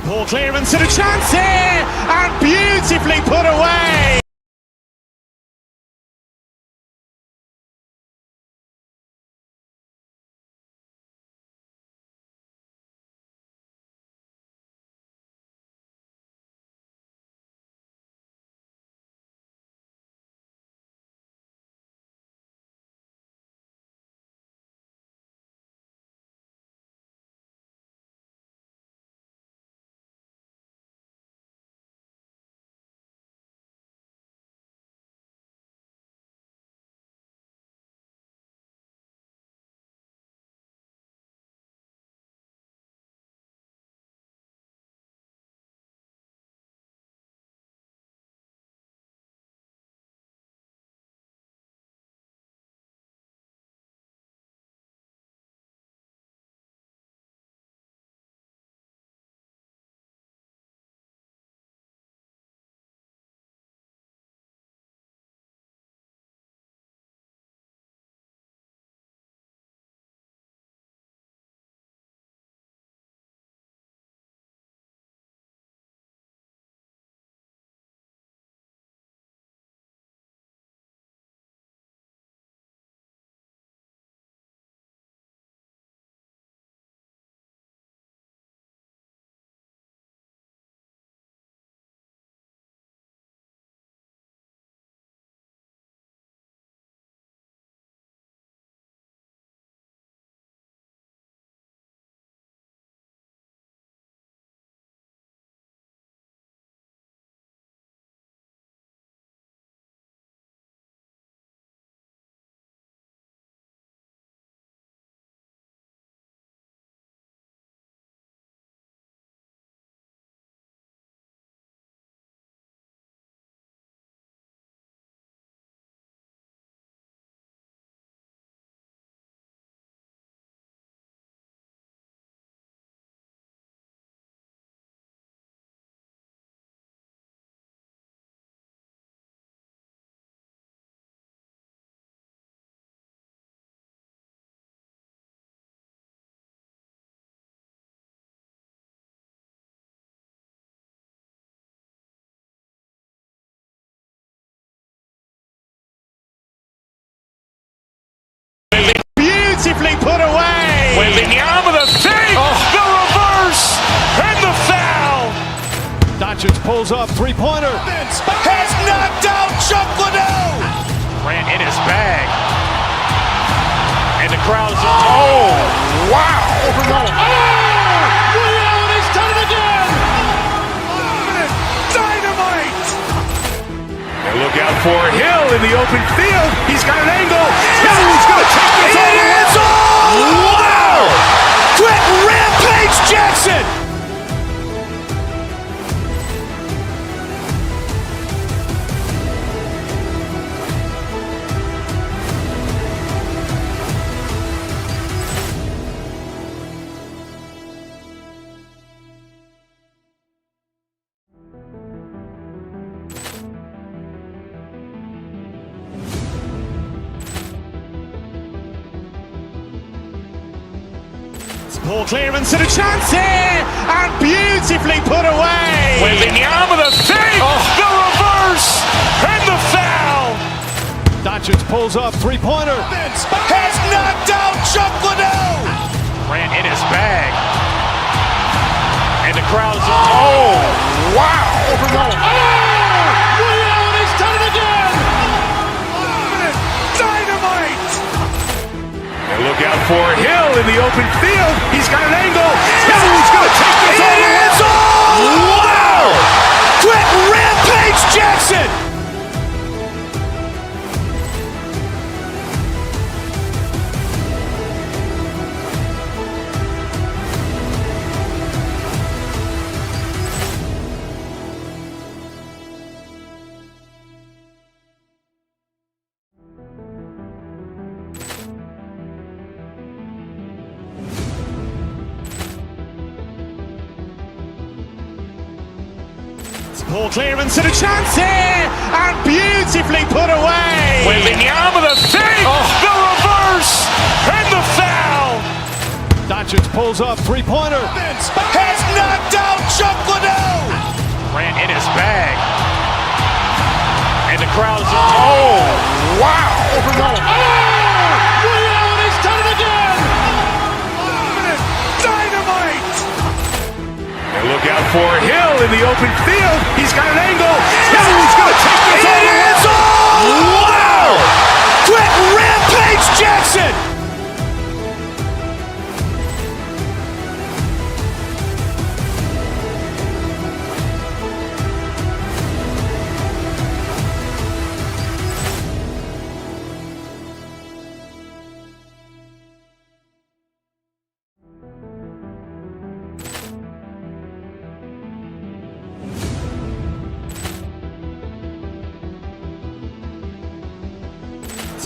Poor clearance and a chance here, and beautifully put away. Beautifully put away. Lima with a save, the reverse, and the foul. Doncic pulls up, three-pointer. Has knocked out Chuck Liddell. Ran in his bag. And the crowd's oh, wow. He's done it again. Dynamite. And look out for Hill in the open field. He's got an angle. Hill's going to take this all the way. Wow! Quick Rampage Jackson! Poor clearance and a chance here, and beautifully put away. Lima with a save, the reverse, and the foul. Doncic pulls up, three-pointer. Has knocked out Chuck Liddell. Ran in his bag. And the crowd's oh, wow. He's done it again. Dynamite. And look out for Hill in the open field. He's got an angle. Hill's going to take this all the way. Wow! Quick Rampage Jackson! Poor clearance and a chance here, and beautifully put away. Lima with a save, the reverse, and the foul. Doncic pulls up, three-pointer. Has knocked out Chuck Liddell. Grant in his bag. And the crowd's oh, wow. Overrun. He's done it again. Dynamite. And look out for Hill in the open field. He's got an angle. He's going to take this all the way. Wow. Quick Rampage Jackson.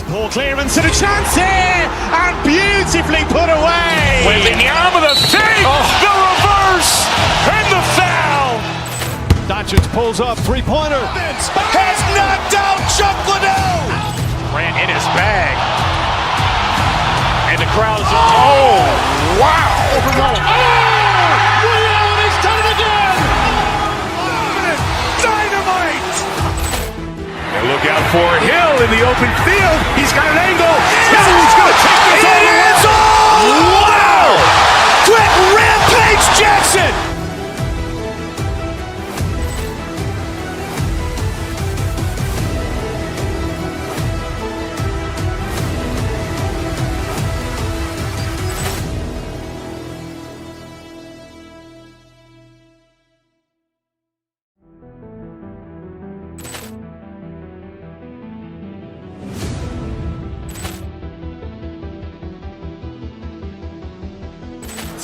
Poor clearance and a chance here, and beautifully put away. Wembanyama the fake, the reverse, and the foul. Doncic pulls up, three-pointer. Has knocked out Chuck Liddell. Grant in his bag. And the crowd's oh, wow. Overrun. He's done it again. Dynamite. And look out for Hill in the open field. He's got an angle. He's going to take this all the way. Wow! Quick Rampage Jackson.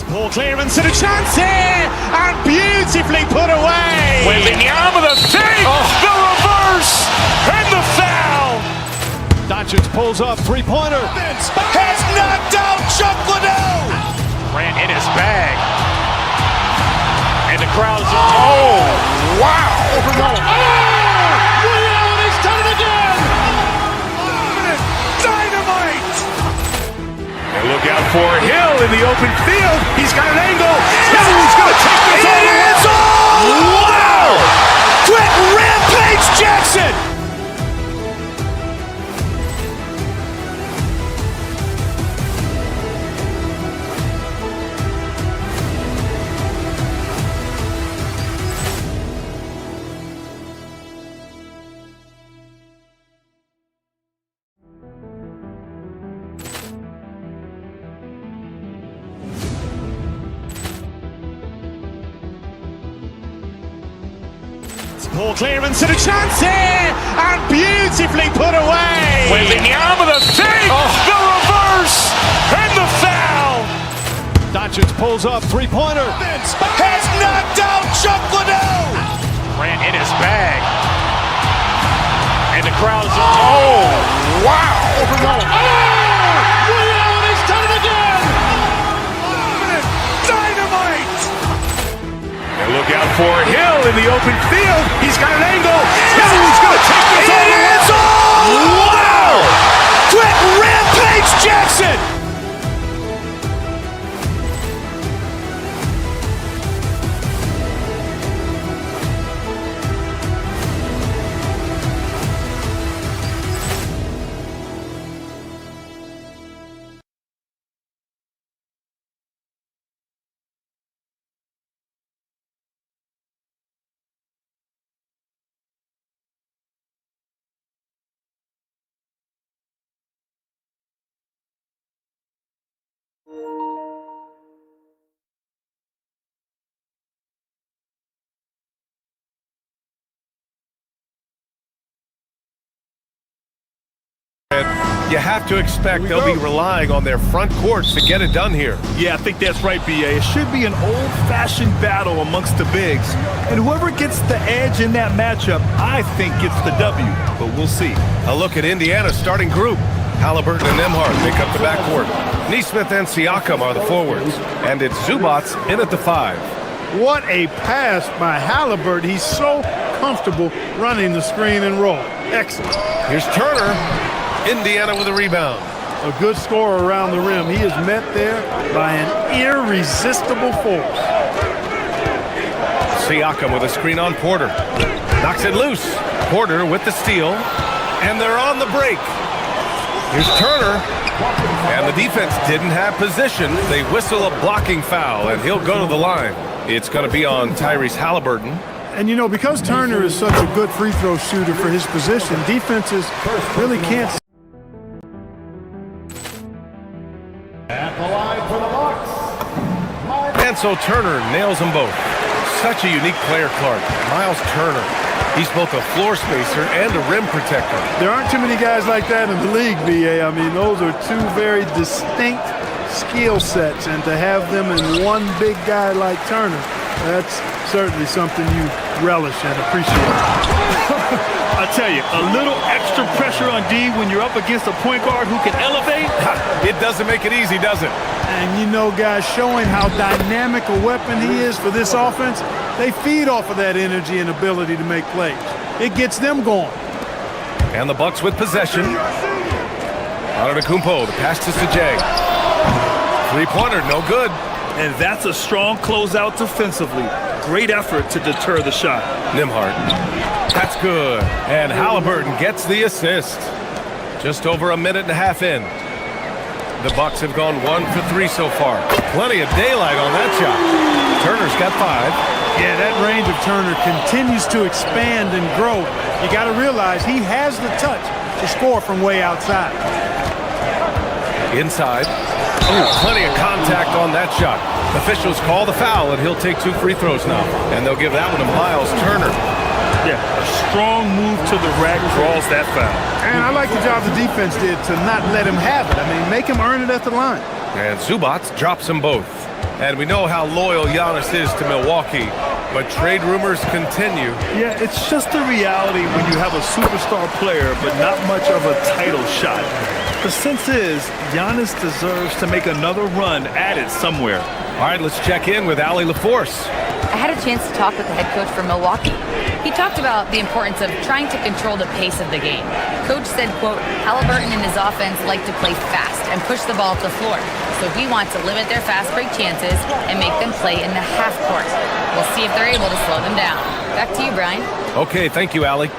Poor clearance and a chance here, and beautifully put away. Wembanyama the fake, the reverse, and the foul. Doncic pulls up, three-pointer. Has knocked out Chuck Liddell. Grant in his bag. And the crowd's oh, wow. Overrun. He's done it again. Dynamite. And look out for Hill in the open field. He's got an angle. He's going to take this all the way. Wow! Quick Rampage Jackson. Poor clearance and a chance here, and beautifully put away. Wembanyama the fake, the reverse, and the foul. Doncic pulls up, three-pointer. Has knocked out Chuck Liddell. Grant in his bag. And the crowd's oh, wow. Overrun. He's done it again. Dynamite. And look out for Hill in the open field. He's got an angle. He's going to take this all the way. Wow! Quick Rampage Jackson. You have to expect they'll be relying on their front courts to get it done here. Yeah, I think that's right, B.A. It should be an old-fashioned battle amongst the bigs. And whoever gets the edge in that matchup, I think gets the W. But we'll see. A look at Indiana's starting group. Halliburton and Nembhard make up the backcourt. Nesmith and Siakam are the forwards. And it's Zubats in at the 5. What a pass by Halliburton. He's so comfortable running the screen and roll. Excellent. Here's Turner. Indiana with a rebound. a good scorer around the rim. He is met there by an irresistible force. Siakam with a screen on Porter. Knocks it loose. Porter with the steal. And they're on the break. Here's Turner. And the defense didn't have position. They whistle a blocking foul, and he'll go to the line. It's going to be on Tyrese Halliburton. And, you know, because Turner is such a good free throw shooter for his position, defenses really can't. And so Turner nails them both. Such a unique player, Clark. Miles Turner. He's both a floor spacer and a rim protector. There aren't too many guys like that in the league, B.A. I mean, those are two very distinct skill sets, and to have them in one big guy like Turner, that's certainly something you relish and appreciate. I tell you, a little extra pressure on D when you're up against a point guard who can elevate. It doesn't make it easy, does it? And you know, guys, showing how dynamic a weapon he is for this offense, they feed off of that energy and ability to make plays. It gets them going. And the Bucks with possession. Antetokounmpo, the pass to Sajay. Three-pointer, no good. And that's a strong closeout defensively. Great effort to deter the shot. Nembhard. That's good. And Halliburton gets the assist. Just over a minute and a half in. The Bucks have gone 1 for 3 so far. Plenty of daylight on that shot. Turner's got 5. Yeah, that range of Turner continues to expand and grow. You got to realize he has the touch to score from way outside. Inside. Oh, plenty of contact on that shot. Officials call the foul, and he'll take 2 free throws now. And they'll give that one to Miles Turner. Yeah, a strong move to the rack draws that foul. And I like the job the defense did to not let him have it. I mean, make him earn it at the line. And Zubac drops them both. And we know how loyal Giannis is to Milwaukee, but trade rumors continue. Yeah, it's just the reality when you have a superstar player, but not much of a title shot. The sense is, Giannis deserves to make another run at it somewhere. All right, let's check in with Allie LaForce. I had a chance to talk with the head coach for Milwaukee. He talked about the importance of trying to control the pace of the game. Coach said, quote, Halliburton and his offense like to play fast and push the ball to the floor. So we want to limit their fast break chances and make them play in the half court. We'll see if they're able to slow them down. Back to you, Brian. Okay, thank you, Allie.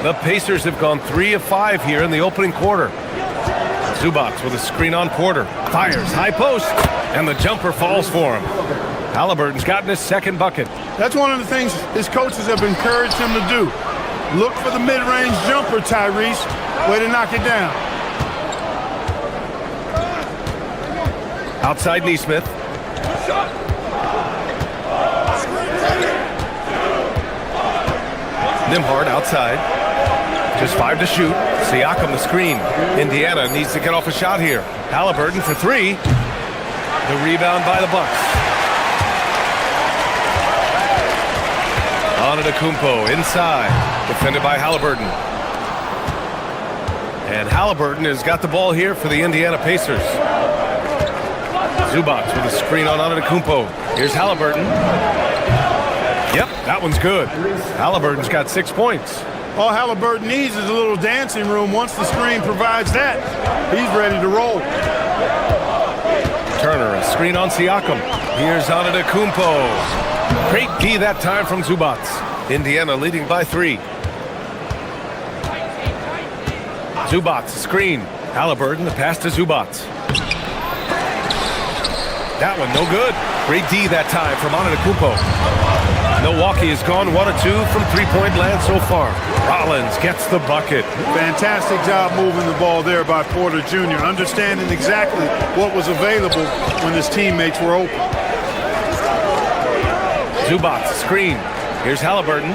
The Pacers have gone 3 of 5 here in the opening quarter. Zubac with a screen on Porter. Fires, high post, and the jumper falls for him. Halliburton's gotten his second bucket. That's one of the things his coaches have encouraged him to do. Look for the mid-range jumper, Tyrese. Way to knock it down. Outside Neesmith. Nembhard outside. Just 5 to shoot. Siakam the screen. Indiana needs to get off a shot here. Halliburton for 3. The rebound by the Bucks. Antetokounmpo inside. Defended by Halliburton. And Halliburton has got the ball here for the Indiana Pacers. Zubac with a screen on Antetokounmpo. Here's Halliburton. Yep, that one's good. Halliburton's got 6 points. All Halliburton needs is a little dancing room. Once the screen provides that, he's ready to roll. Turner, a screen on Siakam. Here's Antetokounmpo. Great D that time from Zubac. Indiana leading by 3. Zubac, screen. Halliburton, the pass to Zubac. That one, no good. Great D that time from Antetokounmpo. Milwaukee has gone 1 of 2 from three-point land so far. Rollins gets the bucket. Fantastic job moving the ball there by Porter Jr., understanding exactly what was available when his teammates were open. Zubac, screen. Here's Halliburton.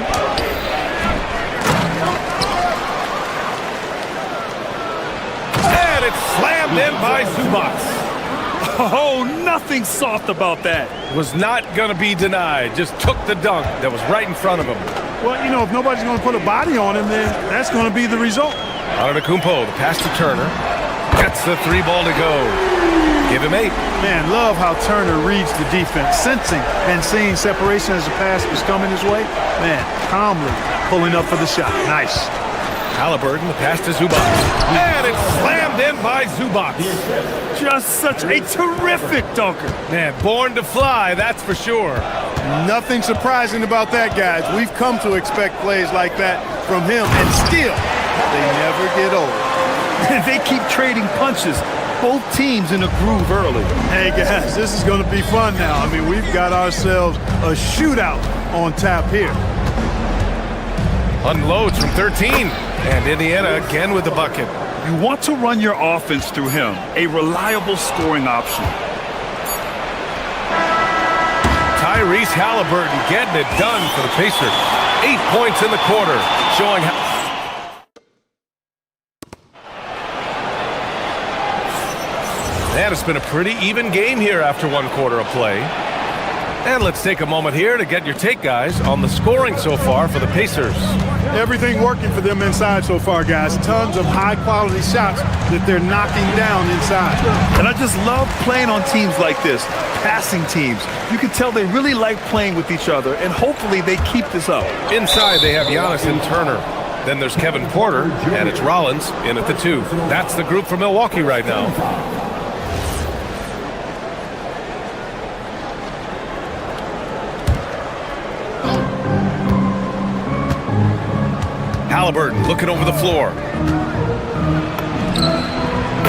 And it's slammed in by Zubac. Oh, nothing soft about that. Was not going to be denied. Just took the dunk that was right in front of him. Well, you know, if nobody's going to put a body on him, then that's going to be the result. Antetokounmpo, the pass to Turner. Gets the 3 ball to go. Give him 8. Man, love how Turner reads the defense, sensing and seeing separation as the pass was coming his way. Man, calmly pulling up for the shot. Nice. Halliburton, the pass to Zubac. And it's slammed in by Zubac. Just such a terrific dunker. Man, born to fly, that's for sure. Nothing surprising about that, guys. We've come to expect plays like that from him, and still, they never get old. They keep trading punches. Both teams in a groove early. Hey, guys, this is going to be fun now. I mean, we've got ourselves a shootout on tap here. Unloads from 13. And Indiana again with the bucket. You want to run your offense through him, a reliable scoring option. Tyrese Halliburton getting it done for the Pacers. 8 points in the quarter, showing how... And it's been a pretty even game here after 1 quarter of play. And let's take a moment here to get your take, guys, on the scoring so far for the Pacers. Everything working for them inside so far, guys. Tons of high-quality shots that they're knocking down inside. And I just love playing on teams like this, passing teams. You can tell they really like playing with each other, and hopefully they keep this up. Inside, they have Giannis and Turner. Then there's Kevin Porter, and it's Rollins in at the 2. That's the group for Milwaukee right now. Halliburton looking over the floor.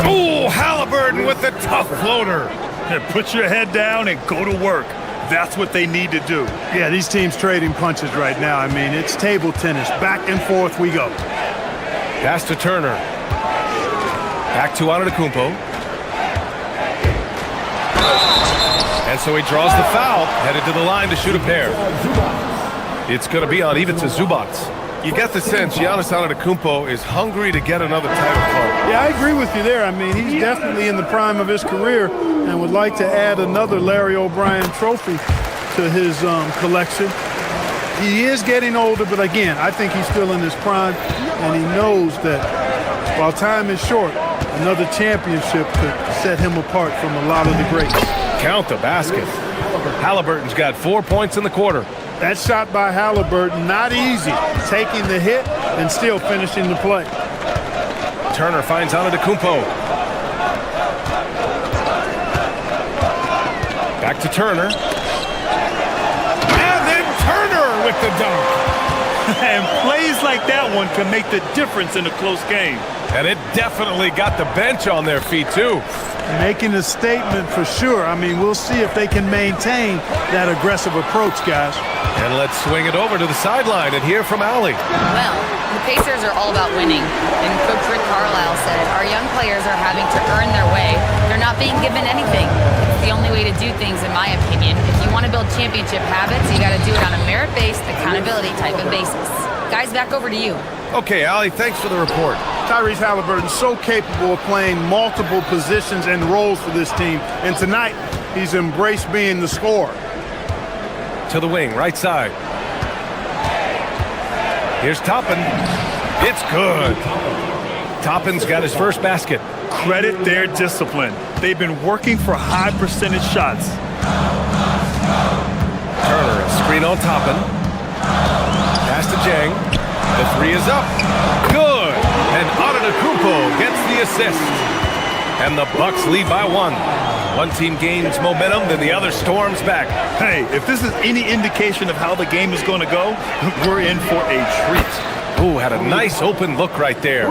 Oh, Halliburton with the tough floater. Put your head down and go to work. That's what they need to do. Yeah, these teams trading punches right now. I mean, it's table tennis. Back and forth we go. Pass to Turner. Back to Antetokounmpo. And so he draws the foul, headed to the line to shoot a pair. It's going to be on Ivica Zubac. You get the sense Giannis Antetokounmpo is hungry to get another title card. Yeah, I agree with you there. I mean, he's definitely in the prime of his career and would like to add another Larry O'Brien trophy to his collection. He is getting older, but again, I think he's still in his prime, and he knows that while time is short, another championship could set him apart from a lot of the greats. Count the basket. Halliburton's got 4 points in the quarter. That shot by Halliburton, not easy. Taking the hit and still finishing the play. Turner finds Antetokounmpo. Back to Turner. And then Turner with the dunk. And plays like that one can make the difference in a close game. And it definitely got the bench on their feet, too. Making a statement for sure. I mean, we'll see if they can maintain that aggressive approach, guys. And let's swing it over to the sideline and hear from Allie. Well, the Pacers are all about winning. And Coach Rick Carlisle said, our young players are having to earn their way. They're not being given anything. It's the only way to do things, in my opinion. If you want to build championship habits, you got to do it on a merit-based, accountability type of basis. Guys, back over to you. Okay, Allie, thanks for the report. Tyrese Halliburton so capable of playing multiple positions and roles for this team. And tonight, he's embraced being the scorer. To the wing, right side. Here's Toppin. It's good. Toppin's got his first basket. Credit their discipline. They've been working for high percentage shots. Turner, a screen on Toppin. Pass to Jang. The 3 is up. Good. And Antetokounmpo gets the assist. And the Bucks lead by 1. One team gains momentum, then the other storms back. Hey, if this is any indication of how the game is going to go, we're in for a treat. Ooh, had a nice open look right there.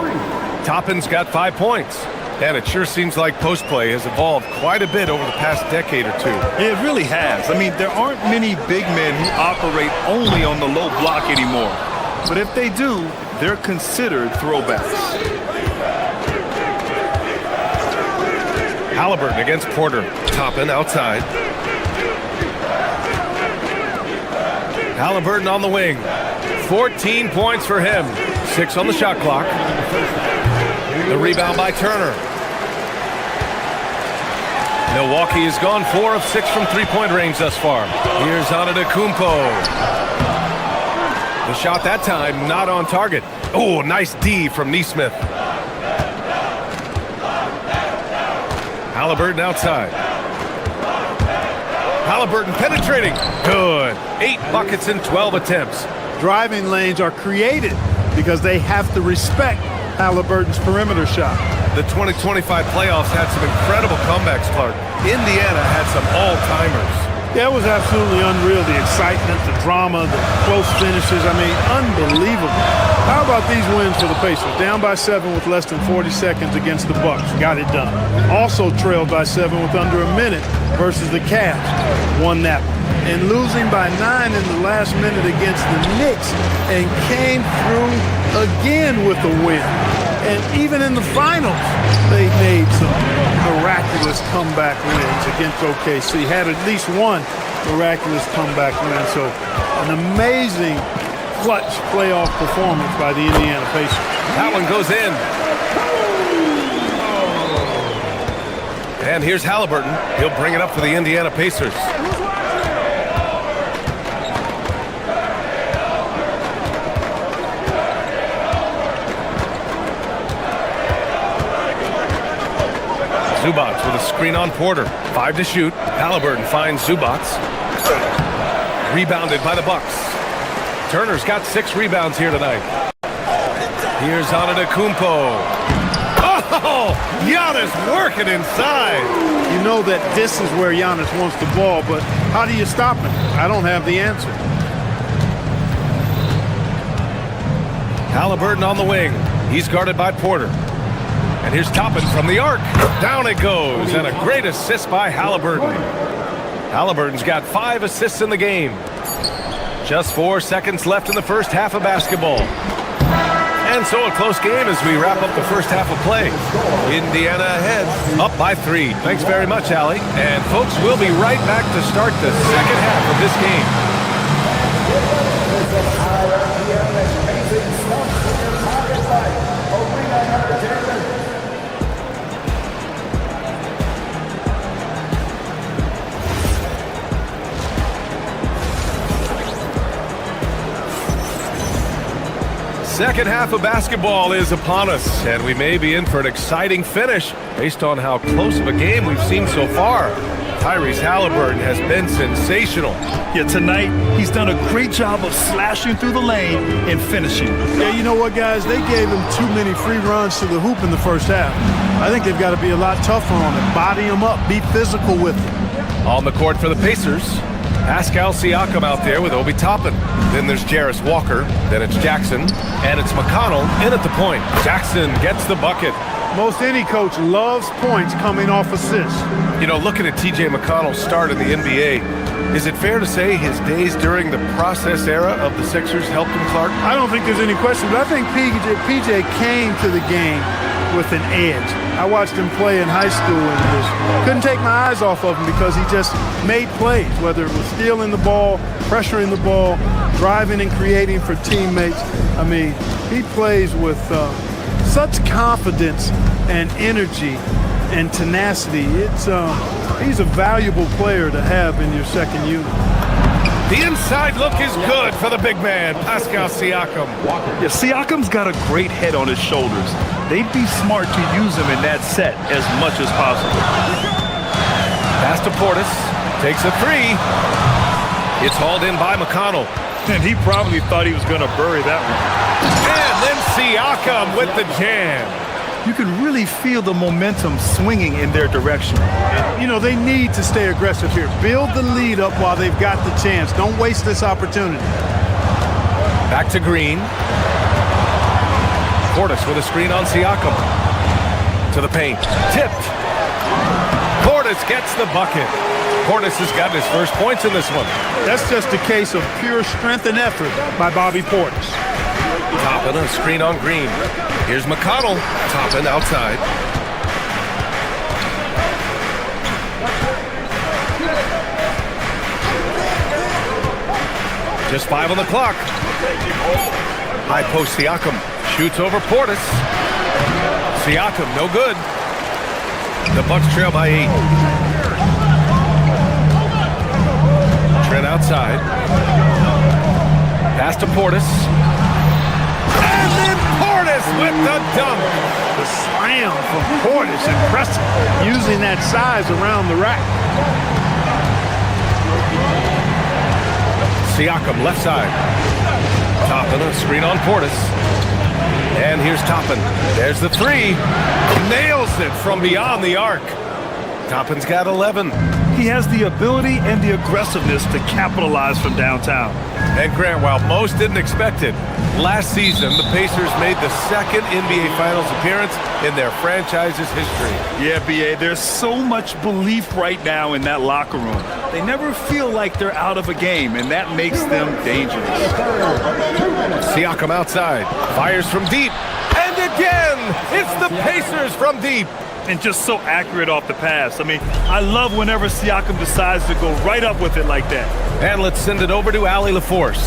Toppin's got 5 points. And it sure seems like post play has evolved quite a bit over the past decade or two. It really has. I mean, there aren't many big men who operate only on the low block anymore. But if they do, they're considered throwbacks. Halliburton against Porter. Toppin outside. Halliburton on the wing. 14 points for him. 6 on the shot clock. The rebound by Turner. Milwaukee has gone 4 of 6 from three-point range thus far. Here's Antetokounmpo. The shot that time not on target. Oh, nice D from Nesmith. Halliburton outside. Halliburton penetrating. Good. 8 buckets in 12 attempts. Driving lanes are created because they have to respect Halliburton's perimeter shot. The 2025 playoffs had some incredible comebacks, Clark. Indiana had some all-timers. Yeah, it was absolutely unreal. The excitement, the drama, the close finishes. I mean, unbelievable. How about these wins for the Pacers? Down by 7 with less than 40 seconds against the Bucks. Got it done. Also trailed by 7 with under a minute versus the Cavs. Won that one. And losing by 9 in the last minute against the Knicks and came through again with a win. And even in the finals, they made some miraculous comeback wins against OKC. Had at least one miraculous comeback win. So an amazing clutch playoff performance by the Indiana Pacers. That one goes in. And here's Halliburton. He'll bring it up for the Indiana Pacers. Zubac with a screen on Porter. 5 to shoot. Halliburton finds Zubac. Rebounded by the Bucks. Turner's got 6 rebounds here tonight. Here's Antetokounmpo. Oh, Giannis working inside. You know that this is where Giannis wants the ball, but how do you stop him? I don't have the answer. Halliburton on the wing. He's guarded by Porter. And here's Toppin from the arc. Down it goes. And a great assist by Halliburton. Halliburton's got 5 assists in the game. Just 4 seconds left in the first half of basketball. And so a close game as we wrap up the first half of play. Indiana ahead, up by 3. Thanks very much, Allie. And folks, we'll be right back to start the second half of this game. Second half of basketball is upon us, and we may be in for an exciting finish based on how close of a game we've seen so far. Tyrese Halliburton has been sensational. Yeah, tonight he's done a great job of slashing through the lane and finishing. Yeah, you know what, guys? They gave him too many free runs to the hoop in the first half. I think they've got to be a lot tougher on him. Body him up. Be physical with him. On the court for the Pacers, Pascal Siakam out there with Obi Toppin. Then there's Jarris Walker. Then it's Jackson. And it's McConnell in at the point. Jackson gets the bucket. Most any coach loves points coming off assists. You know, looking at T.J. McConnell's start in the NBA, is it fair to say his days during the process era of the Sixers helped him, Clark? I don't think there's any question, but I think PJ came to the game with an edge. I watched him play in high school and just couldn't take my eyes off of him because he just made plays, whether it was stealing the ball, pressuring the ball, driving and creating for teammates. I mean, he plays with such confidence and energy and tenacity. He's a valuable player to have in your second unit. The inside look is good for the big man, Pascal Siakam. Yeah, Siakam's got a great head on his shoulders. They'd be smart to use him in that set as much as possible. Pass to Portis, takes a 3. It's hauled in by McConnell. And he probably thought he was going to bury that one. And then Siakam with the jam. You can really feel the momentum swinging in their direction. You know, they need to stay aggressive here. Build the lead up while they've got the chance. Don't waste this opportunity. Back to Green. Portis with a screen on Siakam. To the paint. Tipped. Portis gets the bucket. Portis has gotten his first points in this one. That's just a case of pure strength and effort by Bobby Portis. Toppin, a screen on Green. Here's McConnell. Toppin outside. Just 5 on the clock. High post Siakam. Shoots over Portis. Siakam, no good. The Bucks trail by 8. Trent outside. Pass to Portis. And then Portis with the dunk. The slam from Portis, impressive. Using that size around the rack. Siakam left side. Toppin, a screen on Portis. And here's Toppin. There's the three. Nails it from beyond the arc. Toppin's got 11. He has the ability and the aggressiveness to capitalize from downtown. And Grant, while most didn't expect it, last season the Pacers made the second NBA Finals appearance in their franchise's history. Yeah, B.A., there's so much belief right now in that locker room. They never feel like they're out of a game, and that makes them dangerous. Siakam outside, fires from deep, and again, it's the Pacers from deep. And just so accurate off the pass. I mean, I love whenever Siakam decides to go right up with it like that. And let's send it over to Allie LaForce.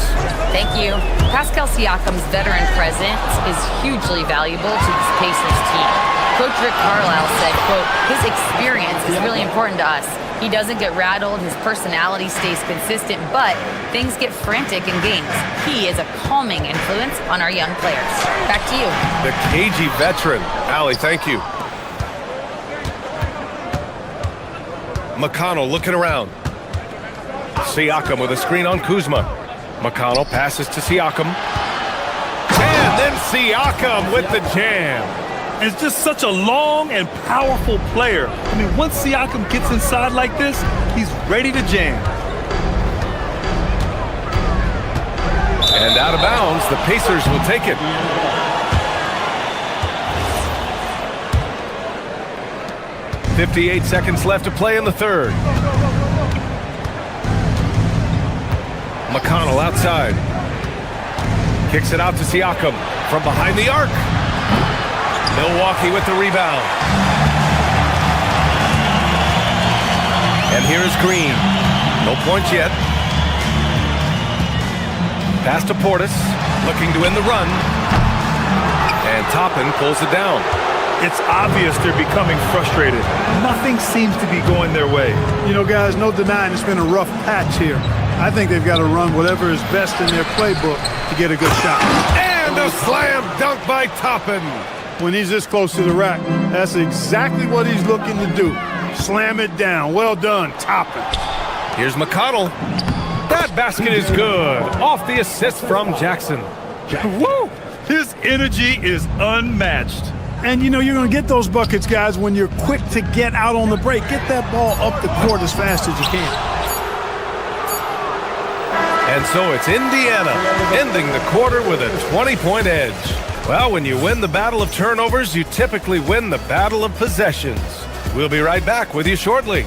Thank you. Pascal Siakam's veteran presence is hugely valuable to this Pacers team. Coach Rick Carlisle said, quote, his experience is really important to us. He doesn't get rattled, his personality stays consistent, but things get frantic in games. He is a calming influence on our young players. Back to you. The cagey veteran. Allie, thank you. McConnell looking around. Siakam with a screen on Kuzma. McConnell passes to Siakam. And then Siakam with the jam. And it's just such a long and powerful player. I mean, once Siakam gets inside like this, he's ready to jam. And out of bounds, the Pacers will take it. .58 seconds left to play in the third. McConnell outside. Kicks it out to Siakam from behind the arc. Milwaukee with the rebound. And here is Green. No points yet. Pass to Portis, looking to end the run. And Toppin pulls it down. It's obvious they're becoming frustrated. Nothing seems to be going their way. You know, guys, no denying it's been a rough patch here. I think they've got to run whatever is best in their playbook to get a good shot. And a slam dunk by Toppin. When he's this close to the rack, that's exactly what he's looking to do. Slam it down. Well done, Toppin. Here's McConnell. That basket is good. Off the assist from Jackson. Woo! His energy is unmatched. And, you know, you're going to get those buckets, guys, when you're quick to get out on the break. Get that ball up the court as fast as you can. And so it's Indiana ending the quarter with a 20-point edge. Well, when you win the battle of turnovers, you typically win the battle of possessions. We'll be right back with you shortly.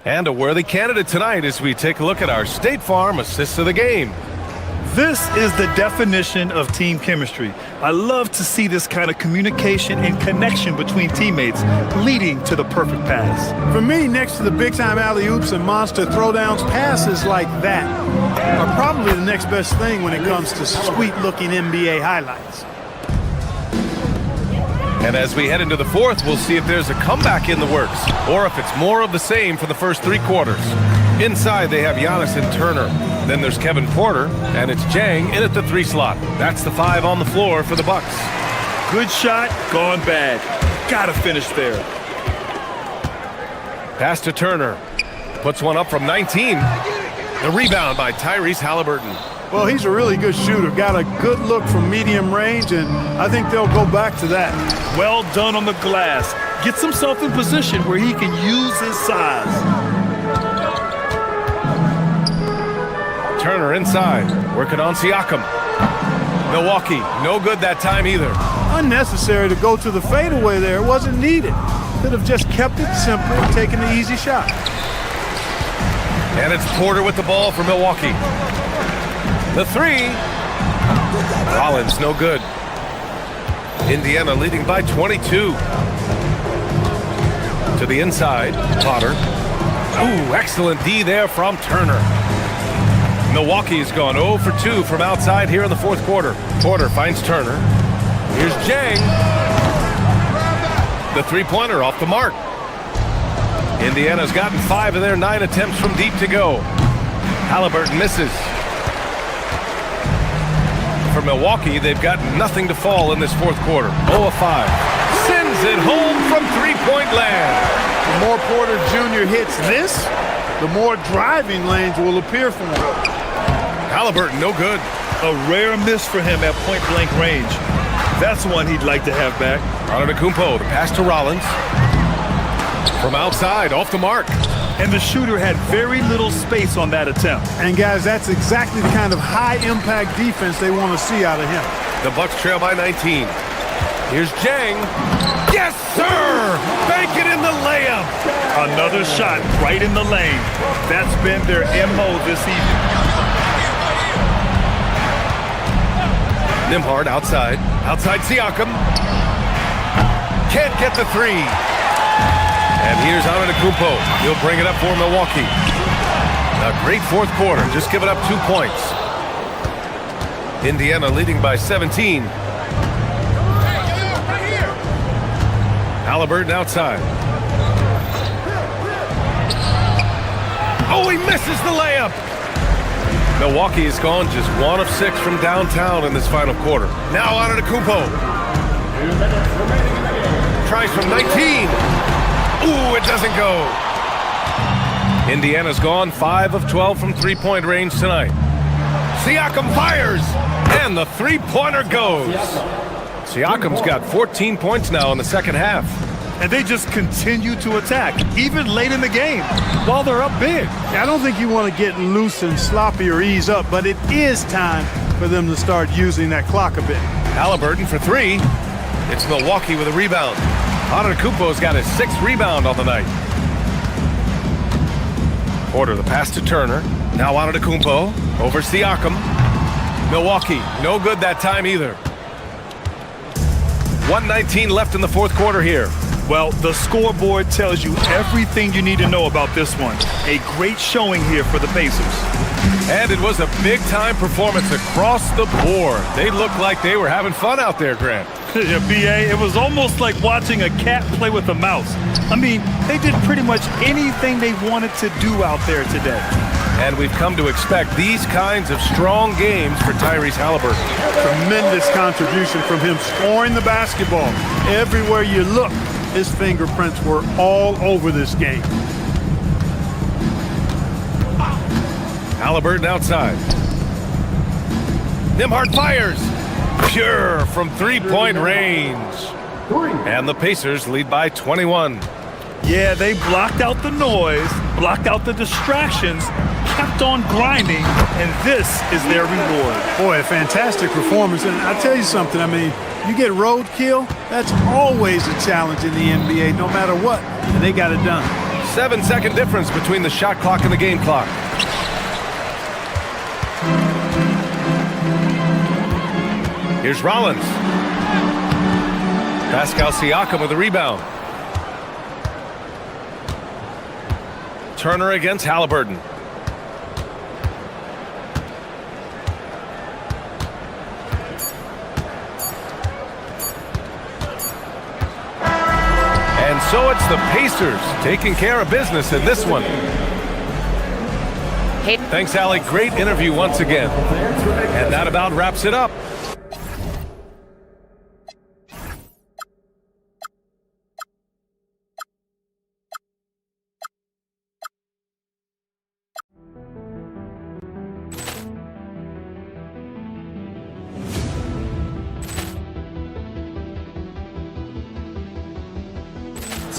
And a worthy candidate tonight as we take a look at our State Farm Assists of the Game. This is the definition of team chemistry. I love to see this kind of communication and connection between teammates leading to the perfect pass. For me, next to the big-time alley-oops and monster throwdowns, passes like that are probably the next best thing when it comes to sweet-looking NBA highlights. And as we head into the fourth, we'll see if there's a comeback in the works or if it's more of the same for the first three quarters. Inside, they have Giannis and Turner. Then there's Kevin Porter, and it's Jang in at the three slot. That's the five on the floor for the Bucks. Good shot, gone bad. Gotta finish there. Pass to Turner. Puts one up from 19. The rebound by Tyrese Halliburton. Well, he's a really good shooter. Got a good look from medium range, and I think they'll go back to that. Well done on the glass. Gets himself in position where he can use his size. Turner inside, working on Siakam. Milwaukee, no good that time either. Unnecessary to go to the fadeaway there. It wasn't needed. Could have just kept it simple and taken the easy shot. And it's Porter with the ball for Milwaukee. The three. Rollins, no good. Indiana leading by 22. To the inside, Potter. Ooh, excellent D there from Turner. Milwaukee's gone 0 for 2 from outside here in the fourth quarter. Porter finds Turner. Here's Jang. The three-pointer off the mark. Indiana's gotten 5 of their 9 attempts from deep to go. Halliburton misses. For Milwaukee, they've got nothing to fall in this fourth quarter. 0 of 5. Sends it home from three-point land. The more Porter Jr. hits this, the more driving lanes will appear for him. Halliburton, no good. A rare miss for him at point-blank range. That's one he'd like to have back. Antetokounmpo, the pass to Rollins. From outside, off the mark. And the shooter had very little space on that attempt. And guys, that's exactly the kind of high-impact defense they want to see out of him. The Bucks trail by 19. Here's Jang. Yes, sir! Bank it in the layup. Another shot right in the lane. That's been their MO this evening. Nembhard outside. Outside Siakam. Can't get the three. And here's Antetokounmpo. He'll bring it up for Milwaukee. A great fourth quarter. Just giving up 2 points. Indiana leading by 17. Halliburton outside. Oh, he misses the layup. Milwaukee has gone just 1 of 6 from downtown in this final quarter. Now Antetokounmpo. Tries from 19. Ooh, it doesn't go. Indiana's gone 5 of 12 from three-point range tonight. Siakam fires, and the three-pointer goes. Siakam's got 14 points now in the second half. And they just continue to attack, even late in the game, while they're up big. I don't think you want to get loose and sloppy or ease up, but it is time for them to start using that clock a bit. Halliburton for 3. It's Milwaukee with a rebound. Antetokounmpo's got his 6th rebound on the night. Porter, the pass to Turner. Now Antetokounmpo over Siakam. Milwaukee, no good that time either. 1:19 left in the fourth quarter here. Well, the scoreboard tells you everything you need to know about this one. A great showing here for the Pacers. And it was a big-time performance across the board. They looked like they were having fun out there, Grant. Yeah, B.A., it was almost like watching a cat play with a mouse. I mean, they did pretty much anything they wanted to do out there today. And we've come to expect these kinds of strong games for Tyrese Halliburton. Tremendous contribution from him scoring the basketball. Everywhere you look, his fingerprints were all over this game. Halliburton outside. Nembhard fires. Pure from three-point range. And the Pacers lead by 21. Yeah, they blocked out the noise, blocked out the distractions, kept on grinding, and this is their reward. Boy, a fantastic performance. And I'll tell you something, I mean, you get roadkill, that's always a challenge in the NBA, no matter what, and they got it done. 7-second difference between the shot clock and the game clock. Here's Rollins. Pascal Siakam with a rebound. Turner against Halliburton. And so it's the Pacers taking care of business in this one. Thanks, Allie. Great interview once again. And that about wraps it up.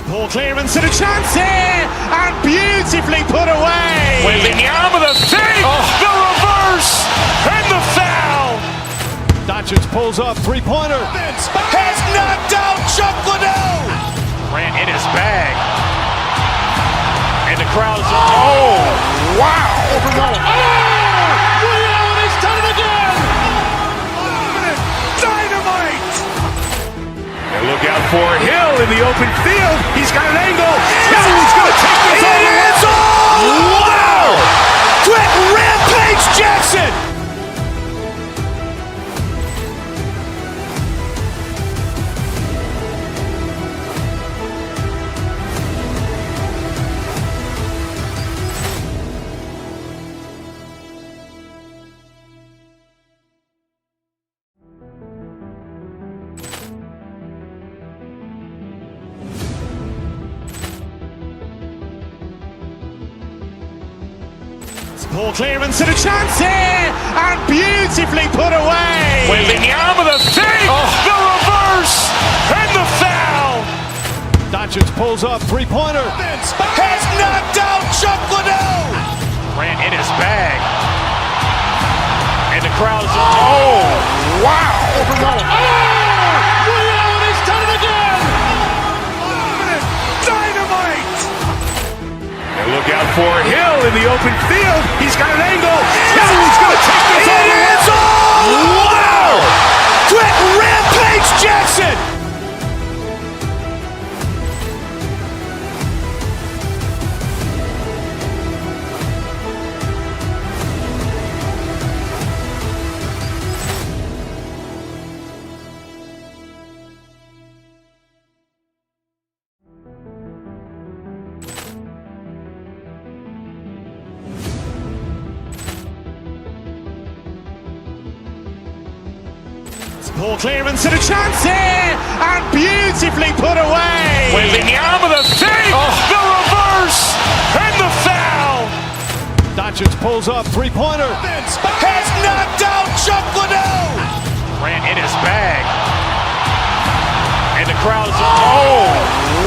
Ball clearance and a chance here, and beautifully put away. Wembanyama the save, the reverse, and the foul. Doncic pulls up, three-pointer. Has knocked out Chuck Liddell. Ran in his bag. And the crowd is, oh, wow. Oh, Leon has done it again. Dynamite. And look out for Hill in the open field. He's got an angle. He's going to take this all the way. It's all. Wow. Quick rampage Jackson. Ball clearance and a chance here, and beautifully put away. Wembanyama the save, the reverse, and the foul. Doncic pulls up, three-pointer. Has knocked out Chuck Liddell. Grant in his bag. And the crowd is, wow. He's done it again. Dynamite. And look out for Hill in the open field. He's got an angle. He's going to take this all the way. Wow. Quick Rampage Jackson. Ball clearance and a chance here, and beautifully put away. Wembanyama the save, the reverse, and the foul. Doncic pulls up, three-pointer. Has knocked out Chuck Liddell. Grant in his bag. And the crowd is,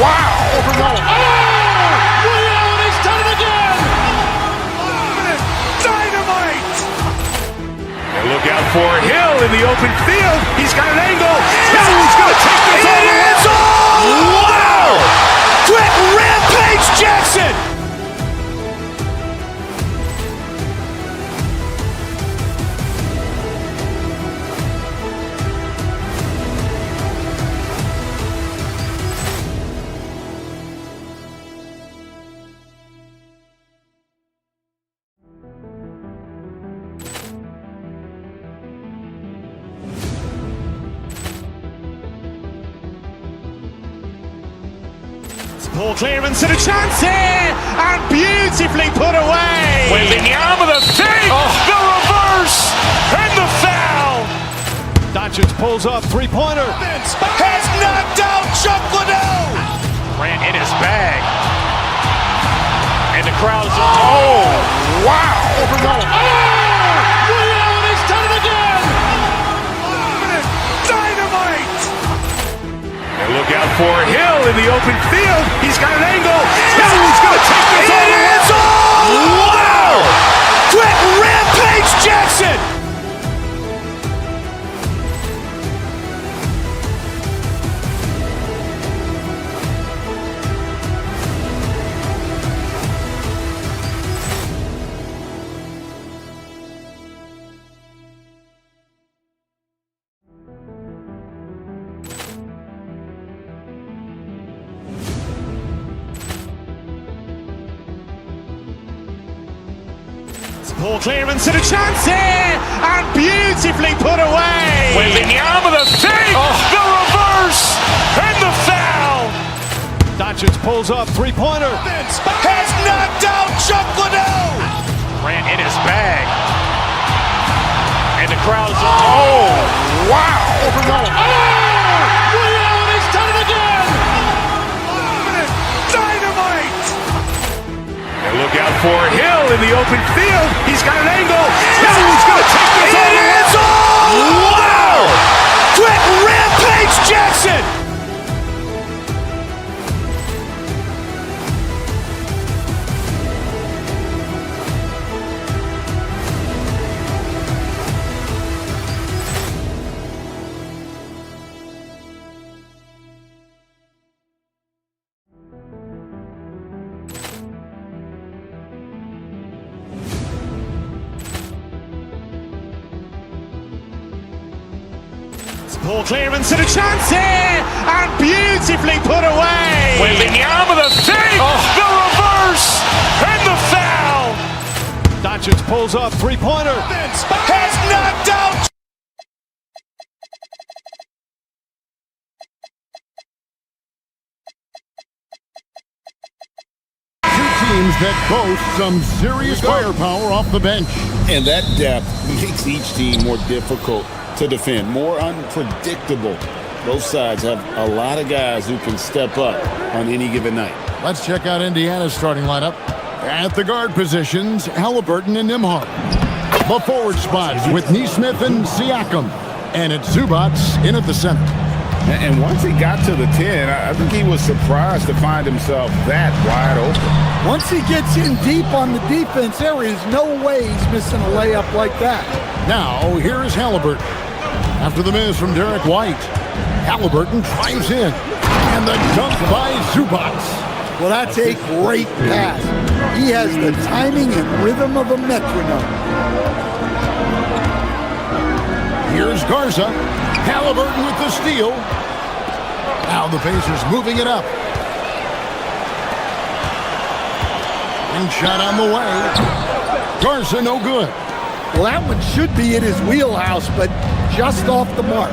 wow. He's done it again. Dynamite. And look out for Hill in the open field. He's got an angle. He's going to take this all the way. Wow. Quick Rampage Jackson. Ball clearance and a chance here, and beautifully put away. Wembanyama the save, the reverse, and the foul. Doncic pulls up, three-pointer. Has knocked out Chuck Liddell. Grant in his bag. And the crowd is, wow. He's done it again. Dynamite. And look out for Hill in the open field. He's got an angle. He's going to take this all the way. Wow. Quick Rampage Jackson. Ball clearance and a chance here, and beautifully put away. Wembanyama the save, the reverse, and the foul. Doncic pulls up, three-pointer. Has knocked out Chuck Liddell. Grant in his bag. And the crowd is, wow. He's done it again. Dynamite. And look out for Hill in the open field. He's got an angle. He's going to take this all the way. Wow. Quick Rampage Jackson. Ball clearance and a chance here, and beautifully put away. Wembanyama the save, the reverse, and the foul. Doncic pulls up, three-pointer. Has knocked out. Two teams that boast some serious firepower off the bench. And that depth makes each team more difficult to defend, more unpredictable. Both sides have a lot of guys who can step up on any given night. Let's check out Indiana's starting lineup. At the guard positions, Halliburton and Nembhard. The forward spots with Nesmith and Siakam. And it's Zubac in at the center. And once he got to the 10, I think he was surprised to find himself that wide open. Once he gets in deep on the defense, there is no way he's missing a layup like that. Now, here is Halliburton. After the miss from Derek White, Halliburton drives in. And the dunk by Zubac. Well, that's a great pass. He has the timing and rhythm of a metronome. Here's Garza. Halliburton with the steal. Now the Pacers moving it up. And shot on the way. Garza no good. Well, that one should be in his wheelhouse, but just off the mark.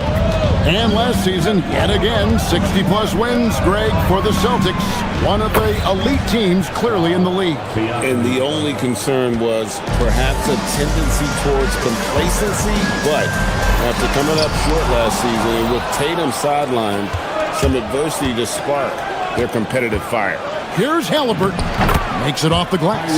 And last season, yet again, 60-plus wins, Greg, for the Celtics. One of the elite teams clearly in the league. And the only concern was perhaps a tendency towards complacency, but after coming up short last season and with Tatum sidelined, some adversity to spark their competitive fire. Here's Halliburton. Makes it off the glass.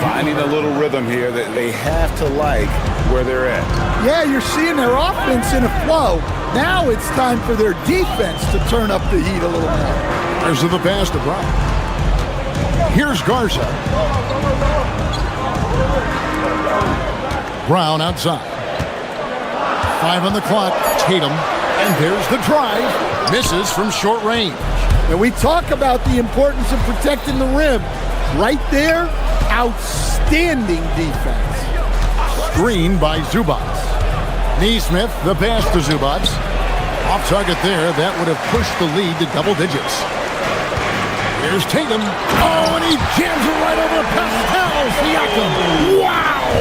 Finding a little rhythm here that they have to like where they're at. Yeah, you're seeing their offense in a flow. Now it's time for their defense to turn up the heat a little more. There's the pass to Brown. Here's Garza. Brown outside. 5 on the clock. Tatum. And there's the drive. Misses from short range. And we talk about the importance of protecting the rim. Right there, outstanding defense. Screen by Zubac. Nesmith, the pass to Zubac. Off target there. That would have pushed the lead to double digits. Here's Tatum. Oh, and he jams it right over Pascal Siakam. Wow!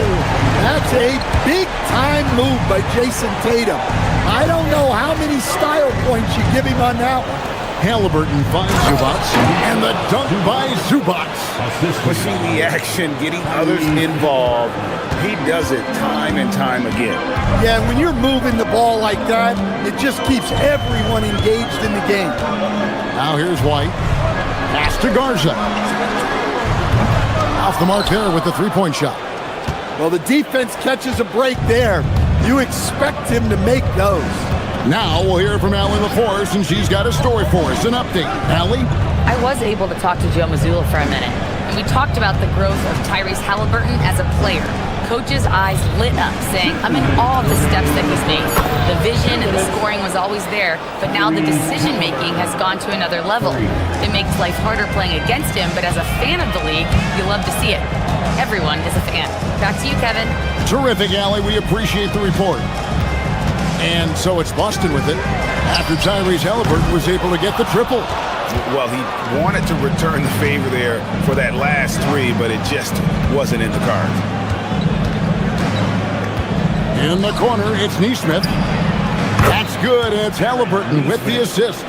That's a big-time move by Jason Tatum. I don't know how many style points you give him on that one. Halliburton finds Zubac, and the dunk by Zubac. Pushing the action, getting others involved. He does it time and time again. Yeah, when you're moving the ball like that, it just keeps everyone engaged in the game. Now here's White. Pass to Garza. Off the mark there with the three-point shot. Well, the defense catches a break there. You expect him to make those. Now we'll hear from Allie LaForce, and she's got a story for us. An update. Allie? I was able to talk to Joe Mazzulla for a minute, and we talked about the growth of Tyrese Halliburton as a player. Coach's eyes lit up, saying, I'm in awe of the steps that he's made. The vision and the scoring was always there, but now the decision-making has gone to another level. It makes life harder playing against him, but as a fan of the league, you love to see it. Everyone is a fan. Back to you, Kevin. Terrific, Allie. We appreciate the report. And so it's Boston with it after Tyrese Halliburton was able to get the triple. Well, he wanted to return the favor there for that last three, but it just wasn't in the cards. In the corner, it's Nesmith. That's good. It's Halliburton with the assist.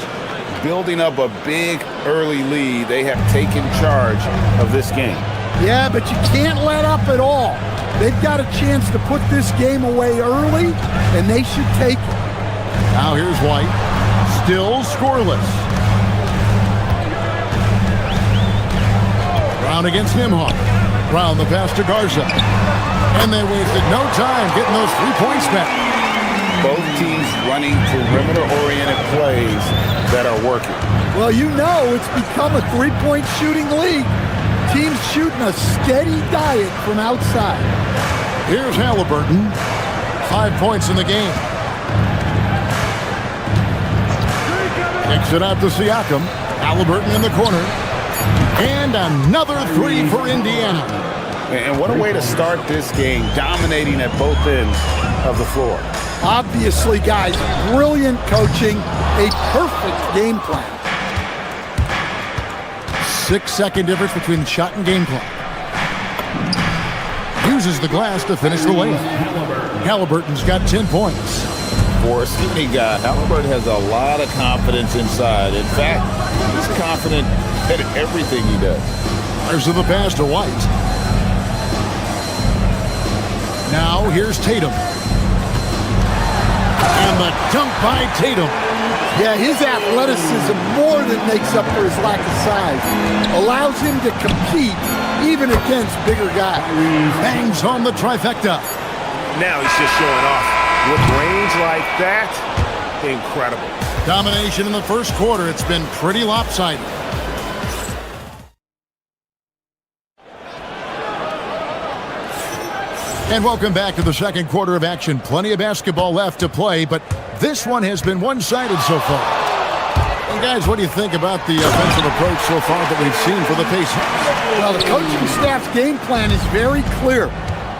Building up a big early lead, they have taken charge of this game. Yeah, but you can't let up at all. They've got a chance to put this game away early, and they should take it. Now here's White. Still scoreless. Brown against Nembhard. Brown the pass to Garza. And they wasted no time getting those 3 points back. Both teams running perimeter-oriented plays that are working. Well, you know it's become a three-point shooting league. Teams shooting a steady diet from outside. Here's Halliburton. 5 points in the game. Kicks it out to Siakam. Halliburton in the corner. And another three for Indiana. And what a way to start this game, dominating at both ends of the floor. Obviously, guys, brilliant coaching, a perfect game plan. 6-second difference between shot and game clock. Uses the glass to finish the layup. Halliburton's got 10 points. For a skinny guy, Halliburton has a lot of confidence inside. In fact, he's confident at everything he does. There's the pass to White. Now here's Tatum. And the dunk by Tatum. Yeah, his athleticism more than makes up for his lack of size. Allows him to compete even against bigger guys. Bangs home the trifecta. Now he's just showing off. With range like that, incredible. Domination in the first quarter. It's been pretty lopsided. And welcome back to the second quarter of action. Plenty of basketball left to play, but this one has been one-sided so far. And guys, what do you think about the offensive approach so far that we've seen for the Pacers? Well, the coaching staff's game plan is very clear.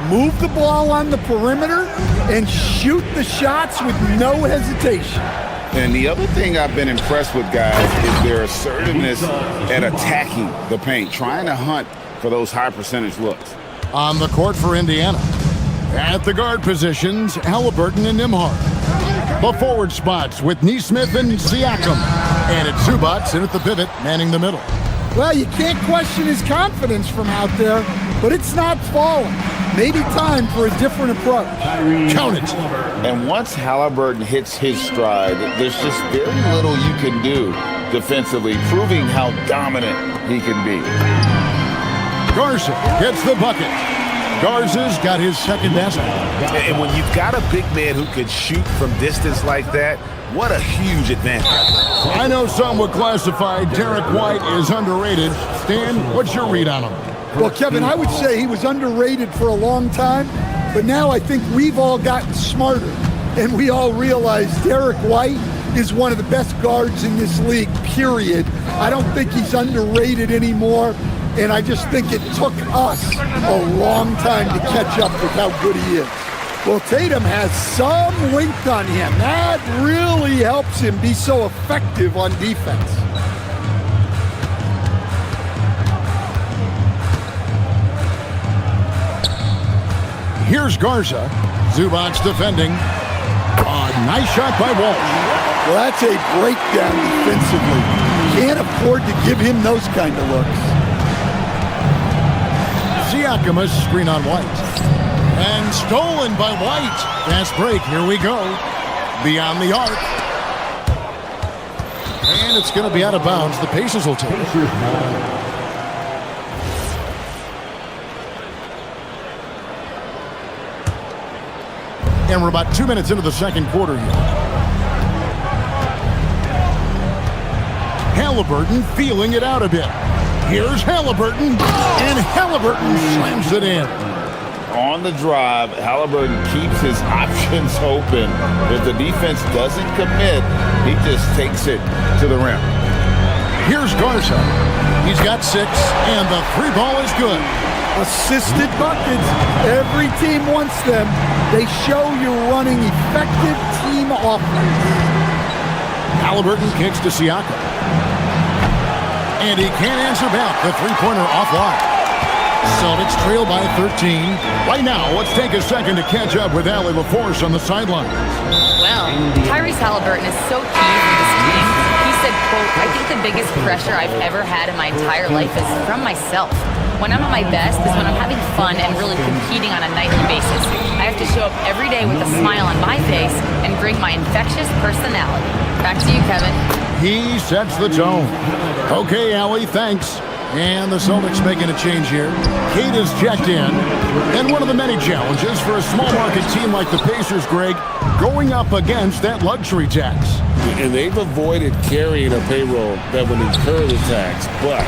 Move the ball on the perimeter and shoot the shots with no hesitation. And the other thing I've been impressed with, guys, is their assertiveness at attacking the paint, trying to hunt for those high percentage looks. On the court for Indiana. At the guard positions, Halliburton and Nembhard. The forward spots with Neesmith and Siakam. And it's Zubac in at the pivot, manning the middle. Well, you can't question his confidence from out there, but it's not falling. Maybe time for a different approach. Count it. And once Halliburton hits his stride, there's just very little you can do defensively, proving how dominant he can be. Garza gets the bucket. Garza's got his second basket. And when you've got a big man who can shoot from distance like that, what a huge advantage. I know some would classify Derek White as underrated. Stan, what's your read on him? Well, Kevin, I would say he was underrated for a long time, but now I think we've all gotten smarter, and we all realize Derek White is one of the best guards in this league, period. I don't think he's underrated anymore, and I just think it took us a long time to catch up with how good he is. Well, Tatum has some length on him. That really helps him be so effective on defense. Here's Garza. Zubac defending. Nice shot by Walsh. Well, that's a breakdown defensively. Can't afford to give him those kind of looks. Siakam, a screen on White. And stolen by White. Fast break. Here we go. Beyond the arc. And it's going to be out of bounds. The Pacers will take it. And we're about 2 minutes into the second quarter here. Halliburton feeling it out a bit. Here's Halliburton, and Halliburton slams it in. On the drive, Halliburton keeps his options open. If the defense doesn't commit, he just takes it to the rim. Here's Garza. He's got 6, and the 3 ball is good. Assisted buckets. Every team wants them. They show you're running effective team offense. Halliburton kicks to Siakam. And he can't answer back. The three-pointer offline. Celtics trail by 13. Right now, let's take a second to catch up with Allie LaForce on the sideline. Well, Tyrese Halliburton is so key for this team. He said, quote, "I think the biggest pressure I've ever had in my entire life is from myself. When I'm at my best is when I'm having fun and really competing on a nightly basis. I have to show up every day with a smile on my face and bring my infectious personality." Back to you, Kevin. He sets the tone. Okay, Allie, thanks. And the Celtics making a change here. Kate is checked in. And one of the many challenges for a small market team like the Pacers, Greg, going up against that luxury tax. And they've avoided carrying a payroll that would incur the tax, but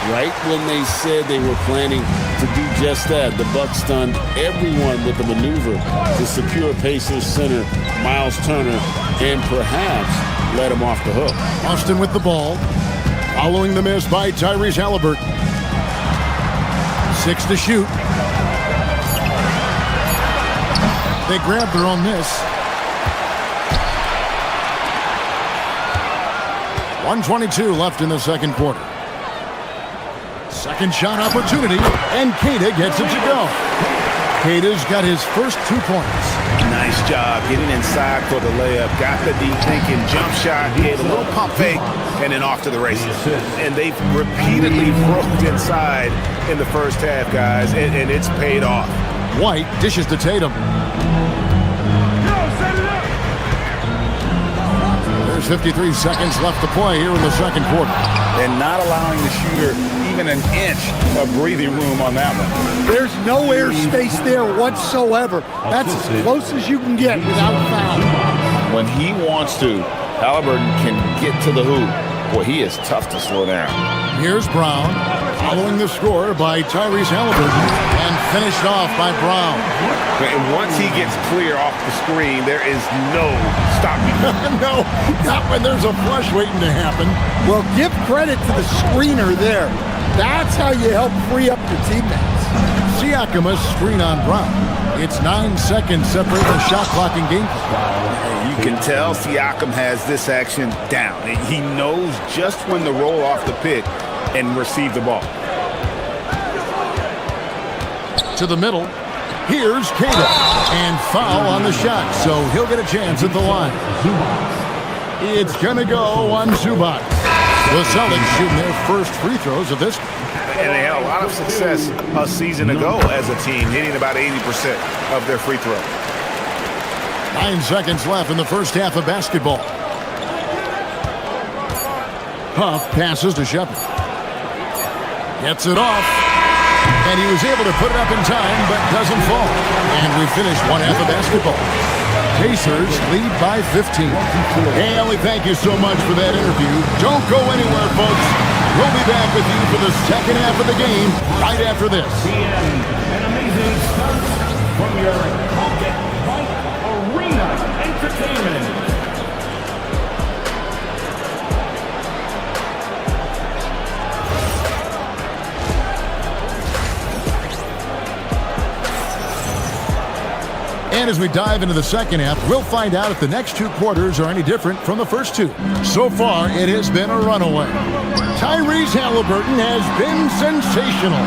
right when they said they were planning to do just that, the Bucks stunned everyone with the maneuver to secure Pacers center Miles Turner and perhaps let him off the hook. Austin with the ball. Following the miss by Tyrese Halliburton. 6 to shoot. They grab their own miss. 1:22 left in the second quarter. Second shot opportunity, and Keita gets it to go. Keita's got his first 2 points. Nice job getting inside for the layup. Got the deep thinking jump shot, gave a little pump fake, and then off to the races. And they've repeatedly broke inside in the first half, guys, and it's paid off. White dishes to Tatum. There's 53 seconds left to play here in the second quarter. And not allowing the shooter even an inch of breathing room on that one. There's no airspace there whatsoever. That's as close as you can get without foul. When he wants to, Halliburton can get to the hoop. Boy, he is tough to slow down. Here's Brown, following the score by Tyrese Halliburton, and finished off by Brown. And once he gets clear off the screen, there is no stopping. No, not when there's a flush waiting to happen. Well, give credit to the screener there. That's how you help free up your teammates. Siakam a screen on Brown. It's 9 seconds separating the shot clock and game clock. You can tell Siakam has this action down. He knows just when to roll off the pick and receive the ball. To the middle. Here's Cato. And foul on the shot, so he'll get a chance at the line. It's going to go on Zubac. The Celtics shooting their first free throws of this. And they had a lot of success a season ago as a team, hitting about 80% of their free throw. 9 seconds left in the first half of basketball. Huff passes to Shepard. Gets it off. And he was able to put it up in time, but doesn't fall. And we finish one half of basketball. Pacers lead by 15. Hey, Ellie, thank you so much for that interview. Don't go anywhere, folks. We'll be back with you for the second half of the game right after this. An amazing start from your Pocket Fight Arena Entertainment. And as we dive into the second half, we'll find out if the next two quarters are any different from the first two. So far, it has been a runaway. Tyrese Halliburton has been sensational.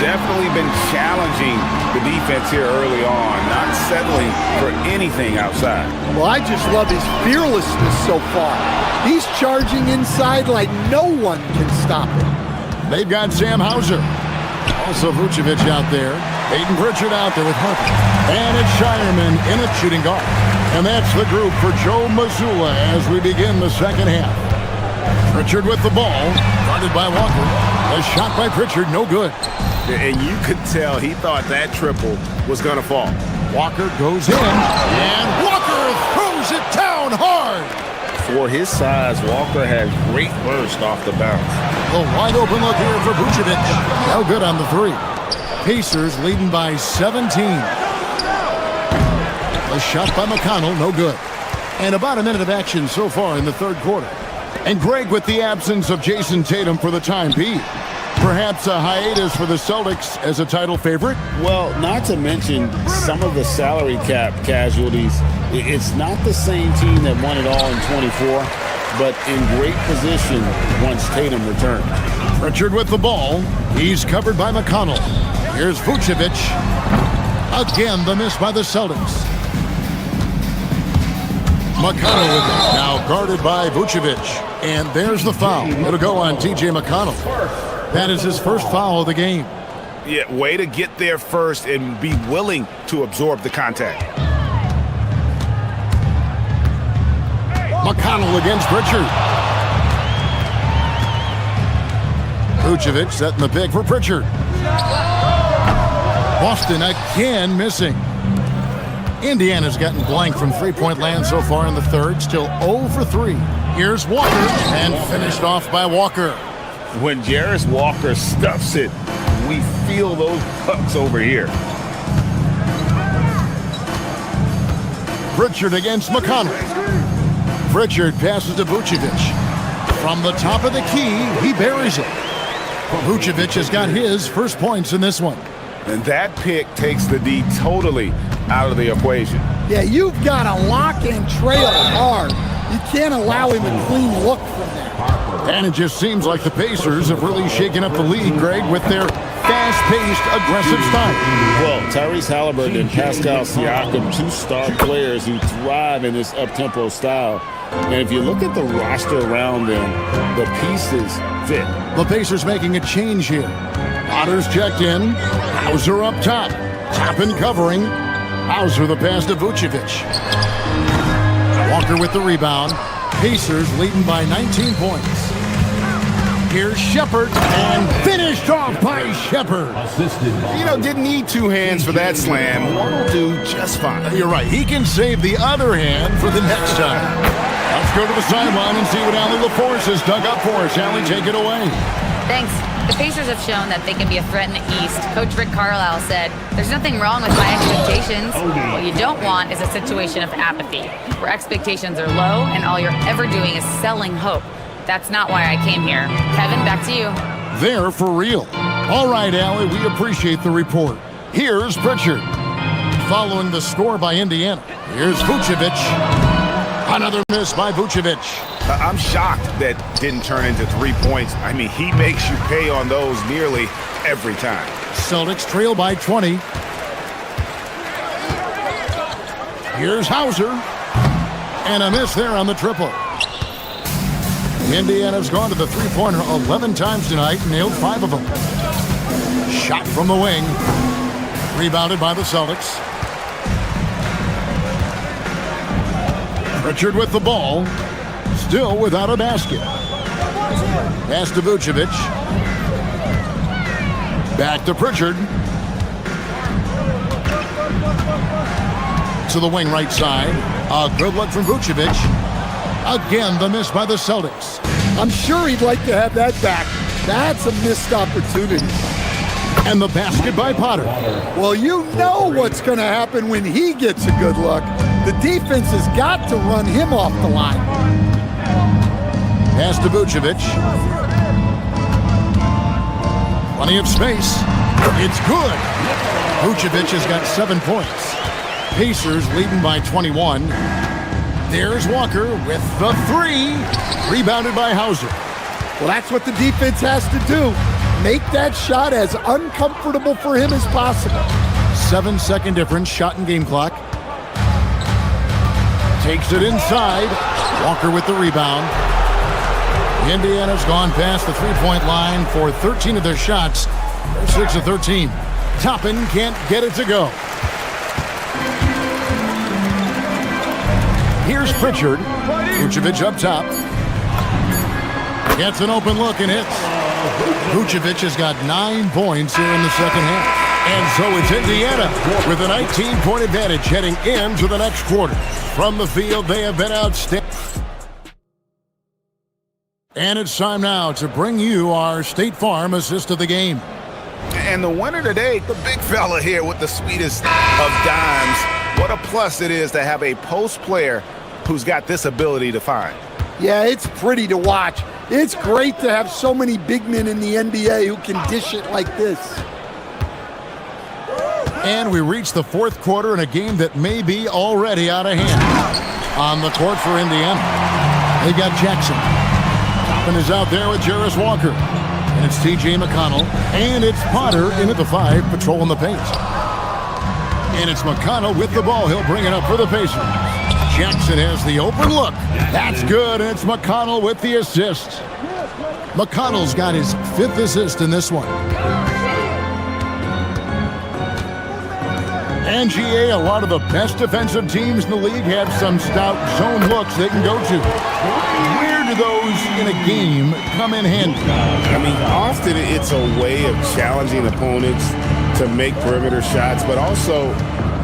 Definitely been challenging the defense here early on, not settling for anything outside. Well, I just love his fearlessness so far. He's charging inside like no one can stop him. They've got Sam Hauser. Also Vucevic out there. Peyton Pritchard out there with Harper. And it's Shireman in at shooting guard. And that's the group for Joe Mazzulla as we begin the second half. Pritchard with the ball, guarded by Walker. A shot by Pritchard, no good. And you could tell he thought that triple was going to fall. Walker goes in, and Walker throws it down hard. For his size, Walker had great burst off the bounce. A wide open look here for Vucevic. No good on the three. Pacers leading by 17. A shot by McConnell, no good. And about a minute of action so far in the third quarter. And Greg with the absence of Jason Tatum for the time being. Perhaps a hiatus for the Celtics as a title favorite? Well, not to mention some of the salary cap casualties. It's not the same team that won it all in 24, but in great position once Tatum returned. Pritchard with the ball. He's covered by McConnell. Here's Vucevic. Again, the miss by the Celtics. McConnell with it. Now guarded by Vucevic. And there's the foul. It'll go on T.J. McConnell. That is his first foul of the game. Yeah, way to get there first and be willing to absorb the contact. McConnell against Pritchard. Vucevic setting the pick for Pritchard. Boston again missing. Indiana's gotten blank from three-point land so far in the third. Still 0 for 3. Here's Walker, and finished off by Walker. When Jarris Walker stuffs it, we feel those pucks over here. Pritchard against McConnell. Pritchard passes to Vucevic. From the top of the key, he buries it. Vucevic has got his first points in this one. And that pick takes the D totally out of the equation. Yeah, you've got to lock and trail hard. You can't allow him a clean look from there. And it just seems like the Pacers have really shaken up the league, Greg, with their fast-paced, aggressive style. Well, Tyrese Halliburton and Pascal Siakam, two star players who thrive in this up-tempo style. And if you look at the roster around them, the pieces fit. The Pacers making a change here. Otter's checked in. Hauser up top. Toppin covering. Hauser the pass to Vucevic. Walker with the rebound. Pacers leading by 19 points. Here's Shepard, and finished off by Shepard. Didn't need two hands for that slam. One will do just fine. You're right. He can save the other hand for the next time. Let's go to the sideline and see what Allie LaForce has dug up for us. Allie, take it away. Thanks. The Pacers have shown that they can be a threat in the East. Coach Rick Carlisle said, "There's nothing wrong with my expectations. What you don't want is a situation of apathy, where expectations are low and all you're ever doing is selling hope. That's not why I came here." Kevin, back to you. They're for real. All right, Allie, we appreciate the report. Here's Pritchard. Following the score by Indiana, here's Vucevic. Another miss by Vucevic. I'm shocked that didn't turn into 3 points. I mean, he makes you pay on those nearly every time. Celtics trail by 20. Here's Hauser. And a miss there on the triple. Indiana's gone to the three-pointer 11 times tonight, nailed 5 of them. Shot from the wing. Rebounded by the Celtics. Pritchard with the ball. Still without a basket. Pass to Vucevic. Back to Pritchard. To the wing right side. A good look from Vucevic. Again, the miss by the Celtics. I'm sure he'd like to have that back. That's a missed opportunity. And the basket by Potter. Well, you know what's going to happen when he gets a good look. The defense has got to run him off the line. Pass to Vucevic. Plenty of space. It's good. Vucevic has got 7 points. Pacers leading by 21. There's Walker with the 3. Rebounded by Hauser. Well, that's what the defense has to do. Make that shot as uncomfortable for him as possible. 7-second difference, shot and game clock. Takes it inside. Walker with the rebound. Indiana's gone past the three-point line for 13 of their shots. They're 6 of 13. Toppin can't get it to go. Here's Pritchard. Vucevic up top. Gets an open look and hits. Vucevic has got 9 points here in the second half. And so it's Indiana with a 19-point advantage heading into the next quarter. From the field, they have been outstanding. And it's time now to bring you our State Farm assist of the game. And the winner today, the big fella here with the sweetest of dimes. What a plus it is to have a post player who's got this ability to find. Yeah, it's pretty to watch. It's great to have so many big men in the NBA who can dish it like this. And we reach the fourth quarter in a game that may be already out of hand. On the court for Indiana, they got Jackson. Toppin is out there with Jarris Walker. And it's T.J. McConnell. And it's Potter in at the 5, patrolling the paint. And it's McConnell with the ball. He'll bring it up for the Pacers. Jackson has the open look. That's good, and it's McConnell with the assist. McConnell's got his 5th assist in this one. And GA, a lot of the best defensive teams in the league have some stout zone looks they can go to. Where do those in a game come in handy? I mean, often it's a way of challenging opponents to make perimeter shots, but also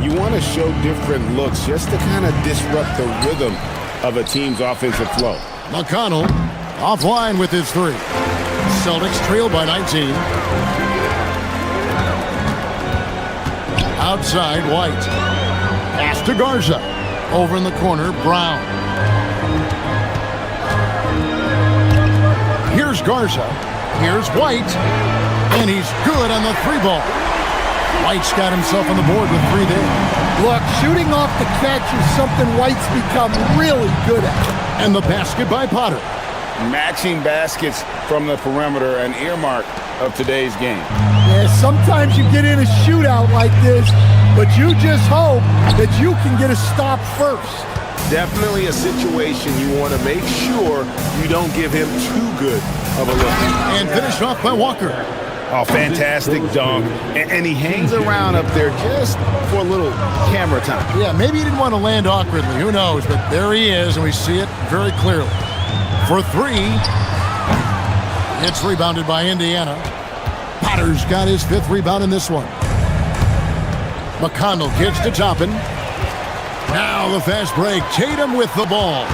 you want to show different looks just to kind of disrupt the rhythm of a team's offensive flow. McConnell offline with his 3. Celtics trail by 19. Outside, White. Pass to Garza. Over in the corner, Brown. Here's Garza. Here's White. And he's good on the 3-ball. White's got himself on the board with 3 there. Look, shooting off the catch is something White's become really good at. And the basket by Potter. Matching baskets from the perimeter, an earmark of today's game. Yeah, sometimes you get in a shootout like this, but you just hope that you can get a stop first. Definitely a situation you want to make sure you don't give him too good of a look. And finished off by Walker. Oh, fantastic dunk. And he hangs around up there just for a little camera time. Yeah, maybe he didn't want to land awkwardly. Who knows? But there he is, and we see it very clearly. For three, it's rebounded by Indiana. Potter's got his 5th rebound in this one. McConnell kicks to Toppin. Now the fast break. Tatum with the ball.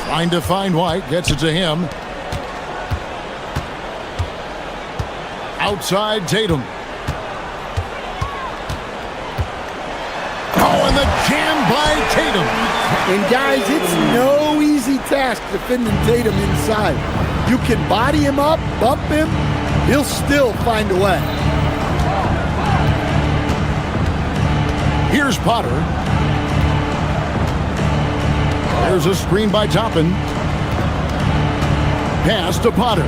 Trying to find White. Gets it to him. Outside Tatum. Oh, and the jam by Tatum. And guys, it's no easy task defending Tatum inside. You can body him up, bump him, he'll still find a way. Here's Potter. There's a screen by Toppin. Pass to Potter.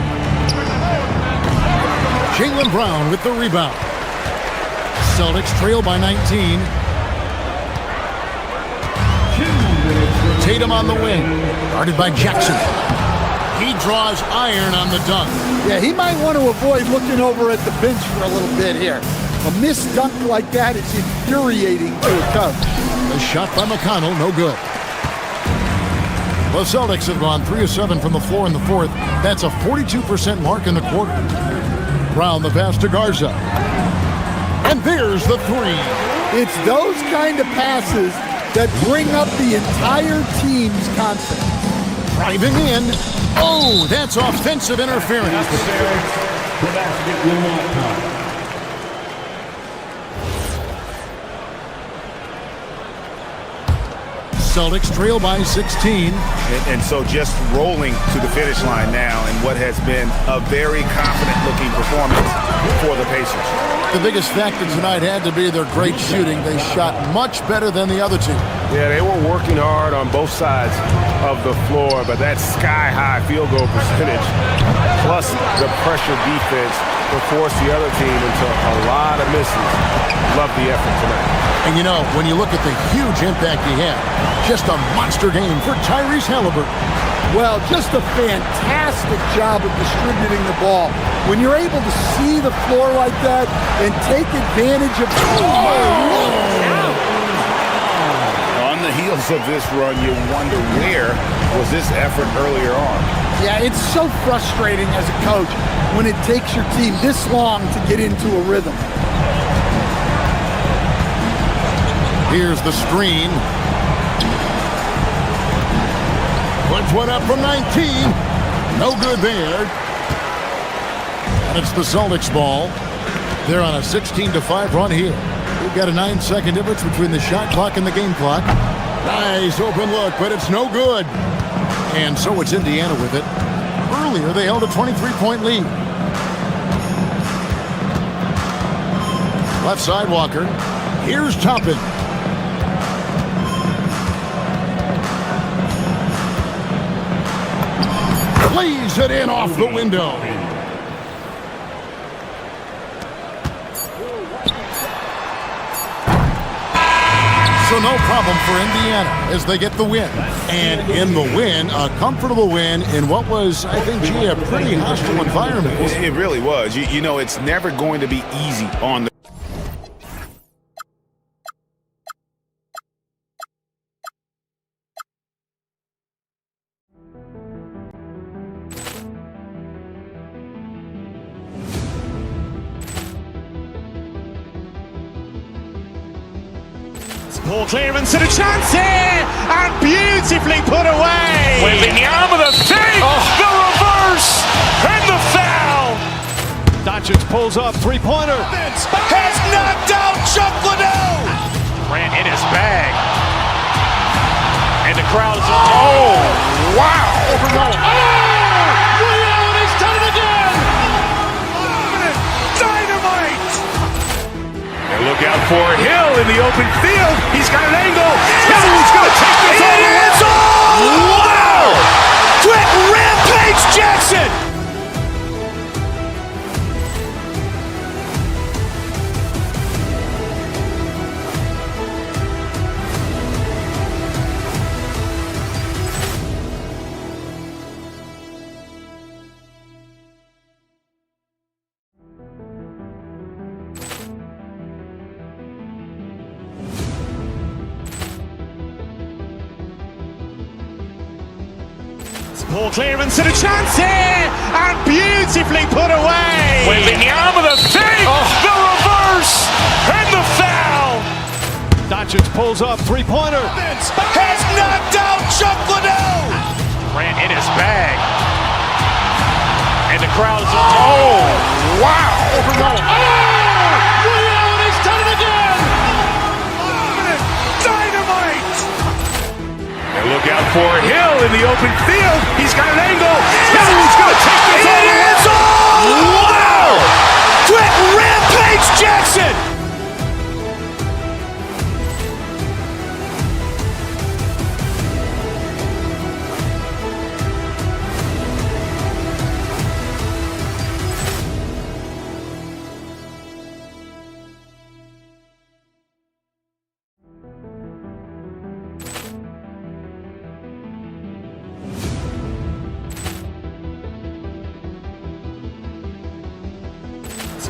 Jaylen Brown with the rebound. Celtics trail by 19. Tatum on the wing. Guarded by Jackson. He draws iron on the dunk. Yeah, he might want to avoid looking over at the bench for a little bit here. A missed dunk like that is infuriating to a coach. The shot by McConnell, no good. The Celtics have gone 3 of 7 from the floor in the 4th. That's a 42% mark in the quarter. Brown the pass to Garza. And there's the 3. It's those kind of passes that bring up the entire team's confidence. Driving in. Oh, that's offensive interference. The basket will not count. Celtics trail by 16. And so just rolling to the finish line now in what has been a very confident-looking performance for the Pacers. The biggest factor tonight had to be their great shooting. They shot much better than the other two. Yeah, they were working hard on both sides of the floor, but that sky-high field goal percentage plus the pressure defense will force the other team into a lot of misses. Love the effort tonight. And you know, when you look at the huge impact he had, just a monster game for Tyrese Halliburton. Well, just a fantastic job of distributing the ball. When you're able to see the floor like that and take advantage of On the heels of this run, you wonder where was this effort earlier on? Yeah, it's so frustrating as a coach when it takes your team this long to get into a rhythm. Here's the screen. Puts one up from 19. No good there. And it's the Celtics ball. They're on a 16-5 run here. We've got a 9-second difference between the shot clock and the game clock. Nice open look, but it's no good. And so it's Indiana with it. Earlier, they held a 23-point lead. Left side, Walker. Here's Toppin. Lays it in off the window. So no problem for Indiana as they get the win. And in the win, a comfortable win in what was, I think, gee, a pretty hostile environment. It really was. You know, it's never going to be easy on the Poor clearance and a chance here, and beautifully put away. Wembanyama with a save, the reverse, and the foul. Doncic pulls up, three-pointer. Has knocked out Chuck Liddell. Ran in his bag. And the crowd is... Oh, wow. Leon has done it again. Dynamite. And look out for Hill in the open field. He's got an angle. He's going to take this all the way. Wow. Quick rampage Jackson. Poor clearance and a chance here, and beautifully put away. Wembanyama the fake, the reverse, and the foul. Doncic pulls up, three-pointer. Has knocked out Chuck Liddell. Grant in his bag. And the crowd is, oh, wow. Rio has done it again. Dynamite. And look out for Hill in the open field. He's got an angle. Hill's going to take this all the way. Wow. Quick Rampage Jackson.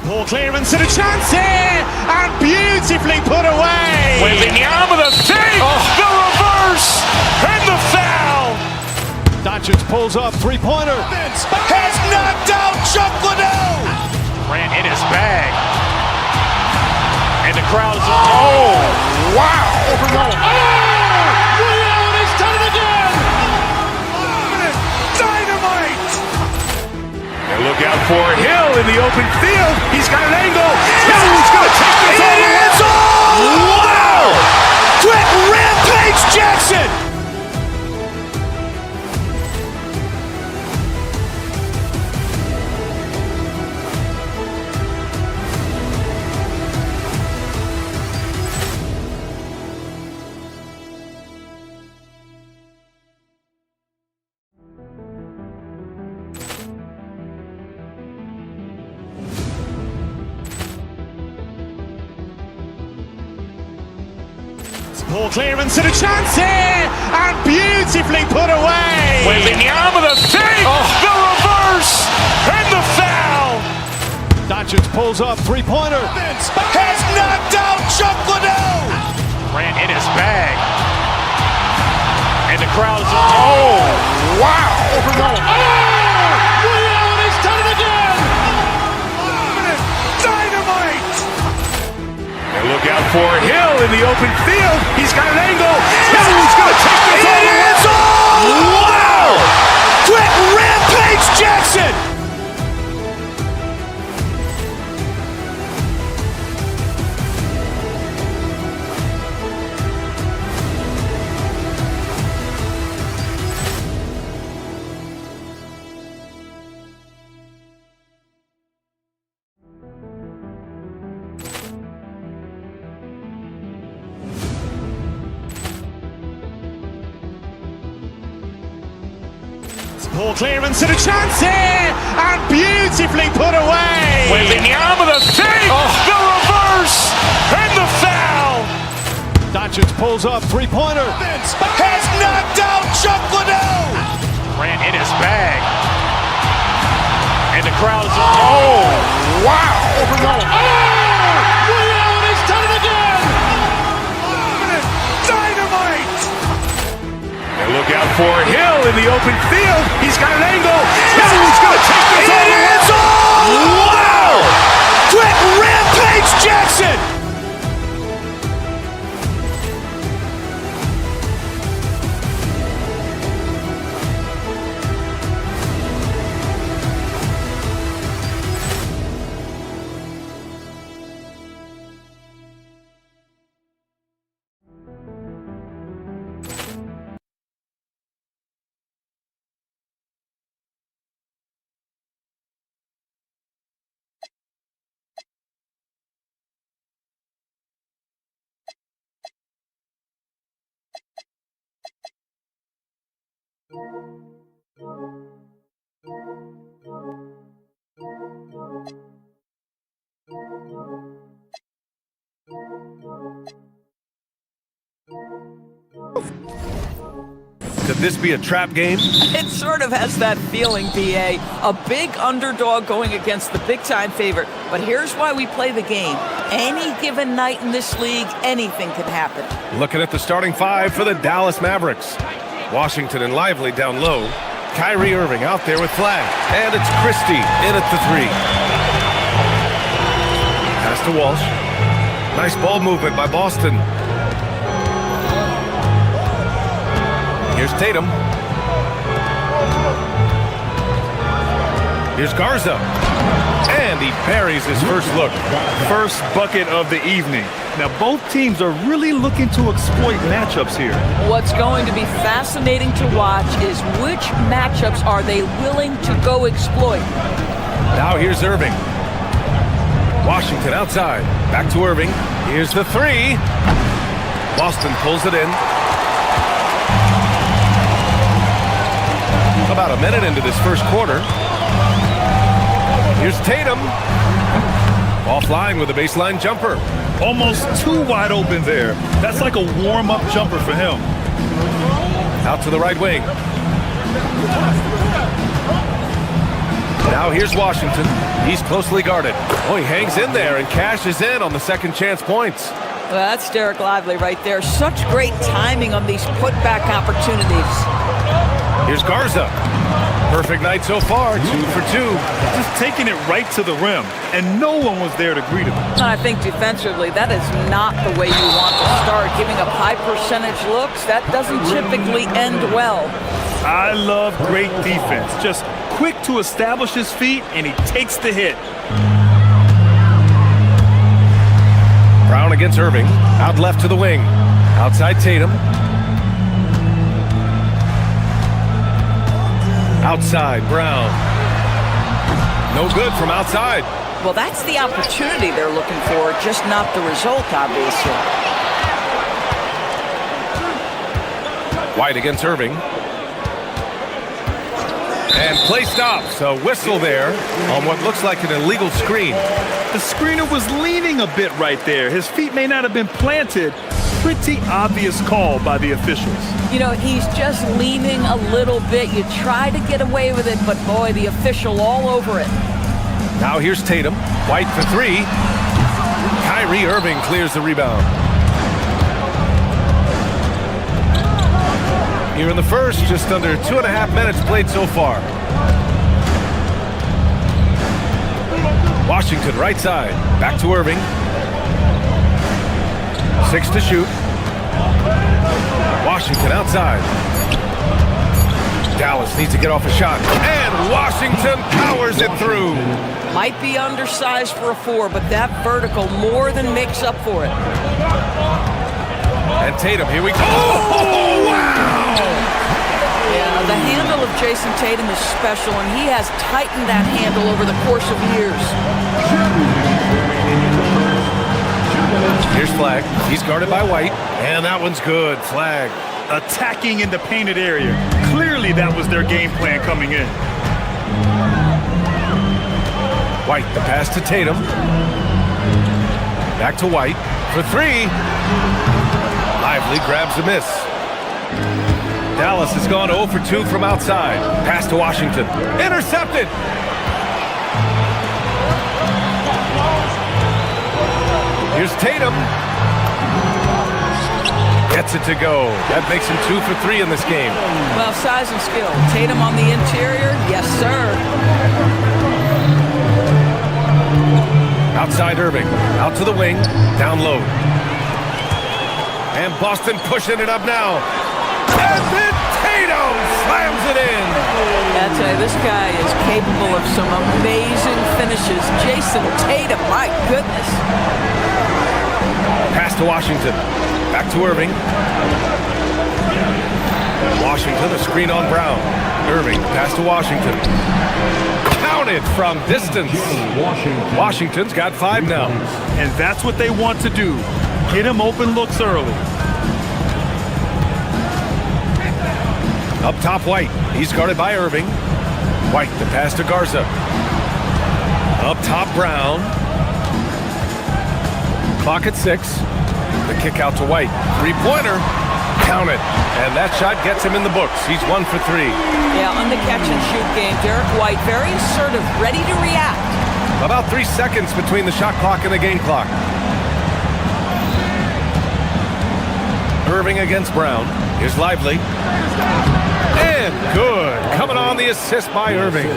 Poor clearance and a chance here, and beautifully put away. Wembanyama the fake, the reverse, and the foul. Doncic pulls up, three-pointer. Has knocked out Chuck Liddell. Grant in his bag. And the crowd is, oh, wow. Rio has done it again. Dynamite. And look out for Hill in the open field. He's got an angle. Hill's going to take this all the way. Wow. Quick Rampage Jackson. Poor clearance and a chance here, and beautifully put away. Wembanyama the fake, the reverse, and the foul. Doncic pulls up, three-pointer. Has knocked out Chuck Liddell. Grant in his bag. And the crowd is, oh, wow. Rio has done it again. Dynamite. And look out for Hill in the open field. He's got an angle. Hill's going to take this all the way. Wow. Quick Rampage Jackson. Poor clearance and a chance here, and beautifully put away. Wembanyama the fake, the reverse, and the foul. Doncic pulls up, three-pointer. Has knocked out Chuck Liddell. Grant in his bag. And the crowd is, oh, wow. Rio has done it again. Dynamite. And look out for Hill in the open field. He's got an angle. Hill's going to take this all the way. Wow. Quick Rampage Jackson. Could this be a trap game? It sort of has that feeling, BA. A big underdog going against the big-time favorite. But here's why we play the game. Any given night in this league, anything can happen. Looking at the starting five for the Dallas Mavericks. Washington and Lively down low. Kyrie Irving out there with flag. And it's Christie in at the 3. Pass to Walsh. Nice ball movement by Boston. Here's Tatum. Here's Garza. And he buries his first look. First bucket of the evening. Now, both teams are really looking to exploit matchups here. What's going to be fascinating to watch is which matchups are they willing to go exploit. Now here's Irving. Washington outside. Back to Irving. Here's the 3. Boston pulls it in. About a minute into this first quarter. Here's Tatum. Offline with a baseline jumper. Almost too wide open there. That's like a warm-up jumper for him. Out to the right wing. Now here's Washington. He's closely guarded. Oh, he hangs in there and cashes in on the second chance points. Well, that's Derek Lively right there. Such great timing on these putback opportunities. Here's Garza. Perfect night so far, 2 for 2. Just taking it right to the rim, and no one was there to greet him. I think defensively, that is not the way you want to start. Giving up high percentage looks, that doesn't typically end well. I love great defense. Just quick to establish his feet, and he takes the hit. Brown against Irving. Out left to the wing. Outside Tatum. Outside Brown. No good from outside. Well, that's the opportunity they're looking for, just not the result, obviously. White against Irving. And play stops. A whistle there on what looks like an illegal screen. The screener was leaning a bit right there. His feet may not have been planted. Pretty obvious call by the officials. You know, he's just leaning a little bit. You try to get away with it, but boy, the official all over it. Now here's Tatum. White for 3. Kyrie Irving clears the rebound. Here in the first, just under 2.5 minutes played so far. Washington right side. Back to Irving. 6 to shoot. Washington outside. Dallas needs to get off a shot. And Washington powers it through. Might be undersized for a 4, but that vertical more than makes up for it. And Tatum, here we go. Oh, wow! Yeah, the handle of Jason Tatum is special, and he has tightened that handle over the course of years. Here's Flag. He's guarded by White. And that one's good. Flag. Attacking in the painted area. Clearly that was their game plan coming in. White, the pass to Tatum. Back to White for 3. Lively grabs the miss. Dallas has gone 0 for 2 from outside. Pass to Washington. Intercepted. Here's Tatum. Gets it to go. That makes him 2 for 3 in this game. Well, size and skill. Tatum on the interior. Yes, sir. Outside Irving. Out to the wing. Down low. And Boston pushing it up now. And then Tatum slams it in. I tell you, this guy is capable of some amazing finishes. Jason Tatum, my goodness. Pass to Washington. Back to Irving. Washington, a screen on Brown. Irving, pass to Washington. Counted from distance. Washington's got 5 now. And that's what they want to do. Get him open looks early. Up top, White. He's guarded by Irving. White, the pass to Garza. Up top, Brown. Clock at 6. The kick out to White. 3-pointer. Count it. And that shot gets him in the books. He's 1 for 3. Yeah, on the catch-and-shoot game, Derek White very assertive, ready to react. About 3 seconds between the shot clock and the game clock. Irving against Brown. Here's Lively. And good. Coming on the assist by Irving.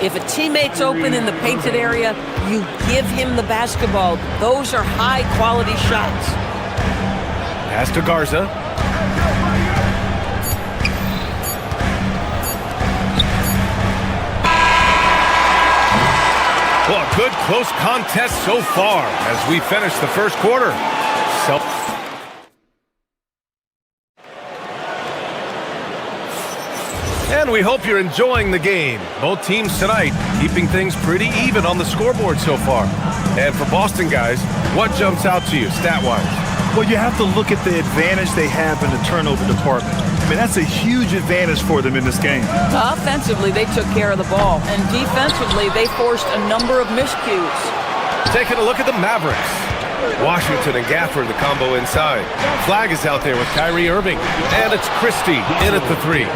If a teammate's open in the painted area, you give him the basketball. Those are high-quality shots. Pass to Garza. Well, a good close contest so far as we finish the first quarter. And we hope you're enjoying the game. Both teams tonight keeping things pretty even on the scoreboard so far. And for Boston guys, what jumps out to you stat-wise? Well, you have to look at the advantage they have in the turnover department. I mean, that's a huge advantage for them in this game. Offensively, they took care of the ball. And defensively, they forced a number of miscues. Taking a look at the Mavericks. Washington and Gafford, the combo inside. Flag is out there with Kyrie Irving. And it's Christie in at the three.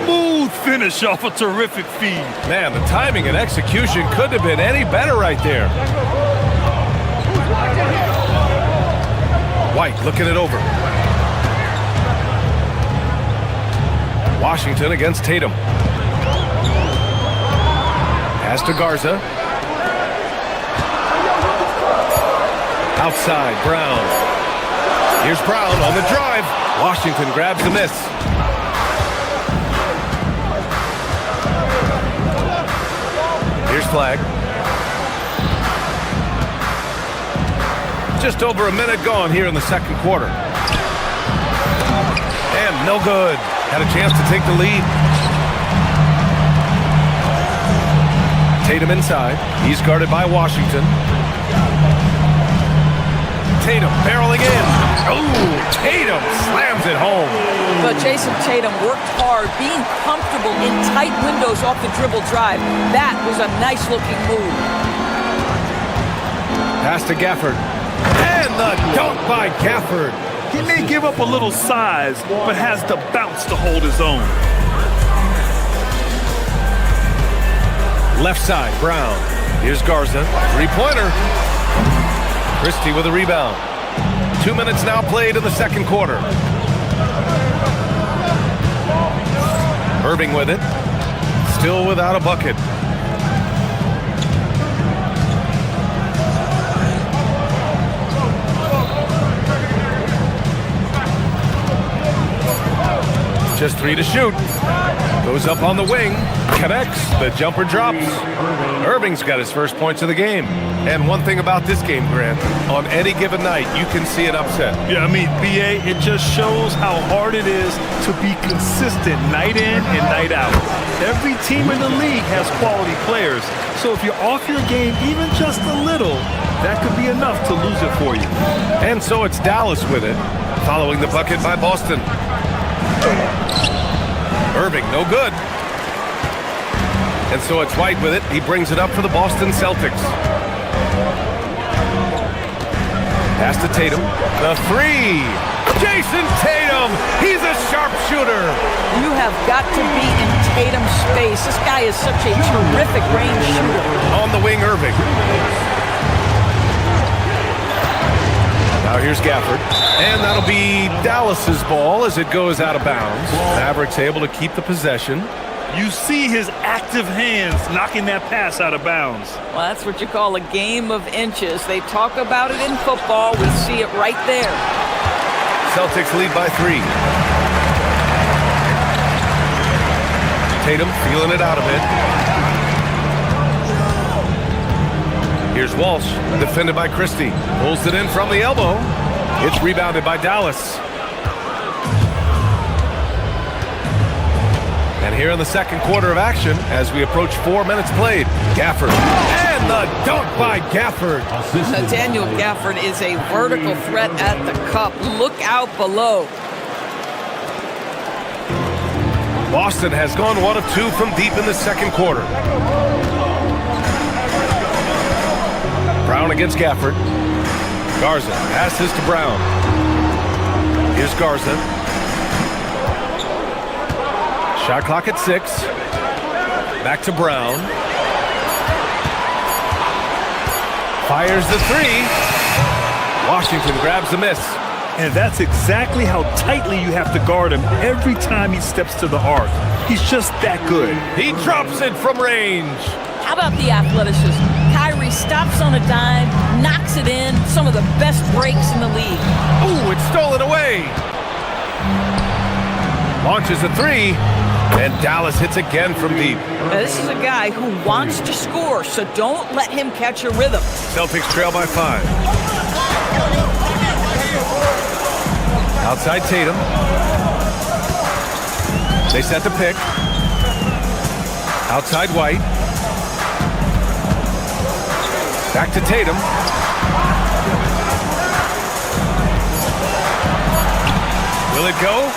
Smooth finish off a terrific feed. Man, the timing and execution couldn't have been any better right there. White looking it over. Washington against Tatum. Pass to Garza. Outside, Brown. Here's Brown on the drive. Washington grabs the miss. Here's Flag. Just over a minute gone here in the second quarter. And no good. Had a chance to take the lead. Tatum inside. He's guarded by Washington. Tatum barreling in. Oh, Tatum slams it home. But Jason Tatum worked hard, being comfortable in tight windows off the dribble drive. That was a nice-looking move. Pass to Gafford. And the dunk by Gafford. He may give up a little size, but has the bounce to hold his own. Left side, Brown. Here's Garza. Three-pointer. Christie with a rebound. 2 minutes now played in the second quarter. Irving with it. Still without a bucket. Just 3 to shoot. Goes up on the wing. Connects. The jumper drops. Irving's got his first points of the game. And one thing about this game, Grant, on any given night, you can see an upset. Yeah, I mean, BA, it just shows how hard it is to be consistent night in and night out. Every team in the league has quality players. So if you're off your game even just a little, that could be enough to lose it for you. And so it's Dallas with it, following the bucket by Boston. Irving, no good. And so it's White with it. He brings it up for the Boston Celtics. Pass to Tatum. The three. Jason Tatum. He's a sharpshooter. You have got to be in Tatum's space. This guy is such a terrific range shooter. On the wing, Irving. Now here's Gafford. And that'll be Dallas's ball as it goes out of bounds. Mavericks able to keep the possession. You see his active hands knocking that pass out of bounds. Well, that's what you call a game of inches. They talk about it in football. We see it right there. Celtics lead by 3. Tatum feeling it out a bit. Here's Walsh, defended by Christie. Pulls it in from the elbow. It's rebounded by Dallas. And here in the second quarter of action, as we approach 4 minutes played, Gafford. And the dunk by Gafford. Nathaniel Gafford is a vertical threat at the cup. Look out below. Boston has gone 1 of 2 from deep in the second quarter. Brown against Gafford. Garza passes to Brown. Here's Garza. Shot clock at 6. Back to Brown. Fires the 3. Washington grabs the miss. And that's exactly how tightly you have to guard him every time he steps to the arc. He's just that good. He drops it from range. How about the athleticism? Kyrie stops on a dime, knocks it in. Some of the best breaks in the league. Ooh, it's stolen away. Launches a three, and Dallas hits again from deep. Now, this is a guy who wants to score, so don't let him catch a rhythm. Celtics trail by 5. Outside Tatum. They set the pick. Outside White. Back to Tatum. Will it go?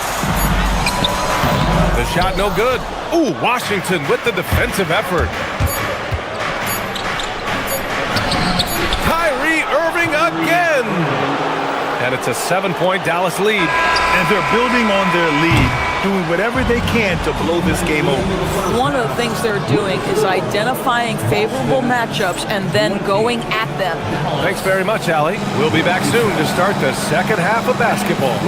The shot no good. Ooh, Washington with the defensive effort. Kyrie Irving again. And it's a 7-point Dallas lead. And they're building on their lead, doing whatever they can to blow this game over. One of the things they're doing is identifying favorable matchups and then going at them. Thanks very much, Allie. We'll be back soon to start the second half of basketball.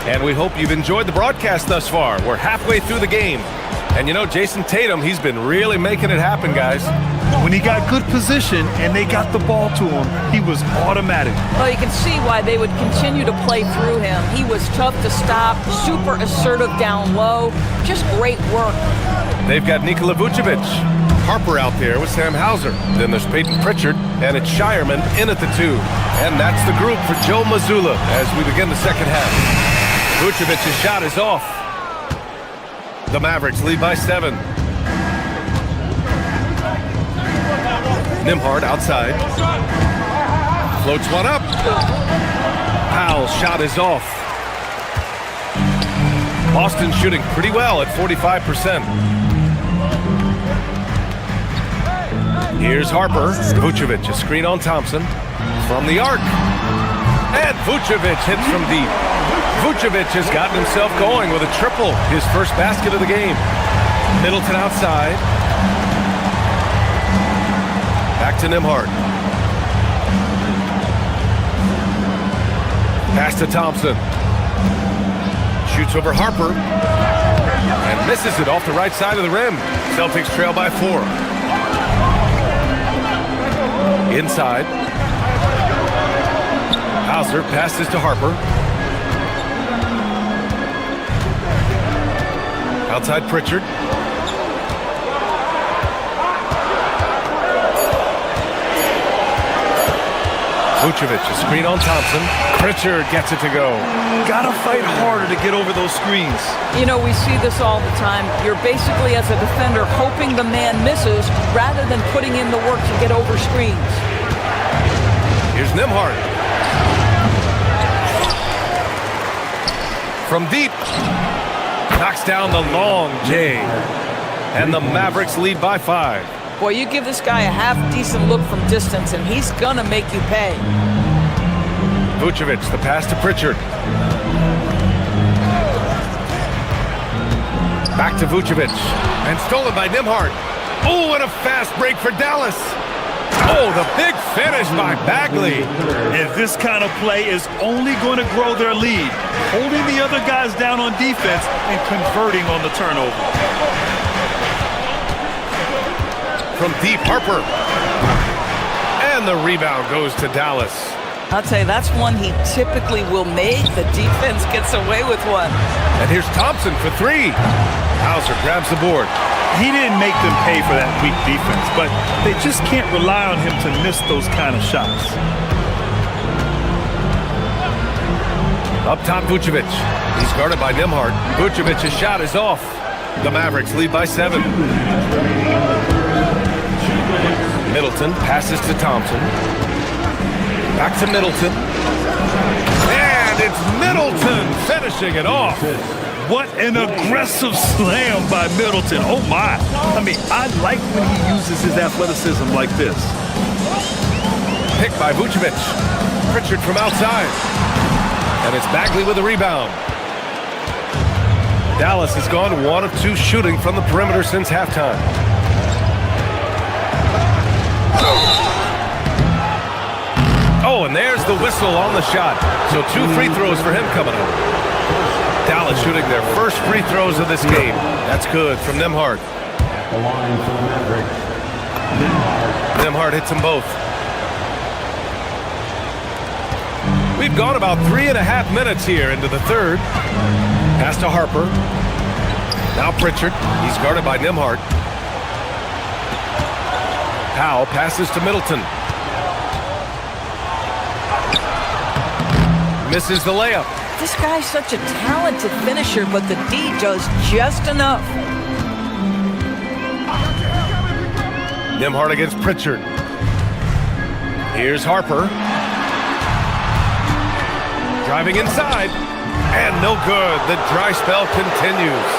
And we hope you've enjoyed the broadcast thus far. We're halfway through the game. And you know, Jason Tatum, he's been really making it happen, guys. When he got good position and they got the ball to him, he was automatic. Well, you can see why they would continue to play through him. He was tough to stop, super assertive down low. Just great work. They've got Nikola Vucevic. Harper out there with Sam Hauser. Then there's Peyton Pritchard, and it's Shireman in at the 2. And that's the group for Joe Mazzulla as we begin the second half. Vucevic's shot is off. The Mavericks lead by 7. Nembhard outside. Floats one up. Powell's shot is off. Boston shooting pretty well at 45%. Here's Harper. Vucevic, a screen on Thompson. From the arc. And Vucevic hits from deep. Vucevic has gotten himself going with a triple, his first basket of the game. Middleton outside. Back to Nembhard. Pass to Thompson. Shoots over Harper. And misses it off the right side of the rim. Celtics trail by 4. Inside. Hauser passes to Harper. Outside Pritchard. Vucevic, a screen on Thompson. Pritchard gets it to go. Gotta fight harder to get over those screens. You know, we see this all the time. You're basically, as a defender, hoping the man misses rather than putting in the work to get over screens. Here's Nembhard. From deep. Knocks down the long J. And the Mavericks lead by 5. Boy, you give this guy a half-decent look from distance, and he's gonna make you pay. Vucevic, the pass to Pritchard. Back to Vucevic. And stolen by Nembhard. Oh, and a fast break for Dallas. Oh, the big finish by Bagley. And this kind of play is only going to grow their lead, holding the other guys down on defense and converting on the turnover. From deep, Harper. And the rebound goes to Dallas. I'll tell you, that's one he typically will make. The defense gets away with one. And here's Thompson for 3. Hauser grabs the board. He didn't make them pay for that weak defense, but they just can't rely on him to miss those kind of shots. Up top, Vucevic. He's guarded by Nembhard. Vucevic's shot is off. The Mavericks lead by 7. Middleton passes to Thompson. Back to Middleton. And it's Middleton finishing it off. What an aggressive slam by Middleton. Oh, my. I mean, I like when he uses his athleticism like this. Picked by Vucevic. Pritchard from outside. And it's Bagley with a rebound. Dallas has gone 1 of 2 shooting from the perimeter since halftime. Oh, and there's the whistle on the shot. So 2 free throws for him coming up. Dallas shooting their first free throws of this game. That's good from Nembhard. The line for the Mavericks. Nembhard hits them both. We've gone about 3.5 minutes here into the third. Pass to Harper. Now Pritchard. He's guarded by Nembhard. Powell passes to Middleton. Misses the layup. This guy's such a talented finisher, but the D does just enough. Nembhard against Pritchard. Here's Harper. Driving inside. And no good. The dry spell continues.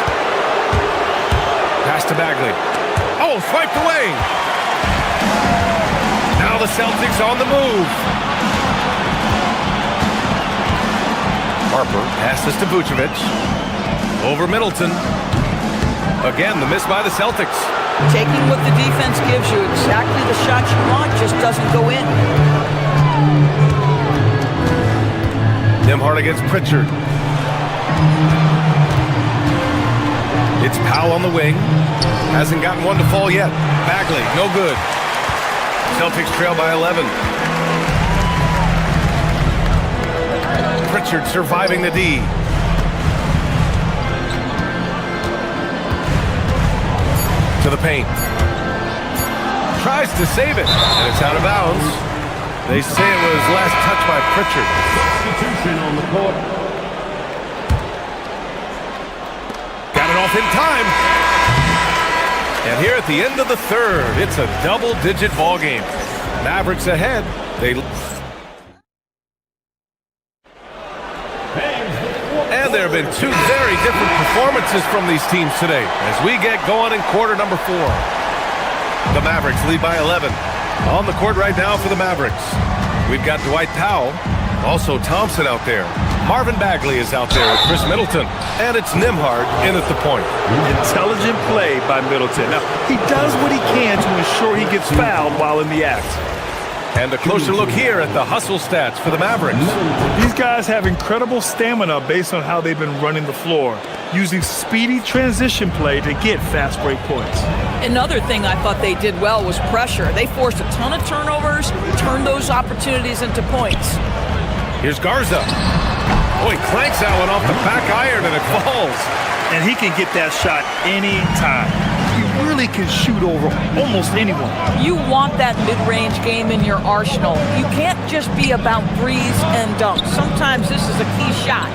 Pass to Bagley. Oh, swiped away. Now the Celtics on the move. Harper passes to Vucevic. Over Middleton. Again, the miss by the Celtics. Taking what the defense gives you, exactly the shot you want, just doesn't go in. Nembhard against Pritchard. It's Powell on the wing. Hasn't gotten one to fall yet. Bagley, no good. Celtics trail by 11. Pritchard surviving the D. To the paint. Tries to save it, and it's out of bounds. They say it was last touched by Pritchard. Substitution on the court. Got it off in time. And here at the end of the third, it's a double-digit ball game. Mavericks ahead. And there have been 2 very different performances from these teams today as we get going in quarter number 4. The Mavericks lead by 11. On the court right now for the Mavericks, we've got Dwight Powell, also Thompson out there. Marvin Bagley is out there with Chris Middleton, and it's Nembhard in at the point. Intelligent play by Middleton. Now, he does what he can to ensure he gets fouled while in the act. And a closer look here at the hustle stats for the Mavericks. These guys have incredible stamina based on how they've been running the floor, using speedy transition play to get fast break points. Another thing I thought they did well was pressure. They forced a ton of turnovers, turned those opportunities into points. Here's Garza. Oh, he clanks that one off the back iron and it falls. And he can get that shot anytime. He really can shoot over almost anyone. You want that mid-range game in your arsenal. You can't just be about threes and dunks. Sometimes this is a key shot.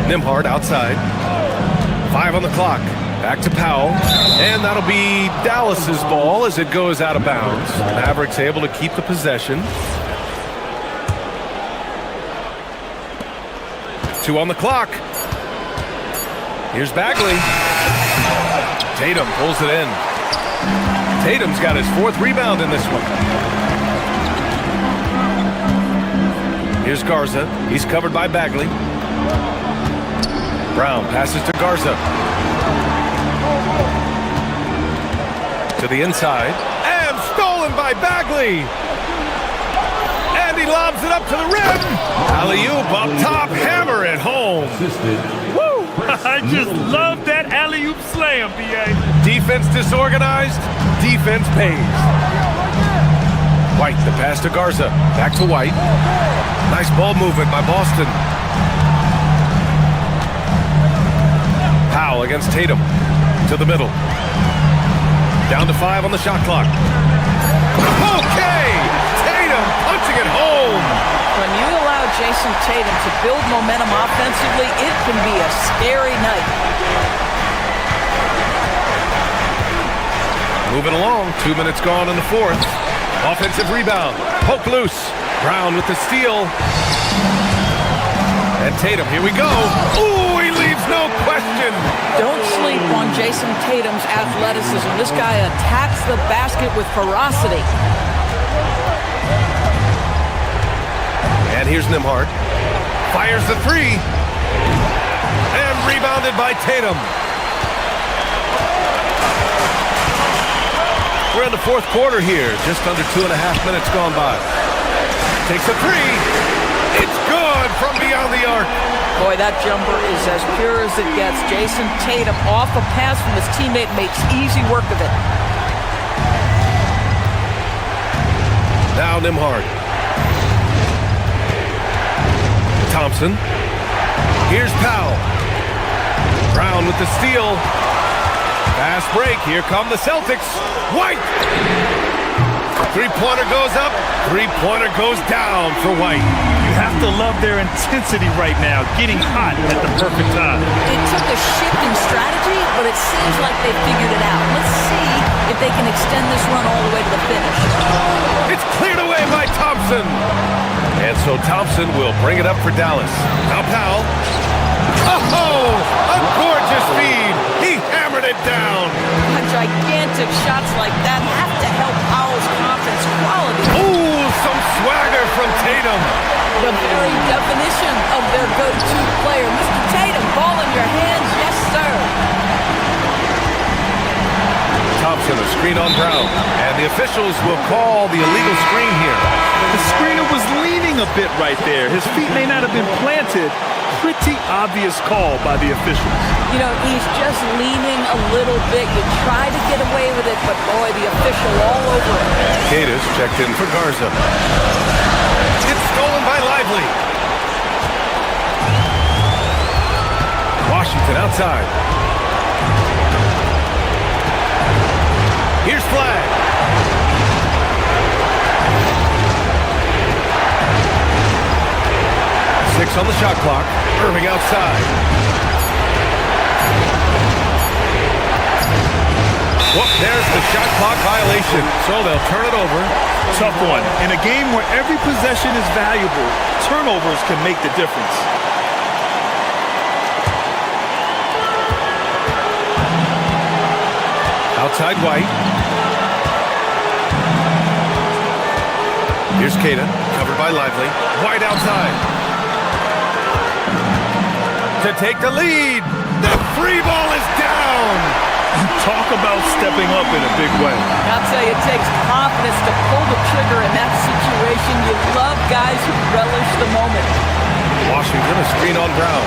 Nembhard outside. 5 on the clock. Back to Powell. And that'll be Dallas's ball as it goes out of bounds. Mavericks able to keep the possession. 2 on the clock. Here's Bagley. Tatum pulls it in. Tatum's got his 4th rebound in this one. Here's Garza. He's covered by Bagley. Brown passes to Garza. To the inside. And stolen by Bagley. And he lobs it up to the rim. Alley-oop up top. Hammer it home. Woo! I just love that alley-oop slam, B.A. Defense disorganized. Defense pays. White, the pass to Garza. Back to White. Nice ball movement by Boston. Powell against Tatum. To the middle. Down to 5 on the shot clock. Okay! Tatum punching it home. When you allow Jason Tatum to build momentum offensively, it can be a scary night. Moving along. 2 minutes gone in the 4th. Offensive rebound. Poke loose. Brown with the steal. And Tatum, here we go. Ooh, he leaves no question. Don't sleep on Jason Tatum's athleticism. This guy attacks the basket with ferocity. And here's Nembhard. Fires the three. And rebounded by Tatum. We're in the fourth quarter here. Just under 2.5 minutes gone by. Takes a three. It's good from beyond the arc. Boy, that jumper is as pure as it gets. Jason Tatum off a pass from his teammate makes easy work of it. Now Nembhard. Thompson. Here's Powell. Brown with the steal. Fast break. Here come the Celtics. White. Three-pointer goes up. Three-pointer goes down for White. You have to love their intensity right now, getting hot at the perfect time. It took a shift in strategy, but it seems like they figured it out. Let's see if they can extend this run all the way to the finish. It's cleared away by Thompson. And so Thompson will bring it up for Dallas. Now Powell. Oh, a gorgeous feed. He hammered it down. Gigantic shots like that have to help Powell's confidence quality. Ooh, some swagger from Tatum. The very definition of their go-to player. Mr. Tatum, ball in your hands, yes sir. Thompson, a screen on Brown. And the officials will call the illegal screen here. The screener was leaning a bit right there. His feet may not have been planted. Pretty obvious call by the officials. You know, he's just leaning a little bit. You try to get away with it, but boy, the official all over it. Cadis checked in for Garza. It's stolen by Lively. Washington outside. Here's Flag. Six on the shot clock. Irving outside. Whoop, there's the shot clock violation. So they'll turn it over. Tough one. In a game where every possession is valuable, turnovers can make the difference. Outside White. Here's Cada, covered by Lively. White outside. To take the lead. The free ball is down. Talk about stepping up in a big way. I'll tell you, it takes confidence to pull the trigger in that situation. You love guys who relish the moment. Washington, a screen on Brown.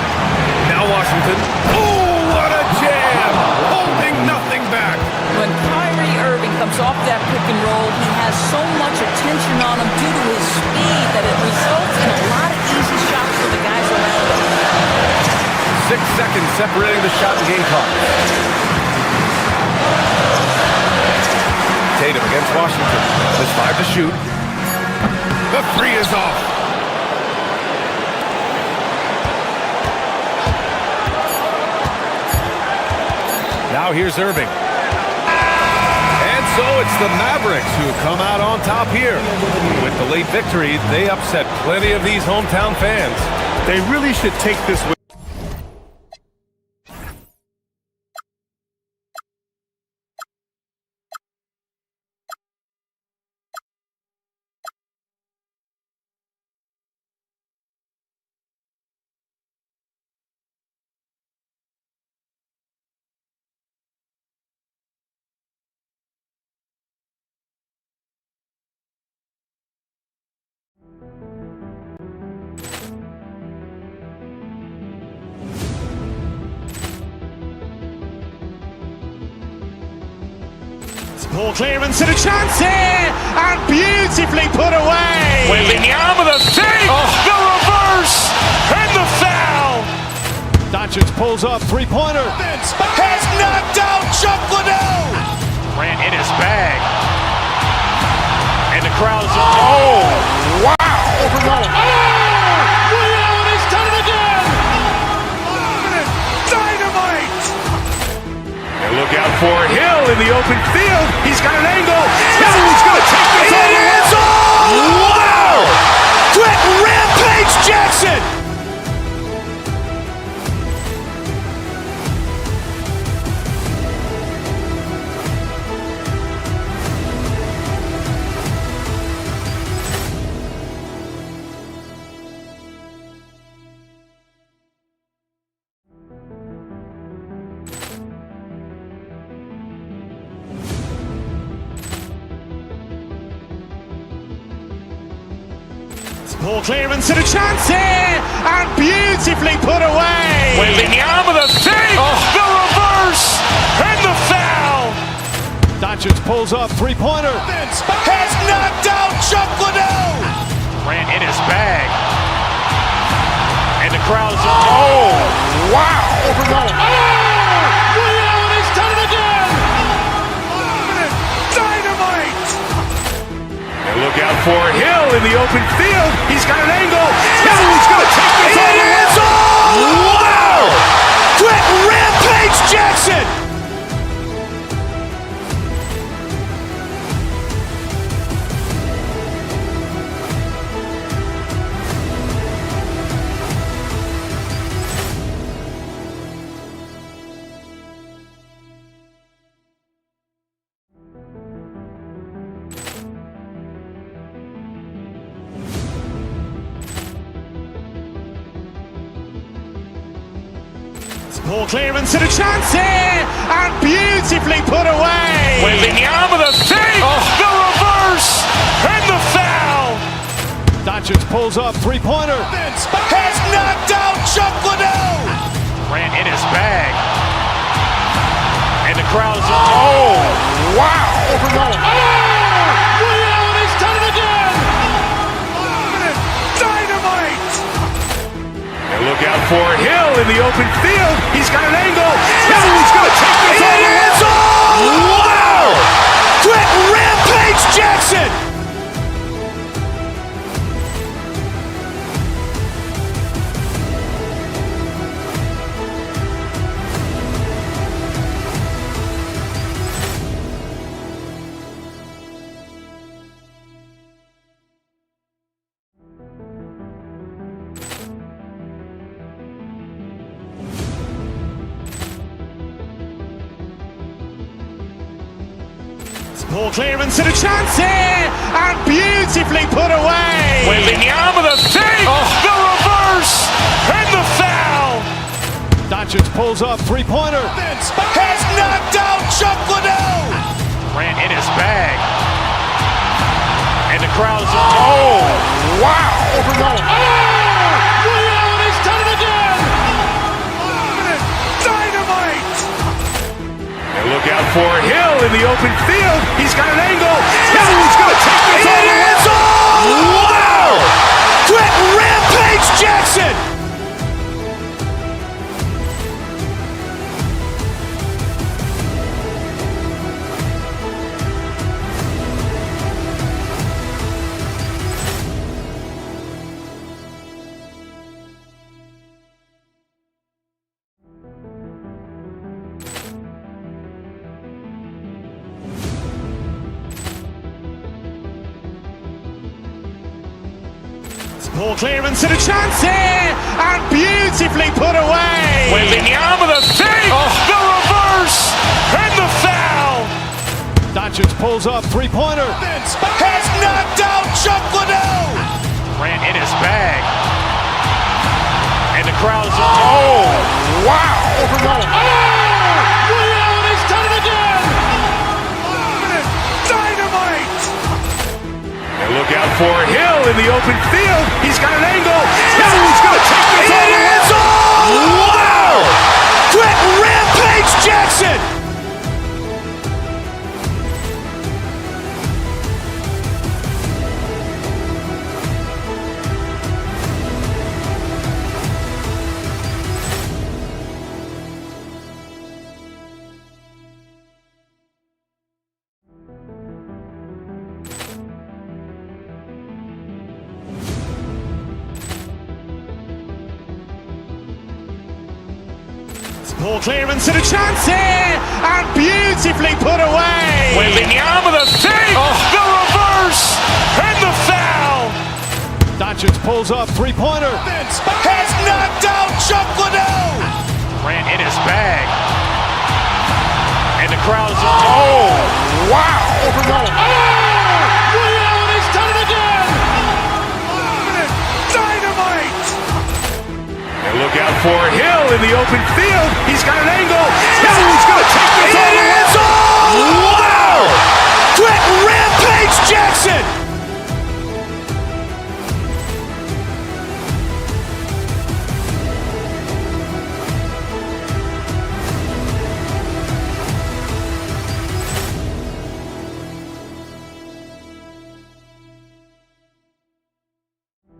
Now Washington. Oh, what a jam! Holding nothing back. When Kyrie Irving comes off that pick and roll, he has so much attention on him due to his speed that it results in a lot of easy shots for the guys around him. 6 seconds separating the shot and game clock. Tatum against Washington. There's 5 to shoot. The three is off. Now here's Irving. And so it's the Mavericks who come out on top here. With the late victory, they upset plenty of these hometown fans. They really should take this with. Ball clearance and a chance here, and beautifully put away. Wembanyama the save, the reverse, and the foul. Doncic pulls up, three-pointer. Has knocked out Chuck Liddell. Ran in his bag. And the crowd is, oh, wow. Overall. Allen has done it again. Dynamite. And look out for Hill in the open field. He's got an angle. He's going to take this all the way. Wow. Quick rampage Jackson. Ball clearance and a chance here, and beautifully put away. Wembanyama the save, the reverse, and the foul. Doncic pulls up, three-pointer. Has knocked out Chuck Liddell. Grant in his bag. And the crowd's wow. Allen has done it again. Dynamite. And look out for Hill in the open field. He's got an angle. Hill's going to take this all the way. Wow. Quick Rampage Jackson. Ball clearance and a chance here, and beautifully put away. Wembanyama the save, the reverse, and the foul. Doncic pulls up, three-pointer. Has knocked out Chuck Liddell. Grant in his bag. And the crowd's wow. Allen has done it again. Dynamite. And look out for Hill in the open field. He's got an angle. Hill's going to take this all the way. Wow. Quick Rampage Jackson. Ball clearance and a chance here, and beautifully put away. Wembanyama the save, the reverse, and the foul. Doncic pulls up, three-pointer. Has knocked out Chuck Liddell. Grant in his bag. And the crowd's wow. Allen has done it again. Dynamite. And look out for Hill in the open field. He's got an angle. Hill's going to take this all the way. Wow. Quick Rampage Jackson. Ball clearance and a chance here, and beautifully put away. Wembanyama the save, the reverse, and the foul. Doncic pulls up, three-pointer. Has knocked out Chuck Liddell. Grant in his bag. And the crowd's wow. Allen has done it again. Dynamite. And look out for Hill in the open field. He's got an angle. Hill's going to take this all the way. Wow. Quick Rampage Jackson. Ball clearance and a chance here, and beautifully put away. Wembanyama the save, the reverse, and the foul. Doncic pulls up, three-pointer. Has knocked out Chuck Liddell. Grant in his bag. And the crowd's wow. Allen has done it again. Dynamite. And look out for Hill in the open field. He's got an angle. Hill's going to take this all the way. Wow. Quick Rampage Jackson.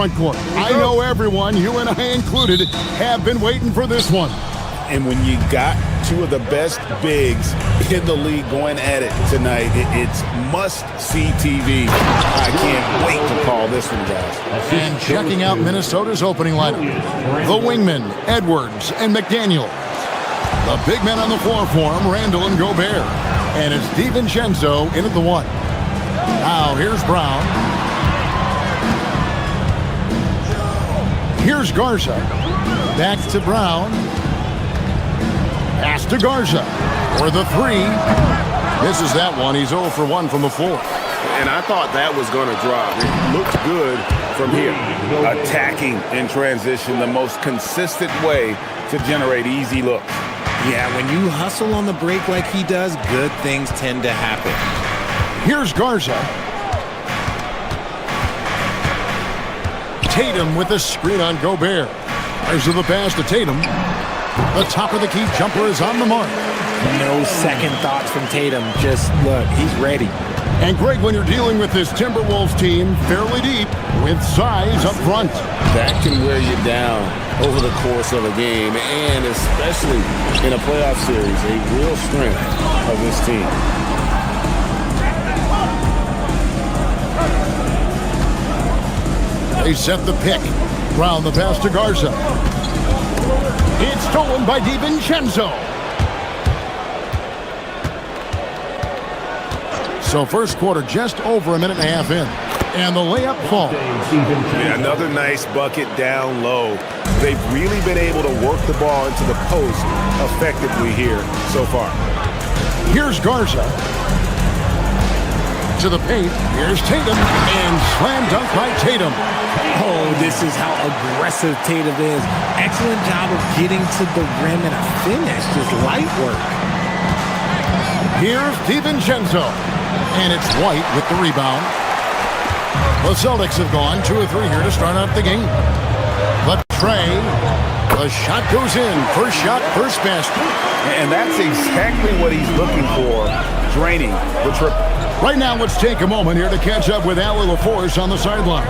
front court. I know everyone, you and I included, have been waiting for this one. And when you got two of the best bigs in the league going at it tonight, it's must-see TV. I can't wait to call this one, guys. And checking out Minnesota's opening lineup, the wingmen, Edwards and McDaniel. The big men on the floor for him, Randall and Gobert. And it's DiVincenzo in at the one. Now here's Brown. Here's Garza. Back to Brown. Pass to Garza for the three. Misses that one. He's 0 for 1 from the floor. And I thought that was going to drop. It looked good from here. Attacking in transition, the most consistent way to generate easy looks. Yeah, when you hustle on the break like he does, good things tend to happen. Here's Garza. Tatum with a screen on Gobert. There's the pass to Tatum. The top of the key jumper is on the mark. No second thoughts from Tatum. Just look, he's ready. And Greg, when you're dealing with this Timberwolves team, fairly deep, with size up front. That can wear you down over the course of a game, and especially in a playoff series, a real strength of this team. They set the pick. Brown the pass to Garza. It's stolen by DiVincenzo. So first quarter just over a minute and a half in. And the layup falls. Yeah, another nice bucket down low. They've really been able to work the ball into the post effectively here so far. Here's Garza. To the paint. Here's Tatum. And slam dunk by Tatum. Oh, this is how aggressive Tatum is. Excellent job of getting to the rim and a finish. Just light work. Here's DiVincenzo. And it's White with the rebound. The Celtics have gone 2 of 3 here to start out the game. The tray. The shot goes in. First shot, first basket. And that's exactly what he's looking for. Draining the triple. Right now, let's take a moment here to catch up with Allie LaForce on the sideline.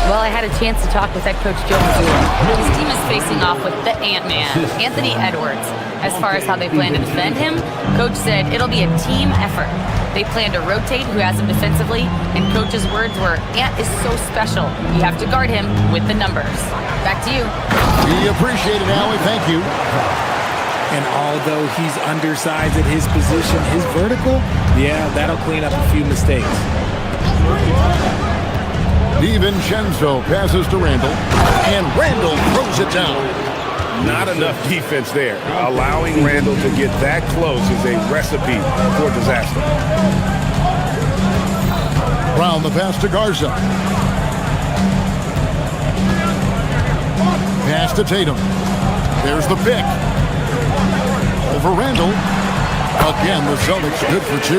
Well, I had a chance to talk with head coach Joe Mazzulla. His team is facing off with the Ant-Man, Anthony Edwards. As far as how they plan to defend him, coach said it'll be a team effort. They plan to rotate who has him defensively, and coach's words were, Ant is so special. You have to guard him with the numbers. Back to you. We appreciate it, Allie. Thank you. And although he's undersized at his position, his vertical, yeah, that'll clean up a few mistakes. DiVincenzo passes to Randall, and Randall throws it down. Not enough defense there. Allowing Randall to get that close is a recipe for disaster. Brown the pass to Garza. Pass to Tatum. There's the pick. Over Randall. Again, the Celtics good for 2.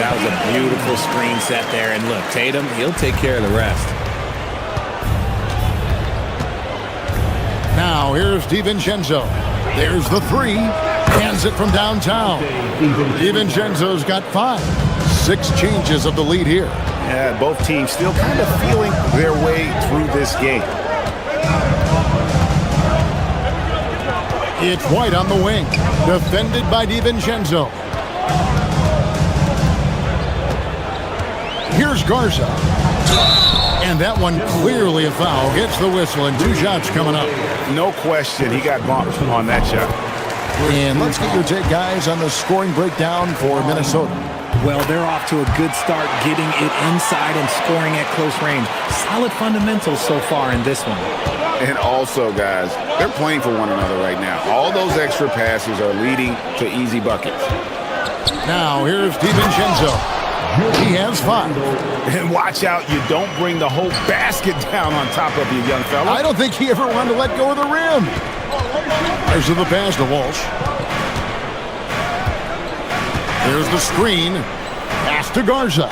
That was a beautiful screen set there. And look, Tatum, he'll take care of the rest. Now, here's DiVincenzo. There's the 3. Hands it from downtown. DiVincenzo's got 5. 6 changes of the lead here. Yeah, both teams still kind of feeling their way through this game. It's White on the wing. Defended by DiVincenzo. Here's Garza. And that one clearly a foul. Gets the whistle and 2 shots coming up. No question, he got bumped on that shot. And let's get your take, guys, on the scoring breakdown for Minnesota. Well, they're off to a good start getting it inside and scoring at close range. Solid fundamentals so far in this one. And also, guys, they're playing for one another right now. All those extra passes are leading to easy buckets. Now, here's DiVincenzo. He has 5. And watch out, you don't bring the whole basket down on top of you, young fella. I don't think he ever wanted to let go of the rim. There's the pass to Walsh. There's the screen. Pass to Garza.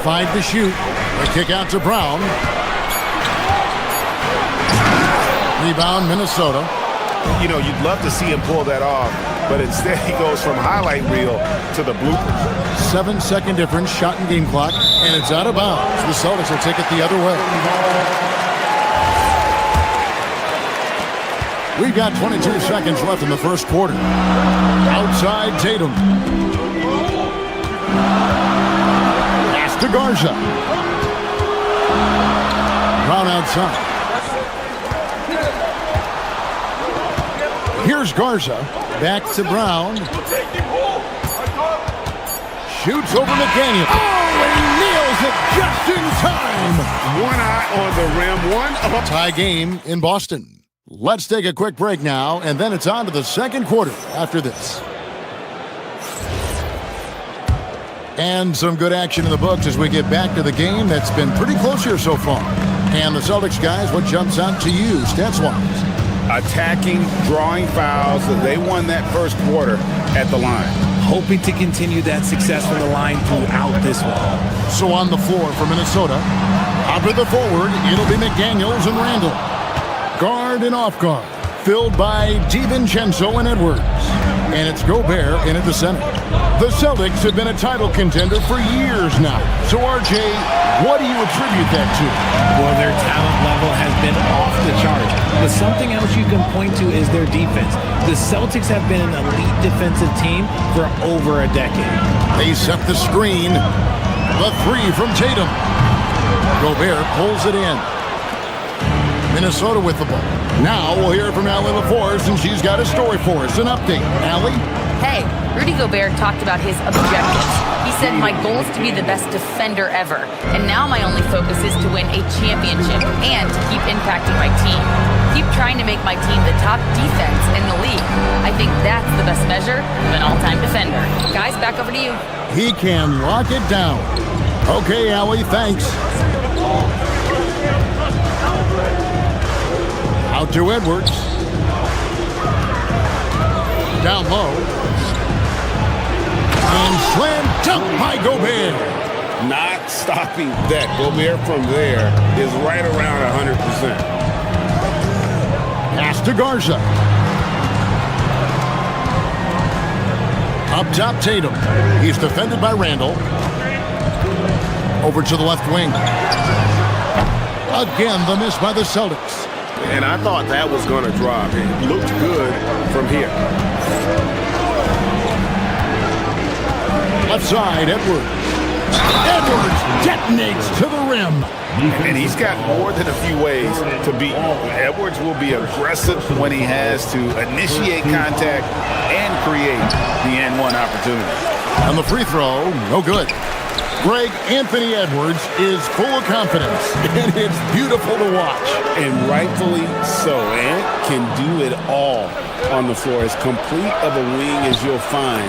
5 to shoot. The kick out to Brown. Rebound, Minnesota. You know, you'd love to see him pull that off. but instead he goes from highlight reel to the bloopers. 7-second difference, shot and game clock, and it's out of bounds. The Celtics will take it the other way. We've got 22 seconds left in the first quarter. Outside Tatum. Pass to Garza. Brown outside. Here's Garza. Back to Brown. Shoots over McDaniel. Oh, and he nails it just in time. One eye on the rim, one up. Tie game in Boston. Let's take a quick break now, and then it's on to the second quarter after this. And some good action in the books as we get back to the game that's been pretty close here so far. And the Celtics guys, what jumps out to you stats-wise? Attacking, drawing fouls. They won that first quarter at the line. Hoping to continue that success from the line throughout this one. So on the floor for Minnesota, out to the forward, it'll be McDaniels and Randall. Guard and off guard, filled by DiVincenzo and Edwards. And it's Gobert in at the center. The Celtics have been a title contender for years now. So, RJ, what do you attribute that to? Well, their talent level has been off the charts. But something else you can point to is their defense. The Celtics have been an elite defensive team for over a decade. They set the screen. The three from Tatum. Gobert pulls it in. Minnesota with the ball. Now we'll hear from Allie LaForce, and she's got a story for us. An update. Allie? Hey, Rudy Gobert talked about his objectives. He said, my goal is to be the best defender ever. And now my only focus is to win a championship and to keep impacting my team. Keep trying to make my team the top defense in the league. I think that's the best measure of an all-time defender. Guys, back over to you. He can lock it down. Okay, Allie, thanks. Out to Edwards. Down low. And slam dunk by Gobert. Not stopping that. Gobert from there is right around 100%. Pass to Garza. Up top, Tatum. He's defended by Randall. Over to the left wing. Again, the miss by the Celtics. And I thought that was going to drop. It looked good from here. Left side, Edwards. Edwards detonates to the rim. And he's got more than a few ways to beat you. Edwards will be aggressive when he has to initiate contact and create the N1 opportunity. On the free throw, no good. Greg Anthony Edwards is full of confidence, and it's beautiful to watch. And rightfully so. Ant can do it all on the floor. As complete of a wing as you'll find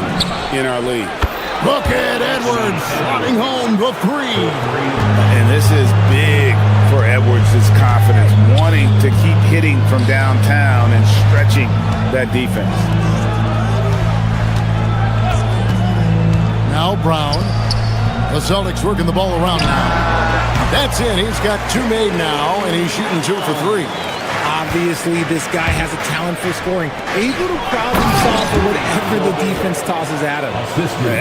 in our league. Look at Edwards slotting home the three. And this is big for Edwards' confidence, wanting to keep hitting from downtown and stretching that defense. Now Brown. The Celtics working the ball around now. That's it. He's got two made now, and he's shooting 2 for 3. Obviously, this guy has a talent for scoring. Able to problem solve for whatever the defense tosses at him.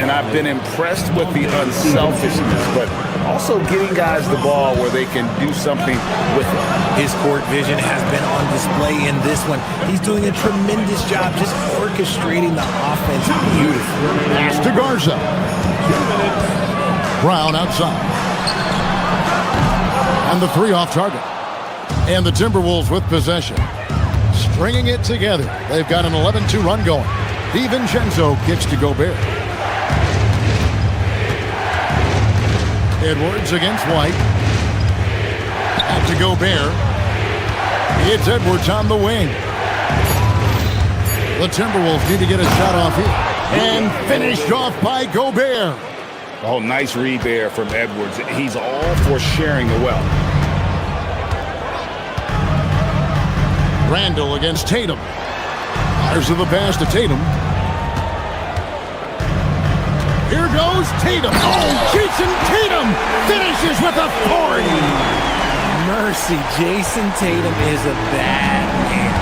And I've been impressed with the unselfishness, but also getting guys the ball where they can do something with it. His court vision has been on display in this one. He's doing a tremendous job just orchestrating the offense beautifully. Pass to Garza. Brown outside. And the three off target. And the Timberwolves with possession. Stringing it together. They've got an 11-2 run going. DiVincenzo kicks to Gobert. Edwards against White. Out to Gobert. It's Edwards on the wing. The Timberwolves need to get a shot off here. And finished off by Gobert. Oh, nice read there from Edwards. He's all for sharing the wealth. Randall against Tatum. Fires to the pass to Tatum. Here goes Tatum. Oh, Jason Tatum finishes with a 40. Mercy, Jason Tatum is a bad man.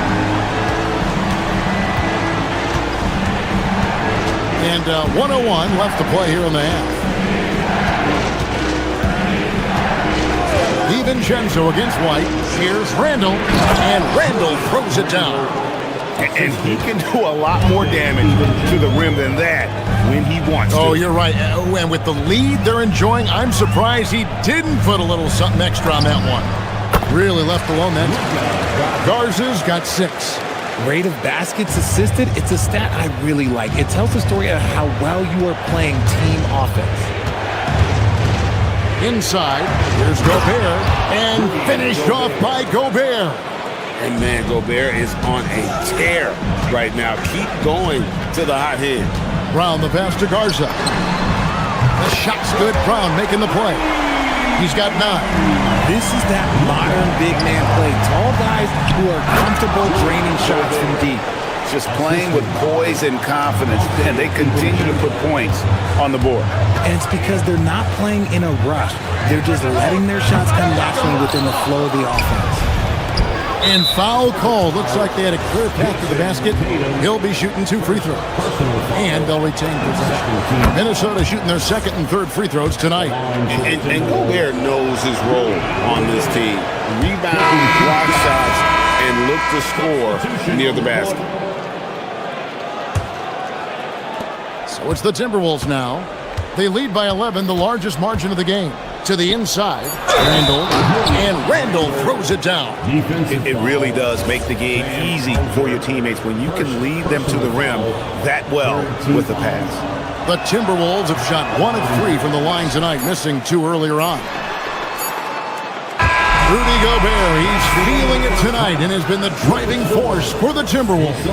And 1:01 left to play here in the half. DiVincenzo against White. Here's Randall, and Randall throws it down. And he can do a lot more damage to the rim than that when he wants to. Oh, you're right. And with the lead they're enjoying, I'm surprised he didn't put a little something extra on that one. Really left alone then. Garza's got 6. Rate of baskets assisted, it's a stat I really like. It tells the story of how well you are playing team offense. Inside, here's Gobert, and finished off by Gobert. And man, Gobert is on a tear right now. Keep going to the hot hand. Brown the pass to Garza. The shot's good. Brown making the play. He's got 9. This is that modern big man play. Tall guys who are comfortable draining shots from deep. Just playing with poise and confidence, and they continue to put points on the board. And it's because they're not playing in a rush. They're just letting their shots come naturally within the flow of the offense. And foul call. Looks like they had a clear path to the basket. He'll be shooting 2 free throws. And they'll retain possession. Minnesota shooting their 2nd and 3rd free throws tonight. And Gobert knows his role on this team. Rebound, block shots, and look to score near the basket. So it's the Timberwolves now. They lead by 11, the largest margin of the game. To the inside, Randall, and Randall throws it down. It really does make the game easy for your teammates when you can lead them to the rim that well with the pass. The Timberwolves have shot 1 of 3 from the line tonight, missing 2 earlier on. Rudy Gobert, he's feeling it tonight and has been the driving force for the Timberwolves.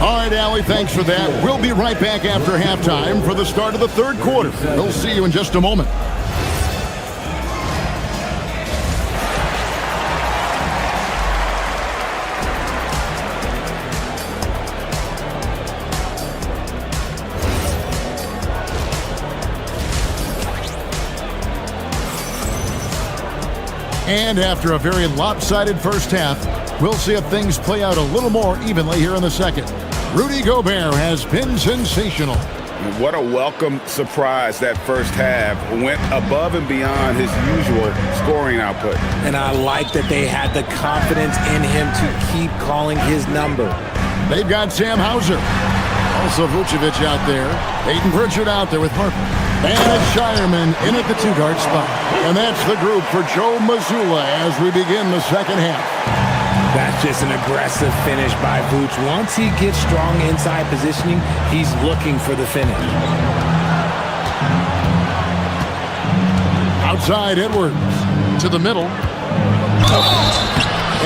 All right, Allie, thanks for that. We'll be right back after halftime for the start of the 3rd quarter. We'll see you in just a moment. And after a very lopsided first half, we'll see if things play out a little more evenly here in the second. Rudy Gobert has been sensational. What a welcome surprise that first half. Went above and beyond his usual scoring output. And I like that they had the confidence in him to keep calling his number. They've got Sam Hauser. Also Vucevic out there. Peyton Pritchard out there with Harper. And it's Shireman in at the 2-guard spot. And that's the group for Joe Mazzulla as we begin the second half. That's just an aggressive finish by Vooch. Once he gets strong inside positioning, he's looking for the finish. Outside Edwards to the middle.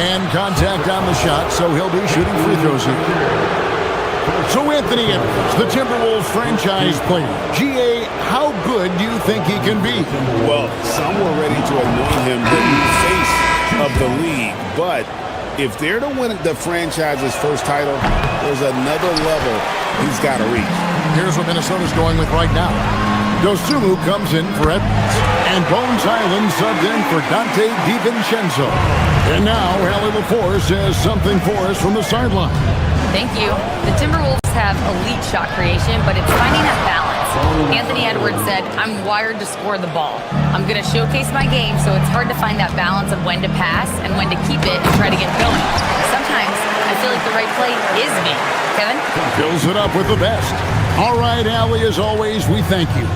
And contact on the shot, so he'll be shooting free throws here. So Anthony Edwards, the Timberwolves franchise player. G.A., how good do you think he can be? Well, some were ready to anoint him the new face of the league, but if they're to win the franchise's first title, there's another level he's got to reach. Here's what Minnesota's going with right now. Dosunmu comes in for Edwards, and Bones Island subbed in for Dante DiVincenzo. And now Hallie LaForce has something for us from the sideline. Thank you. The Timberwolves have elite shot creation, but it's finding that balance. Anthony Edwards said, I'm wired to score the ball. I'm going to showcase my game, so it's hard to find that balance of when to pass and when to keep it and try to get going. Sometimes I feel like the right play is me. Kevin? Fills it up with the best. All right, Allie, as always, we thank you.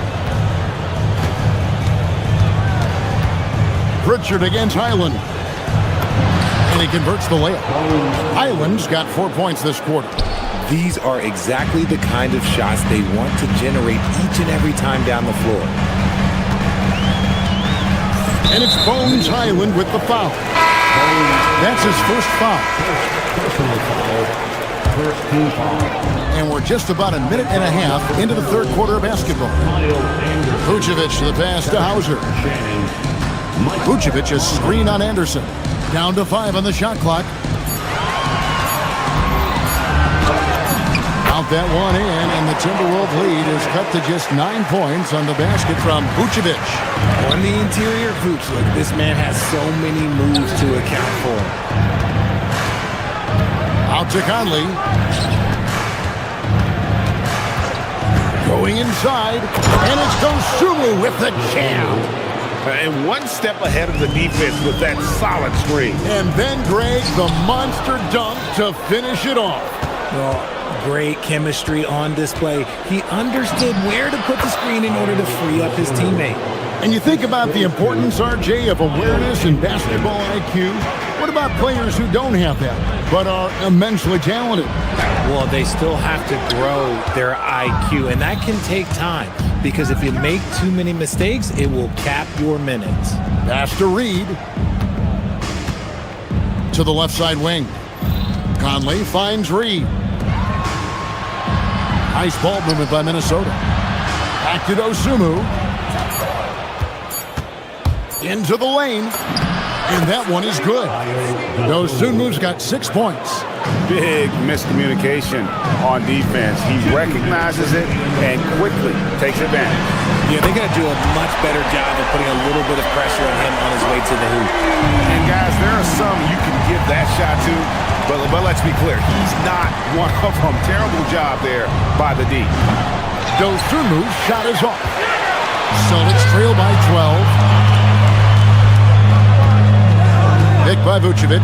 Pritchard against Highland. And he converts the layup. Highland's got 4 points this quarter. These are exactly the kind of shots they want to generate each and every time down the floor. And it's Bones Highland with the foul. That's his first foul. And we're just about a minute and a half into the 3rd quarter of basketball. Vucevic to the pass to Hauser. Vucevic a screen on Anderson. Down to 5 on the shot clock. Count that one in, and the Timberwolves lead is cut to just 9 points on the basket from Vucevic. On the interior, Vooch, look, this man has so many moves to account for. Out to Conley. Going inside, and it's Dosunmu with the jam. And one step ahead of the defense with that solid screen. And then Greg, the monster dunk to finish it off. Well, great chemistry on display. He understood where to put the screen in order to free up his teammate. And you think about the importance, RJ, of awareness and basketball IQ. What about players who don't have that, but are immensely talented? Well, they still have to grow their IQ, and that can take time, because if you make too many mistakes, it will cap your minutes. Pass to Reed. To the left side wing. Conley finds Reed. Nice ball movement by Minnesota. Back to Dosunmu. Into the lane. And that one is good. Dosunmu's got 6 points. Big miscommunication on defense. He recognizes it and quickly takes advantage. Yeah, they're going to do a much better job of putting a little bit of pressure on him on his way to the hoop. And guys, there are some you can give that shot to, but let's be clear, he's not one of them. Terrible job there by the D. Dosunmu's shot is off. Celtics trail by 12. Picked by Vucevic.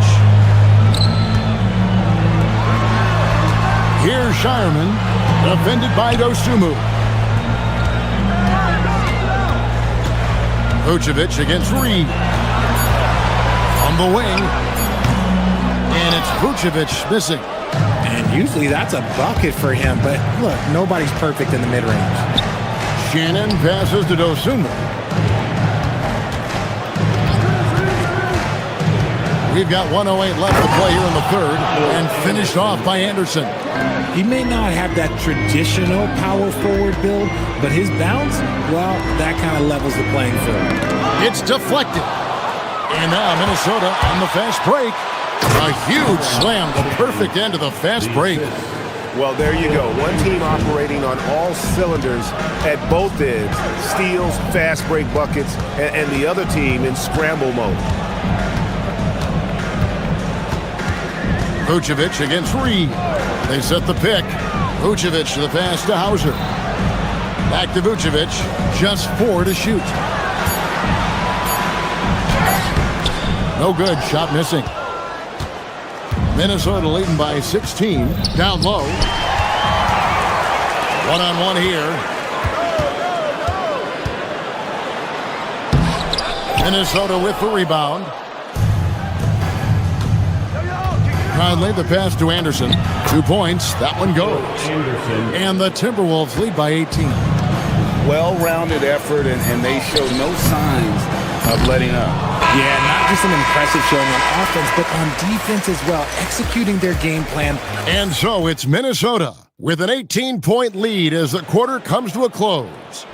Here's Shireman, defended by Dosunmu. Vucevic against Reed. On the wing. And it's Vucevic missing. And usually that's a bucket for him, but look, nobody's perfect in the mid-range. Shannon passes to Dosunmu. We've got 1:08 left to play here in the third, and finished off by Anderson. He may not have that traditional power forward build, but his bounce, well, that kind of levels the playing field. It's deflected. And now Minnesota on the fast break. A huge slam, the perfect end of the fast break. Well, there you go. One team operating on all cylinders at both ends. Steals, fast break buckets, and the other team in scramble mode. Vucevic against Reed. They set the pick. Vucevic to the pass to Hauser. Back to Vucevic. Just 4 to shoot. No good. Shot missing. Minnesota leading by 16. Down low. One-on-one here. Minnesota with the rebound. Conley, the pass to Anderson. 2 points. That one goes. And the Timberwolves lead by 18. Well-rounded effort, and they show no signs of letting up. Yeah, not just an impressive showing on offense, but on defense as well, executing their game plan. And so it's Minnesota with an 18-point lead as the quarter comes to a close.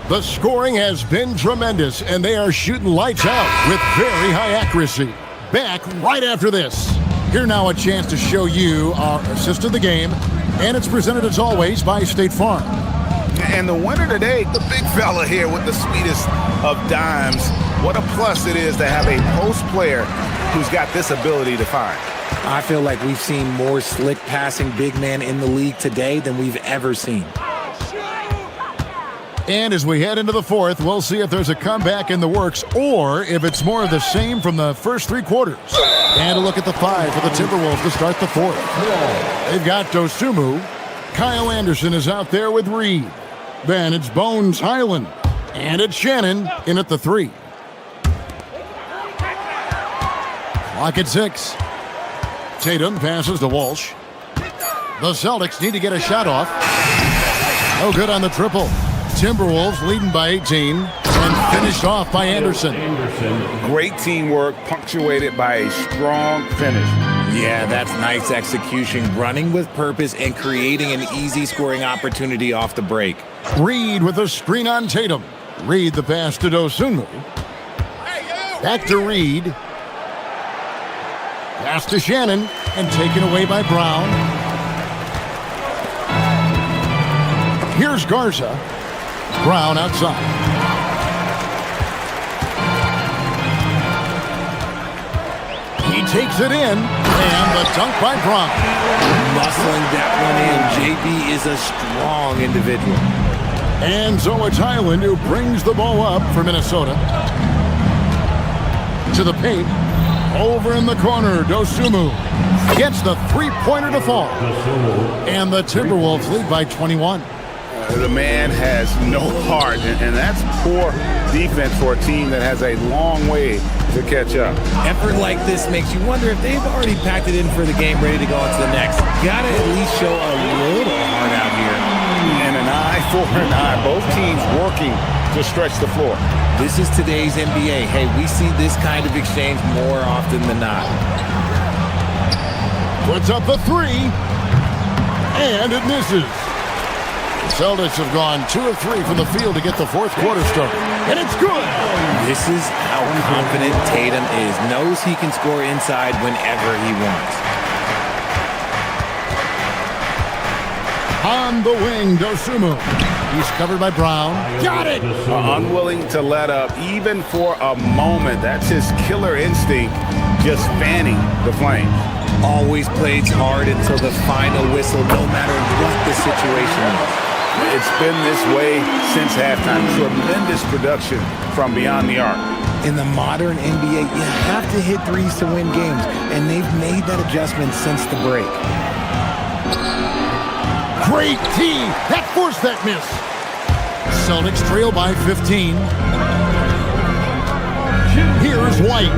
The scoring has been tremendous, and they are shooting lights out with very high accuracy. Back right after this. Here now a chance to show you our assist of the game, and it's presented as always by State Farm. And the winner today, the big fella here with the sweetest of dimes. What a plus it is to have a post player who's got this ability to find. I feel like we've seen more slick passing big man in the league today than we've ever seen. And as we head into the fourth, we'll see if there's a comeback in the works or if it's more of the same from the first 3 quarters. And a look at the 5 for the Timberwolves to start the fourth. They've got Dosunmu. Kyle Anderson is out there with Reed. Then it's Bones Highland. And it's Shannon in at the 3. Clock at 6. Tatum passes to Walsh. The Celtics need to get a shot off. No good on the triple. Timberwolves leading by 18 and finished off by Anderson. Great teamwork punctuated by a strong finish. Yeah, that's nice execution, running with purpose and creating an easy scoring opportunity off the break. Reed with a screen on Tatum. Reed the pass to Dosunmu. Back to Reed. Pass to Shannon and taken away by Brown. Here's Garza. Brown outside. He takes it in, and the dunk by Brown. Muscling that one in. JB is a strong individual. And so it's Highland who brings the ball up for Minnesota. To the paint. Over in the corner, Dosunmu gets the three-pointer to fall. And the Timberwolves lead by 21. The man has no heart, and that's poor defense for a team that has a long way to catch up. Effort like this makes you wonder if they've already packed it in for the game, ready to go on to the next. Gotta at least show a little heart out here. And an eye for an eye. Both teams working to stretch the floor. This is today's NBA. Hey, we see this kind of exchange more often than not. Puts up the three, and it misses. The Celtics have gone 2 of 3 from the field to get the fourth quarter started, and it's good. This is how confident Tatum is. Knows he can score inside whenever he wants. On the wing, Dosunmu. He's covered by Brown. Got it! Unwilling to let up even for a moment. That's his killer instinct, just fanning the flame. Always plays hard until the final whistle, no matter what the situation is. It's been this way since halftime. Tremendous production from beyond the arc. In the modern NBA, you have to hit threes to win games, and they've made that adjustment since the break. Great D. That forced that miss. Celtics trail by 15. Here's White.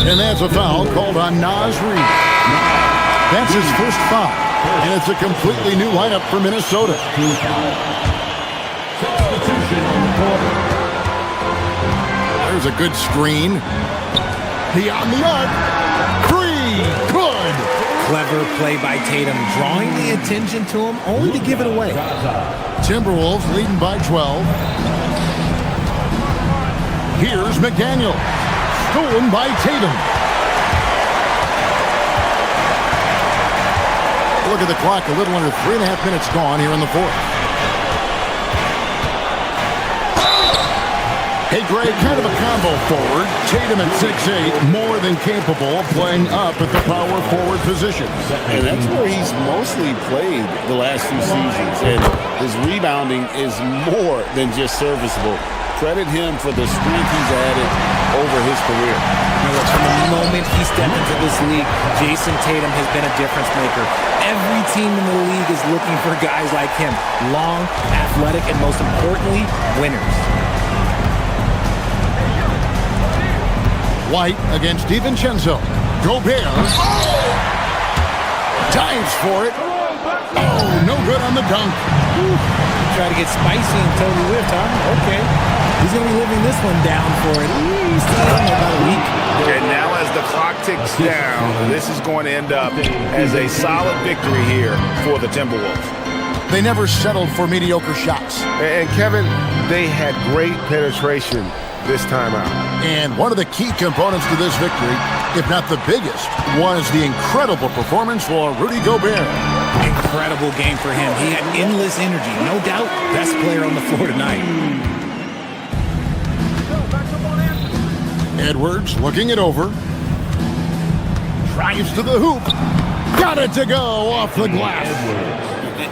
And that's a foul called on Naz Reid. That's his first foul. And it's a completely new lineup for Minnesota. There's a good screen. Beyond the arc. Three. Good. Clever play by Tatum, drawing the attention to him, only to give it away. Timberwolves leading by 12. Here's McDaniel. Stolen by Tatum. Look at the clock, a little under 3.5 minutes gone here in the fourth. Hey, Greg, kind of a combo forward. Tatum at 6'8", more than capable of playing up at the power forward position. And that's where he's mostly played the last few seasons. And his rebounding is more than just serviceable. Credit him for the strength he's added over his career. From the moment he stepped into this league, Jason Tatum has been a difference maker. Every team in the league is looking for guys like him. Long, athletic, and most importantly, winners. White against DiVincenzo. Gobert. Dives for it. Oh, no good on the dunk. Try to get spicy and totally whipped, huh? Okay. He's going to be living this one down for at least about a week. And now as the clock ticks down, this is going to end up as a solid victory here for the Timberwolves. They never settled for mediocre shots. And Kevin, they had great penetration this time out. And one of the key components to this victory, if not the biggest, was the incredible performance for Rudy Gobert. Incredible game for him. He had endless energy. No doubt, best player on the floor tonight. Edwards looking it over. Drives to the hoop. Got it to go off the glass.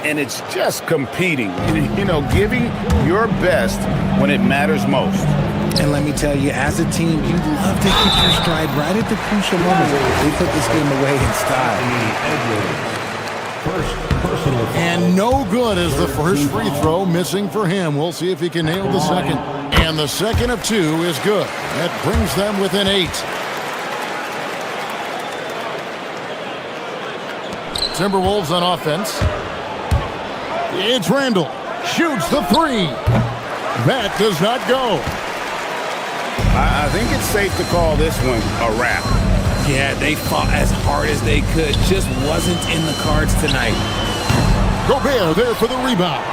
And it's just competing, you know, giving your best when it matters most. And let me tell you, as a team, you love to hit your stride right at the crucial moment. They put this game away in style. And no good as the first free throw missing for him. We'll see if he can nail the second. And the second of 2 is good. That brings them within 8. Timberwolves on offense. It's Randall. Shoots the 3. That does not go. I think it's safe to call this one a wrap. Yeah, they fought as hard as they could. Just wasn't in the cards tonight. Gobert there for the rebound.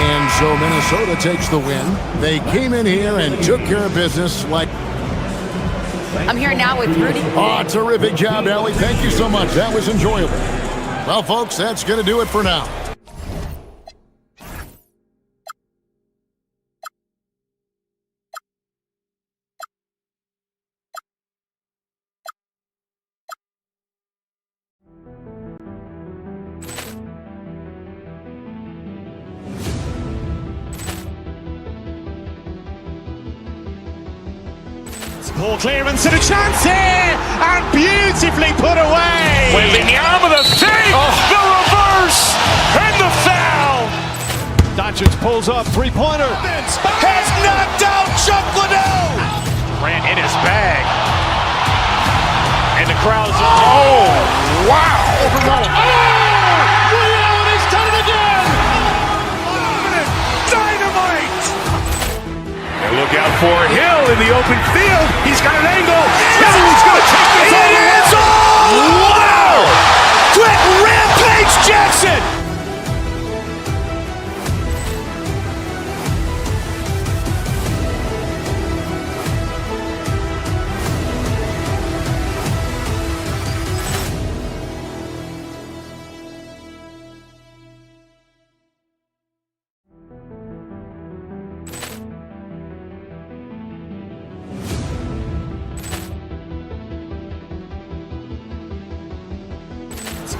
And so Minnesota takes the win. They came in here and took care of business like... I'm here now with Rudy. Oh, terrific job, Allie. Thank you so much. That was enjoyable. Well, folks, that's going to do it for now. Ball clearance and a chance here, and beautifully put away. Wembanyama the save, the reverse, and the foul. Doncic pulls up, three-pointer. Has knocked out Chuck Liddell. Grant in his bag. And the crowd's wow. He's done it again. Dynamite. And look out for Hill in the open field. He's got an angle. He's going to take this all the way. Wow. Quick Rampage Jackson.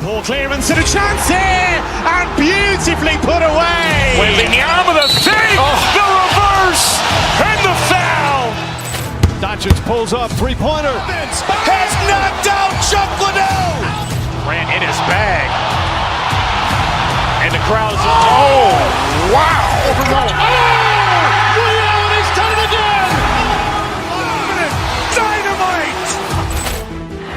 Ball clearance and a chance here, and beautifully put away. Wembanyama the save, the reverse, and the foul. Doncic pulls up, three-pointer. Has knocked out Chuck Liddell. Grant in his bag. And the crowd's wow. He's done it again. Dynamite.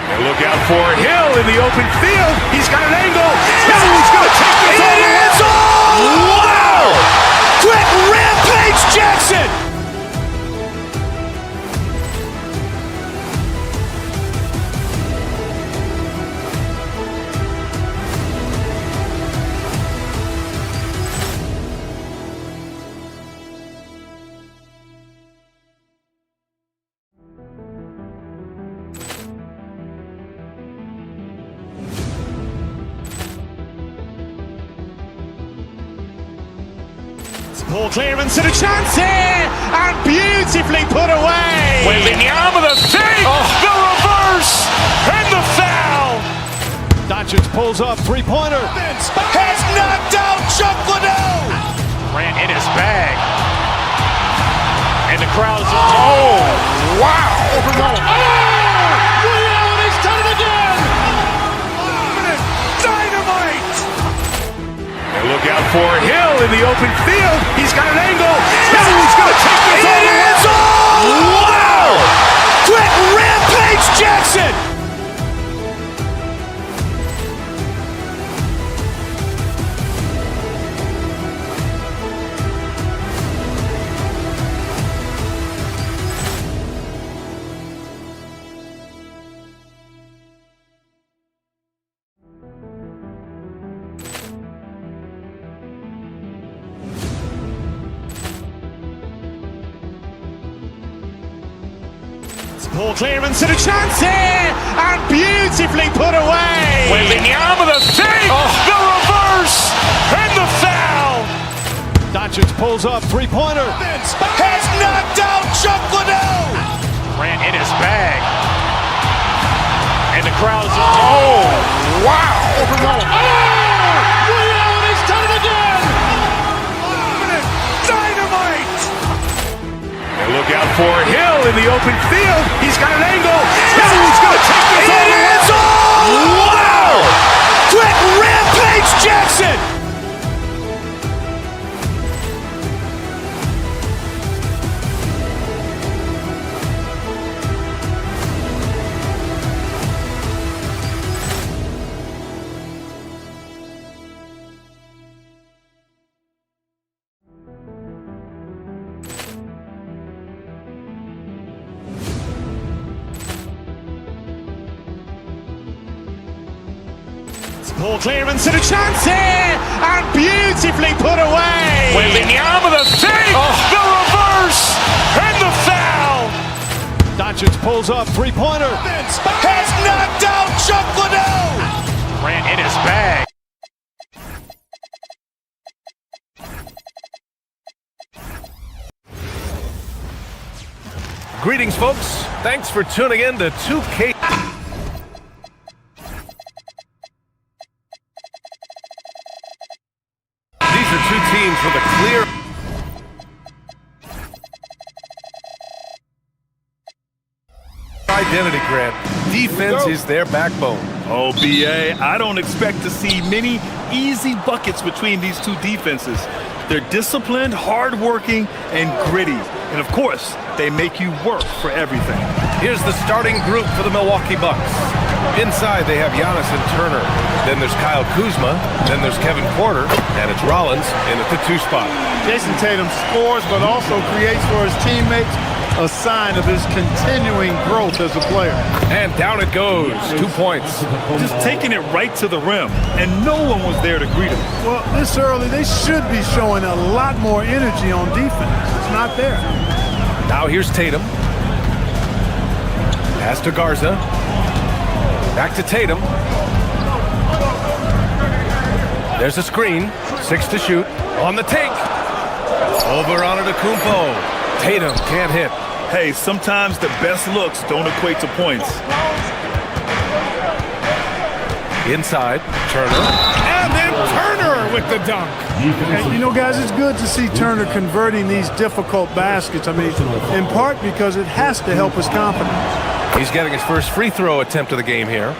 And look out for Hill in the open field. He's got an angle. He's going to take this all the way. Wow. Quick Rampage Jackson. Ball clearance and a chance here, and beautifully put away. Wembanyama the save, the reverse, and the foul. Doncic pulls up, three-pointer. Has knocked out Chuck Liddell. Grant in his bag. And the crowd's wow. He's done it again. Dynamite. And look out for Hill in the open field. He's got an angle. He's going to take this all the way. Wow. Quick Rampage Jackson. Ball clearance and a chance here, and beautifully put away. Wembanyama the save, the reverse, and the foul. Doncic pulls up, three-pointer. Has knocked out Chuck Liddell. Grant in his bag. And the crowd's wow. He's done it again. Dynamite. And look out for Hill in the open field. He's got an angle. He's going to take this all the way. Wow. Quick Rampage Jackson. Ball clearance and a chance here, and beautifully put away. Wembanyama the save, the reverse, and the foul. Doncic pulls up, three-pointer. Has knocked out Chuck Liddell. Grant in his bag. Greetings, folks. Thanks for tuning in to 2K. These are two teams with a clear identity, Grant. Defense is their backbone. Oh, B.A., I don't expect to see many easy buckets between these two defenses. They're disciplined, hardworking, and gritty. And, of course, they make you work for everything. Here's the starting group for the Milwaukee Bucks. Inside, they have Giannis and Turner. Then there's Kyle Kuzma. Then there's Kevin Porter. And it's Rollins in at the 2 spot. Jason Tatum scores, but also creates for his teammates, a sign of his continuing growth as a player. And down it goes. 2 points. Just taking it right to the rim, and no one was there to greet him. Well, this early, they should be showing a lot more energy on defense. It's not there. Now here's Tatum. Pass to Garza. Back to Tatum. There's a screen. 6 to shoot. On the take. Over on Antetokounmpo. Tatum can't hit. Hey, sometimes the best looks don't equate to points. Inside, Turner. And then Turner with the dunk. And, you know, guys, it's good to see Turner converting these difficult baskets. I mean, in part because it has to help his confidence. He's getting his first free throw attempt of the game here.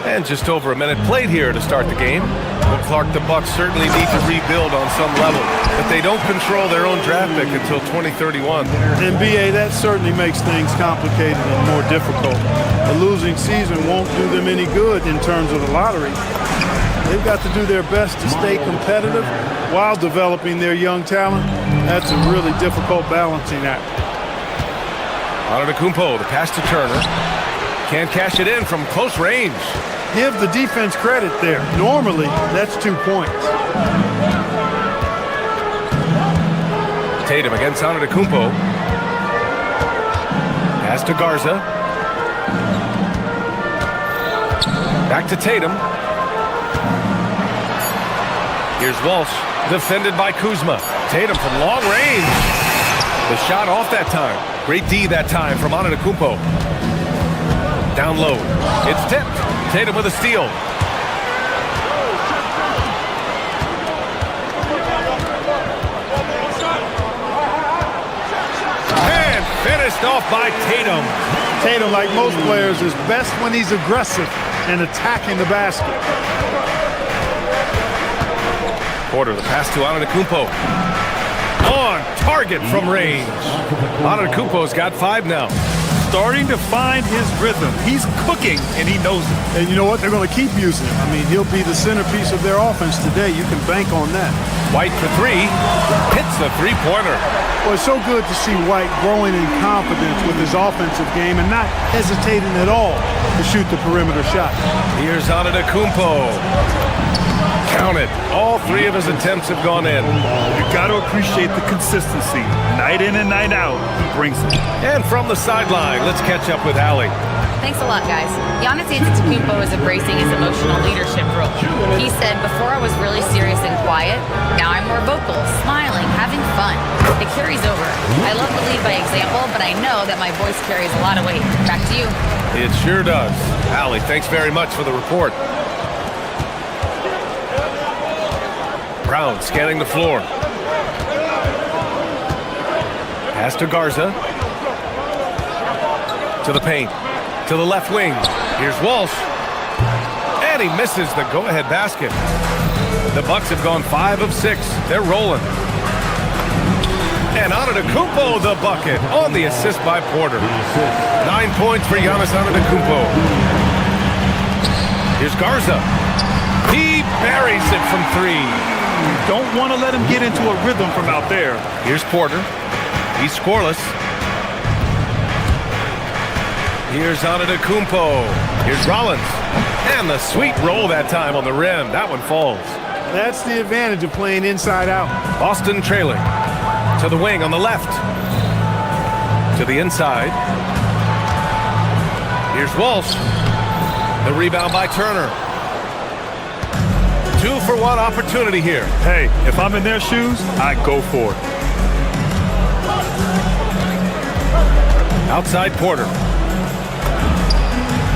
And just over a minute played here to start the game. But Clark, the Bucks certainly need to rebuild on some level. But they don't control their own draft pick until 2031. And B.A., that certainly makes things complicated and more difficult. A losing season won't do them any good in terms of the lottery. They've got to do their best to stay competitive while developing their young talent. That's a really difficult balancing act. Antetokounmpo, the pass to Turner. Can't cash it in from close range. Give the defense credit there. Normally, that's 2 points. Tatum against Antetokounmpo. Pass to Garza. Back to Tatum. Here's Walsh, defended by Kuzma. Tatum from long range. The shot off that time. Great D that time from Antetokounmpo. Down low. It's tipped. Tatum with a steal. And finished off by Tatum. Tatum, like most players, is best when he's aggressive and attacking the basket. Porter, the pass to Antetokounmpo. On target from range. Antetokounmpo's got 5 now. Starting to find his rhythm. He's cooking, and he knows it. And you know what? They're going to keep using him. I mean, he'll be the centerpiece of their offense today. You can bank on that. White for 3. Hits the three-pointer. Well, it's so good to see White growing in confidence with his offensive game and not hesitating at all to shoot the perimeter shot. Here's Antetokounmpo. Count it. All 3 of his attempts have gone in. You got to appreciate the consistency. Night in and night out, he brings it. And from the sideline, let's catch up with Allie. Thanks a lot, guys. Giannis Antetokounmpo is embracing his emotional leadership role. He said, before I was really serious and quiet, now I'm more vocal, smiling, having fun. It carries over. I love to lead by example, but I know that my voice carries a lot of weight. Back to you. It sure does. Allie, thanks very much for the report. Brown scanning the floor. Pass to Garza. To the paint. To the left wing. Here's Walsh. And he misses the go-ahead basket. The Bucks have gone 5 of 6. They're rolling. And Antetokounmpo the bucket on the assist by Porter. 9 points for Giannis Antetokounmpo. Here's Garza. He buries it from 3. You don't want to let him get into a rhythm from out there. Here's Porter. He's scoreless. Here's Antetokounmpo. Here's Rollins. And the sweet roll that time on the rim. That one falls. That's the advantage of playing inside out. Boston trailing. To the wing on the left. To the inside. Here's Walsh. The rebound by Turner. 2-for-1 opportunity here. Hey, if I'm in their shoes, I go for it. Outside Porter.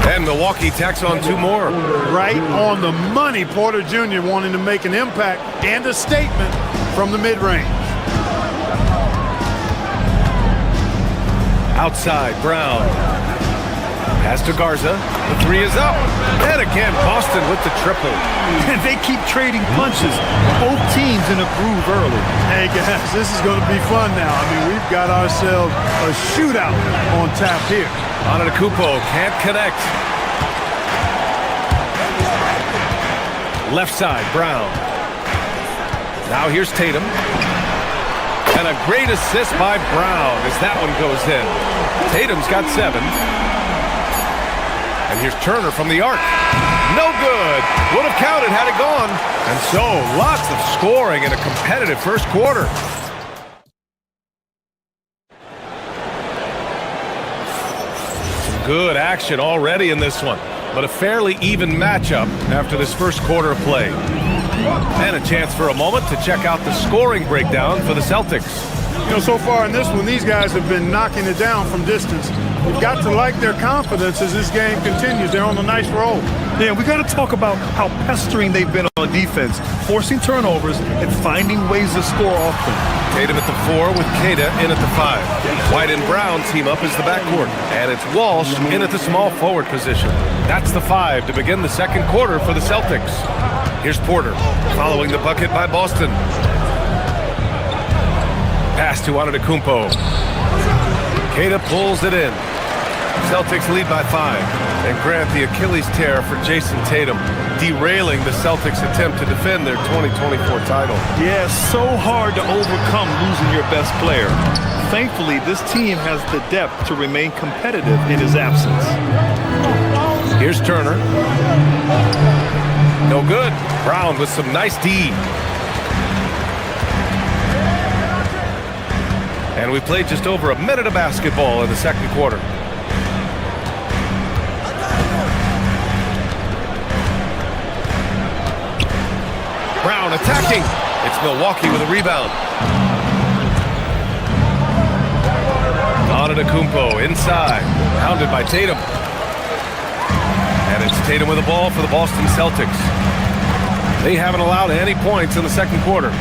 And Milwaukee tacks on 2 more. Right on the money, Porter Jr. wanting to make an impact and a statement from the mid-range. Outside, Brown. Pass to Garza. The three is up. And again, Boston with the triple. And they keep trading punches. Both teams in a groove early. Hey, guys, this is going to be fun now. I mean, we've got ourselves a shootout on tap here. Antetokounmpo can't connect. Left side, Brown. Now here's Tatum. And a great assist by Brown as that one goes in. Tatum's got 7. And here's Turner from the arc. No good. Would have counted had it gone. And so lots of scoring in a competitive first quarter. Some good action already in this one. But a fairly even matchup after this first quarter of play. And a chance for a moment to check out the scoring breakdown for the Celtics. You know, so far in this one, these guys have been knocking it down from distance. You've got to like their confidence as this game continues. They're on a nice roll. Yeah, we got to talk about how pestering they've been on defense, forcing turnovers and finding ways to score often. Tatum at the 4 with Queta in at the 5. White and Brown team up as the backcourt. And it's Walsh in at the small forward position. That's the 5 to begin the second quarter for the Celtics. Here's Porter following the bucket by Boston. Pass to Antetokounmpo. Queta pulls it in. Celtics lead by 5. And grant the Achilles tear for Jason Tatum, derailing the Celtics' attempt to defend their 2024 title. Yeah, so hard to overcome losing your best player. Thankfully, this team has the depth to remain competitive in his absence. Here's Turner. No good. Brown with some nice D. And we played just over a minute of basketball in the second quarter. Brown attacking. It's Milwaukee with a rebound. Antetokounmpo inside. Pounded by Tatum. And it's Tatum with the ball for the Boston Celtics. They haven't allowed any points in the second quarter.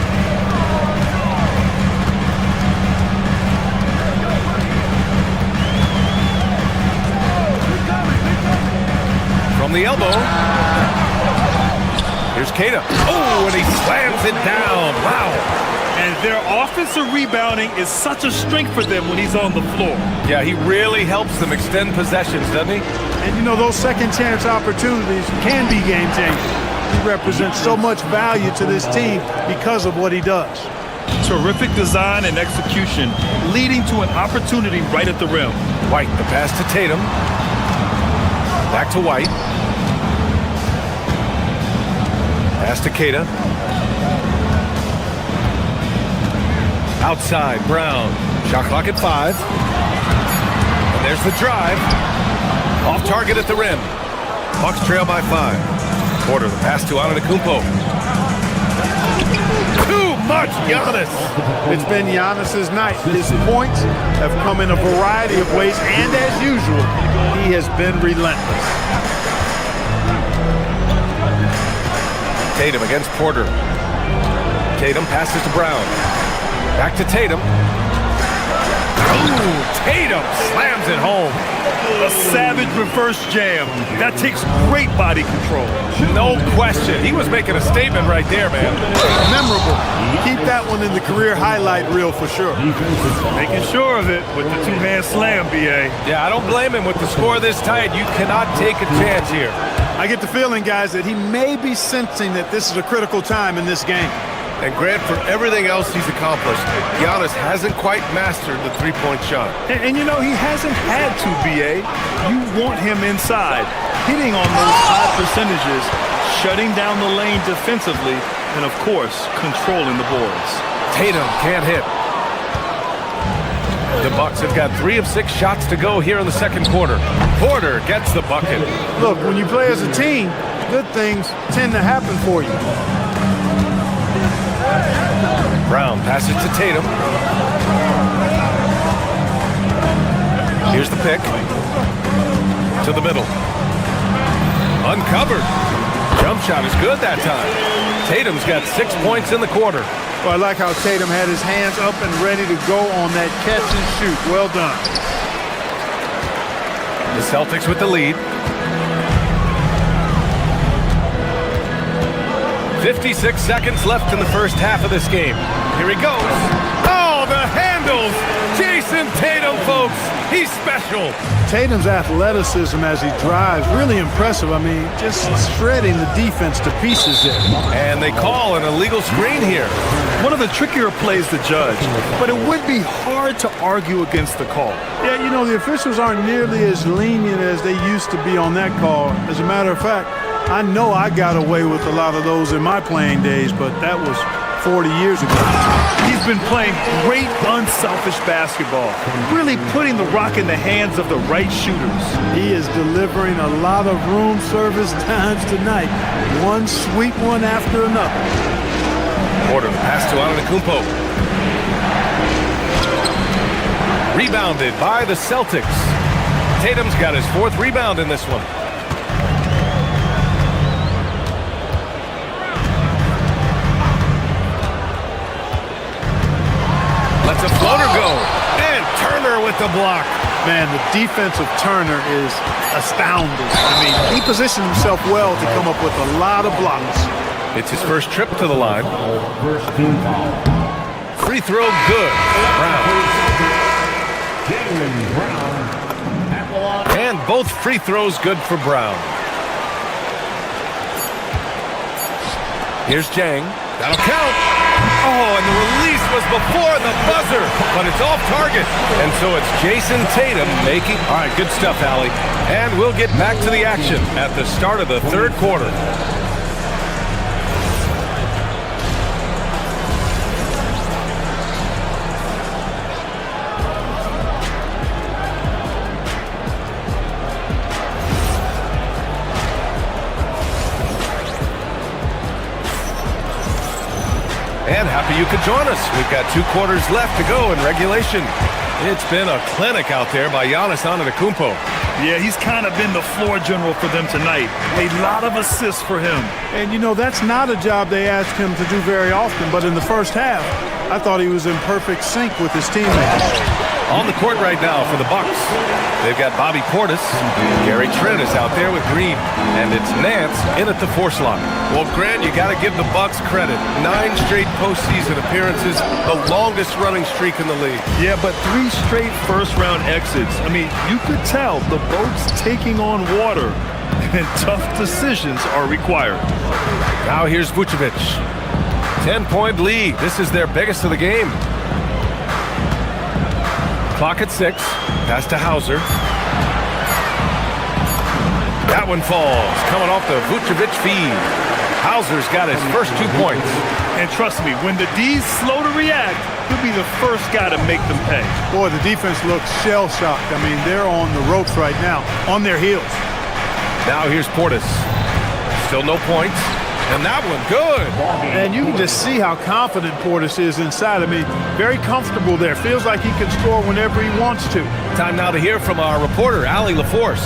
From the elbow. Here's Queta. Oh, and he slams it down. Wow. And their offensive rebounding is such a strength for them when he's on the floor. Yeah, he really helps them extend possessions, doesn't he? And you know, those second chance opportunities can be game changing. He represents so much value to this team because of what he does. Terrific design and execution, leading to an opportunity right at the rim. White, the pass to Tatum. Back to White. Pass to Queta. Outside, Brown. Shot clock at 5. And there's the drive. Off target at the rim. Bucks trail by 5. Porter, the pass to Antetokounmpo. Too much Giannis. It's been Giannis's night. His points have come in a variety of ways, and as usual, he has been relentless. Tatum against Porter. Tatum passes to Brown. Back to Tatum. Ooh, Tatum slams it home. A savage reverse jam. That takes great body control. No question. He was making a statement right there, man. Memorable. Keep that one in the career highlight reel for sure. Making sure of it with the two-hand slam, B.A. Yeah, I don't blame him with the score this tight. You cannot take a chance here. I get the feeling, guys, that he may be sensing that this is a critical time in this game. And Grant, for everything else he's accomplished, Giannis hasn't quite mastered the three-point shot. And you know, he hasn't had to, B.A. You want him inside, hitting on those high percentages, shutting down the lane defensively, and, of course, controlling the boards. Tatum can't hit. The Bucks have got 3 of 6 shots to go here in the second quarter. Porter gets the bucket. Look, when you play as a team, good things tend to happen for you. Brown passes to Tatum. Here's the pick. To the middle. Uncovered. Jump shot is good that time. Tatum's got 6 points in the quarter. Well, I like how Tatum had his hands up and ready to go on that catch and shoot. Well done. The Celtics with the lead. 56 seconds left in the first half of this game. Here he goes. Oh, the handles. Jason Tatum, folks. He's special. Tatum's athleticism as he drives, really impressive. I mean, just shredding the defense to pieces there. And they call an illegal screen here. One of the trickier plays to judge, but it would be hard to argue against the call. Yeah, you know, the officials aren't nearly as lenient as they used to be on that call. As a matter of fact, I know I got away with a lot of those in my playing days, but that was 40 years ago. He's been playing great, unselfish basketball, really putting the rock in the hands of the right shooters. He is delivering a lot of room service times tonight. One sweet one after another. Porter, pass to Antetokounmpo. Rebounded by the Celtics. Tatum's got his 4th rebound in this one. Lets a floater go. And Turner with the block. Man, the defense of Turner is astounding. I mean, he positioned himself well to come up with a lot of blocks. It's his first trip to the line. Free throw good. Brown. And both free throws good for Brown. Here's Jang. That'll count. Oh, and the release was before the buzzer, but it's off target. And so it's Jason Tatum making... All right, good stuff, Allie. And we'll get back to the action at the start of the 3rd quarter. And happy you could join us. We've got 2 quarters left to go in regulation. It's been a clinic out there by Giannis Antetokounmpo. Yeah, he's kind of been the floor general for them tonight. A lot of assists for him. And, you know, that's not a job they ask him to do very often. But in the first half, I thought he was in perfect sync with his teammates. On the court right now for the Bucks, they've got Bobby Portis. Gary Trent is out there with Green. And it's Nance in at the 4 slot. Well, Grant, you got to give the Bucks credit. 9 straight postseason appearances, the longest running streak in the league. Yeah, but 3 straight first-round exits. I mean, you could tell the boat's taking on water, and tough decisions are required. Now here's Vucevic. 10-point lead. This is their biggest of the game. Clock at 6. Pass to Hauser. That one falls. Coming off the Vucevic feed. Hauser's got his first 2 points. And trust me, when the D's slow to react, he'll be the first guy to make them pay. Boy, the defense looks shell-shocked. I mean, they're on the ropes right now, on their heels. Now here's Portis. Still no points. And that one, good. And you can just see how confident Portis is inside. I mean, very comfortable there. Feels like he can score whenever he wants to. Time now to hear from our reporter, Allie LaForce.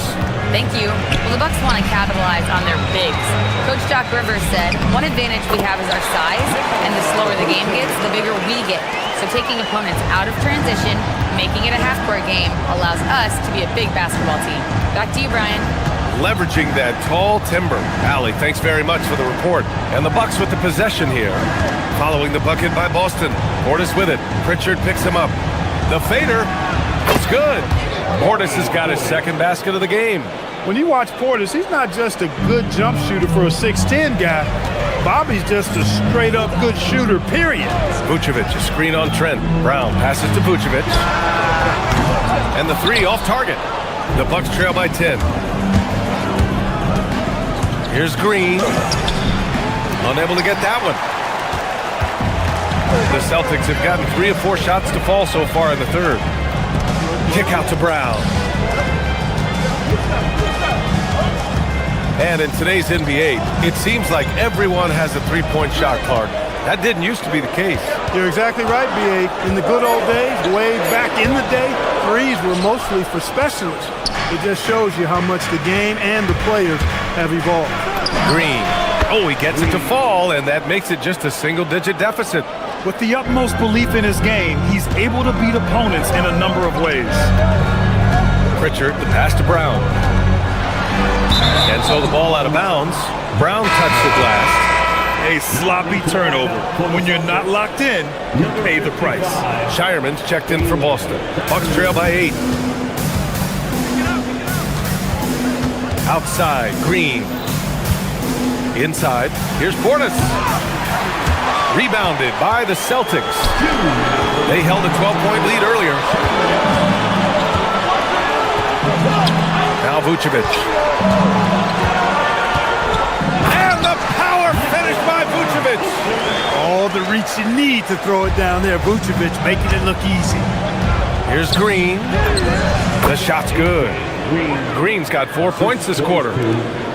Thank you. Well, the Bucks want to capitalize on their bigs. Coach Doc Rivers said, one advantage we have is our size, and the slower the game gets, the bigger we get. So taking opponents out of transition, making it a half-court game, allows us to be a big basketball team. Back to you, Brian. Leveraging that tall timber. Allie, thanks very much for the report. And the Bucks with the possession here. Following the bucket by Boston. Portis with it. Pritchard picks him up. The fader. It's good. Portis has got his 2nd basket of the game. When you watch Portis, he's not just a good jump shooter for a 6'10 guy. Bobby's just a straight-up good shooter, period. Vucevic, a screen on Trent. Brown passes to Vucevic. And the 3 off target. The Bucks trail by 10. Here's Green. Unable to get that one. The Celtics have gotten 3 of 4 shots to fall so far in the 3rd. Kick out to Brown. And in today's NBA, it seems like everyone has a 3-point shot clock. That didn't used to be the case. You're exactly right, B.A. In the good old days, way back in the day, threes were mostly for specialists. It just shows you how much the game and the players have evolved. Green. Oh, he gets it to fall, and that makes it just a single-digit deficit. With the utmost belief in his game, he's able to beat opponents in a number of ways. Pritchard, the pass to Brown. And so the ball out of bounds. Brown touched the glass. A sloppy turnover. When you're not locked in, you pay the price. Shireman's checked in for Boston. Bucks trail by 8. Outside, Green. Inside, here's Portis. Rebounded by the Celtics. They held a 12-point lead earlier. Now Vucevic. And the power finish by Vucevic. All the reach you need to throw it down there. Vucevic making it look easy. Here's Green. The shot's good. Green's got 4 points this quarter.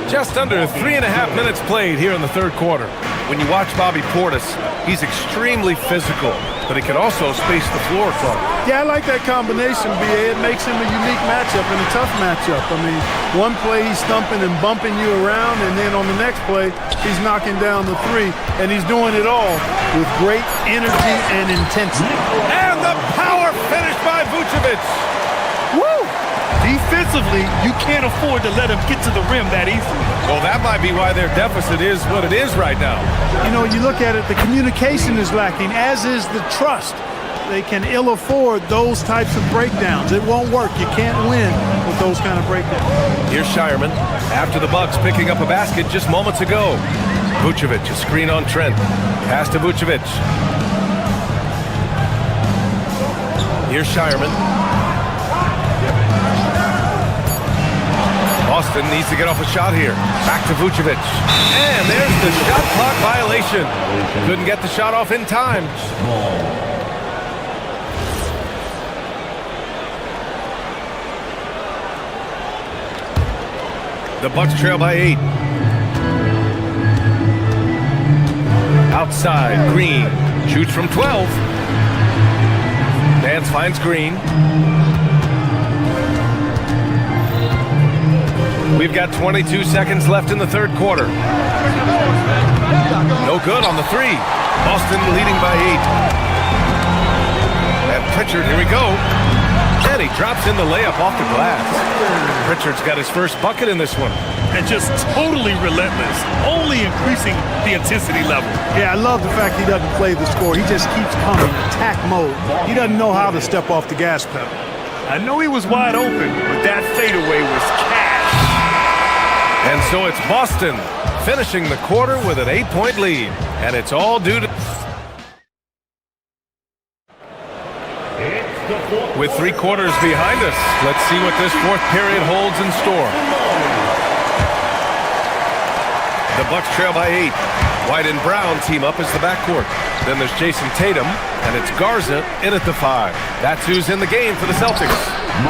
Just under 3.5 minutes played here in the third quarter. When you watch Bobby Portis, he's extremely physical, but he can also space the floor from. Yeah, I like that combination, B.A. It makes him a unique matchup and a tough matchup. I mean, one play he's thumping and bumping you around, and then on the next play, he's knocking down the three, and he's doing it all with great energy and intensity. And the power finish by Vucevic. Woo! Defensively, you can't afford to let him get to the rim that easily. Well, that might be why their deficit is what it is right now. You know, you look at it, the communication is lacking, as is the trust. They can ill afford those types of breakdowns. It won't work. You can't win with those kind of breakdowns. Here's Shireman after the Bucks picking up a basket just moments ago. Vucevic, a screen on Trent. Pass to Vucevic. Here's Shireman. Boston needs to get off a shot here. Back to Vucevic. And there's the shot clock violation. Couldn't get the shot off in time. The Bucks trail by 8. Outside, Green shoots from 12. Nance finds Green. We've got 22 seconds left in the third quarter. No good on the three. Boston leading by 8. And Pritchard, here we go. And he drops in the layup off the glass. Pritchard's got his first bucket in this one. And just totally relentless, only increasing the intensity level. Yeah, I love the fact he doesn't play the score. He just keeps coming, attack mode. He doesn't know how to step off the gas pedal. I know he was wide open, but that fadeaway was cash. And so it's Boston finishing the quarter with an 8-point lead. And it's all due to... With 3 quarters behind us, let's see what this fourth period holds in store. The Bucks trail by 8. White and Brown team up as the backcourt. Then there's Jason Tatum, and it's Garza in at the 5. That's who's in the game for the Celtics.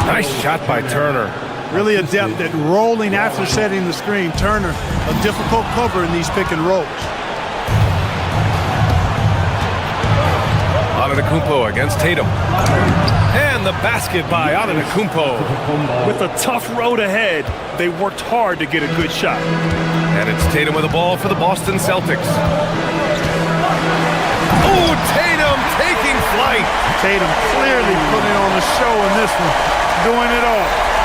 Nice shot by Turner. Really adept at rolling after setting the screen. Turner, a difficult cover in these pick and rolls. Antetokounmpo against Tatum. And the basket by Antetokounmpo. With a tough road ahead, they worked hard to get a good shot. And it's Tatum with the ball for the Boston Celtics. Oh, Tatum taking flight. Tatum clearly putting on a show in this one, doing it all.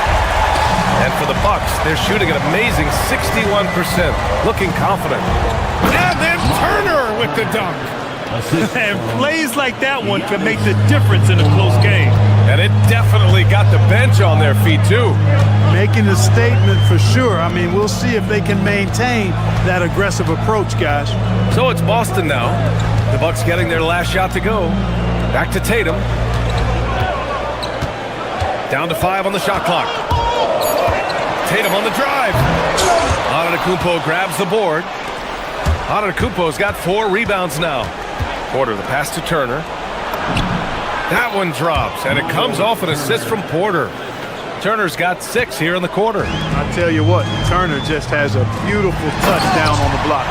And for the Bucks, they're shooting an amazing 61%, looking confident. And then Turner with the dunk. And plays like that one can make the difference in a close game. And it definitely got the bench on their feet, too. Making a statement for sure. I mean, we'll see if they can maintain that aggressive approach, guys. So it's Boston now. The Bucks getting their last shot to go. Back to Tatum. Down to 5 on the shot clock. Tatum on the drive. Antetokounmpo grabs the board. Antetokounmpo's got 4 rebounds now. Porter, the pass to Turner. That one drops, and it comes off an assist from Porter. Turner's got 6 here in the quarter. I tell you what, Turner just has a beautiful touchdown on the block.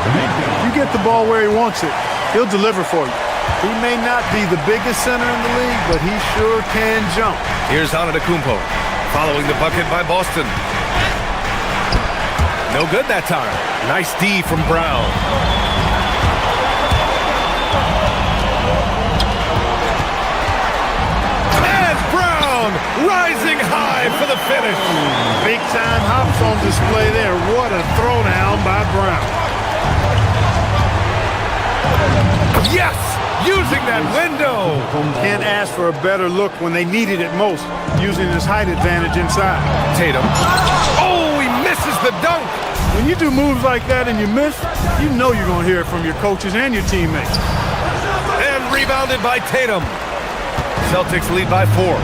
You get the ball where he wants it, he'll deliver for you. He may not be the biggest center in the league, but he sure can jump. Here's Antetokounmpo, following the bucket by Boston. No good that time. Nice D from Brown. And Brown rising high for the finish. Big time hops on display there. What a throwdown by Brown. Yes, using that window. Can't ask for a better look when they needed it most, using his height advantage inside. Tatum. Oh, he misses the dunk. When you do moves like that and you miss, you know you're going to hear it from your coaches and your teammates. And rebounded by Tatum. Celtics lead by 4.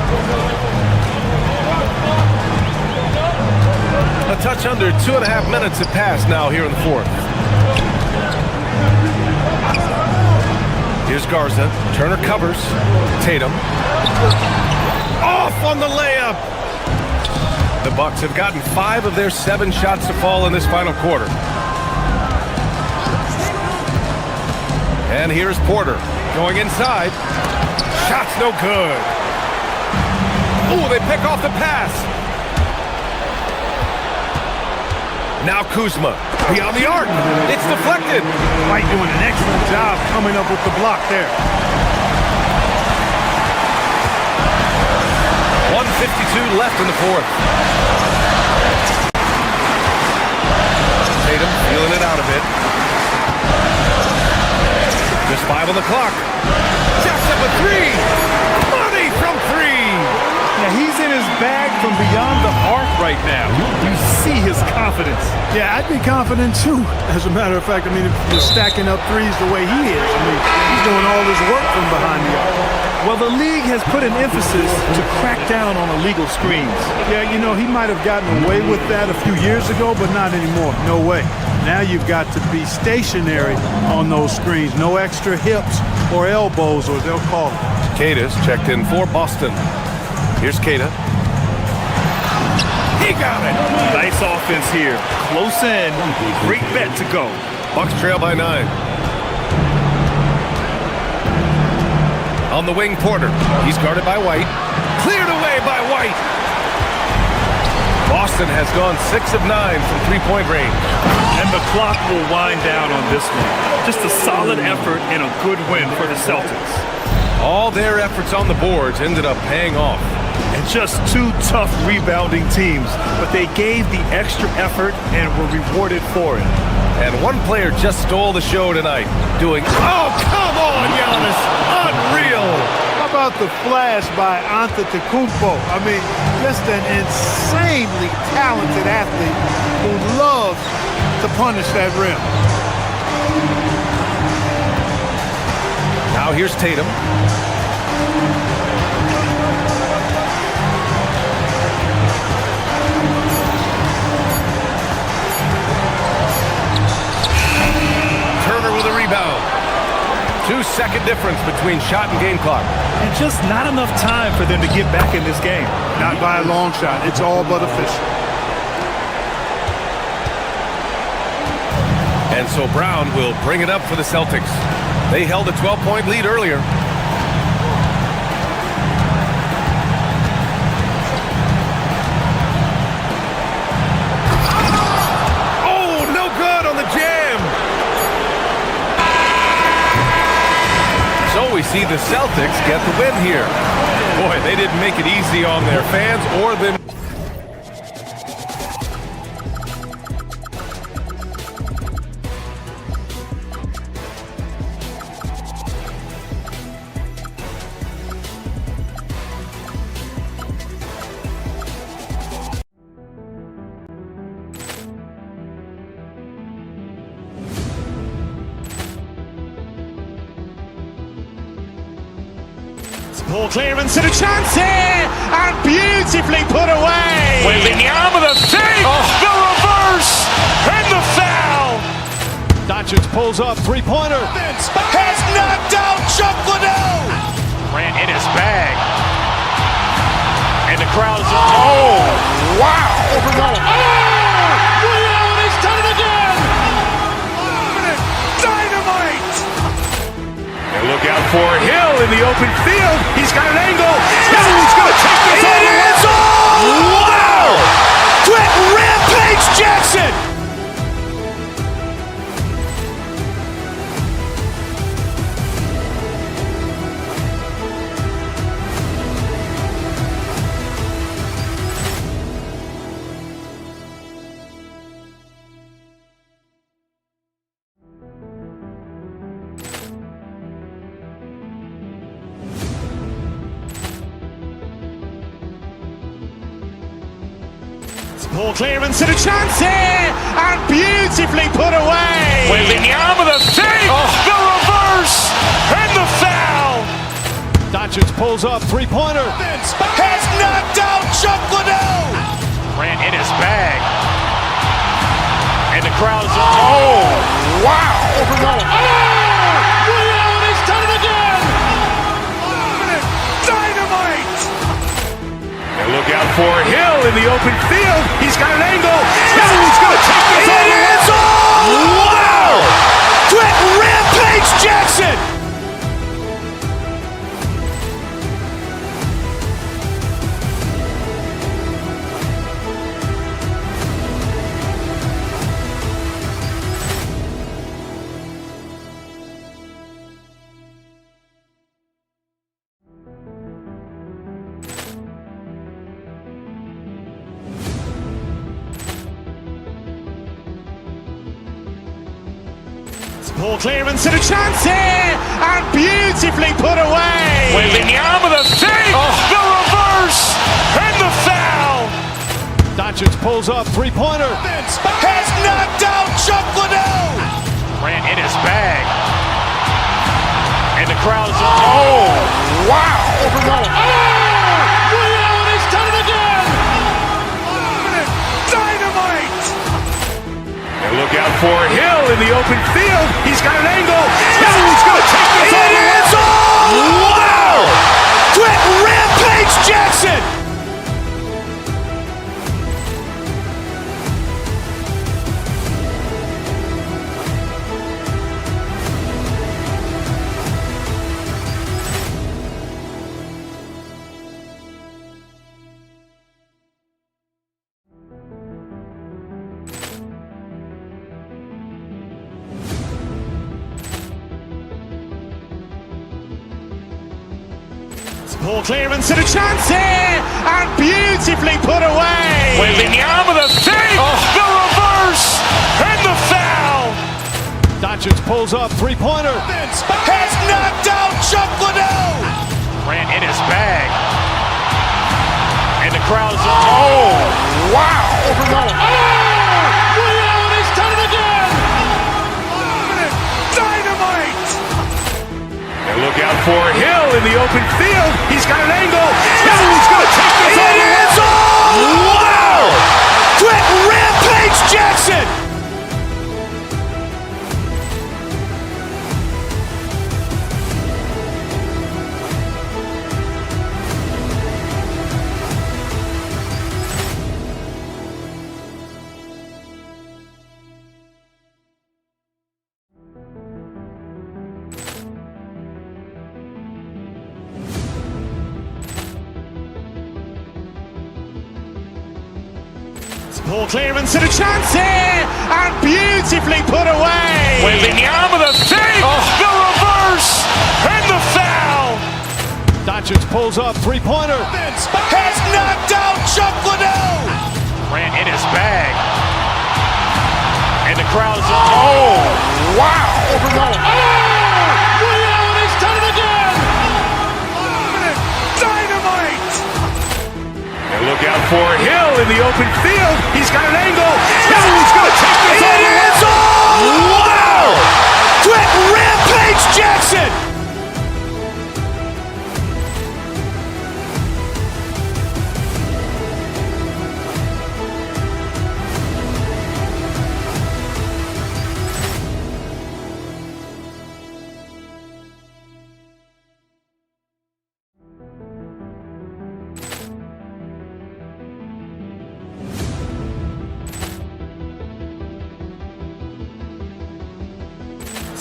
A touch under 2.5 minutes have passed now here in the 4th. Here's Garza. Turner covers. Tatum. Off on the layup. The Bucks have gotten 5 of their 7 shots to fall in this final quarter. And here's Porter going inside. Shot's no good. Oh, they pick off the pass. Now Kuzma beyond the arc. It's deflected. White doing an excellent job coming up with the block there. 1:52 left in the 4th. Tatum feeling it out a bit. Just 5 on the clock. Jacks up a 3. Money from 3. Now he's in his bag from beyond the arc right now. You see his confidence. Yeah, I'd be confident too. As a matter of fact, I mean, if you're stacking up threes the way he is, I mean, he's doing all this work from behind the arc. Well, the league has put an emphasis to crack down on illegal screens. Yeah, you know, he might have gotten away with that a few years ago, but not anymore. No way. Now you've got to be stationary on those screens. No extra hips or elbows, or they'll call it. Kata's checked in for Boston. Here's Kata. He got it. Nice offense here. Close in. Great bet to go. Bucks trail by 9. On the wing, Porter. He's guarded by White. Cleared away by White. Boston has gone 6 of 9 from three-point range. And the clock will wind down on this one. Just a solid effort and a good win for the Celtics. All their efforts on the boards ended up paying off. And just 2 tough rebounding teams, but they gave the extra effort and were rewarded for it. And one player just stole the show tonight, doing, oh, come on, Giannis, unreal. How about the flash by Antetokounmpo? I mean, just an insanely talented athlete who loves to punish that rim. Now here's Tatum. Turner with a rebound. 2-second difference between shot and game clock. And just not enough time for them to get back in this game. Not by a long shot. It's all but official. And so Brown will bring it up for the Celtics. They held a 12-point lead earlier. Oh, no good on the jam. So we see the Celtics get the win here. Boy, they didn't make it easy on their fans or them. Ball clearance and a chance here, and beautifully put away. Wembanyama the fake, the reverse, and the foul. Doncic pulls up, three-pointer. Has knocked out Chuck Liddell. Ran in his bag. And the crowd's oh, wow. He's done it again. Dynamite. And look out for Hill in the open field. He's got an angle. He's going to take this all the way. Wow! Quick rampage Jackson. Ball clearance and a chance here, and beautifully put away. Wembanyama the save, the reverse, and the foul. Doncic pulls up, three-pointer. Has knocked out Chuck Liddell. Grant in his bag. And the crowd's wow. Ray Allen has done it again. Dynamite. And look out for Hill in the open field. He's got an angle. He's going to take this all the way. Wow. Quick Rampage Jackson. Ball clearance and a chance here, and beautifully put away. Wembanyama the save, the reverse, and the foul. Doncic pulls up, three-pointer. Has knocked out Chuck Liddell. Grant in his bag. And the crowd's wow. Ray Allen has done it again. Dynamite. And look out for Hill in the open field. He's got an angle. He's going to take this all the way. Wow. Quick Rampage Jackson. Ball clearance and a chance here, and beautifully put away. Wembanyama the save, the reverse, and the foul. Doncic pulls up, three-pointer. Has knocked out Chuck Liddell. Grant in his bag. And the crowd's wow. Ray Allen has done it again. Dynamite. And look out for Hill in the open field. He's got an angle. He's going to take this all the way. Wow. Quick Rampage Jackson. Ball clearance and a chance here, and beautifully put away. Wembanyama the save, the reverse, and the foul. Doncic pulls up, three-pointer. Has knocked out Chuck Liddell. Grant in his bag. And the crowd's wow. Ray Allen has done it again. Dynamite. And look out for Hill in the open field. He's got an angle. He's going to take this all the way. Wow. Quick Rampage Jackson.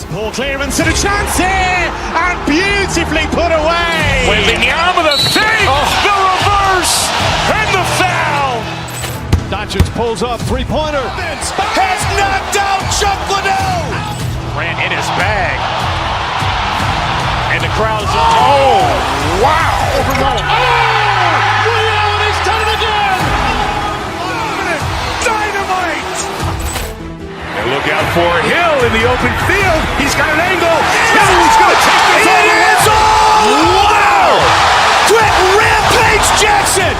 Ball clearance and a chance here, and beautifully put away. Wembanyama the save, the reverse, and the foul. Doncic pulls up, three-pointer. Has knocked out Chuck Liddell. Grant in his bag. And the crowd's wow. Ray Allen has done it again. Dynamite. And look out for Hill in the open field. He's got an angle. He's going to take this all the way. Wow. Quick Rampage Jackson.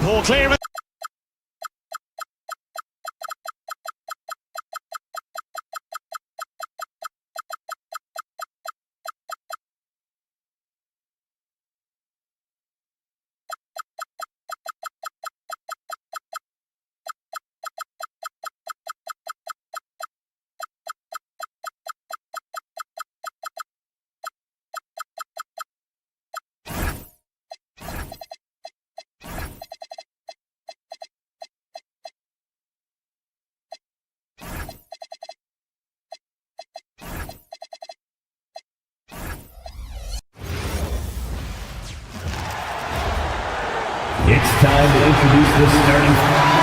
Poor clearance. It's time to introduce the starting.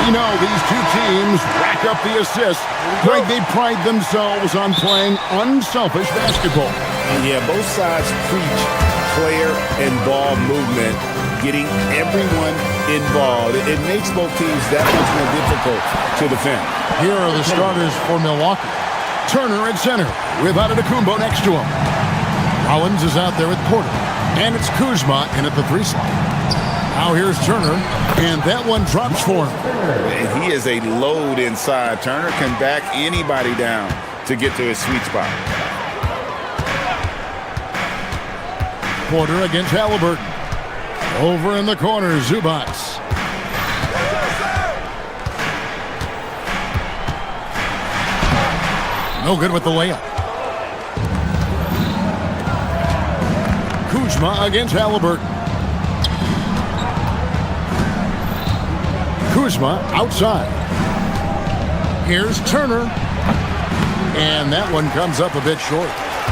You know, these two teams rack up the assists. Greg, they pride themselves on playing unselfish basketball. Yeah, both sides preach player and ball movement, getting everyone involved. It makes both teams that much more difficult to defend. Here are the starters for Milwaukee. Turner at center with Antetokounmpo next to him. Rollins is out there with Porter. And it's Kuzma in at the 3 slot. Now here's Turner, and that one drops for him. And he is a load inside. Turner can back anybody down to get to his sweet spot. Porter against Halliburton. Over in the corner, Zubac. No good with the layup. Kuzma against Halliburton. Kuzma outside. Here's Turner. And that one comes up a bit short.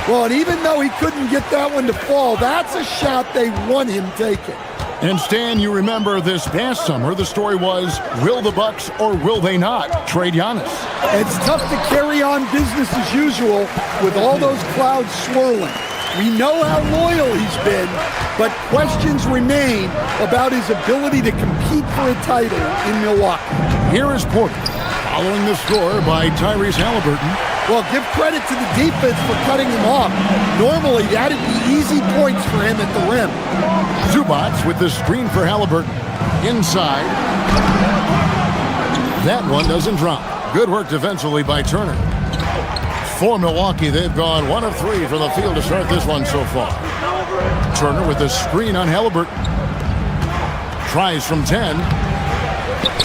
Well, and even though he couldn't get that one to fall, that's a shot they want him taking. And Stan, you remember this past summer, the story was, will the Bucks or will they not trade Giannis? It's tough to carry on business as usual with all those clouds swirling. We know how loyal he's been, but questions remain about his ability to compete for a title in Milwaukee. Here is Porter, following the score by Tyrese Halliburton. Well, give credit to the defense for cutting him off. Normally, that'd be easy points for him at the rim. Zubac with the screen for Halliburton. Inside. That one doesn't drop. Good work defensively by Turner. For Milwaukee, they've gone 1 of 3 from the field to start this one so far. Turner with the screen on Halliburton. Tries from 10.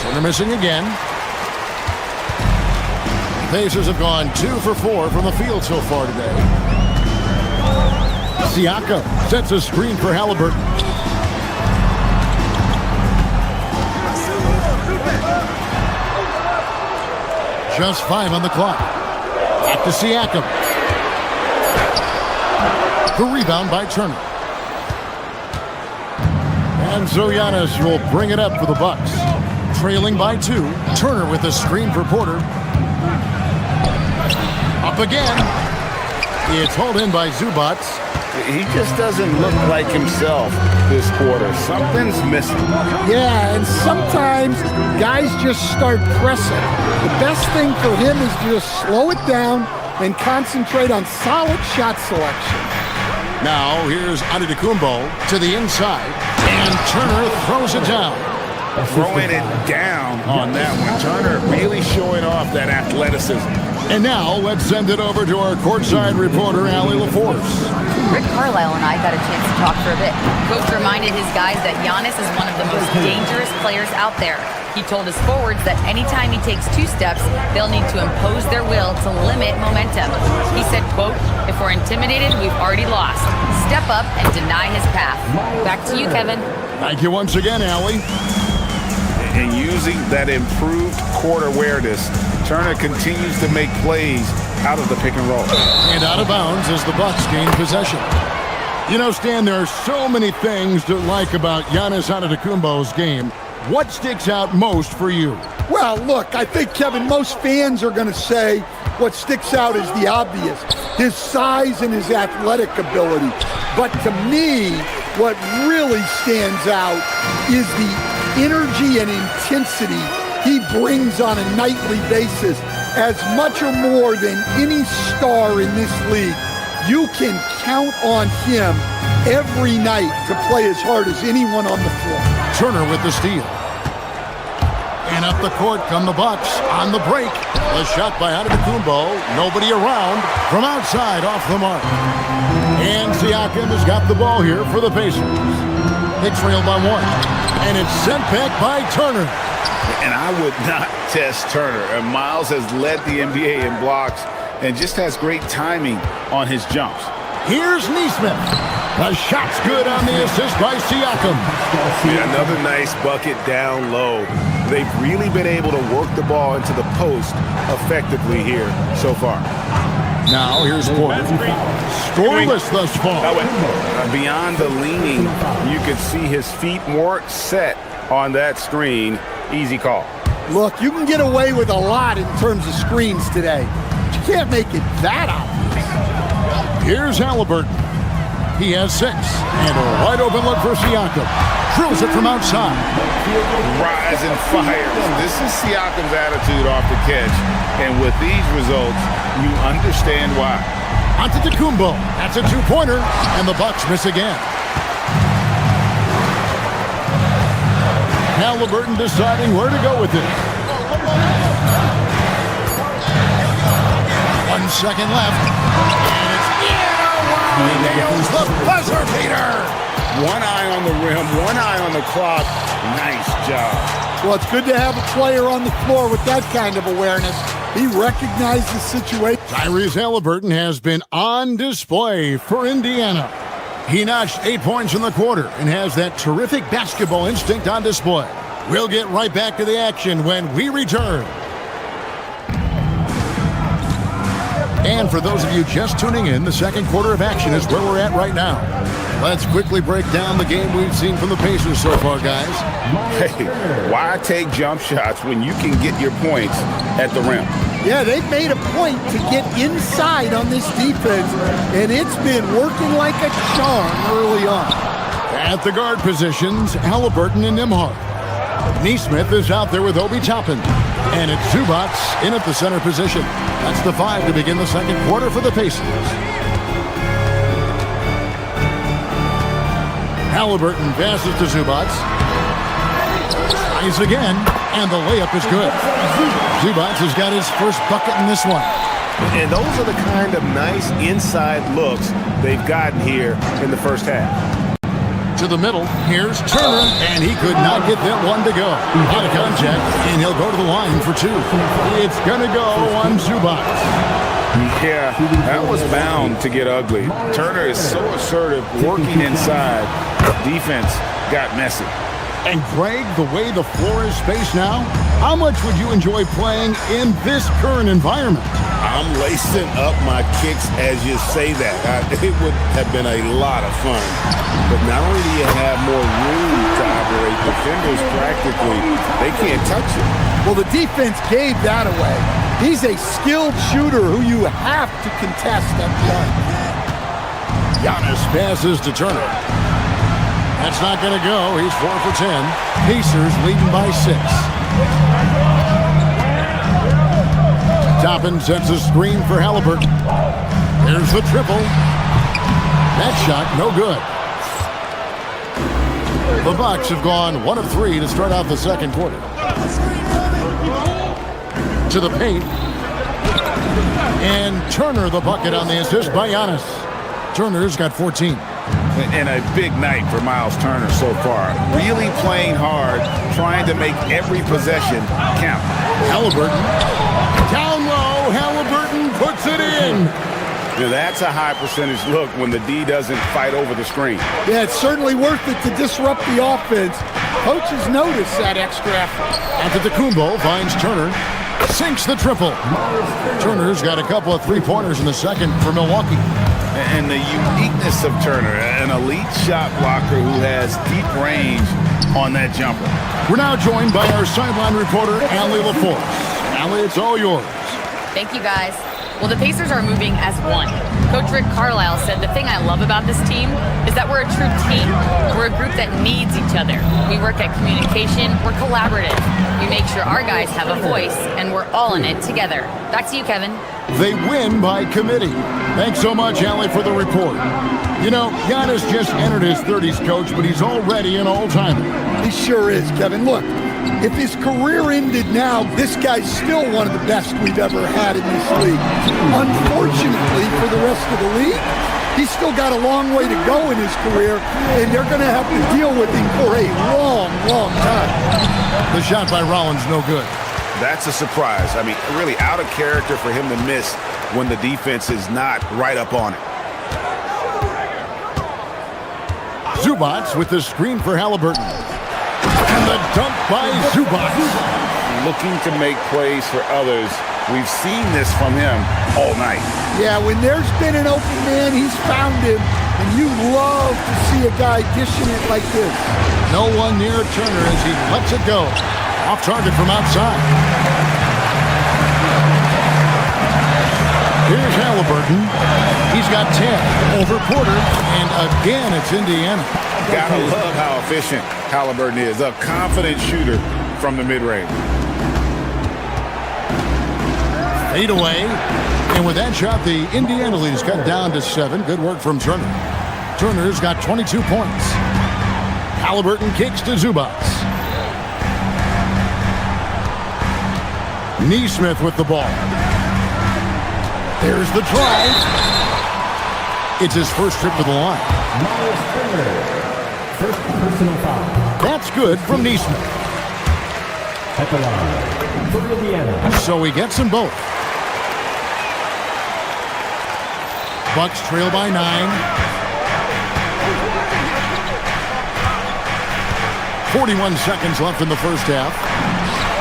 Turner missing again. Pacers have gone 2 for 4 from the field so far today. Siakam sets a screen for Halliburton. Just 5 on the clock. Back to Siakam. The rebound by Turner. And so Giannis will bring it up for the Bucks. Trailing by 2. Turner with the screen for Porter. Up again. It's hauled in by Zubac. He just doesn't look like himself this quarter. Something's missing. Yeah, and sometimes guys just start pressing. The best thing for him is to just slow it down and concentrate on solid shot selection. Now here's Antetokounmpo to the inside, and Turner throws it down. Throwing it down on that one. Turner really showing off that athleticism. And now let's send it over to our courtside reporter, Allie LaForce. Rick Carlisle and I got a chance to talk for a bit. Coach reminded his guys that Giannis is one of the most dangerous players out there. He told his forwards that anytime he takes 2 steps, they'll need to impose their will to limit momentum. He said, quote, "If we're intimidated, we've already lost. Step up and deny his path." Back to you, Kevin. Thank you once again, Allie. And using that improved court awareness, Turner continues to make plays out of the pick and roll. And out of bounds as the Bucks gain possession. You know, Stan, there are so many things to like about Giannis Antetokounmpo's game. What sticks out most for you? Well, look, I think, Kevin, most fans are going to say what sticks out is the obvious, his size and his athletic ability. But to me, what really stands out is the energy and intensity he brings on a nightly basis. As much or more than any star in this league, you can count on him every night to play as hard as anyone on the floor. Turner with the steal. Up the court come the Bucks on the break. The shot by Antetokounmpo. Nobody around. From outside, off the mark. And Siakam has got the ball here for the Pacers. They trail by 1. And it's sent back by Turner. And I would not test Turner. And Miles has led the NBA in blocks and just has great timing on his jumps. Here's Neesmith. The shot's good on the assist by Siakam. Yeah, another nice bucket down low. They've really been able to work the ball into the post effectively here so far. Now here's Porter. Scoreless thus far. Beyond the leaning, you could see his feet weren't set on that screen. Easy call. Look, you can get away with a lot in terms of screens today. But you can't make it that obvious. Here's Halliburton. He has 6. And a wide open look for Siakam. Drills it from outside. Rise and fire. This is Siakam's attitude off the catch. And with these results, you understand why. Antetokounmpo. That's a 2-pointer. And the Bucks miss again. Halliburton deciding where to go with it. 1 second left. And it's he nails the buzzer beater. 1 eye on the rim, 1 eye on the clock. Nice job. Well, it's good to have a player on the floor with that kind of awareness. He recognized the situation. Tyrese Halliburton has been on display for Indiana. He notched 8 points in the quarter and has that terrific basketball instinct on display. We'll get right back to the action when we return. And for those of you just tuning in, the second quarter of action is where we're at right now. Let's quickly break down the game we've seen from the Pacers so far, guys. Hey, why take jump shots when you can get your points at the rim? Yeah, they've made a point to get inside on this defense, and it's been working like a charm early on. At the guard positions, Halliburton and Nembhard. Neesmith is out there with Obi Toppin. And it's Zubac in at the center position. That's the 5 to begin the second quarter for the Pacers. Halliburton passes to Zubac. Tries again, and the layup is good. Zubac has got his first bucket in this one. And those are the kind of nice inside looks they've gotten here in the first half. To the middle, here's Turner, and he could not get that one to go. Out of contact, and he'll go to the line for 2. It's going to go on Zubac. Yeah, that was bound to get ugly. Turner is so assertive, working inside. Defense got messy. And Greg, the way the floor is spaced now, how much would you enjoy playing in this current environment? I'm lacing up my kicks as you say that. It would have been a lot of fun. But not only do you have more room to operate, defenders practically, they can't touch it. Well, the defense gave that away. He's a skilled shooter who you have to contest at the arc. Giannis passes to Turner. That's not going to go. He's 4 for 10. Pacers leading by 6. Toppin sets a screen for Halliburton. There's the triple. That shot, no good. The Bucks have gone 1 of 3 to start out the second quarter. To the paint. And Turner the bucket on the assist by Giannis. Turner's got 14. And a big night for Miles Turner so far. Really playing hard, trying to make every possession count. Halliburton. Down low, Halliburton puts it in. Now that's a high percentage look when the D doesn't fight over the screen. Yeah, it's certainly worth it to disrupt the offense. Coaches notice that extra effort. Antetokounmpo finds Turner. Sinks the triple. Turner's got a couple of three-pointers in the second for Milwaukee. And the uniqueness of Turner, an elite shot blocker who has deep range on that jumper. We're now joined by our sideline reporter, Allie LaForce. Allie, it's all yours. Thank you, guys. Well, the Pacers are moving as one. Coach Rick Carlisle said the thing I love about this team is that we're a true team. We're a group that needs each other. We work at communication. We're collaborative. We make sure our guys have a voice, and we're all in it together. Back to you, Kevin. They win by committee. Thanks so much, Allie, for the report. You know, Giannis just entered his 30s, Coach, but he's already an all-timer. He sure is, Kevin. Look, If his career ended now, this guy's still one of the best we've ever had in this league. Unfortunately for the rest of the league, he's still got a long way to go in his career, and they're going to have to deal with him for a long, long time. The shot by Rollins, no good. That's a surprise. I mean, really out of character for him to miss when the defense is not right up on it. Zubac with the screen for Halliburton. And the dunk by Zubac. Looking to make plays for others. We've seen this from him all night. Yeah, when there's been an open man, he's found him, and you love to see a guy dishing it like this. No one near Turner as he lets it go. Off target from outside. Here's Halliburton. He's got 10 over Porter, and again it's Indiana. Gotta love how efficient Halliburton is. A confident shooter from the mid-range. Fade away. And with that shot, the Indiana lead is cut down to 7. Good work from Turner. Turner's got 22 points. Halliburton kicks to Zubac. Neesmith with the ball. There's the drive. It's his first trip to the line. First personal foul. That's good from Neesmith. At the line for Indiana. So he gets them both. Bucks trail by 9. 41 seconds left in the first half.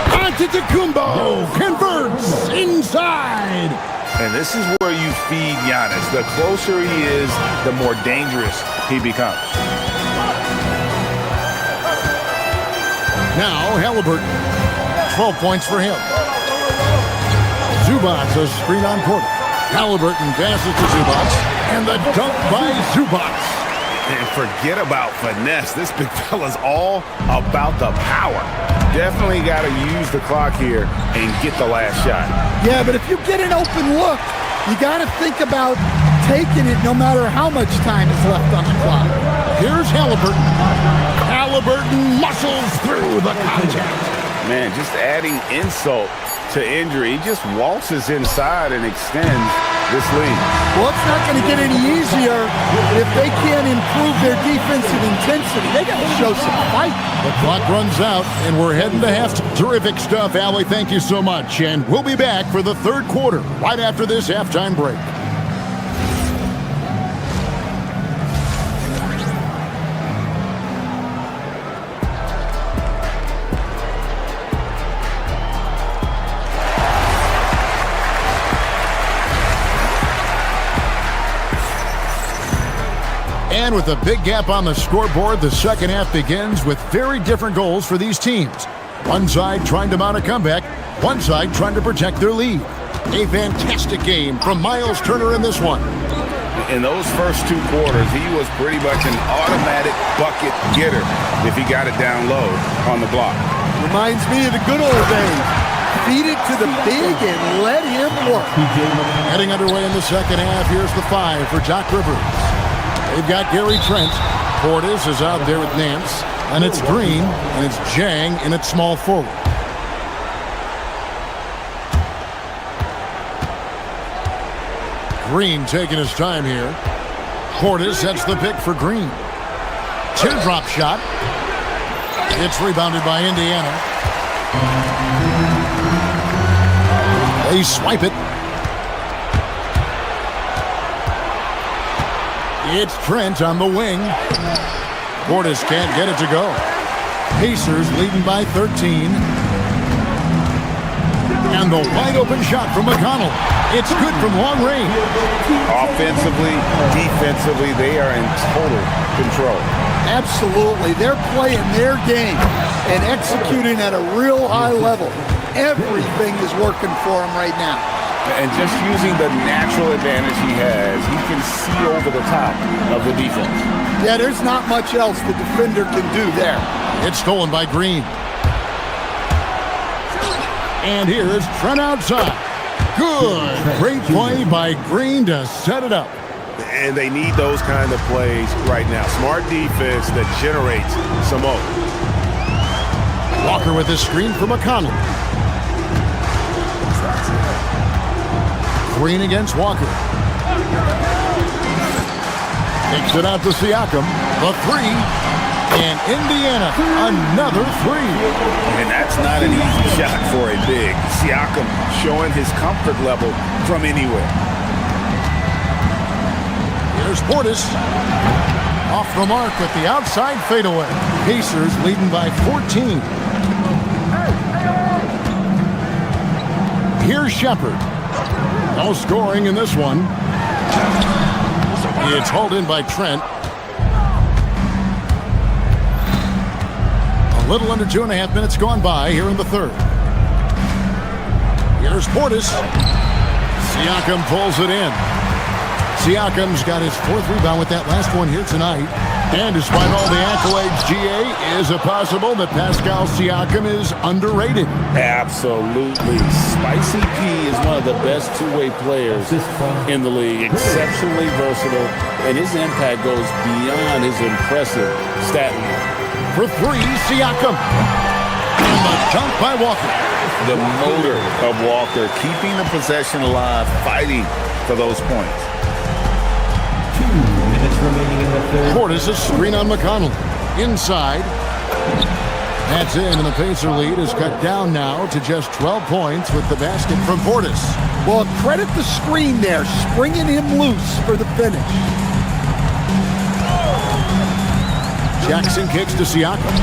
Antetokounmpo converts inside. And this is where you feed Giannis. The closer he is, the more dangerous he becomes. Now Halliburton. 12 points for him. Zubac a screen on Porter. Halliburton passes to Zubac. And the dunk by Zubac. And forget about finesse. This big fella's all about the power. Definitely got to use the clock here and get the last shot. Yeah, but if you get an open look, you got to think about taking it no matter how much time is left on the clock. Here's Halliburton. Halliburton muscles through the contact. Man, just adding insult to injury. He just waltzes inside and extends this lead. Well, it's not going to get any easier if they can't improve their defensive intensity. They got to show some fight. The clock runs out, and we're heading to halftime. Terrific stuff, Allie. Thank you so much. And we'll be back for the third quarter right after this halftime break. And with a big gap on the scoreboard, the second half begins with very different goals for these teams. One side trying to mount a comeback, one side trying to protect their lead. A fantastic game from Miles Turner in this one. In those first two quarters, he was pretty much an automatic bucket getter if he got it down low on the block. Reminds me of the good old days. Feed it to the big and let him work. Heading underway in the second half, here's the 5 for Doc Rivers. They've got Gary Trent. Portis is out there with Nance. And it's Green, and it's Jang, and it's small forward. Green taking his time here. Portis sets the pick for Green. Teardrop shot. It's rebounded by Indiana. They swipe it. It's Trent on the wing. Portis can't get it to go. Pacers leading by 13. And the wide open shot from McConnell. It's good from long range. Offensively, defensively, they are in total control. Absolutely. They're playing their game and executing at a real high level. Everything is working for them right now. And just using the natural advantage he has, he can see over the top of the defense. Yeah, there's not much else the defender can do there. It's stolen by Green. And here's Trent outside. Good. Great play by Green to set it up. And they need those kind of plays right now. Smart defense that generates some more. Walker with his screen for McConnell. Green against Walker. Takes it out to Siakam. The three. And Indiana, another three. And that's not an easy shot for a big. Siakam showing his comfort level from anywhere. Here's Portis. Off the mark with the outside fadeaway. Pacers leading by 14. Here's Shepherd. No scoring in this one. It's hauled in by Trent. A little under 2.5 minutes gone by here in the third. Here's Portis. Siakam pulls it in. Siakam's got his 4th rebound with that last one here tonight. And despite all the accolades, GA, is it possible that Pascal Siakam is underrated? Absolutely. Spicy P is one of the best two-way players in the league. Exceptionally versatile, and his impact goes beyond his impressive stat line. For three, Siakam. And the dunk by Walker. The motor of Walker, keeping the possession alive, fighting for those points. 2 minutes remaining in the third. Portis a screen on McConnell. Inside. That's in, and the Pacer lead is cut down now to just 12 points with the basket from Portis. Well, credit the screen there, springing him loose for the finish. Jackson kicks to Siakam.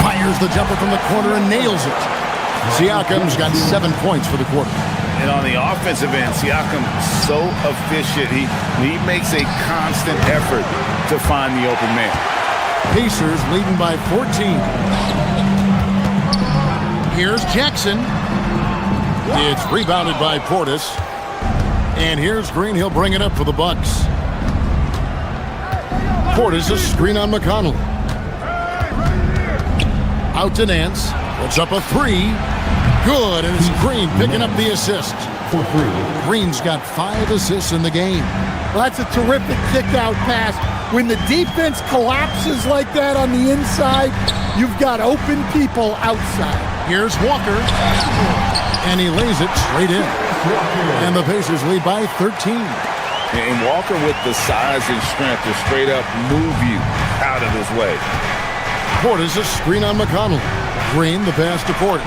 Fires the jumper from the corner and nails it. Siakam's got 7 points for the quarter. And on the offensive end, Siakam so efficient. He makes a constant effort to find the open man. Pacers leading by 14. Here's Jackson. It's rebounded by Portis. And here's Green. He'll bring it up for the Bucks. Portis a screen on McConnell. Out to Nance. Puts up a three. Good, and it's Green picking up the assist. For 3. Green's got 5 assists in the game. Well, that's a terrific kick-out pass. When the defense collapses like that on the inside, you've got open people outside. Here's Walker, and he lays it straight in. And the Pacers lead by 13. And Walker with the size and strength to straight up move you out of his way. Portis a screen on McConnell. Green the pass to Portis.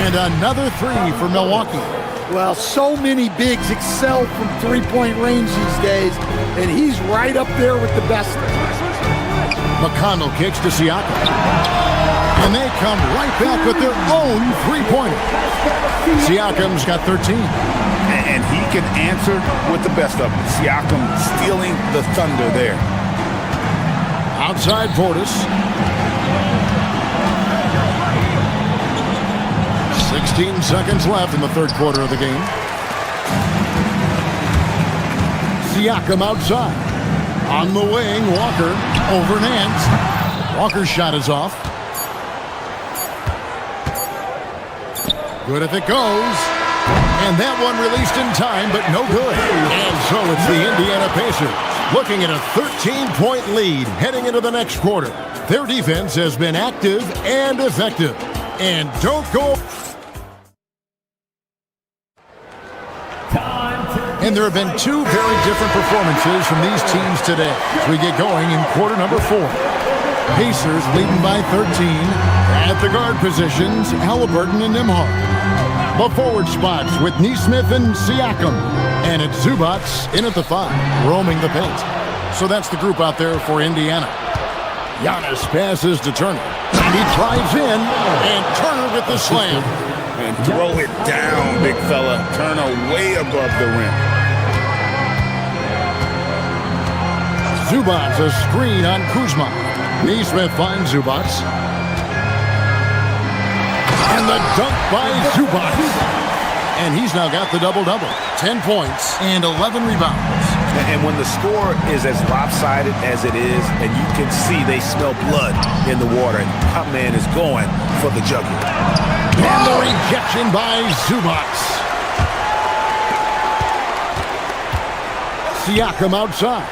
And another three for Milwaukee. Well, so many bigs excel from three-point range these days, and he's right up there with the best of them. McConnell kicks to Siakam. And they come right back with their own three-pointer. Siakam's got 13. And he can answer with the best of them. Siakam stealing the thunder there. Outside Portis. 16 seconds left in the third quarter of the game. Siakam outside. On the wing, Walker over Nance. Walker's shot is off. Good if it goes. And that one released in time, but no good. And so it's the Indiana Pacers looking at a 13-point lead heading into the next quarter. Their defense has been active and effective. And don't go... And there have been 2 very different performances from these teams today as we get going in quarter number 4. Pacers leading by 13. At the guard positions, Halliburton and Nembhard. The forward spots with Nesmith and Siakam. And it's Zubac in at the 5, roaming the paint. So that's the group out there for Indiana. Giannis passes to Turner. And he drives in, and Turner with the slam. And throw it down, big fella. Turner way above the rim. Zubac a screen on Kuzma. Nesmith finds Zubac. And the dunk by Zubac. And he's now got the double-double. 10 points and 11 rebounds. And when the score is as lopsided as it is, and you can see they smell blood in the water, and our man is going for the jugular. And the rejection by Zubac. Siakam outside.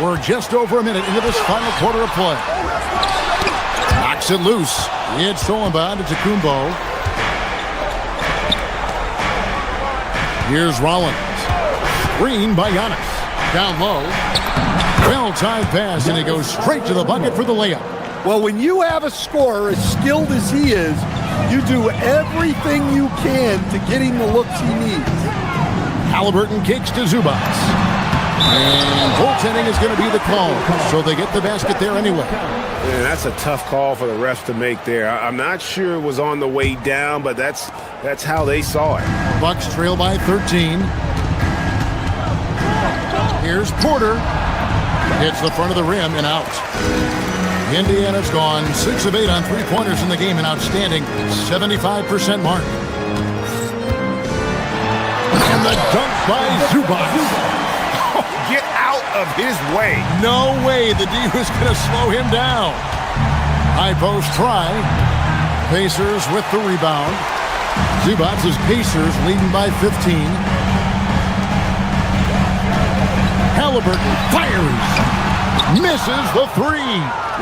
We're just over a minute into this final quarter of play. Knocks it loose. It's stolen by Kumbo. Here's Rollins. Screen by Giannis. Down low. Well-timed pass, and he goes straight to the bucket for the layup. Well, when you have a scorer as skilled as he is, you do everything you can to get him the looks he needs. Halliburton kicks to Zubac. And goaltending is going to be the call, so they get the basket there anyway. Man, that's a tough call for the refs to make there. I'm not sure it was on the way down, but that's how they saw it. Bucks trail by 13. Here's Porter. Hits the front of the rim and out. Indiana's gone 6 of 8 on three-pointers in the game, an outstanding 75% mark. And the dunk by Zubac. Get out of his way. No way the D was going to slow him down. High post try. Pacers with the rebound. Zubac's Pacers leading by 15. Halliburton fires. Misses the three.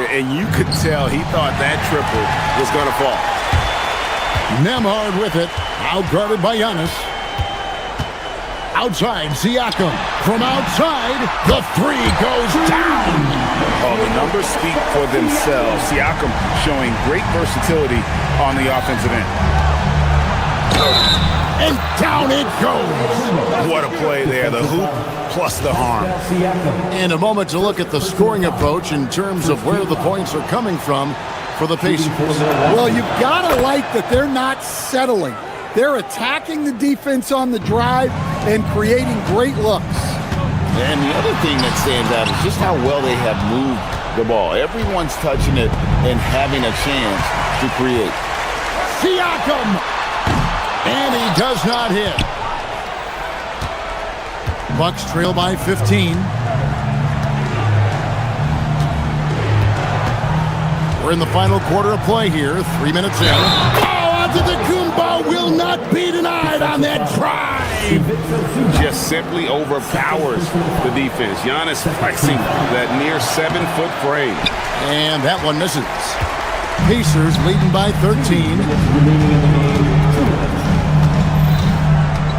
And you could tell he thought that triple was going to fall. Nembhard with it. Outguarded by Giannis. Outside, Siakam. From outside, the three goes down. Oh, the numbers speak for themselves. Siakam showing great versatility on the offensive end. And down it goes. What a play there. The hoop plus the harm. And a moment to look at the scoring approach in terms of where the points are coming from for the Pacers. Well, you've got to like that they're not settling. They're attacking the defense on the drive and creating great looks. And the other thing that stands out is just how well they have moved the ball. Everyone's touching it and having a chance to create. Siakam! And he does not hit. Bucks trail by 15. We're in the final quarter of play here. 3 minutes in. Oh, Antetokounmpo will not be denied on that drive. Just simply overpowers the defense. Giannis flexing that near 7-foot frame. And that one misses. Pacers leading by 13.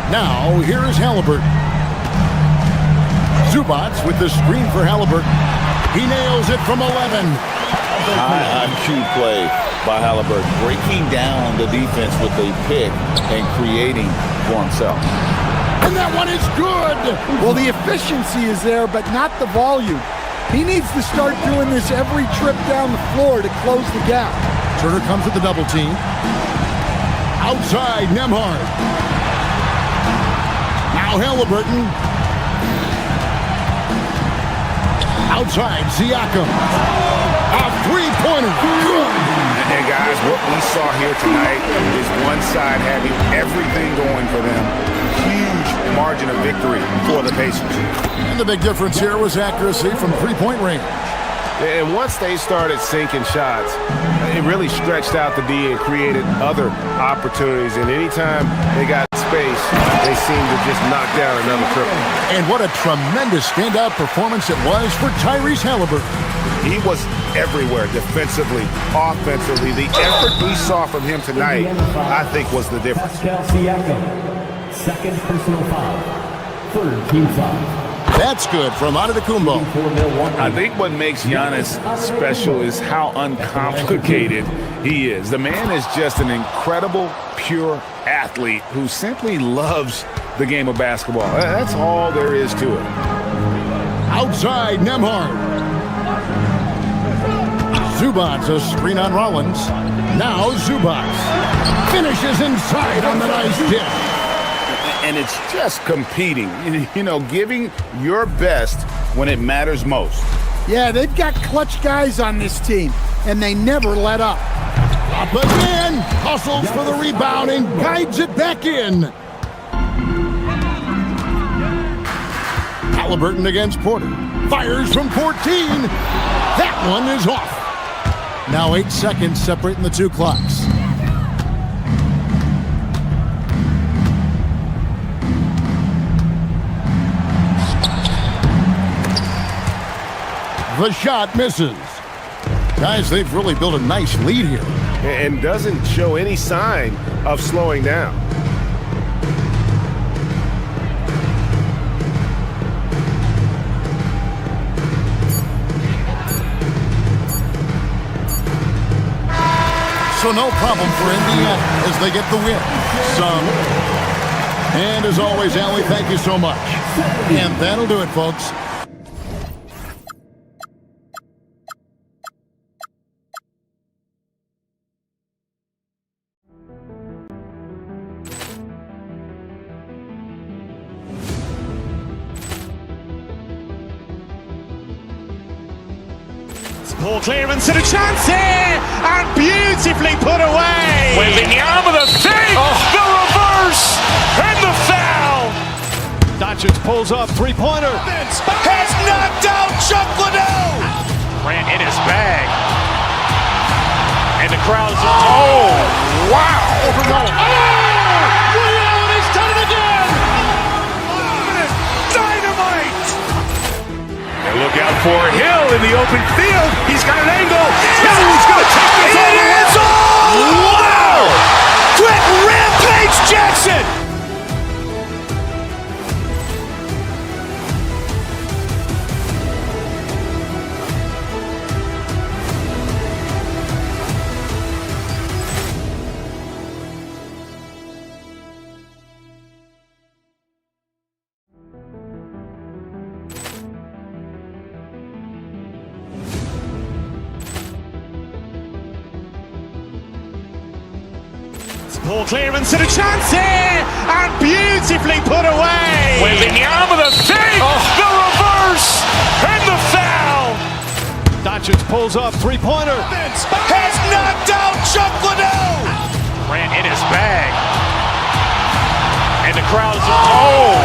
Now, here is Halliburton. Zubac with the screen for Halliburton. He nails it from 11. High IQ play by Halliburton, breaking down the defense with a pick and creating for himself. And that one is good. Well, the efficiency is there, but not the volume. He needs to start doing this every trip down the floor to close the gap. Turner comes with the double team. Outside, Nembhard. Now Halliburton. Outside, Siakam. A three-pointer. And guys, what we saw here tonight is one side having everything going for them. Huge margin of victory for the Pacers. And the big difference here was accuracy from three-point range. And once they started sinking shots, it really stretched out the D and created other opportunities. And anytime they got space, they seemed to just knock down another triple. And what a tremendous standout performance it was for Tyrese Halliburton. He was everywhere, defensively, offensively. The effort we saw from him tonight, I think, was the difference. Second personal foul. Third team foul. That's good from Antetokounmpo. I think what makes Giannis special is how uncomplicated he is. The man is just an incredible, pure athlete who simply loves the game of basketball. That's all there is to it. Outside, Nembhard. Zubac, a screen on Rollins. Now Zubac finishes inside on the nice dish. And it's just competing, you know, giving your best when it matters most. Yeah, they've got clutch guys on this team, and they never let up. Up again, hustles for the rebound and guides it back in. Halliburton against Porter. Fires from 14. That one is off. Now 8 seconds separating the two clocks. The shot misses. Guys, they've really built a nice lead here. And doesn't show any sign of slowing down. So no problem for Indiana as they get the win. And as always, Allie, thank you so much. And that'll do it, folks. Poor clearance and a chance here, and beautifully put away. Wembanyama the save, the reverse, and the foul. Doncic pulls up, three-pointer. Has knocked out Chuck Liddell. Grant in his bag. And the crowd's oh, wow. He's done it again. Dynamite. And look out for Hill in the open field. He's got an angle. He's going to take this all the way. Wow! Quick Rampage Jackson. Poor clearance and a chance here, and beautifully put away. Wembanyama the save, the reverse, and the foul. Doncic pulls up, three-pointer. Has knocked out Chuck Liddell. Grant in his bag. And the crowd's oh,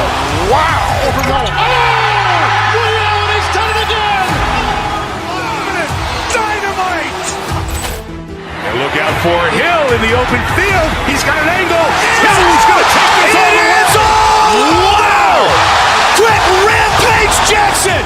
wow. He's done it again. Dynamite. And look out for Hill in the open field. He's got an angle. He's going to take this all the way. Wow! Quick Rampage Jackson.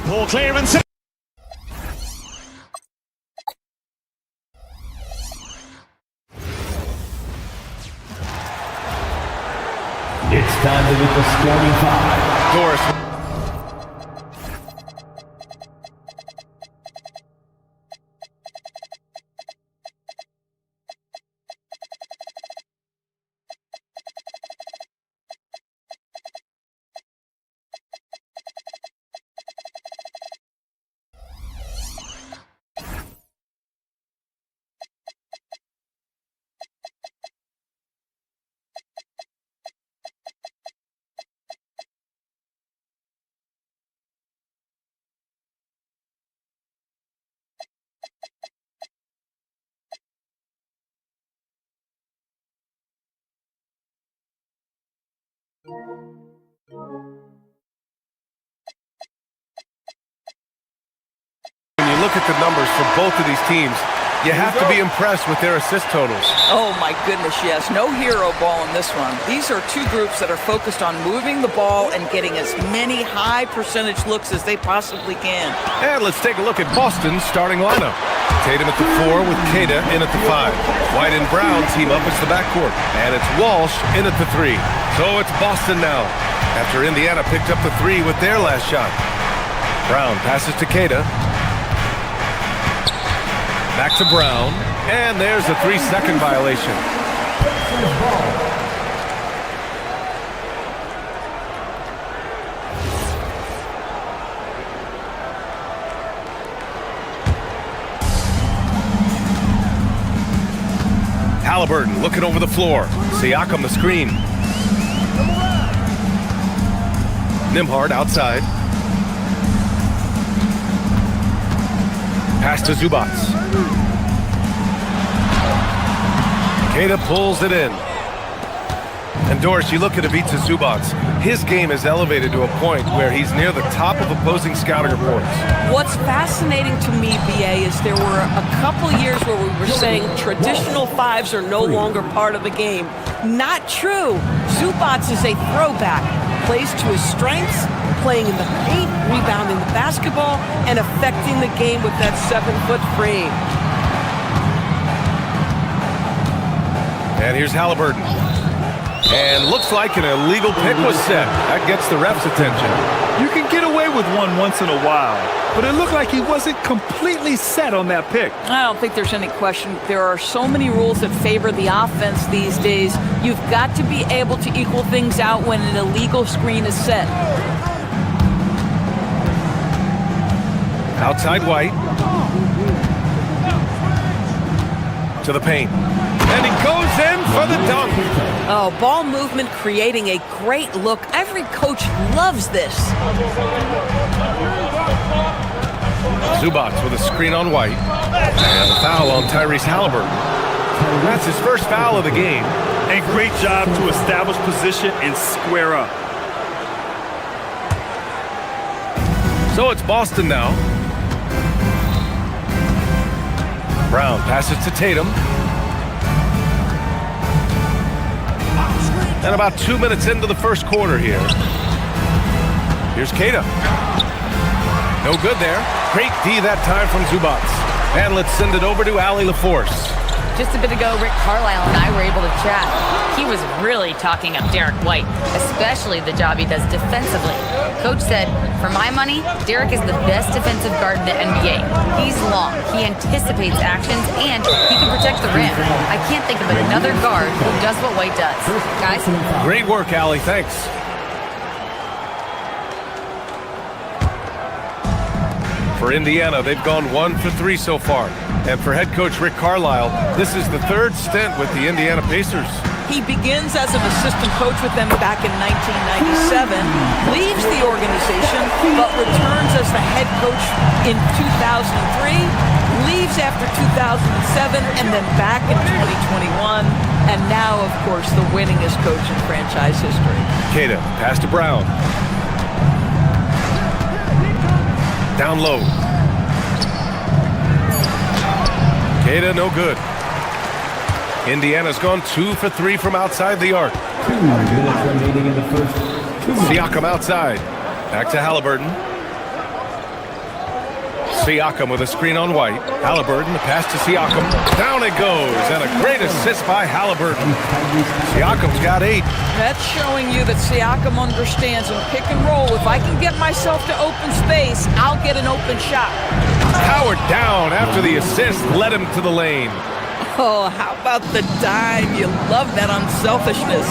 Poor clearance. It's time to get the starting five. Doris. When you look at the numbers for both of these teams, you have to be impressed with their assist totals. Oh my goodness, yes. No hero ball in this one. These are two groups that are focused on moving the ball and getting as many high percentage looks as they possibly can. And let's take a look at Boston's starting lineup. Tatum at the 4 with Queta in at the 5. White and Brown team up as the backcourt. And it's Walsh in at the 3. So it's Boston now, after Indiana picked up the 3 with their last shot. Brown passes to Queta. Back to Brown, and there's a 3-second violation. Halliburton looking over the floor. Siakam the screen. Nembhard outside. Pass to Zubac. Queta pulls it in. And Doris, you look at Ivica Zubac, his game is elevated to a point where he's near the top of opposing scouting reports. What's fascinating to me, BA, is there were a couple years where we were saying traditional fives are no longer part of the game. Not true. Zubac is a throwback. Plays to his strengths, playing in the paint, rebounding the basketball, and affecting the game with that 7-foot frame. And here's Halliburton. And looks like an illegal pick was set. That gets the ref's attention. You can get away with one once in a while, but it looked like he wasn't completely set on that pick. I don't think there's any question. There are so many rules that favor the offense these days. You've got to be able to equal things out when an illegal screen is set. Outside White. To the paint. And he goes in for the dunk. Oh, ball movement creating a great look. Every coach loves this. Zubac with a screen on White. And a foul on Tyrese Halliburton. That's his first foul of the game. And great job to establish position and square up. So it's Boston now. Brown passes to Tatum. And about 2 minutes into the first quarter here. Here's Queta. No good there. Great D that time from Zubac. And let's send it over to Allie LaForce. Just a bit ago, Rick Carlisle and I were able to chat. He was really talking up Derek White, especially the job he does defensively. Coach said, for my money, Derek is the best defensive guard in the NBA. He's long, he anticipates actions, and he can protect the rim. I can't think of another guard who does what White does. Guys? Great work, Allie. Thanks. For Indiana, they've gone 1 for 3 so far. And for head coach Rick Carlisle, this is the third stint with the Indiana Pacers. He begins as an assistant coach with them back in 1997, leaves the organization, but returns as the head coach in 2003, leaves after 2007, and then back in 2021, and now, of course, the winningest coach in franchise history. Queta, pass to Brown. Down low. Queta, no good. Indiana's gone 2 for 3 from outside the arc. 2 minutes remaining in the first. Siakam outside. Back to Halliburton. Siakam with a screen on White. Halliburton, the pass to Siakam. Down it goes, and a great assist by Halliburton. Siakam's got 8. That's showing you that Siakam understands in pick and roll. If I can get myself to open space, I'll get an open shot. Howard down after the assist led him to the lane. Oh, how about the dime? You love that unselfishness.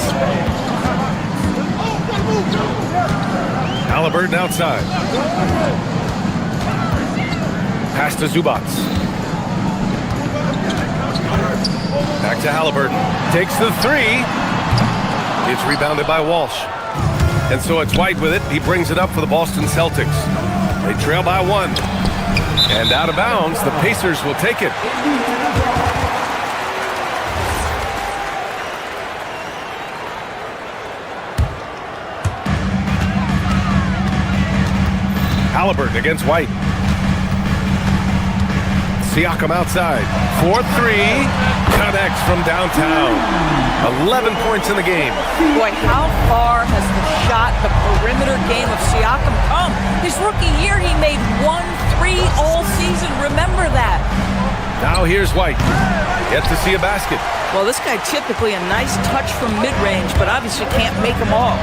Halliburton outside. Pass to Zubac. Back to Halliburton. Takes the 3. It's rebounded by Walsh. And so it's White with it. He brings it up for the Boston Celtics. They trail by 1. And out of bounds, the Pacers will take it. Halliburton against White. Siakam outside. 4-3. Connects from downtown. 11 points in the game. Boy, how far has the shot, the perimeter game of Siakam come? His rookie year, he made 1-3 all season. Remember that. Now here's White. Yet to see a basket. Well, this guy typically a nice touch from mid-range, but obviously can't make them all.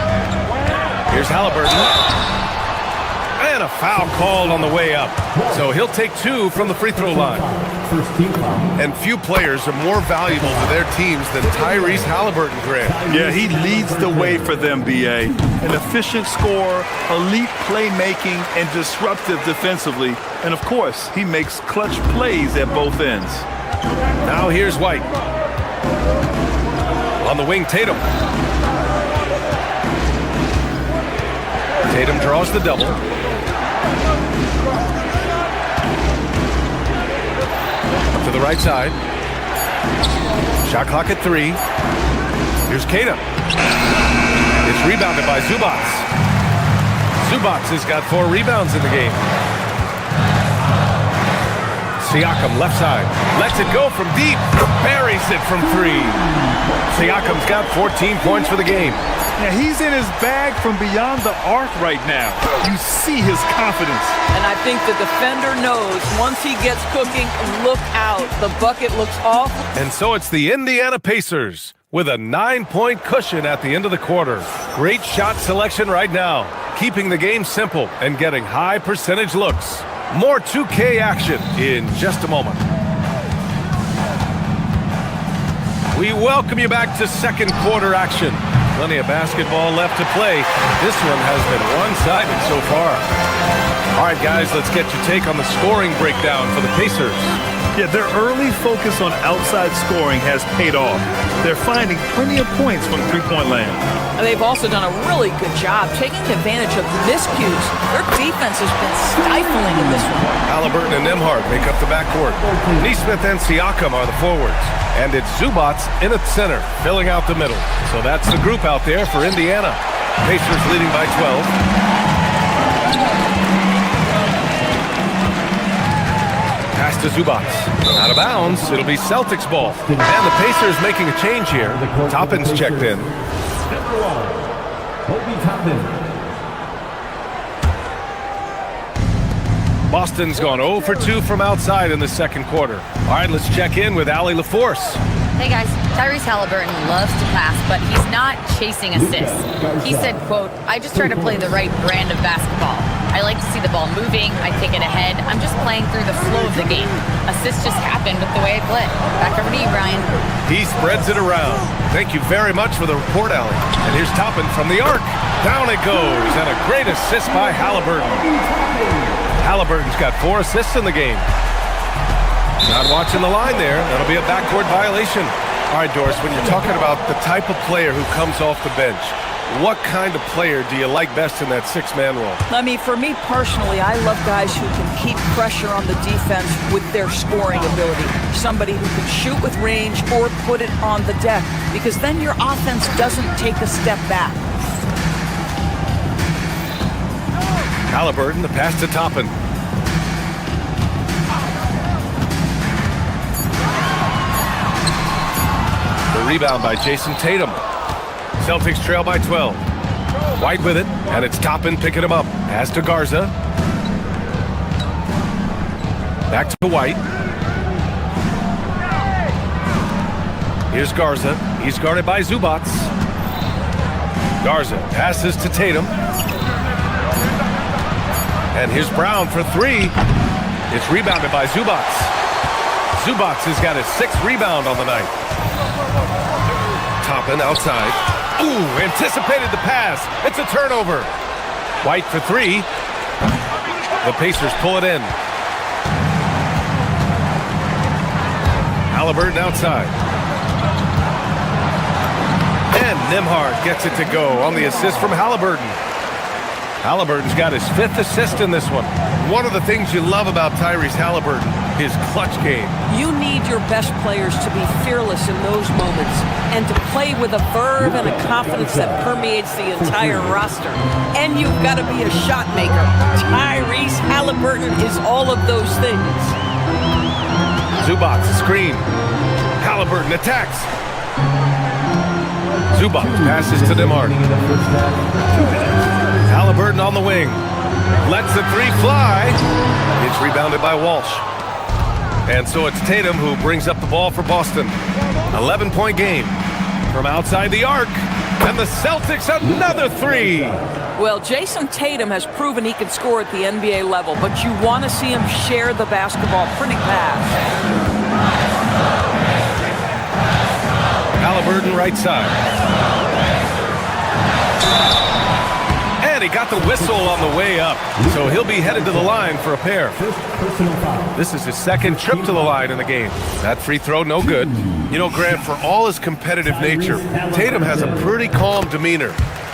Here's Halliburton. And a foul called on the way up. So he'll take 2 from the free throw line. And few players are more valuable to their teams than Tyrese Halliburton, Grant. Yeah, he leads the way for them, BA. An efficient scorer, elite playmaking, and disruptive defensively. And of course, he makes clutch plays at both ends. Now here's White. On the wing, Tatum. Tatum draws the double. To the right side. Shot clock at 3. Here's Tatum. It's rebounded by Zubats. Zubats has got 4 rebounds in the game. Siakam, left side. Lets it go from deep. Buries it from 3. Siakam's got 14 points for the game. Yeah, he's in his bag from beyond the arc right now. You see his confidence. And I think the defender knows once he gets cooking, look out. The bucket looks off. And so it's the Indiana Pacers with a 9-point cushion at the end of the quarter. Great shot selection right now, keeping the game simple and getting high percentage looks. More 2K action in just a moment. We welcome you back to second quarter action. Plenty of basketball left to play. This one has been one-sided so far. All right, guys, let's get your take on the scoring breakdown for the Pacers. Yeah, their early focus on outside scoring has paid off. They're finding plenty of points from three-point land. And they've also done a really good job taking advantage of miscues. Their defense has been stifling in this one. Halliburton and Nembhard make up the backcourt. Nesmith and Siakam are the forwards. And it's Zubats in at center, filling out the middle. So that's the group out there for Indiana. Pacers leading by 12. Pass to Zubats. Out of bounds. It'll be Celtics ball. And the Pacers making a change here. Toppin's checked in. Boston's gone 0 for 2 from outside in the second quarter. All right, let's check in with Allie LaForce. Hey guys, Tyrese Halliburton loves to pass, but he's not chasing assists. He said, quote, "I just try to play the right brand of basketball. I like to see the ball moving, I take it ahead. I'm just playing through the flow of the game. Assists just happen with the way I play." Back over to you, Brian. He spreads it around. Thank you very much for the report, Allie. And here's Toppin from the arc. Down it goes, and a great assist by Halliburton. Halliburton's got 4 assists in the game. Not watching the line there. That'll be a backcourt violation. All right, Doris, when you're talking about the type of player who comes off the bench, what kind of player do you like best in that 6-man role? I mean, for me personally, I love guys who can keep pressure on the defense with their scoring ability. Somebody who can shoot with range or put it on the deck, because then your offense doesn't take a step back. Halliburton, the pass to Toppin. The rebound by Jason Tatum. Celtics trail by 12. White with it, and it's Toppin picking him up. Pass to Garza. Back to White. Here's Garza. He's guarded by Zubats. Garza passes to Tatum. And here's Brown for 3. It's rebounded by Zubats. Zubats has got his 6th rebound on the night. Toppin outside. Ooh, anticipated the pass. It's a turnover. White for 3. The Pacers pull it in. Halliburton outside. And Nembhard gets it to go on the assist from Halliburton. Halliburton's got his 5th assist in this one. One of the things you love about Tyrese Halliburton, his clutch game. You need your best players to be fearless in those moments and to play with a verve and a confidence that permeates the entire roster. And you've got to be a shot maker. Tyrese Halliburton is all of those things. Zubats, screen. Halliburton attacks. Zubats passes to Nembhard. Halliburton on the wing. Lets the 3 fly. It's rebounded by Walsh. And so it's Tatum who brings up the ball for Boston. 11-point game from outside the arc. And the Celtics another 3. Well, Jason Tatum has proven he can score at the NBA level, but you want to see him share the basketball pretty fast. Halliburton right side. And he got the whistle on the way up, so he'll be headed to the line for a pair. This is his 2nd trip to the line in the game. That free throw, no good. You know, Grant, for all his competitive nature, Tatum has a pretty calm demeanor.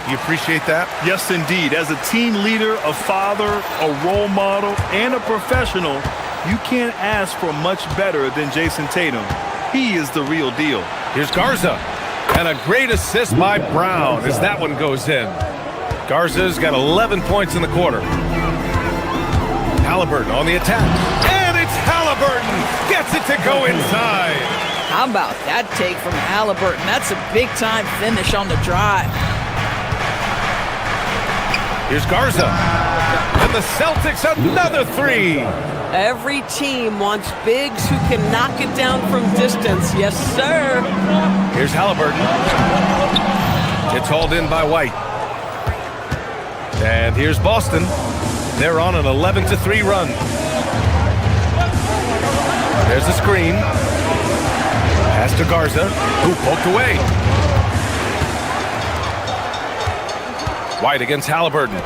You appreciate that? Yes, indeed. As a team leader, a father, a role model, and a professional, You can't ask for much better than Jason Tatum. He is the real deal. Here's Garza. And a great assist by Brown as that one goes in. Garza's got 11 points in the quarter. Halliburton on the attack. And it's Halliburton. Gets it to go inside. How about that take from Halliburton? That's a big-time finish on the drive. Here's Garza. And the Celtics another three. Every team wants bigs who can knock it down from distance. Yes, sir. Here's Halliburton. It's hauled in by White. And here's Boston. They're on an 11-3 run. There's the screen. Pass to Garza, who poked away. White against Halliburton.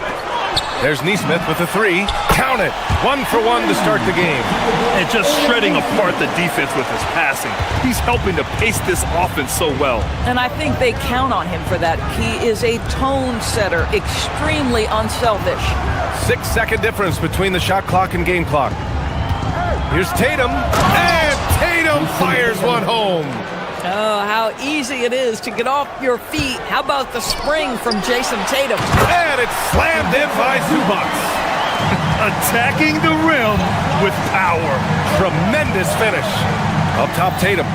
There's Neesmith with the three. Count it. 1 for 1 to start the game. And just shredding apart the defense with his passing. He's helping to pace this offense so well. And I think they count on him for that. He is a tone setter, extremely unselfish. 6-second difference between the shot clock and game clock. Here's Tatum. And Tatum fires one home. Oh, how easy it is to get off your feet. How about the spring from Jason Tatum? And it's slammed in by Zubac. Attacking the rim with power. Tremendous finish. Up top, Tatum.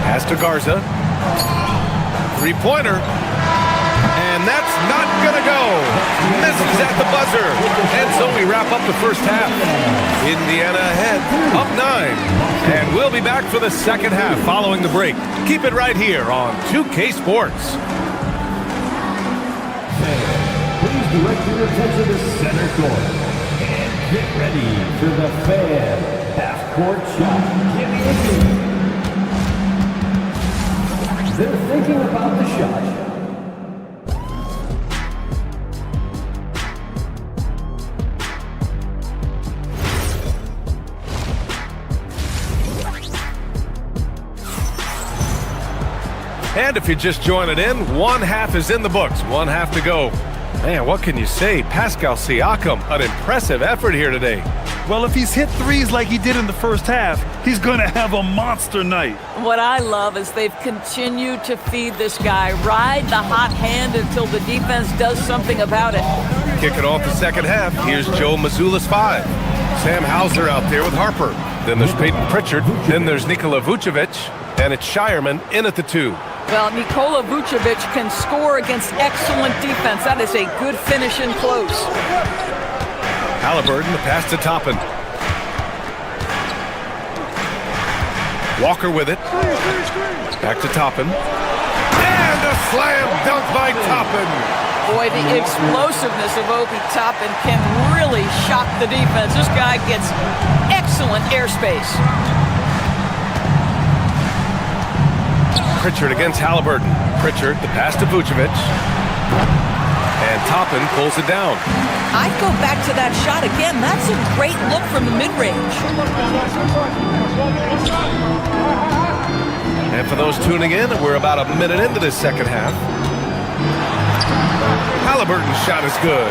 Pass to Garza. Three-pointer. And that's not gonna go. Misses at the buzzer. And so we wrap up the first half. Indiana ahead, up 9. And we'll be back for the second half following the break. Keep it right here on 2K Sports. Please direct your attention to center court. And get ready for the Fan half-court shot. They're thinking about the shot. And if you're just joining in, one half is in the books, one half to go. Man, what can you say? Pascal Siakam, an impressive effort here today. Well, if he's hit threes like he did in the first half, he's going to have a monster night. What I love is they've continued to feed this guy, ride the hot hand until the defense does something about it. Kicking off the second half, here's Joe Mazzulla's 5. Sam Hauser out there with Harper. Then there's Peyton Pritchard. Then there's Nikola Vucevic. And it's Shireman in at the 2. Well, Nikola Vucevic can score against excellent defense. That is a good finish in close. Halliburton, the pass to Toppin. Walker with it. Back to Toppin. And a slam dunk by Toppin. Boy, the explosiveness of Obi Toppin can really shock the defense. This guy gets excellent airspace. Pritchard against Halliburton. Pritchard, the pass to Vucevic. And Toppin pulls it down. I'd go back to that shot again. That's a great look from the mid-range. And for those tuning in, we're about a minute into this second half. Halliburton's shot is good.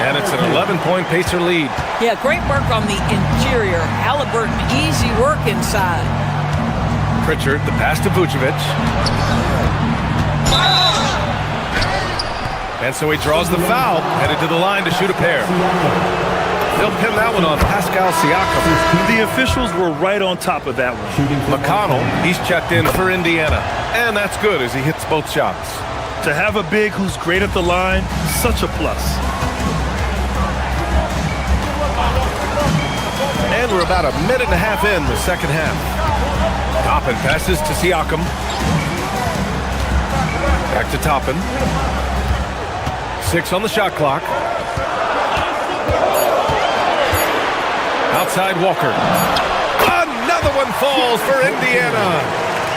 And it's an 11-point Pacer lead. Yeah, great work on the interior. Halliburton, easy work inside. Pritchard, the pass to Vucevic. And so he draws the foul, headed to the line to shoot a pair. They'll pin that one on Pascal Siakam. The officials were right on top of that one. McConnell, he's checked in for Indiana. And that's good as he hits both shots. To have a big who's great at the line, such a plus. And we're about a minute and a half in the second half. Toppin passes to Siakam. Back to Toppin. 6 on the shot clock. Outside Walker. Another one falls for Indiana.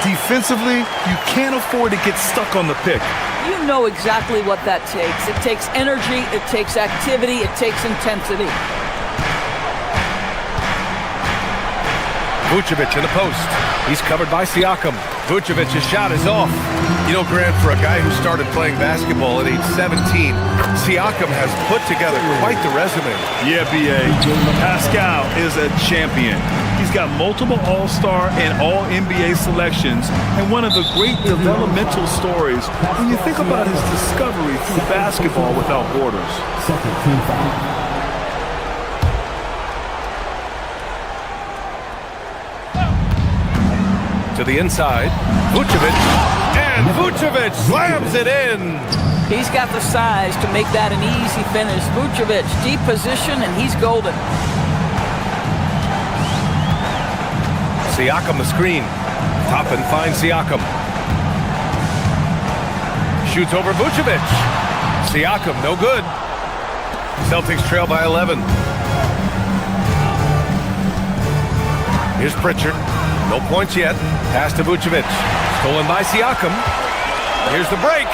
Defensively, you can't afford to get stuck on the pick. You know exactly what that takes. It takes energy, it takes activity, it takes intensity. Vucevic in the post. He's covered by Siakam. Vucevic's shot is off. You know, Grant, for a guy who started playing basketball at age 17, Siakam has put together quite the resume. Yeah, B.A. Pascal is a champion. He's got multiple All-Star and All-NBA selections, and one of the great developmental stories when you think about his discovery through basketball without borders. Second team foul. To the inside, Vucevic, and Vucevic slams it in. He's got the size to make that an easy finish. Vucevic, deep position, and he's golden. Siakam the screen. Toppin finds Siakam. Shoots over Vucevic. Siakam, no good. Celtics trail by 11. Here's Pritchard. No points yet. Pass to Vucevic. Stolen by Siakam. Here's the break.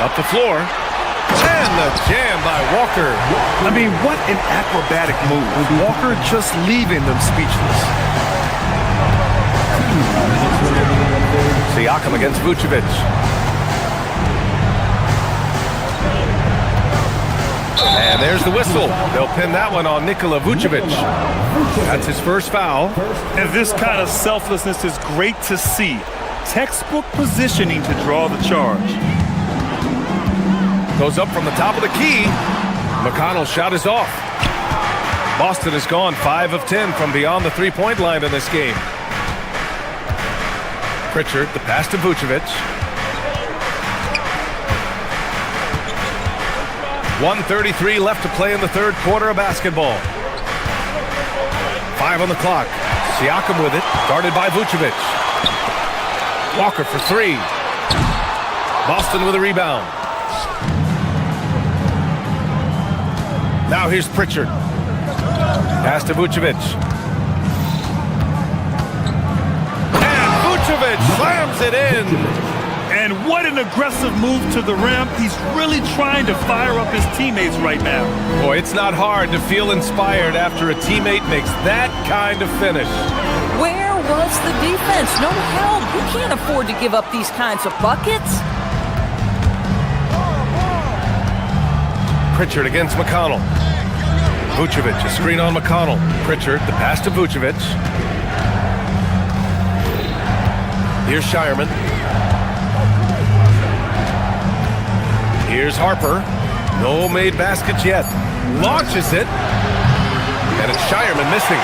Up the floor. And the jam by Walker. I mean, what an acrobatic move. Walker just leaving them speechless. Siakam against Vucevic. And there's the whistle. They'll pin that one on Nikola Vucevic. That's his first foul. And this kind of selflessness is great to see. Textbook positioning to draw the charge. Goes up from the top of the key. McConnell's shot is off. Boston has gone 5 of 10 from beyond the three-point line in this game. Pritchard, the pass to Vucevic. 1:33 left to play in the third quarter of basketball. 5 on the clock. Siakam with it, guarded by Vucevic. Walker for 3. Boston with a rebound. Now here's Pritchard. Pass to Vucevic. And Vucevic slams it in. And what an aggressive move to the rim. He's really trying to fire up his teammates right now. Boy, it's not hard to feel inspired after a teammate makes that kind of finish. Where was the defense? No help. You can't afford to give up these kinds of buckets. Pritchard against McConnell. Vucevic, a screen on McConnell. Pritchard, the pass to Vucevic. Here's Shireman. Here's Harper. No made baskets yet. Launches it. And it's Shireman missing.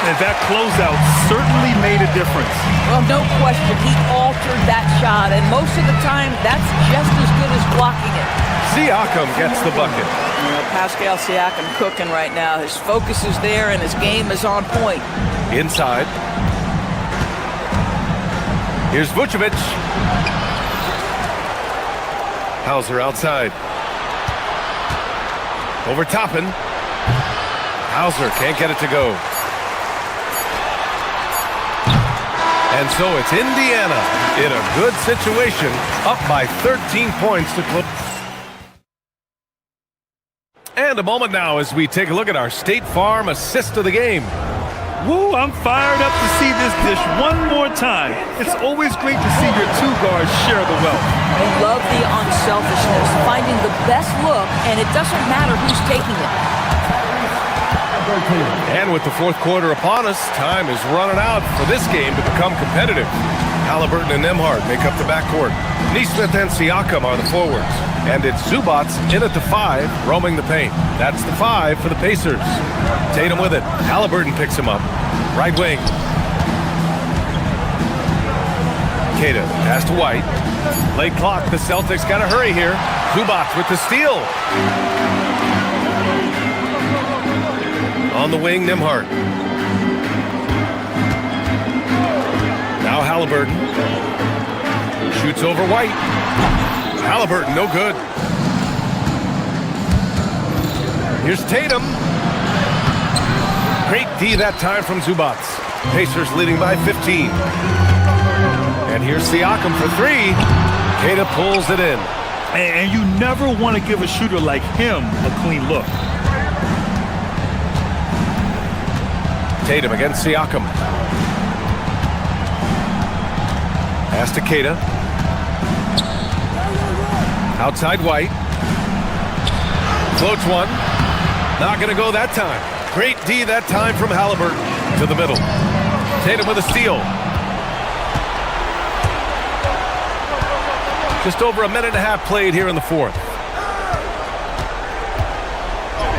And that closeout certainly made a difference. Well, no question. He altered that shot. And most of the time, that's just as good as blocking it. Siakam gets the bucket. You know, Pascal Siakam cooking right now. His focus is there and his game is on point. Inside. Here's Vucevic. Hauser outside. Over Toppin. Hauser can't get it to go. And so it's Indiana in a good situation, up by 13 points to close. And a moment now as we take a look at our State Farm assist of the game. Woo, I'm fired up to see this dish one more time. It's always great to see your two guards share the wealth. I love the unselfishness, finding the best look, and it doesn't matter who's taking it. And with the fourth quarter upon us, time is running out for this game to become competitive. Halliburton and Nembhard make up the backcourt. Nesmith and Siakam are the forwards. And it's Zubats in at the 5, roaming the paint. That's the 5 for the Pacers. Tatum with it. Halliburton picks him up. Right wing. Queta, pass to White. Late clock, the Celtics got to hurry here. Zubats with the steal. On the wing, Nembhard. Now Halliburton. Shoots over White. Halliburton, no good. Here's Tatum. Great D that time from Zubats. Pacers leading by 15. And here's Siakam for 3. Queta pulls it in. And you never want to give a shooter like him a clean look. Tatum against Siakam. Pass to Keita. Outside White. Floats one. Not going to go that time. Great D that time from Halliburton to the middle. Tatum with a steal. Just over a minute and a half played here in the fourth.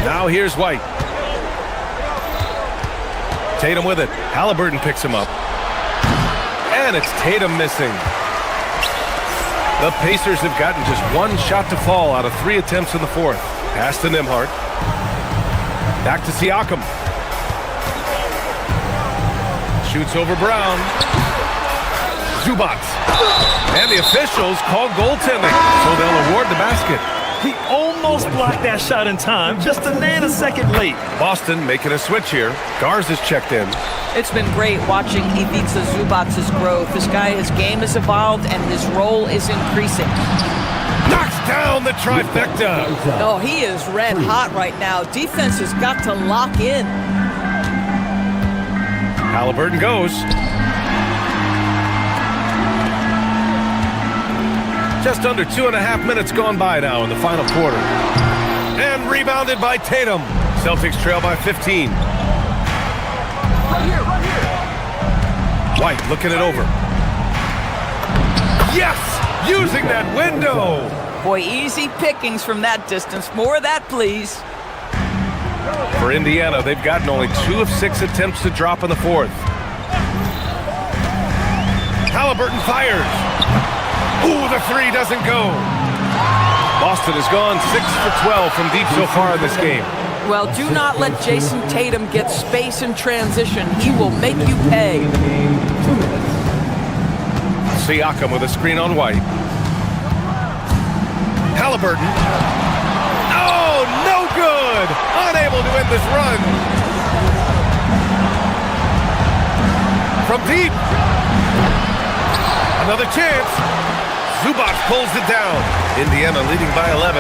Now here's White. Tatum with it. Halliburton picks him up. And it's Tatum missing. The Pacers have gotten just one shot to fall out of 3 attempts in the fourth. Pass to Nembhard. Back to Siakam. Shoots over Brown. Zubac. And the officials called goaltending, so they'll award the basket. He almost blocked that shot in time, just a nanosecond late. Boston making a switch here. Garza's checked in. It's been great watching Ivica Zubac's growth. This guy, his game has evolved and his role is increasing. Knocks down the trifecta. Oh, he is red hot right now. Defense has got to lock in. Halliburton goes. Just under 2.5 minutes gone by now in the final quarter. And rebounded by Tatum. Celtics trail by 15. Right here. White looking it over. Yes! Using that window! Boy, easy pickings from that distance. More of that, please. For Indiana, they've gotten only 2 of 6 attempts to drop in the fourth. Halliburton fires. Ooh, the 3 doesn't go. Boston has gone 6 for 12 from deep so far in this game. Well, do not let Jason Tatum get space in transition. He will make you pay. Siakam with a screen on White. Halliburton. Oh, no good! Unable to end this run. From deep. Another chance. Zubac pulls it down. Indiana leading by 11.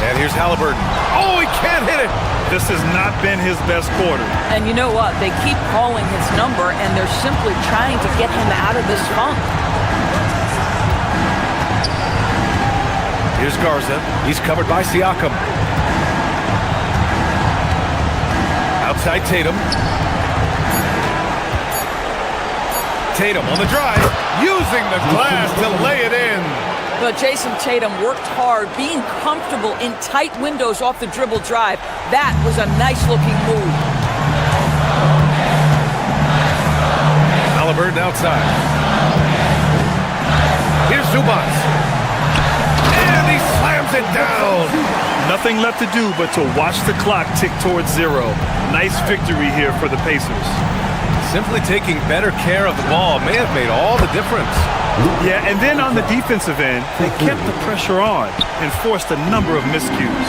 And here's Halliburton. Oh, he can't hit it. This has not been his best quarter. And you know what? They keep calling his number, and they're simply trying to get him out of this funk. Here's Garza. He's covered by Siakam. Outside Tatum. Tatum on the drive, using the glass to lay it in. But Jason Tatum worked hard, being comfortable in tight windows off the dribble drive. That was a nice-looking move. Halliburton outside. Here's Zubac. And he slams it down. Nothing left to do but to watch the clock tick towards 0. Nice victory here for the Pacers. Simply taking better care of the ball may have made all the difference. Yeah, and then on the defensive end, they kept the pressure on and forced a number of miscues.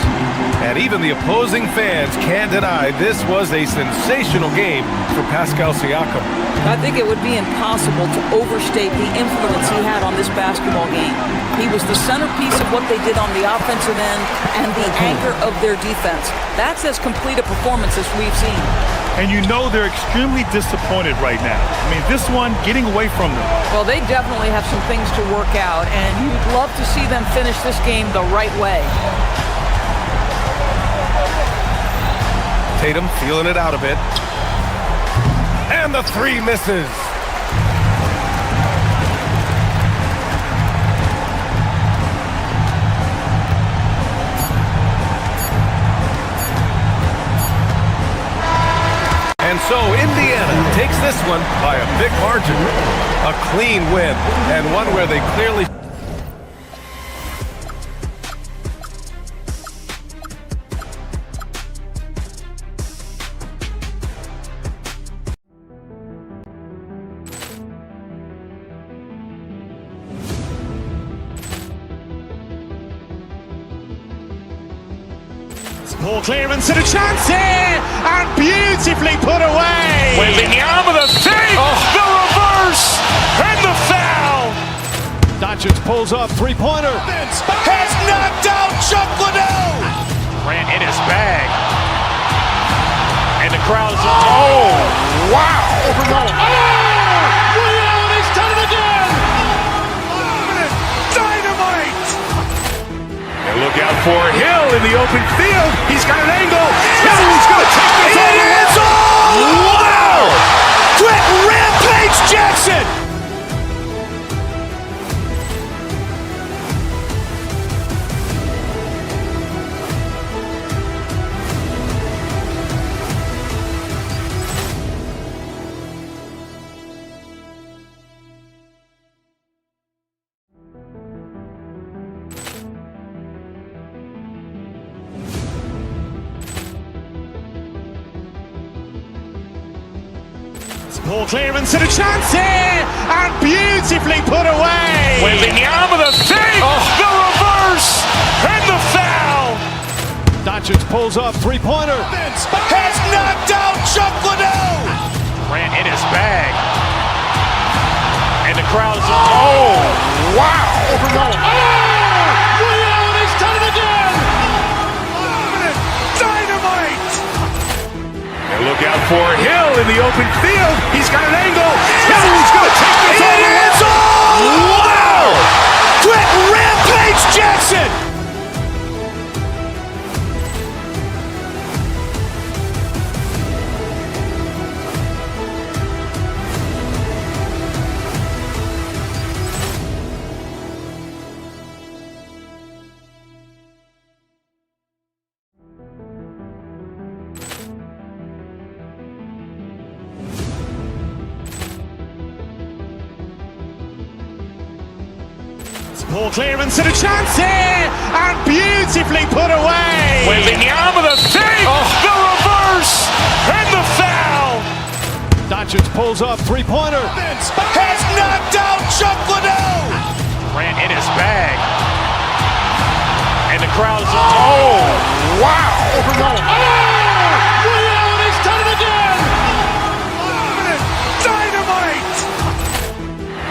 And even the opposing fans can't deny this was a sensational game for Pascal Siakam. I think it would be impossible to overstate the influence he had on this basketball game. He was the centerpiece of what they did on the offensive end and the anchor of their defense. That's as complete a performance as we've seen. And you know they're extremely disappointed right now. I mean, this one getting away from them. Well, they definitely have some things to work out, and you'd love to see them finish this game the right way. Tatum feeling it out a bit. And the 3 misses. And so Indiana takes this one by a big margin. A clean win, and one where they clearly... Ball clearance and a chance here, and beautifully put away. Wembanyama the save, the reverse, and the foul. Doncic pulls up, three-pointer. Has knocked out Chuck Liddell. Grant in his bag. And the crowd is, oh, wow. He's done it again! Dynamite! And look out for Hill in the open field. He's got an angle. Hill's going to take this all the way. Wow! Quick Rampage Jackson! Ball clearance and a chance here, and beautifully put away. Wembanyama the save, the reverse, and the foul. Doncic pulls up, three-pointer. Has knocked out Chuck Liddell. Grant in his bag. And the crowd is, oh, wow. He's done it again! Dynamite! And look out for Hill in the open field. He's got an angle. Hill's going to take this all the way. Wow! Quick Rampage Jackson! Ball clearance and a chance here, and beautifully put away. Wembanyama the save, the reverse, and the foul. Doncic pulls up, three-pointer. Has knocked out Chuck Liddell. Grant in his bag. And the crowd is, oh, wow. He's done it again! Dynamite!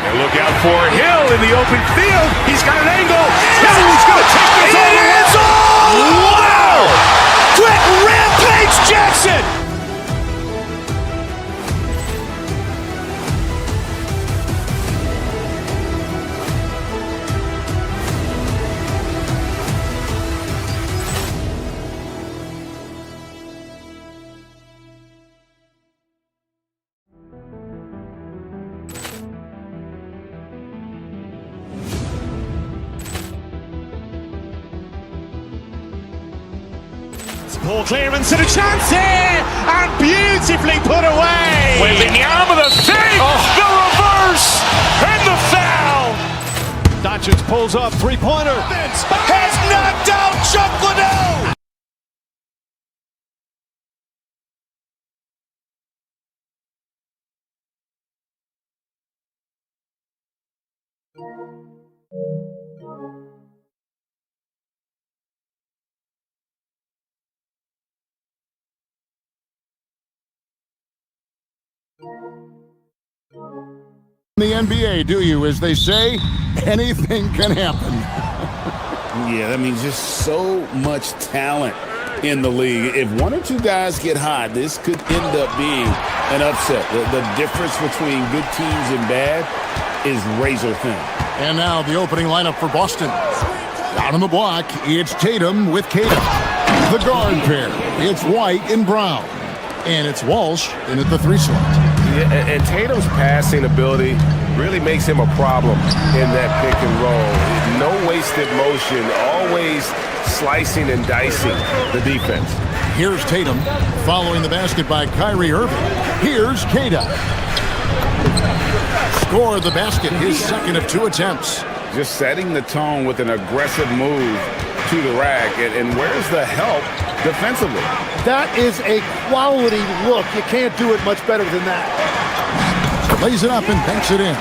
And look out for Hill in the open field. He's got an angle. Hill's going to take this all the way. Wow! Quick Rampage Jackson! Ball clearance and a chance here, and beautifully put away. Wembanyama the save, the reverse, and the foul. Doncic pulls up, three-pointer. Has knocked out Chuck Liddell. The NBA, do you? As they say, anything can happen. Yeah, that means just so much talent in the league. If one or two guys get hot, this could end up being an upset. The difference between good teams and bad is razor thin. And now the opening lineup for Boston. Out on the block, it's Tatum with Tatum. The guard pair, it's White and Brown. And it's Walsh in at the 3 slot. Yeah, and Tatum's passing ability really makes him a problem in that pick and roll. No wasted motion, always slicing and dicing the defense. Here's Tatum following the basket by Kyrie Irving. Here's Kata. Score the basket, his second of 2 attempts. Just setting the tone with an aggressive move to the rack. And where's the help defensively? That is a quality look. You can't do it much better than that. Lays it up and banks it in.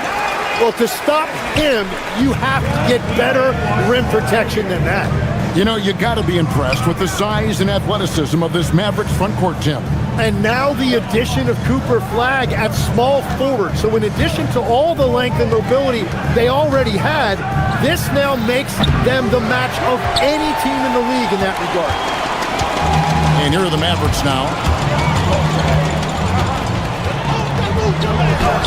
Well, to stop him, you have to get better rim protection than that. You know, you got to be impressed with the size and athleticism of this Mavericks front court, Tim. And now the addition of Cooper Flagg at small forward. So in addition to all the length and mobility they already had, this now makes them the match of any team in the league in that regard. And here are the Mavericks now.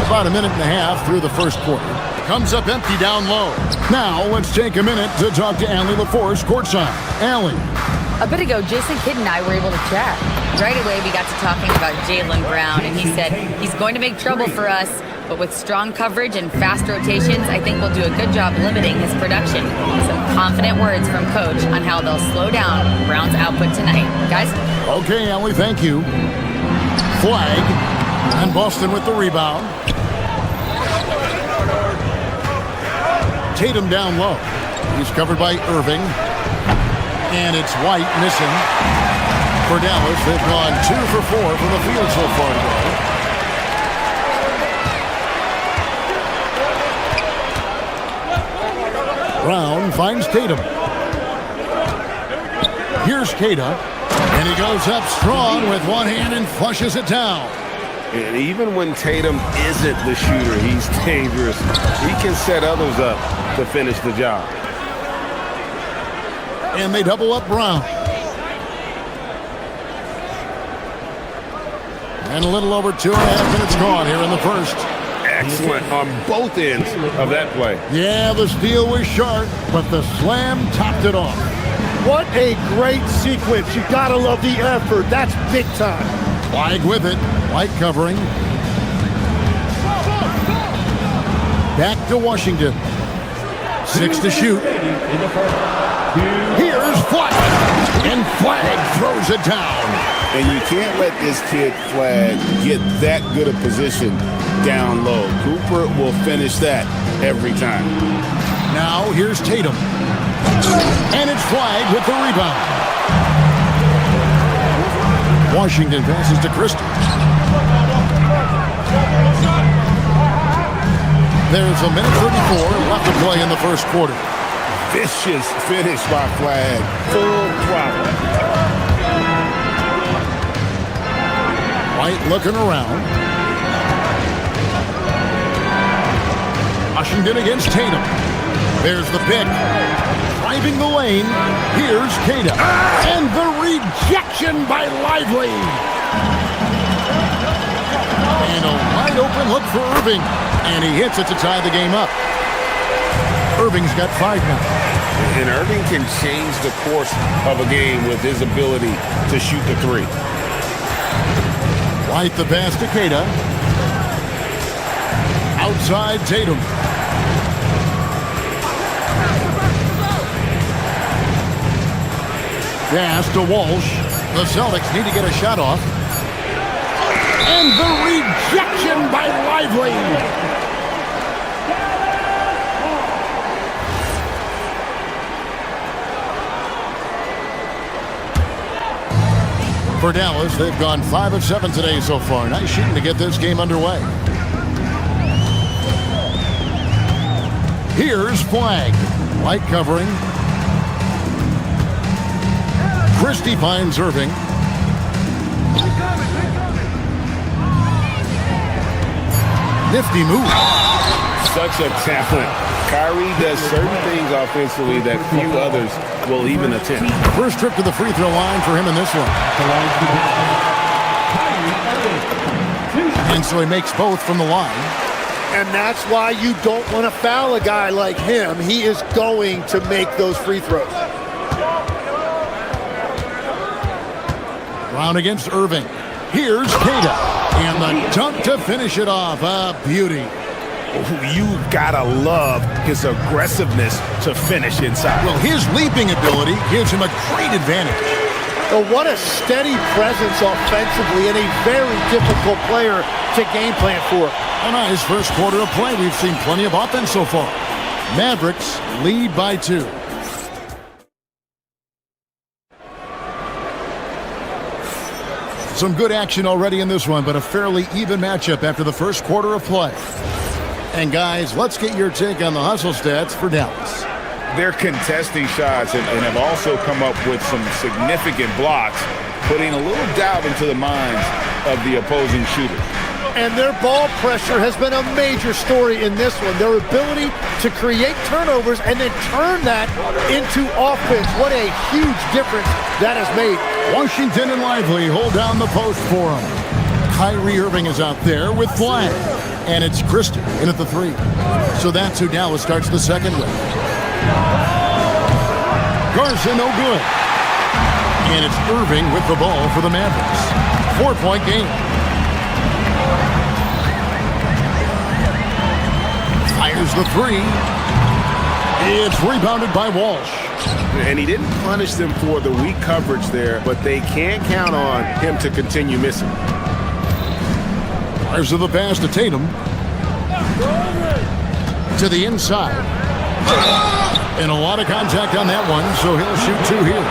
About a minute and a half through the first quarter. Comes up empty down low. Now let's take a minute to talk to Allie LaForce courtside. Allie. A bit ago, Jason Kidd and I were able to chat. Right away, we got to talking about Jaylen Brown, and he said he's going to make trouble for us, but with strong coverage and fast rotations, I think we'll do a good job limiting his production. Some confident words from Coach on how they'll slow down Brown's output tonight. Guys? Okay, Allie, thank you. Flag, and Boston with the rebound. Tatum down low. He's covered by Irving. And it's White missing. For Dallas, they've gone 2 for 4 from the field so far today. Brown finds Tatum. Here's Kata. And he goes up strong with one hand and flushes it down. And even when Tatum isn't the shooter, he's dangerous. He can set others up to finish the job. And they double up Brown. And a little over 2.5 minutes gone here in the first. Excellent on both ends of that play. Yeah, the steal was sharp, but the slam topped it off. What a great sequence. You gotta love the effort. That's big time. Flag with it. White covering. Back to Washington. 6 to shoot. Here's Flag. And Flag throws it down. And you can't let this kid Flag get that good a position down low. Cooper will finish that every time. Now here's Tatum. And it's Flag with the rebound. Washington passes to Christie. There's a minute 34 left to play in the first quarter. Vicious finish by Flag. Full throttle. White looking around. Washington against Tatum. There's the pick. Driving the lane. Here's Kata. And the rejection by Lively. And a wide open look for Irving. And he hits it to tie the game up. Irving's got 5 now. And Irving can change the course of a game with his ability to shoot the 3. White the pass to Kata. Outside Tatum. Pass to Walsh. The Celtics need to get a shot off. And the rejection by Lively. For Dallas, they've gone 5 of 7 today so far. Nice shooting to get this game underway. Here's Flag. White covering. Christie finds Irving. Nifty move. Such a talent. Kyrie does certain things offensively that few others will even attempt. First trip to the free throw line for him in this one. And so he makes both from the line. And that's why you don't want to foul a guy like him. He is going to make those free throws. Brown against Irving. Here's Kata. And the dunk to finish it off. A beauty. You gotta love his aggressiveness to finish inside. Well, his leaping ability gives him a great advantage. Oh, what a steady presence offensively and a very difficult player to game plan for. On his first quarter of play, we've seen plenty of offense so far. Mavericks lead by 2. Some good action already in this one, but a fairly even matchup after the first quarter of play. And guys, let's get your take on the hustle stats for Dallas. They're contesting shots and have also come up with some significant blocks, putting a little doubt into the minds of the opposing shooter. And their ball pressure has been a major story in this one. Their ability to create turnovers and then turn that into offense. What a huge difference that has made. Washington and Lively hold down the post for him. Kyrie Irving is out there with Flag. And it's Christie in at the 3. So that's who Dallas starts the second with. Garza no good. And it's Irving with the ball for the Mavericks. 4-point game. Fires the 3. It's rebounded by Walsh. And he didn't punish them for the weak coverage there, but they can't count on him to continue missing. Fires of the pass to Tatum. To the inside. And a lot of contact on that one, so he'll shoot 2 here.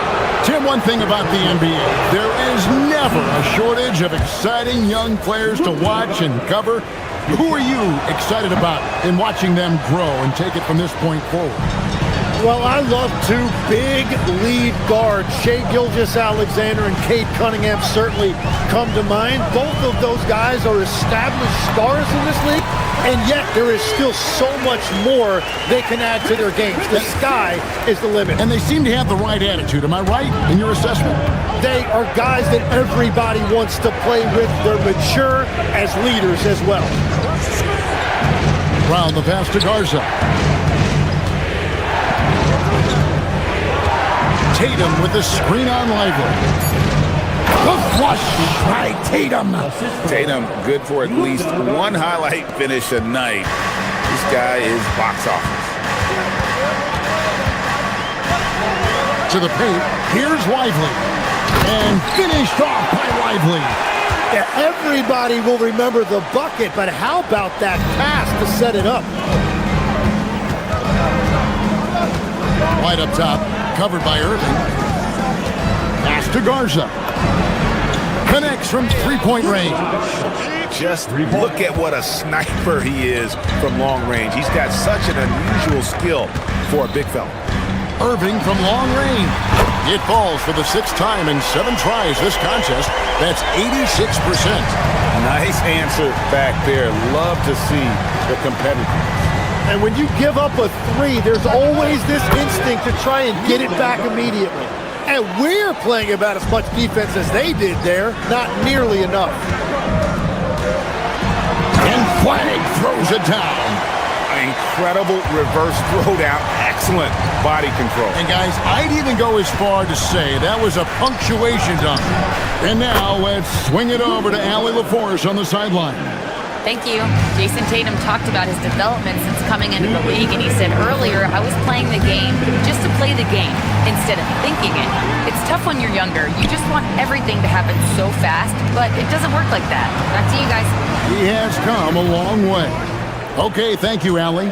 Tim, one thing about the NBA, there is never a shortage of exciting young players to watch and cover. Who are you excited about in watching them grow and take it from this point forward? Well, I love 2 big lead guards. Shai Gilgeous-Alexander and Cade Cunningham certainly come to mind. Both of those guys are established stars in this league, and yet there is still so much more they can add to their games. The sky is the limit. And they seem to have the right attitude. Am I right in your assessment? They are guys that everybody wants to play with. They're mature as leaders as well. Brown the pass to Garza. Tatum with the screen on Lively. The flush by Tatum. Tatum good for at least one highlight finish a night. This guy is box office. To the paint. Here's Lively. And finished off by Lively. Yeah, everybody will remember the bucket, but how about that pass to set it up? Wide up top, covered by Irving. Pass to Garza. Connects from 3-point range. Just look at what a sniper he is from long range. He's got such an unusual skill for a big fella. Irving from long range. It falls for the 6th time in 7 tries this contest. That's 86%. Nice answer back there. Love to see the competitiveness. And when you give up a 3, there's always this instinct to try and get it back immediately. And we're playing about as much defense as they did there. Not nearly enough. And Flag throws it down. Incredible reverse throwdown. Excellent body control. And guys, I'd even go as far to say that was a punctuation dunk. And now let's swing it over to Allie LaForce on the sideline. Thank you. Jason Tatum talked about his development since coming into the league, and he said earlier, I was playing the game just to play the game instead of thinking it. It's tough when you're younger. You just want everything to happen so fast, but it doesn't work like that. Back to you guys. He has come a long way. Okay, thank you, Allie.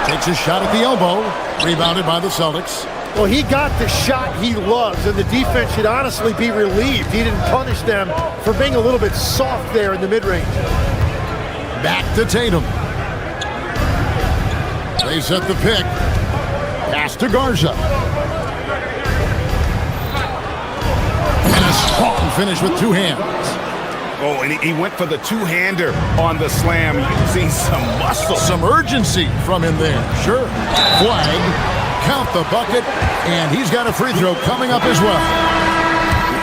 Takes a shot at the elbow. Rebounded by the Celtics. Well, he got the shot he loves, and the defense should honestly be relieved. He didn't punish them for being a little bit soft there in the mid-range. Back to Tatum. They set the pick. Pass to Garza. And a strong finish with 2 hands. Oh, and he went for the 2-hander on the slam. You can see some muscle. Some urgency from him there. Sure. Flag. Count the bucket, and he's got a free throw coming up as well.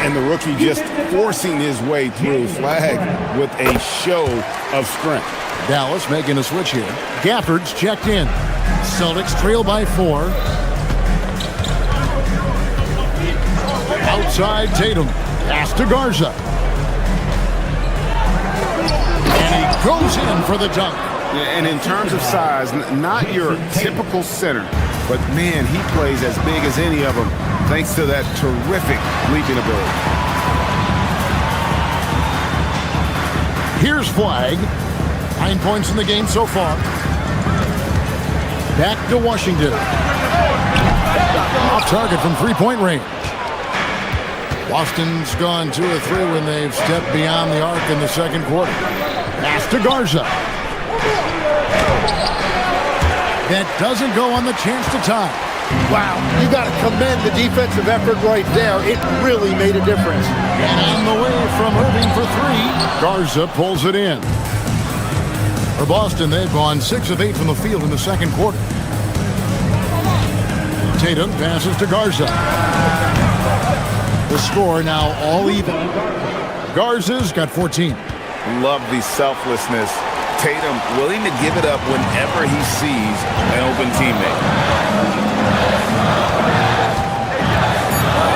And the rookie just forcing his way through. Flag with a show of strength. Dallas making a switch here. Gafford's checked in. Celtics trail by 4. Outside Tatum. Pass to Garza. And he goes in for the dunk. And in terms of size, not your typical center, but man, he plays as big as any of them thanks to that terrific leaping ability. Here's Flag. 9 points in the game so far. Back to Washington. Off target from 3-point range. Boston's gone 2 of 3 when they've stepped beyond the arc in the second quarter. Pass to Garza. That doesn't go on the chance to tie. Wow, you got to commend the defensive effort right there. It really made a difference. And on the way from Irving for 3, Garza pulls it in. For Boston, they've gone 6 of 8 from the field in the second quarter. Tatum passes to Garza. The The score now all even. Garza's got 14. Love the selflessness. Tatum willing to give it up whenever he sees an open teammate.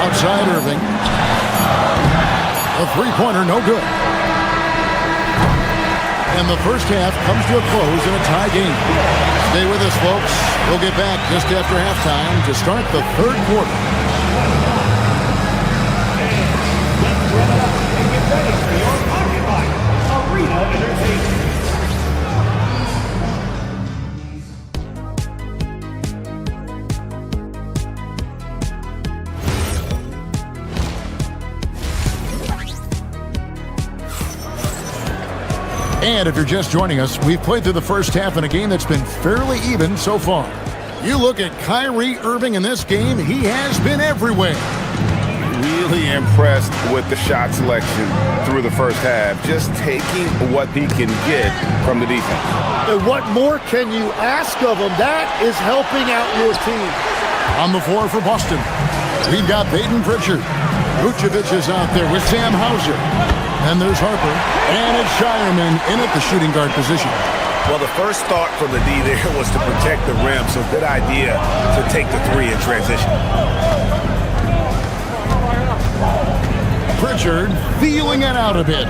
Outside Irving. A three-pointer, no good. And the first half comes to a close in a tie game. Stay with us, folks. We'll get back just after halftime to start the third quarter. Get ready for your Occupy Arena Entertainment. And if you're just joining us, we've played through the first half in a game that's been fairly even so far. You look at Kyrie Irving in this game, he has been everywhere. Really impressed with the shot selection through the first half, just taking what he can get from the defense. And what more can you ask of him? That is helping out your team. On the floor for Boston, we've got Peyton Pritchard. Vucevic is out there with Sam Hauser. And there's Harper. And it's Shireman in at the shooting guard position. Well, the first thought from the D there was to protect the rim, so good idea to take the three in transition. Pritchard feeling it out a bit.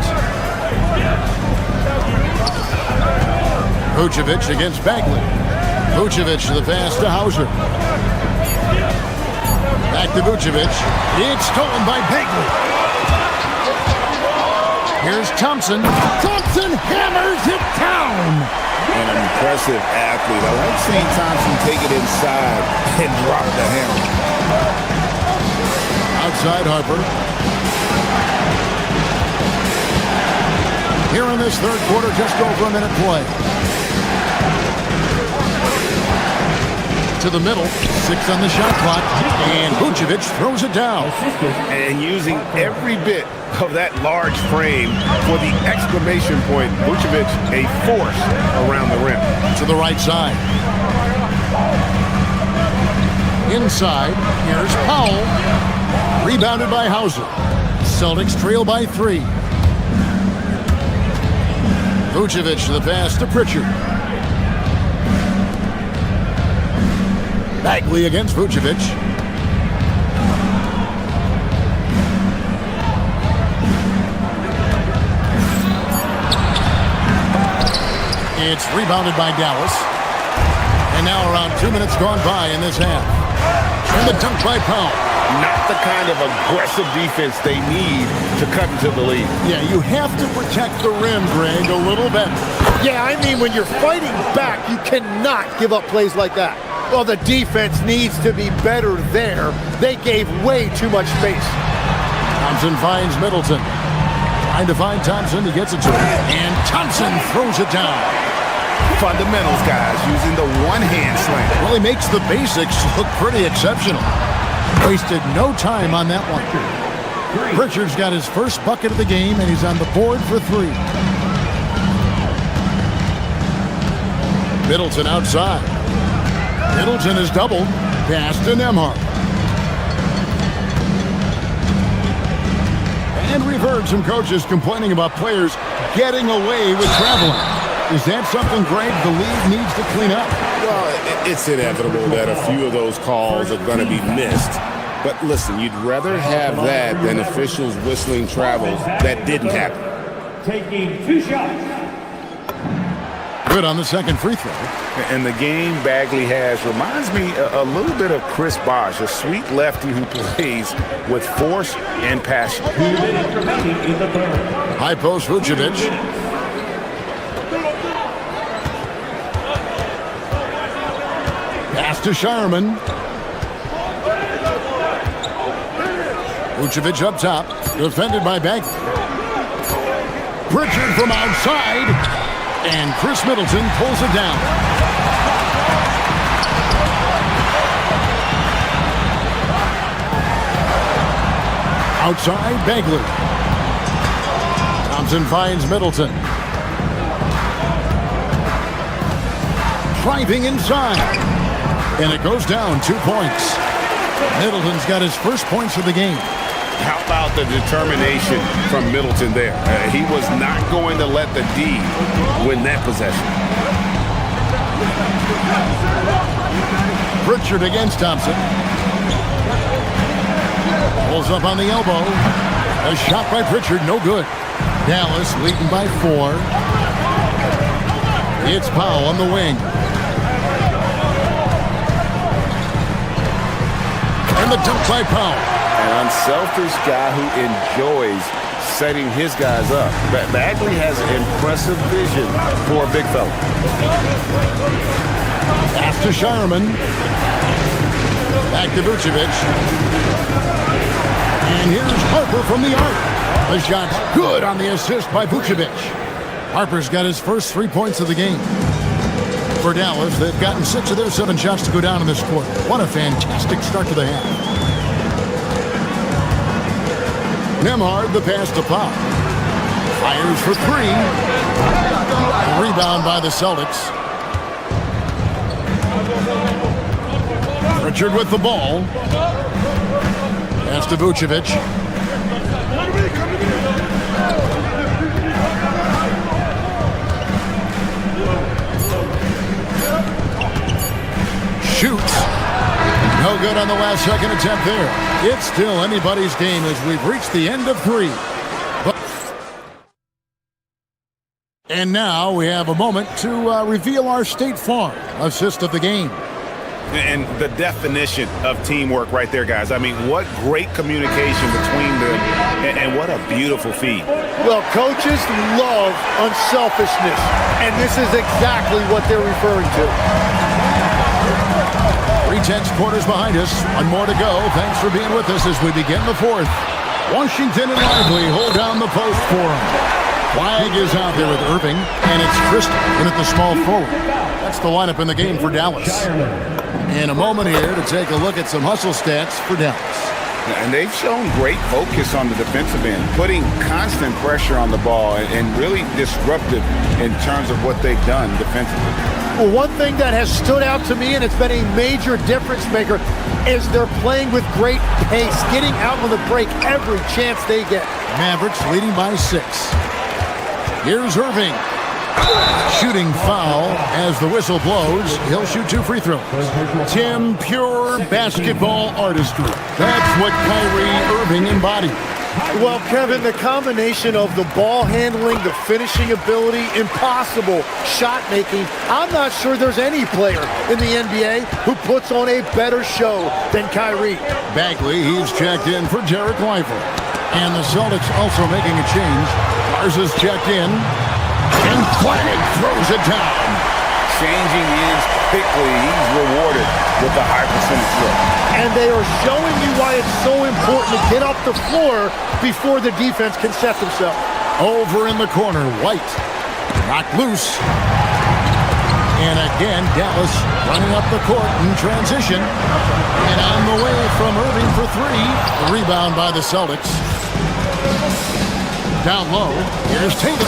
Vucevic against Bagley. Vucevic to the pass to Hauser. Back to Vucevic. It's stolen by Bagley. Here's Thompson. Thompson hammers it down. An impressive athlete. I like seeing Thompson take it inside and drop the hammer. Outside Harper. Here in this third quarter, just over a minute play. To the middle, 6 on the shot clock, and Vucevic throws it down. And using every bit of that large frame for the exclamation point, Vucevic a force around the rim. To the right side. Inside, here's Powell. Rebounded by Hauser. Celtics trail by 3. Vucevic to the pass to Pritchard. Bagley against Vucevic. It's rebounded by Dallas. And now around 2 minutes gone by in this half. And the dunk by Powell. Not the kind of aggressive defense they need to cut into the lead. Yeah, you have to protect the rim, Greg, a little better. Yeah, I mean, when you're fighting back, you cannot give up plays like that. Well, the defense needs to be better there. They gave way too much space. Thompson finds Middleton. Trying to find Thompson. He gets it to him. And Thompson throws it down. Fundamentals, guys, using the one-hand slam. Well, he makes the basics look pretty exceptional. Wasted no time on that one. Pritchard's got his first bucket of the game, and he's on the board for 3. Middleton outside. Middleton is doubled. Pass to Nembhard. And we've heard some coaches complaining about players getting away with traveling. Is that something, Greg, the league needs to clean up? Well, it's inevitable that a few of those calls are going to be missed. But listen, you'd rather have that than officials whistling travels that didn't happen. Taking 2 shots. Good on the second free throw. And the game Bagley has reminds me a little bit of Chris Bosh, a sweet lefty who plays with force and passion. 2 minutes remaining in the third. High post Vucevic. Pass to Shireman. Vucevic up top, defended by Bagley. Pritchard from outside, and Chris Middleton pulls it down. Outside, Bagley. Thompson finds Middleton. Driving inside. And it goes down 2 points. Middleton's got his first points of the game. How about the determination from Middleton there? He was not going to let the D win that possession. Pritchard against Thompson. Pulls up on the elbow. A shot by Pritchard, no good. Dallas leading by 4. It's Powell on the wing. And the dunk by Powell. An unselfish guy who enjoys setting his guys up. Bagley has impressive vision for a big fella. Pass to Shireman. Back to Vucevic. And here's Harper from the arc. The shot's good on the assist by Vucevic. Harper's got his first 3 points of the game. For Dallas, they've gotten 6 of their 7 shots to go down in this quarter. What a fantastic start to the half. Nembhard, the pass to Pop. Fires for 3. Rebound by the Celtics. Pritchard with the ball. Pass to Vucevic. Shoots. No good on the last second attempt there. It's still anybody's game as we've reached the end of 3. And now we have a moment to reveal our State Farm assist of the game. And the definition of teamwork right there, guys. I mean, what great communication between them, and what a beautiful feed. Well, coaches love unselfishness, and this is exactly what they're referring to. 3/10 quarters behind us. 1 more to go. Thanks for being with us as we begin the 4th. Washington and Lively hold down the post for him. Flag is out there with Irving, and it's Tristan in at the small forward. That's the lineup in the game for Dallas. In a moment here to take a look at some hustle stats for Dallas. And they've shown great focus on the defensive end, putting constant pressure on the ball and really disruptive in terms of what they've done defensively. Well, one thing that has stood out to me, and it's been a major difference maker, is they're playing with great pace, getting out on the break every chance they get. Mavericks leading by 6. Here's Irving. Shooting foul as the whistle blows. He'll shoot 2 free throws. Tim, pure basketball artistry. That's what Kyrie Irving embodied. Well, Kevin, the combination of the ball handling, the finishing ability, impossible shot making. I'm not sure there's any player in the NBA who puts on a better show than Kyrie. Bagley, he's checked in for Derek Lively. And the Celtics also making a change. Garza's checked in. And Flag throws it down. Changing ends quickly. He's rewarded with a high percentage shot. And they are showing you why it's so important to get off the floor before the defense can set themselves. Over in the corner, White. Knocked loose. And again, Dallas running up the court in transition. And on the way from Irving for 3. The rebound by the Celtics. Down low. Here's Tatum.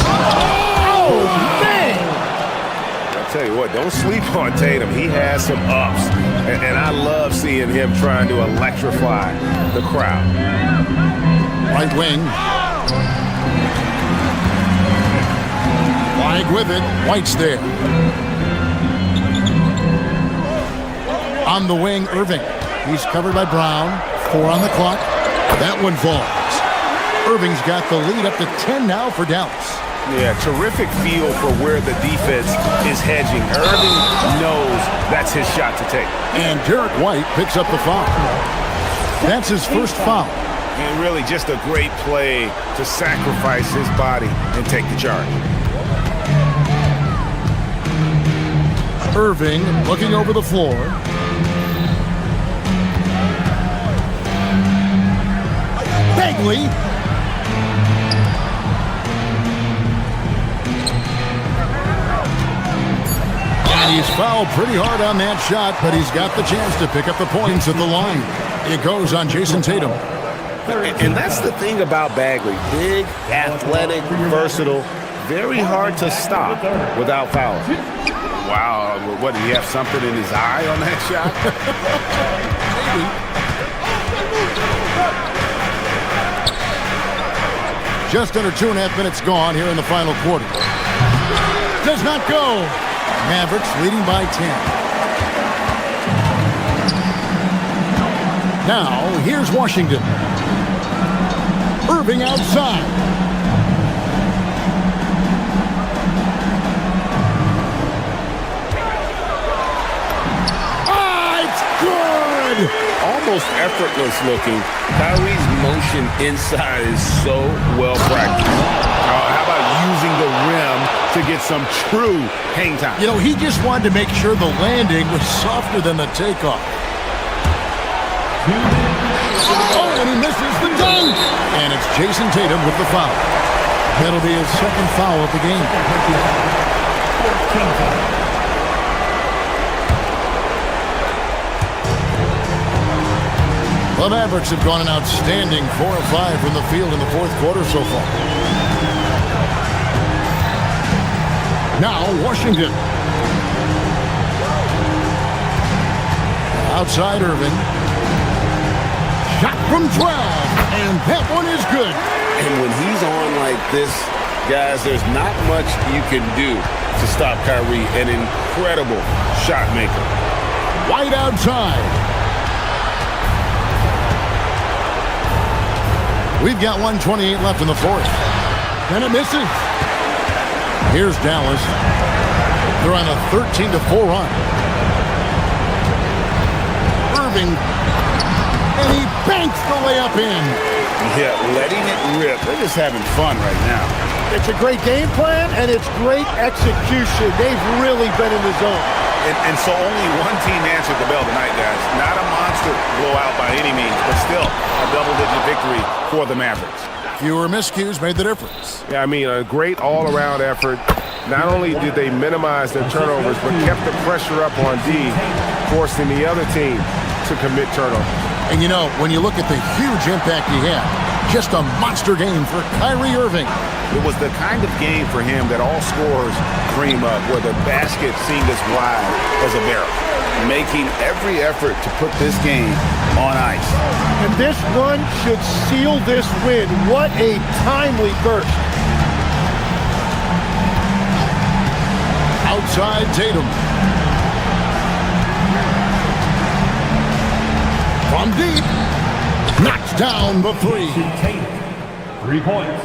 Oh, man! I'll tell you what, don't sleep on Tatum. He has some ups. And I love seeing him trying to electrify the crowd. Right wing. Flag with it. White's there. On the wing, Irving. He's covered by Brown. 4 on the clock. That one falls. Irving's got the lead up to 10 now for Dallas. Yeah, terrific feel for where the defense is hedging. Irving knows that's his shot to take. And Derek White picks up the foul. That's his first foul. And really just a great play to sacrifice his body and take the charge. Irving looking over the floor. Bagley. And he's fouled pretty hard on that shot, but he's got the chance to pick up the points at the line. It goes on Jason Tatum. And that's the thing about Bagley. Big, athletic, versatile, very hard to stop without fouling. Wow, what, did he have something in his eye on that shot? Just under 2.5 minutes gone here in the final quarter. Does not go. Mavericks leading by 10. Now, here's Washington. Irving outside. It's good! Almost effortless looking. Kyrie's motion inside is so well practiced. How about using the rim to get some true hang time? You know, he just wanted to make sure the landing was softer than the takeoff. Oh, and he misses the dunk! And it's Jason Tatum with the foul. That'll be his second foul of the game. The Mavericks have gone an outstanding 4 of 5 from the field in the fourth quarter so far. Now, Washington. Outside Irving. Shot from 12, and that one is good. And when he's on like this, guys, there's not much you can do to stop Kyrie, an incredible shot maker. White outside. We've got 1:28 left in the fourth. And it misses. Here's Dallas. They're on a 13-4 run. Irving. And he banks the layup in. Yeah, letting it rip. They're just having fun right now. It's a great game plan, and it's great execution. They've really been in the zone. And so only one team answered the bell tonight, guys. Not a monster blowout by any means, but still a double-digit victory for the Mavericks. Fewer miscues made the difference. Yeah, I mean, a great all-around effort. Not only did they minimize their turnovers, but kept the pressure up on D, forcing the other team to commit turnovers. And you know, when you look at the huge impact he had, just a monster game for Kyrie Irving. It was the kind of game for him that all scorers dream of, where the basket seemed as wide as a barrel, making every effort to put this game on ice. And this run should seal this win. What a timely burst. Outside Tatum. From deep. Knocks down the three. 3 points.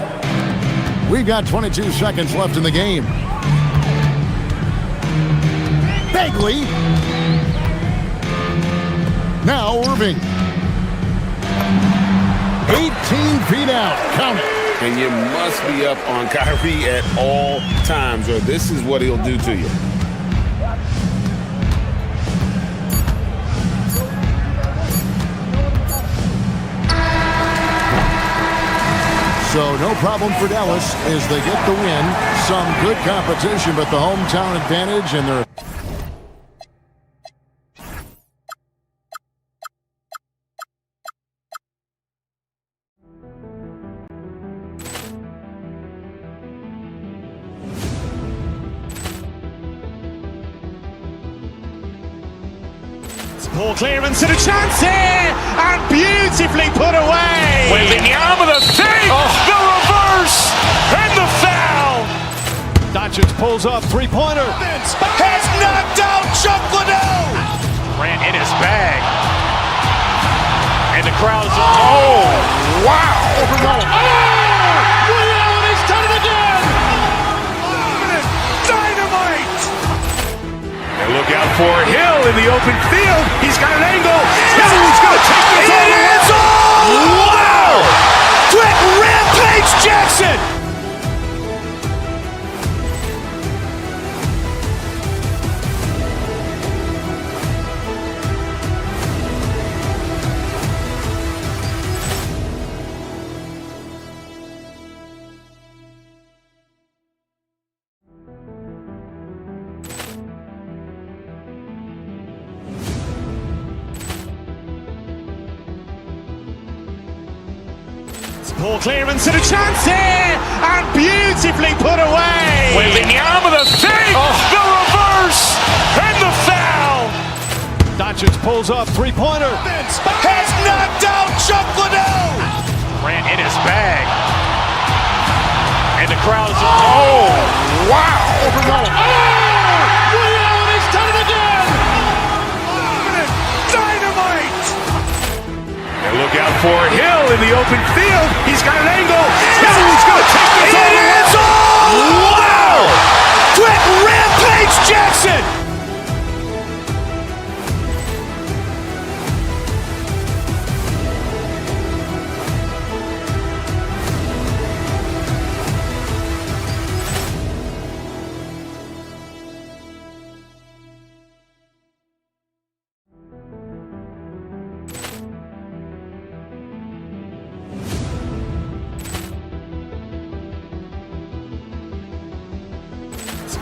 We've got 22 seconds left in the game. Bagley. Now Irving. 18 feet out. Count it. And you must be up on Kyrie at all times, or this is what he'll do to you. So no problem for Dallas as they get the win. Some good competition, but the hometown advantage, and they're... Ball clearance and a chance here, and beautifully put away. Wembanyama the save, the reverse, and the foul. Doncic pulls up, three-pointer. Has knocked out Chuck Liddell. Ran in his bag. And the crowd is, oh, wow. Liddell, and he's done it again. Dynamite. And look out for Hill in the open field. He's got an angle. Hill's going to take this all the way. Wow! Quick Rampage Jackson. Ball clearance and a chance here, and beautifully put away. Wembanyama the save, the reverse, and the foul. Doncic pulls up, three-pointer. Has knocked out Chuck Liddell. Ran in his bag. the crowd is, oh, wow. Overrun. He's done it again. Dynamite. And look out for Hill in the open field. He's got an angle. He's going to take this all the way. Wow. Quick rampage Jackson.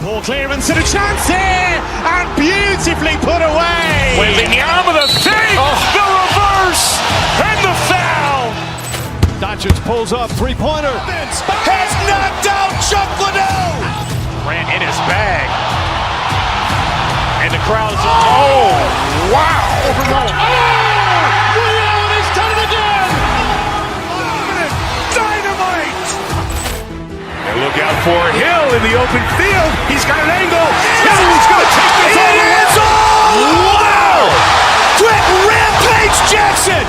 Ball clearance and a chance here, and beautifully put away. Wembanyama the save, the reverse, and the foul. Doncic pulls up, three-pointer. Has knocked out Chuck Liddell. Grant in his bag. And the crowd is, oh, wow. Overrun. He's done it again. Dynamite. And look out for Hill in the open field. He's got an angle. He's going to take this all the way. Wow. Quick rampage Jackson.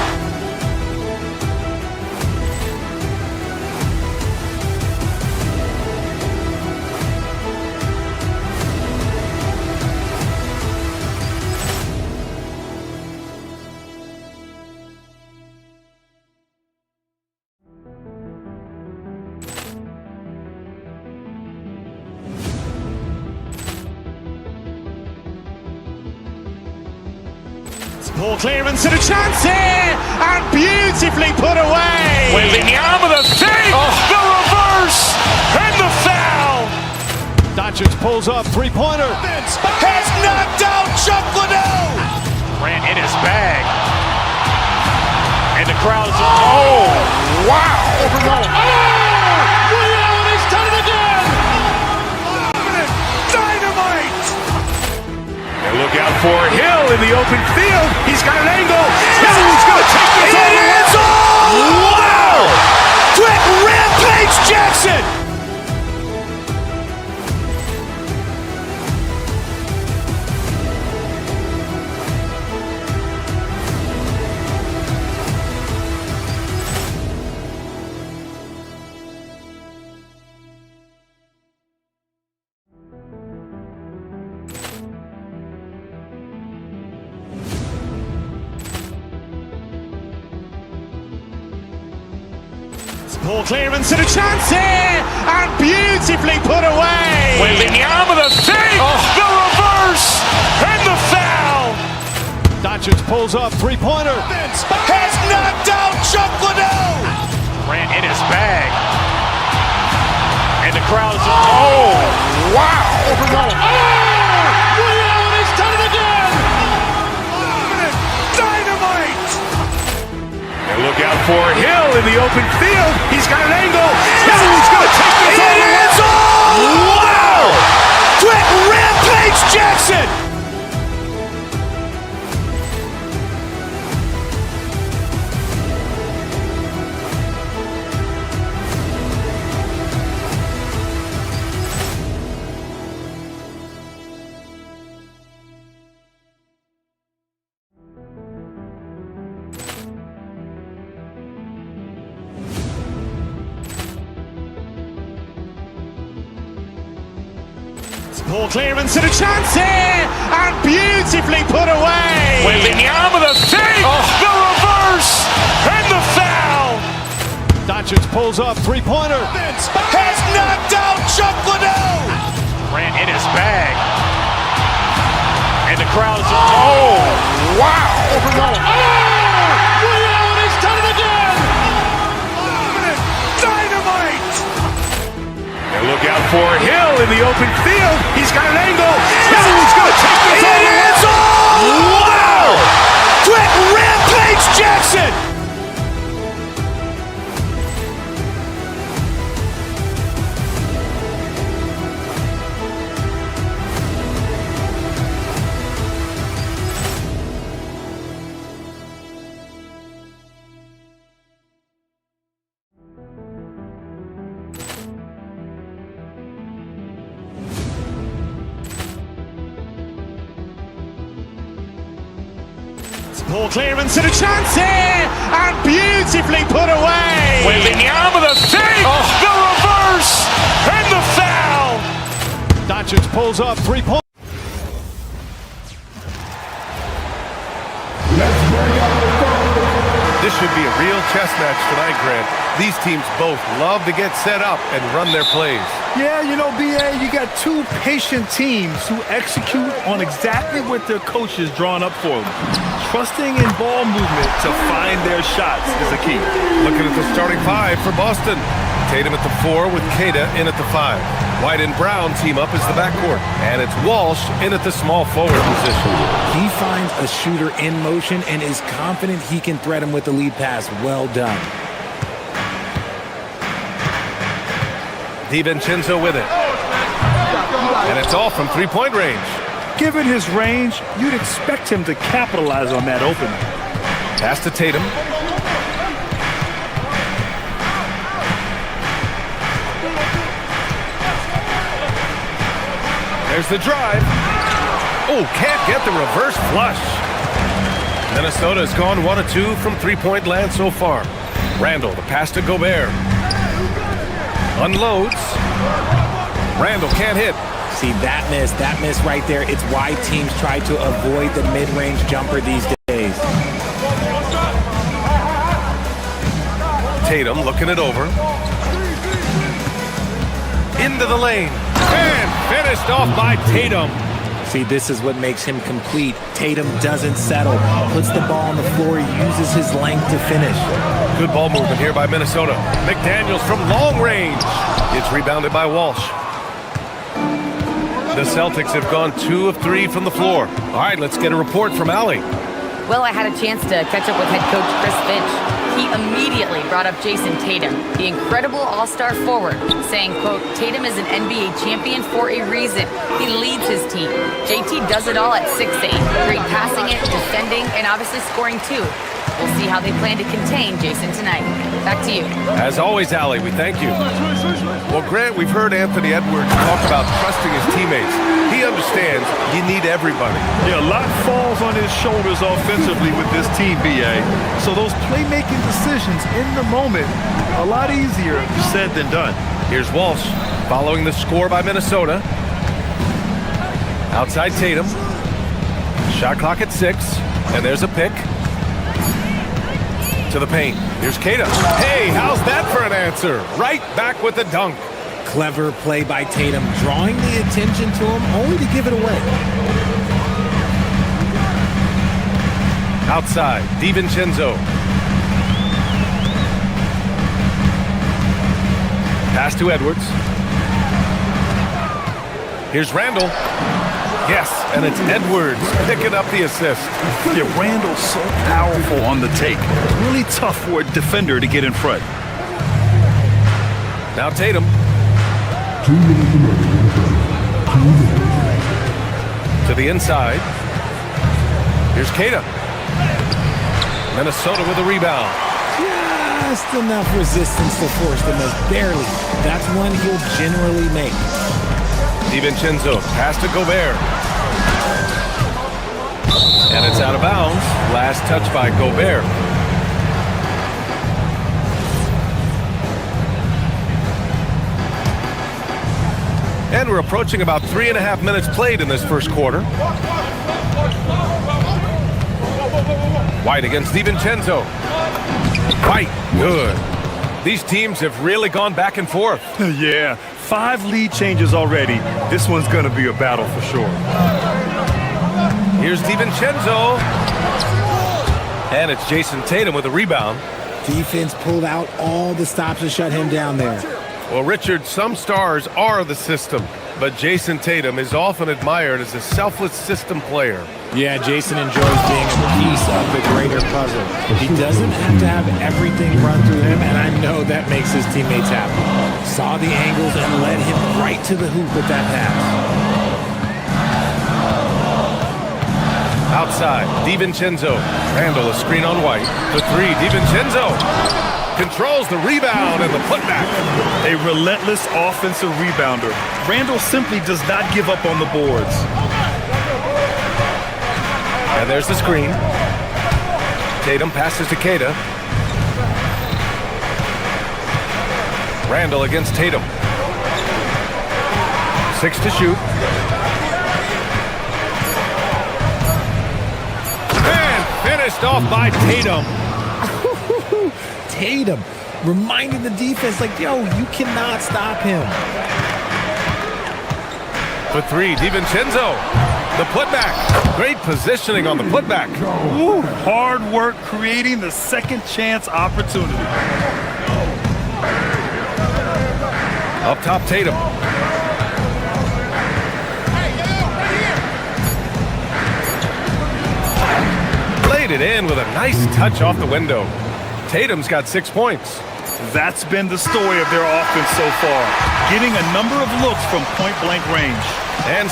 Ball clearance and a chance here, and beautifully put away. Wembanyama the save, the reverse, and the foul. Doncic pulls up, three-pointer. Has knocked out Chuck Liddell. Grant in his bag. And the crowd is, oh, wow. Overrun. He's done it again. Dynamite. And look out for Hill in the open field. He's got an angle. He's going to take this all the way. Wow. Quick rampage Jackson. Ball clearance and a chance here, and beautifully put away. Wembanyama the save, the reverse, and the foul. Doncic pulls up, three-pointer. Has knocked out Chuck Liddell. Grant in his bag. And the crowd is, oh, wow. Overrun. He's done it again. Dynamite. And look out for Hill in the open field. He's got an angle. He's going to take this all the way. Wow. Quick rampage Jackson. Ball clearance and a chance here, and beautifully put away. Wembanyama the save, the reverse, and the foul. Doncic pulls up, three-pointer. Has knocked out Chuck Liddell. Grant in his bag. And the crowd is, oh, wow. Overrun. He's done it again. Dynamite. And look out for Hill in the open field. He's got an angle. He's going to take this all the way. Wow. Quick rampage Jackson. Ball clearance and a chance here, and beautifully put away. Waving the arm of the fake, the reverse, and the foul. Doncic pulls up 3-point. This should be a real chess match tonight, Grant. These teams both love to get set up and run their plays. Yeah, you know, BA, you got two patient teams who execute on exactly what their coach has drawn up for them. Trusting in ball movement to find their shots is the key. Looking at the starting five for Boston. Tatum at the 4 with Queta in at the 5. White and Brown team up as the backcourt. And it's Walsh in at the small forward position. He finds a shooter in motion and is confident he can threat him with the lead pass. Well done. DiVincenzo with it. And it's all from 3-point range. Given his range, you'd expect him to capitalize on that opening. Pass to Tatum. There's the drive. Oh, can't get the reverse flush. Minnesota has gone 1 of 2 from 3-point land so far. Randall, the pass to Gobert. Unloads. Randall can't hit. See, that miss right there. It's why teams try to avoid the mid-range jumper these days. Tatum looking it over. Into the lane. And finished off by Tatum. See, this is what makes him complete. Tatum doesn't settle. Puts the ball on the floor, uses his length to finish. Good ball movement here by Minnesota. McDaniels from long range. It's rebounded by Walsh. The Celtics have gone 2 of 3 from the floor. All right, let's get a report from Allie. Well, I had a chance to catch up with head coach Chris Finch. He immediately brought up Jason Tatum, the incredible all-star forward, saying, quote, Tatum is an NBA champion for a reason. He leads his team. JT does it all at 6'8". Great passing it, defending, and obviously scoring too. We'll see how they plan to contain Jason tonight. Back to you. As always, Allie, we thank you. Well, Grant, we've heard Anthony Edwards talk about trusting his teammates. He understands you need everybody. Yeah, a lot falls on his shoulders offensively with this team, BA. So those playmaking decisions in the moment, a lot easier said than done. Here's Walsh following the score by Minnesota. Outside Tatum. Shot clock at 6. And there's a pick. To the paint. Here's Queta. Hey, how's that for an answer? Right back with the dunk. Clever play by Tatum, drawing the attention to him, only to give it away. Outside, DiVincenzo. Pass to Edwards. Here's Randall. Yes, and it's Edwards picking up the assist. Yeah, Randall's so powerful on the take. Really tough for a defender to get in front. Now Tatum. To the inside. Here's Queta. Minnesota with a rebound. Just enough resistance to force the miss. Barely. That's one he'll generally make. DiVincenzo, pass to Gobert. And it's out of bounds. Last touch by Gobert. And we're approaching about 3.5 minutes played in this first quarter. White against DiVincenzo. White, good. These teams have really gone back and forth. Yeah, 5 lead changes already. This one's going to be a battle for sure. Here's DiVincenzo. And it's Jason Tatum with a rebound. Defense pulled out all the stops to shut him down there. Well, Richard, some stars are the system, but Jason Tatum is often admired as a selfless system player. Yeah, Jason enjoys being a piece of the greater puzzle. He doesn't have to have everything run through him, and I know that makes his teammates happy. Saw the angles and led him right to the hoop with that pass. Outside, DiVincenzo. Randall, a screen on White. The 3, DiVincenzo. Controls the rebound and the putback. A relentless offensive rebounder. Randall simply does not give up on the boards. And there's the screen. Tatum passes to Queta. Randall against Tatum. 6 to shoot. And finished off by Tatum. Tatum reminding the defense, like, yo, you cannot stop him. For 3, DiVincenzo. The putback. Great positioning on the putback. Ooh, hard work creating the second chance opportunity. Up top, Tatum. Laid it in with a nice touch off the window. Tatum's got 6 points. That's been the story of their offense so far. Getting a number of looks from point-blank range. And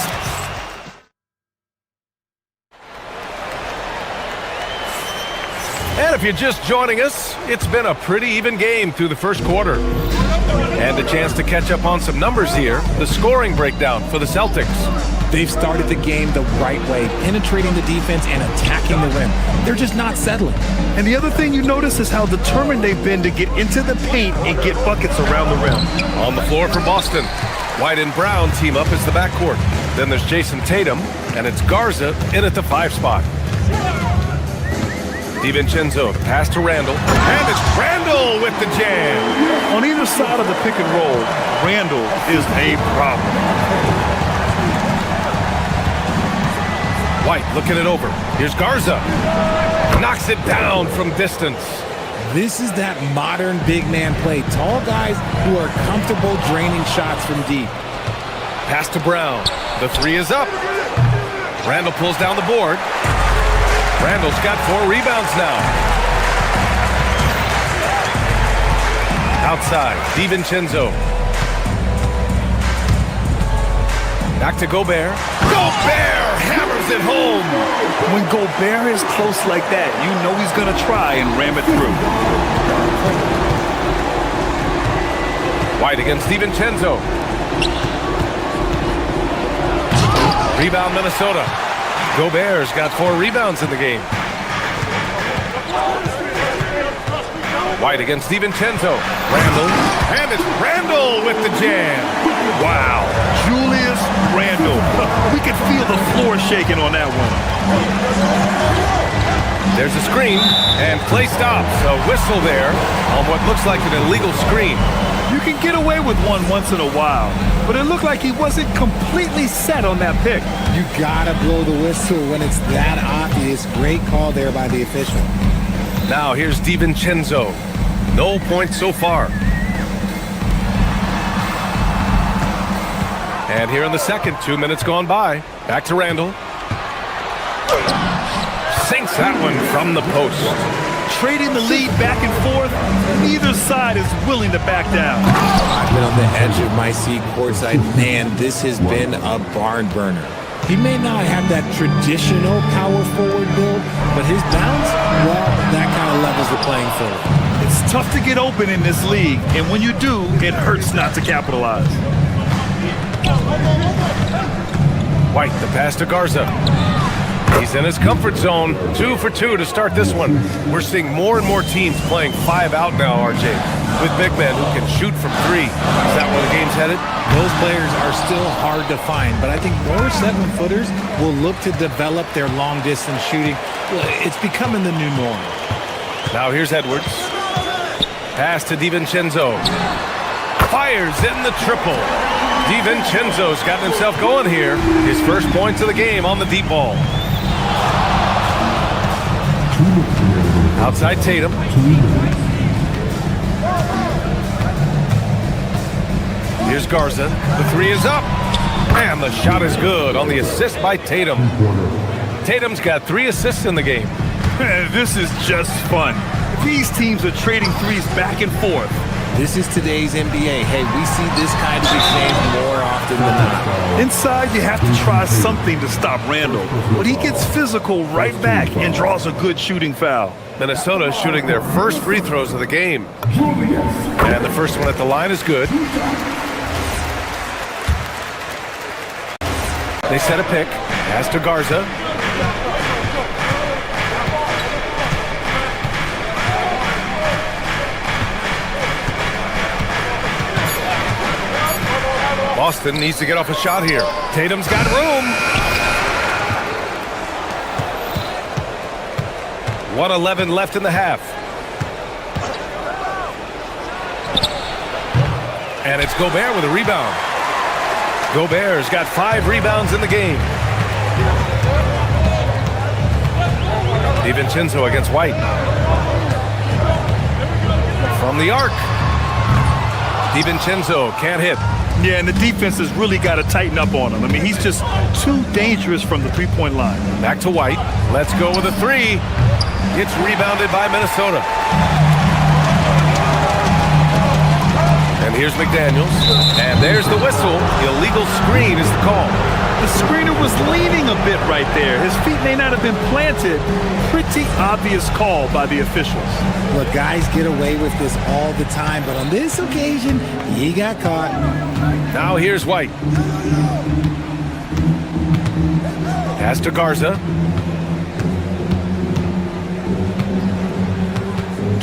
if you're just joining us, it's been a pretty even game through the first quarter. And a chance to catch up on some numbers here. The scoring breakdown for the Celtics. They've started the game the right way, penetrating the defense and attacking the rim. They're just not settling. And the other thing you notice is how determined they've been to get into the paint and get buckets around the rim. On the floor for Boston, White and Brown team up as the backcourt. Then there's Jason Tatum, and it's Garza in at the 5 spot. DiVincenzo, the pass to Randall, and it's Randall with the jam. On either side of the pick and roll, Randall is a problem. White looking it over. Here's Garza. Knocks it down from distance. This is that modern big man play. Tall guys who are comfortable draining shots from deep. Pass to Brown. The 3 is up. Randall pulls down the board. Randall's got 4 rebounds now. Outside, DiVincenzo. Back to Gobert. Gobert hammers it home. When Gobert is close like that, you know he's going to try and ram it through. White against DiVincenzo. Rebound Minnesota. Gobert's got 4 rebounds in the game. White against DiVincenzo. Randall. And it's Randall with the jam. Wow. Julius Randall. We could feel the floor shaking on that one. There's a screen, and play stops. A whistle there on what looks like an illegal screen. You can get away with one once in a while, but it looked like he wasn't completely set on that pick. You gotta blow the whistle when it's that obvious. Great call there by the official. Now here's DiVincenzo. No points so far. And here in the second, 2 minutes gone by. Back to Randall. Sinks that one from the post. Trading the lead back and forth, neither side is willing to back down. I've been on the edge of my seat courtside. Man, this has been a barn burner. He may not have that traditional power forward build, but his bounce, well, that kind of levels the playing field. It's tough to get open in this league, and when you do, it hurts not to capitalize. White, the pass to Garza. He's in his comfort zone. 2 for 2 to start this one. We're seeing more and more teams playing 5 out now, RJ, with big men who can shoot from 3. Is that where the game's headed? Those players are still hard to find, but I think more 7-footers will look to develop their long-distance shooting. It's becoming the new norm. Now here's Edwards. Pass to DiVincenzo. Fires in the triple. DiVincenzo's gotten himself going here. His first points of the game on the deep ball. Outside Tatum. Here's Garza. The 3 is up. And the shot is good on the assist by Tatum. Tatum's got 3 assists in the game. This is just fun. These teams are trading threes back and forth. This is today's NBA. Hey, we see this kind of exchange more often than not. Inside, you have to try something to stop Randall, but he gets physical right back and draws a good shooting foul. Minnesota shooting their first free throws of the game. And the first one at the line is good. They set a pick. Pass to Garza. Boston needs to get off a shot here. Tatum's got room. 1:11 left in the half. And it's Gobert with a rebound. Gobert's got 5 rebounds in the game. DiVincenzo against White. From the arc. DiVincenzo can't hit. Yeah, and the defense has really got to tighten up on him. I mean, he's just too dangerous from the three-point line. Back to White. Let's go with a 3. It's rebounded by Minnesota. And here's McDaniels. And there's the whistle. Illegal screen is the call. The screener was leaning a bit right there. His feet may not have been planted. Pretty obvious call by the officials. Look, guys get away with this all the time, but on this occasion, he got caught. Now here's White. Pass to Garza.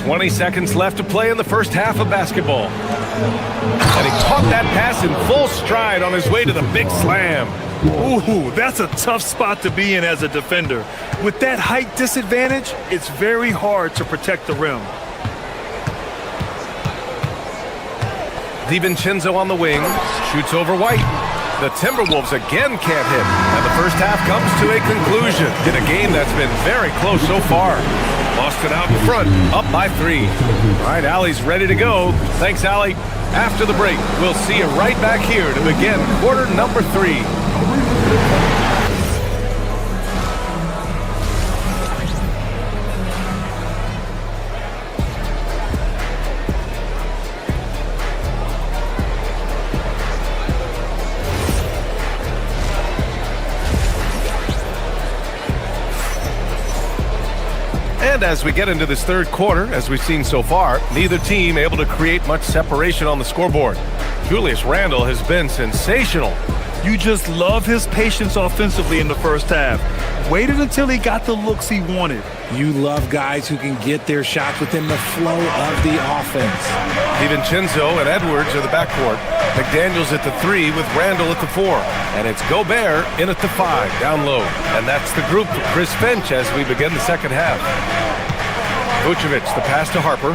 20 seconds left to play in the first half of basketball. And he caught that pass in full stride on his way to the big slam. Ooh, that's a tough spot to be in as a defender. With that height disadvantage, it's very hard to protect the rim. DiVincenzo on the wing, shoots over White. The Timberwolves again can't hit, and the first half comes to a conclusion in a game that's been very close so far. Boston out in front, up by 3. All right, Allie's ready to go. Thanks, Allie. After the break, we'll see you right back here to begin quarter number 3. And as we get into this third quarter, as we've seen so far, neither team able to create much separation on the scoreboard. Julius Randle has been sensational. You just love his patience offensively in the first half. Waited until he got the looks he wanted. You love guys who can get their shots within the flow of the offense. DiVincenzo and Edwards are the backcourt. McDaniels at the 3 with Randle at the 4. And it's Gobert in at the 5, down low. And that's the group for Chris Finch as we begin the second half. Vucevic, the pass to Harper.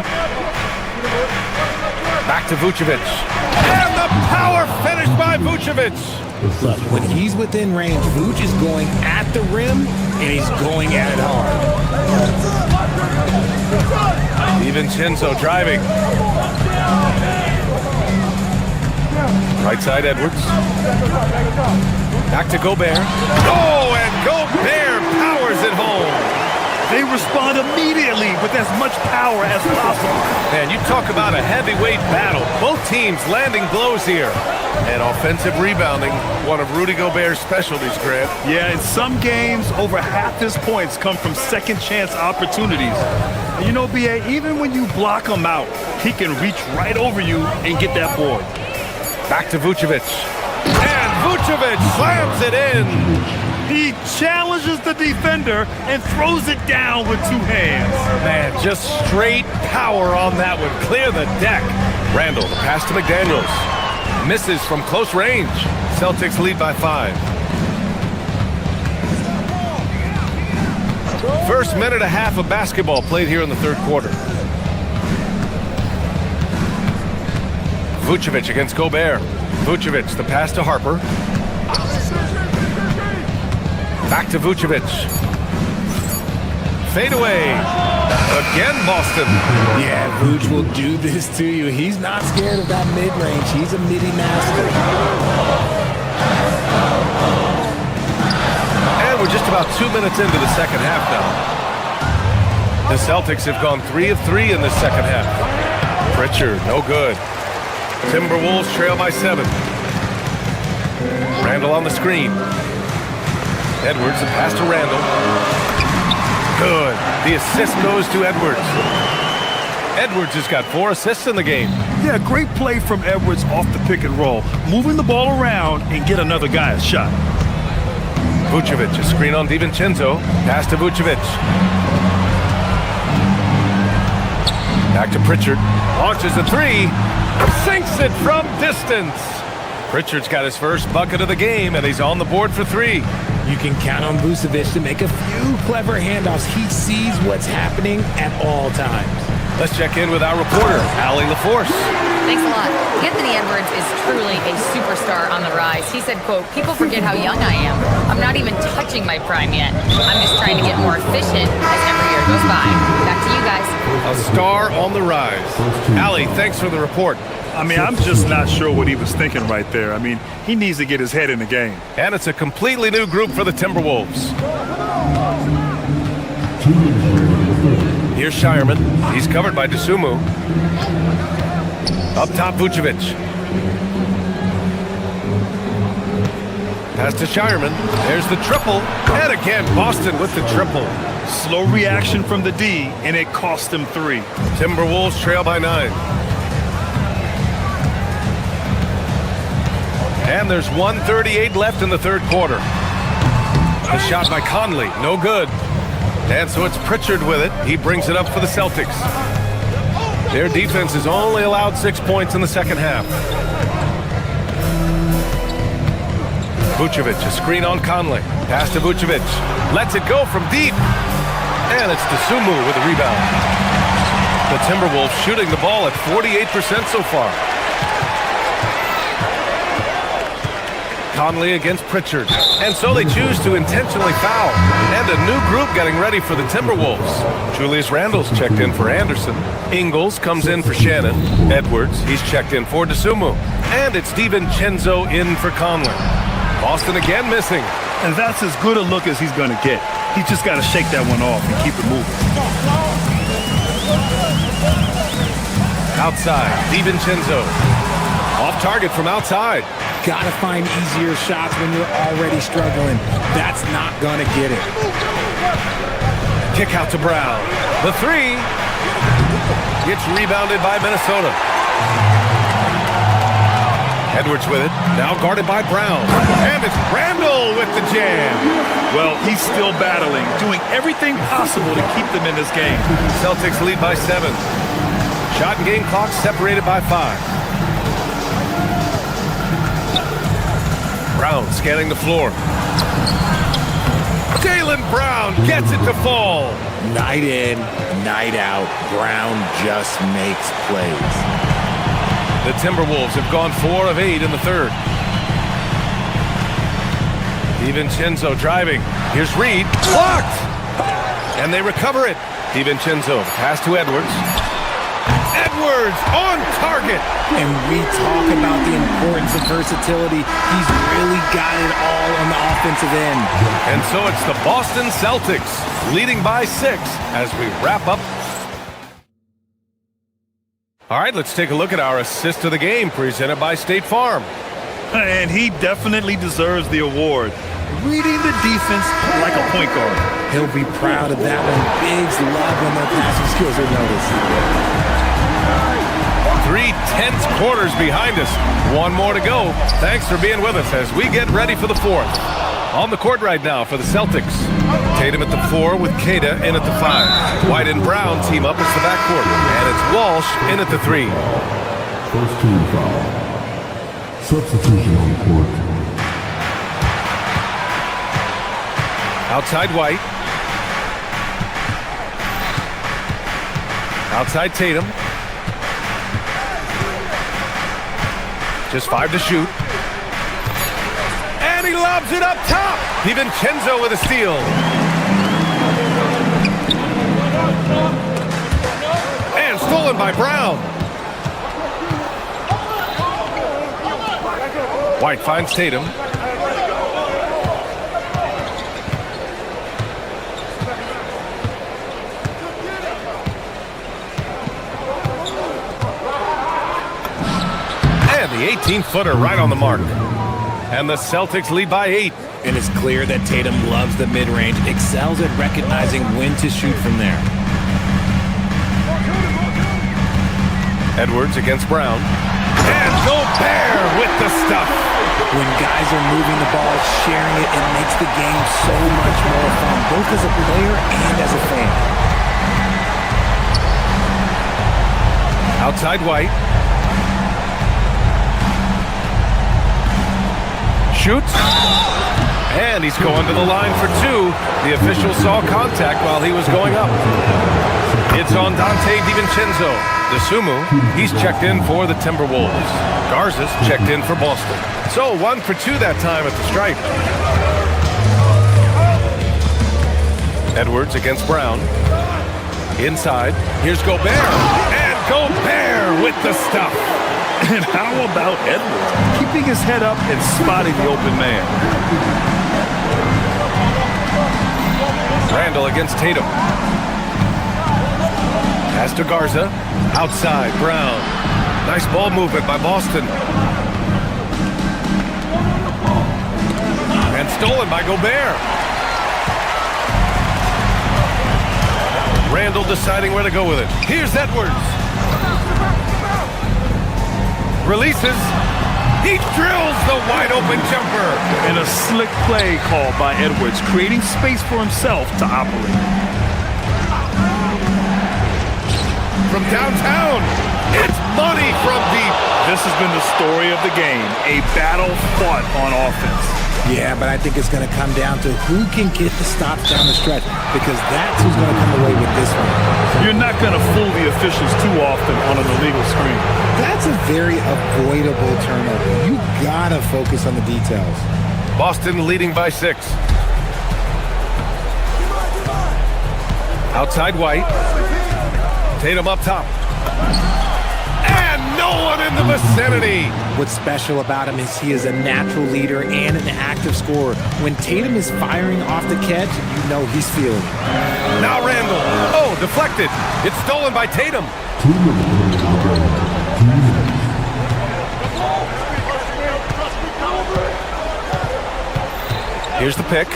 Back to Vucevic. And the power finish by Vucevic. Look, when he's within range, Vuce is going at the rim, and he's going at it hard. DiVincenzo driving. Right side, Edwards. Back to Gobert. Oh, and Gobert powers it home. They respond immediately with as much power as possible. Man, you talk about a heavyweight battle. Both teams landing blows here. And offensive rebounding, one of Rudy Gobert's specialties, Grant. Yeah, in some games, over half his points come from second chance opportunities. And you know, B.A., even when you block him out, he can reach right over you and get that board. Back to Vucevic. And Vucevic slams it in. He challenges the defender and throws it down with 2 hands. Man, just straight power on that one. Clear the deck. Randle, the pass to McDaniels. Misses from close range. Celtics lead by 5. First minute and a half of basketball played here in the third quarter. Vucevic against Gobert. Vucevic, the pass to Harper. Back to Vucevic. Fade away. Again, Boston. Yeah, Vuce will do this to you. He's not scared of that mid-range. He's a midi master. And we're just about 2 minutes into the second half now. The Celtics have gone 3 of 3 in this second half. Pritchard, no good. Timberwolves trail by 7. Randle on the screen. Edwards, the pass to Randle. Good. The assist goes to Edwards. Edwards has got 4 assists in the game. Yeah, great play from Edwards off the pick and roll. Moving the ball around and get another guy a shot. Vucevic, a screen on DiVincenzo. Pass to Vucevic. Back to Pritchard. Launches a 3. Sinks it from distance. Pritchard's got his first bucket of the game, and he's on the board for 3. You can count on Vucevic to make a few clever handoffs. He sees what's happening at all times. Let's check in with our reporter, Allie LaForce. Thanks a lot. Anthony Edwards is truly a superstar on the rise. He said, quote, "People forget how young I am. I'm not even touching my prime yet. I'm just trying to get more efficient as every year goes by." Back to you guys. A star on the rise. Allie, thanks for the report. I mean, I'm just not sure what he was thinking right there. I mean, he needs to get his head in the game. And it's a completely new group for the Timberwolves. Here's Shireman. He's covered by Dosunmu. Up top, Vucevic. Pass to Shireman. There's the triple. And again, Boston with the triple. Slow reaction from the D, and it cost him 3. Timberwolves trail by 9. And there's 1:38 left in the third quarter. The shot by Conley, no good. And so it's Pritchard with it. He brings it up for the Celtics. Their defense has only allowed 6 points in the second half. Vucevic, a screen on Conley. Pass to Vucevic. Lets it go from deep. And it's Dosunmu with the rebound. The Timberwolves shooting the ball at 48% so far. Conley against Pritchard. And so they choose to intentionally foul. And a new group getting ready for the Timberwolves. Julius Randle's checked in for Anderson. Ingles comes in for Shannon. Edwards, he's checked in for Dosunmu. And it's DiVincenzo in for Conley. Boston again missing. And that's as good a look as he's going to get. He's just got to shake that one off and keep it moving. Outside, DiVincenzo. Off target from outside. Gotta find easier shots when you're already struggling. That's not gonna get it. Kick out to Brown. The 3 gets rebounded by Minnesota. Edwards with it, now guarded by Brown. And it's Randle with the jam. Well, he's still battling, doing everything possible to keep them in this game. Celtics lead by 7. Shot and game clock separated by 5. Brown scanning the floor. Jaylen Brown gets it to fall. Night in, night out, Brown just makes plays. The Timberwolves have gone 4 of 8 in the third. DiVincenzo driving. Here's Reed. Blocked! And they recover it. DiVincenzo pass to Edwards. Edwards on target. And we talk about the importance of versatility. He's really got it all on the offensive end. And so it's the Boston Celtics leading by 6 as we wrap up. All right, let's take a look at our assist of the game presented by State Farm. And he definitely deserves the award. Reading the defense like a point guard. He'll be proud of that one. Bigs love when their passing skills are noticed. 3 tense quarters behind us. 1 more to go. Thanks for being with us as we get ready for the 4th. On the court right now for the Celtics. Tatum at the 4 with Queta in at the 5. White and Brown team up as the backcourt. And it's Walsh in at the 3. First team foul. Substitution on the court. Outside White. Outside Tatum. Just 5 to shoot. And he lobs it up top. DiVincenzo with a steal. And stolen by Brown. White finds Tatum. The 18-footer right on the mark. And the Celtics lead by 8. And it's clear that Tatum loves the mid-range, excels at recognizing when to shoot from there. Edwards against Brown. And Gobert with the stuff. When guys are moving the ball, sharing it, it makes the game so much more fun, both as a player and as a fan. Outside White. shoots. And he's going to the line for two. The official saw contact while he was going up. It's on Dante DiVincenzo. DeSumo, he's checked in for the Timberwolves. Garza's checked in for Boston. So 1 for 2 that time at the stripe. Edwards against Brown. Inside, here's Gobert. And Gobert with the stuff. And how about Edwards? Keeping his head up and spotting the open man. Randall against Tatum. Pass to Garza. Outside, Brown. Nice ball movement by Boston. And stolen by Gobert. Randall deciding where to go with it. Here's Edwards. Releases. He drills the wide open jumper. And a slick play called by Edwards, creating space for himself to operate. From downtown, it's money from deep. This has been the story of the game, a battle fought on offense. Yeah, but I think it's going to come down to who can get the stops down the stretch, because that's who's going to come away with this one. You're not going to fool the officials too often on an illegal screen. That's a very avoidable turnover. You got to focus on the details. Boston leading by 6. Outside White. Tatum up top. And no one in the vicinity. What's special about him is he is a natural leader and an active scorer. When Tatum is firing off the catch, you know he's feeling it. Now Randall. Oh, deflected. It's stolen by Tatum. Here's the pick.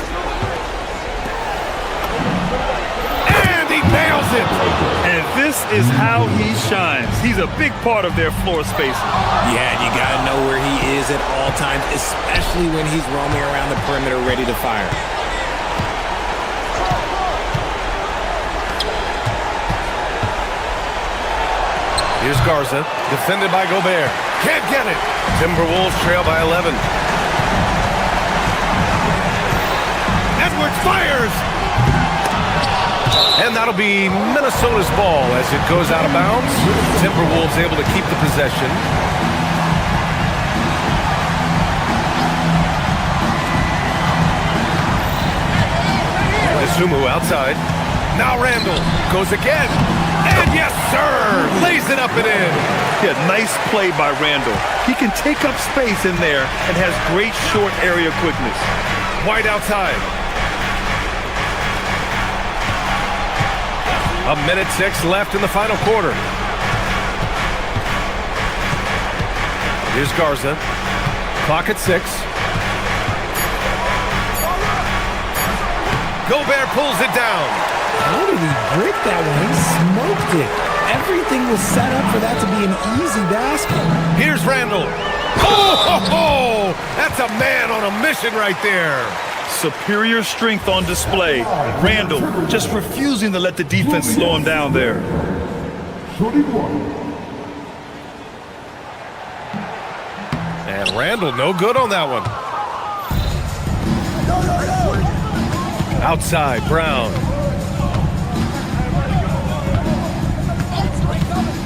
And he nails it. And this is how he shines. He's a big part of their floor spacing. Yeah, and you got to know where he is at all times, especially when he's roaming around the perimeter ready to fire. Here's Garza, defended by Gobert. Can't get it. Timberwolves trail by 11. Edwards fires. And that'll be Minnesota's ball as it goes out of bounds. Timberwolves able to keep the possession. DeSumo outside. Now Randall goes again. And yes, sir! Lays it up and in. Yeah, nice play by Randall. He can take up space in there and has great short area quickness. White outside. 1:06 left in the final quarter. Here's Garza. Clock at 6. Gobert pulls it down. How did he break that one? He smoked it. Everything was set up for that to be an easy basket. Here's Randall. Oh, that's a man on a mission right there. Superior strength on display. Randall just refusing to let the defense slow him down there. And Randall no good on that one. Outside, Brown.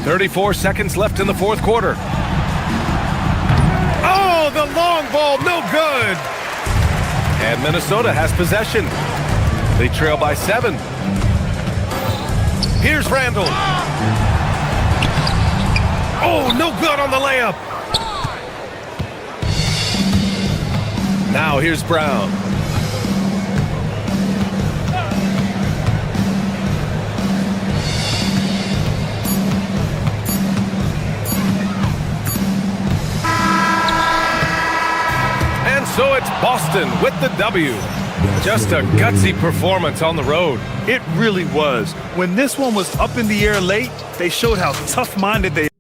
34 seconds left in the fourth quarter. Oh, the long ball, no good. And Minnesota has possession. They trail by 7. Here's Randall. Oh, no good on the layup. Now here's Brown. So it's Boston with the W. Just a gutsy performance on the road. It really was. When this one was up in the air late, they showed how tough-minded they are.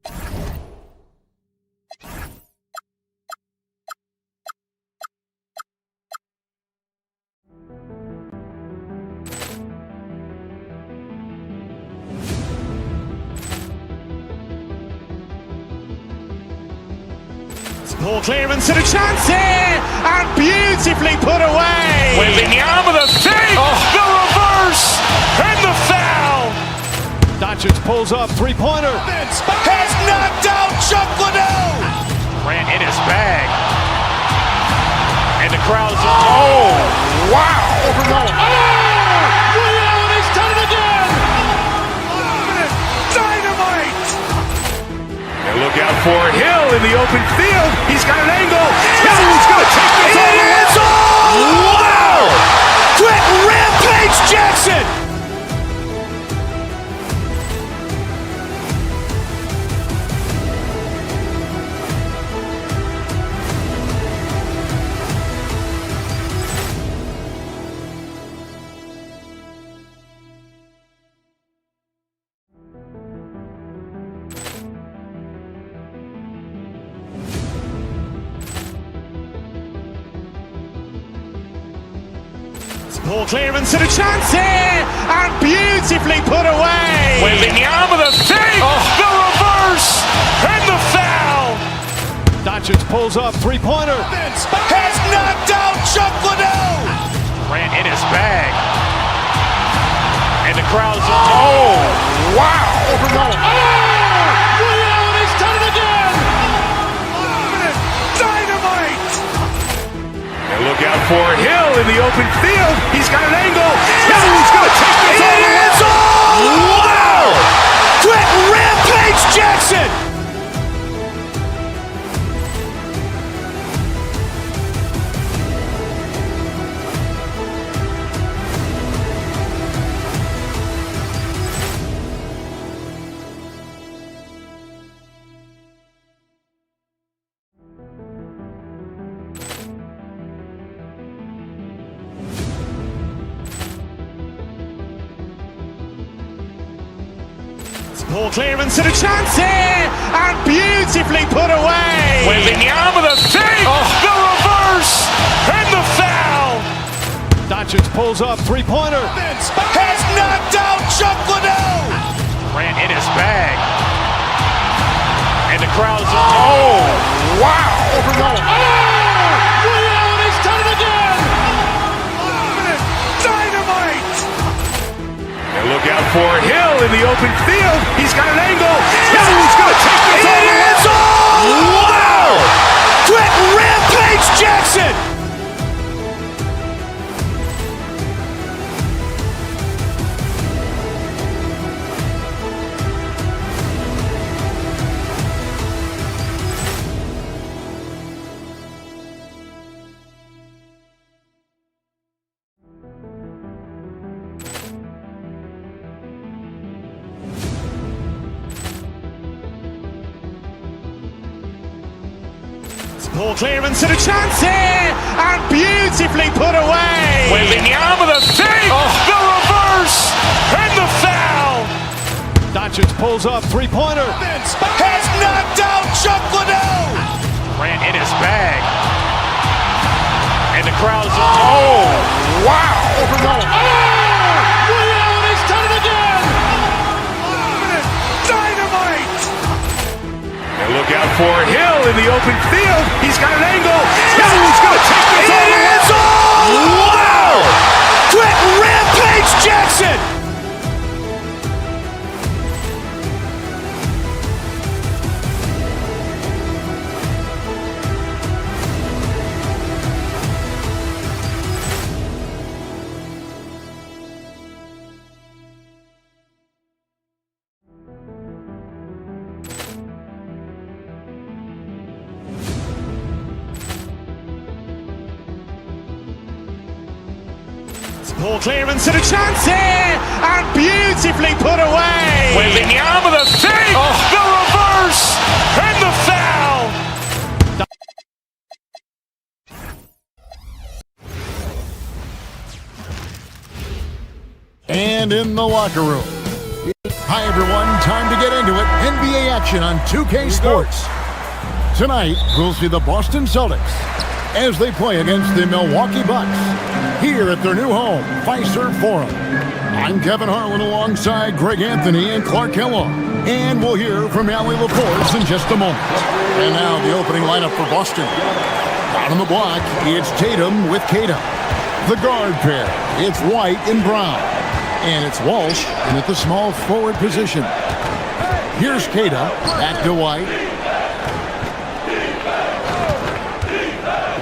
Ball clearance and a chance here, and beautifully put away. Wembanyama the save, the reverse, and the foul. Doncic pulls up, three-pointer. Has knocked out Chuck Liddell. Grant in his bag. And the crowd's wow. He's done it again. Dynamite. And look out for Hill in the open field. He's got an angle. Hill's going to take this all the way. Wow. Quick Rampage Jackson. Ball clearance and a chance here, and beautifully put away. Wembanyama the save, the reverse, and the foul. Doncic pulls up, three-pointer. Has knocked out Chuck Liddell. Grant in his bag. And the crowd's wow. He's done it again. Dynamite. And look out for Hill in the open field. He's got an angle. Hill's going to take this all the way. Wow. Quick Rampage Jackson. Ball clearance and a chance here, and beautifully put away. Wembanyama the save, the reverse, and the foul. Doncic pulls up, three-pointer. Has knocked out Chuck Liddell. Grant in his bag. And the crowd's wow. He's done it again. Dynamite. And look out for Hill in the open field. He's got an angle. Hill's going to take this all the way. Wow. Quick Rampage Jackson. Ball clearance and a chance here, and beautifully put away. Wembanyama the save, the reverse, and the foul. Doncic pulls up, three-pointer. Has knocked out Chuck Liddell. Grant in his bag. And the crowd's wow. He's done it again. Dynamite. And look out for Hill in the open field. He's got an angle. Hill's going to take this all the way. Wow. Quick Rampage Jackson. Ball clearance and a chance here, and beautifully put away. Wembanyama the save, the reverse, and the foul. And in the locker room. Hi, everyone. Time to get into it. NBA action on 2K Sports. Tonight, we'll see the Boston Celtics as they play against the Milwaukee Bucks here at their new home, Fiserv Forum. I'm Kevin Harlan alongside Greg Anthony and Clark Kellogg. And we'll hear from Allie LaForce in just a moment. And now the opening lineup for Boston. Out on the block, it's Tatum with Keita. The guard pair, it's White and Brown. And it's Walsh in at the small forward position. Here's Keita, back to White.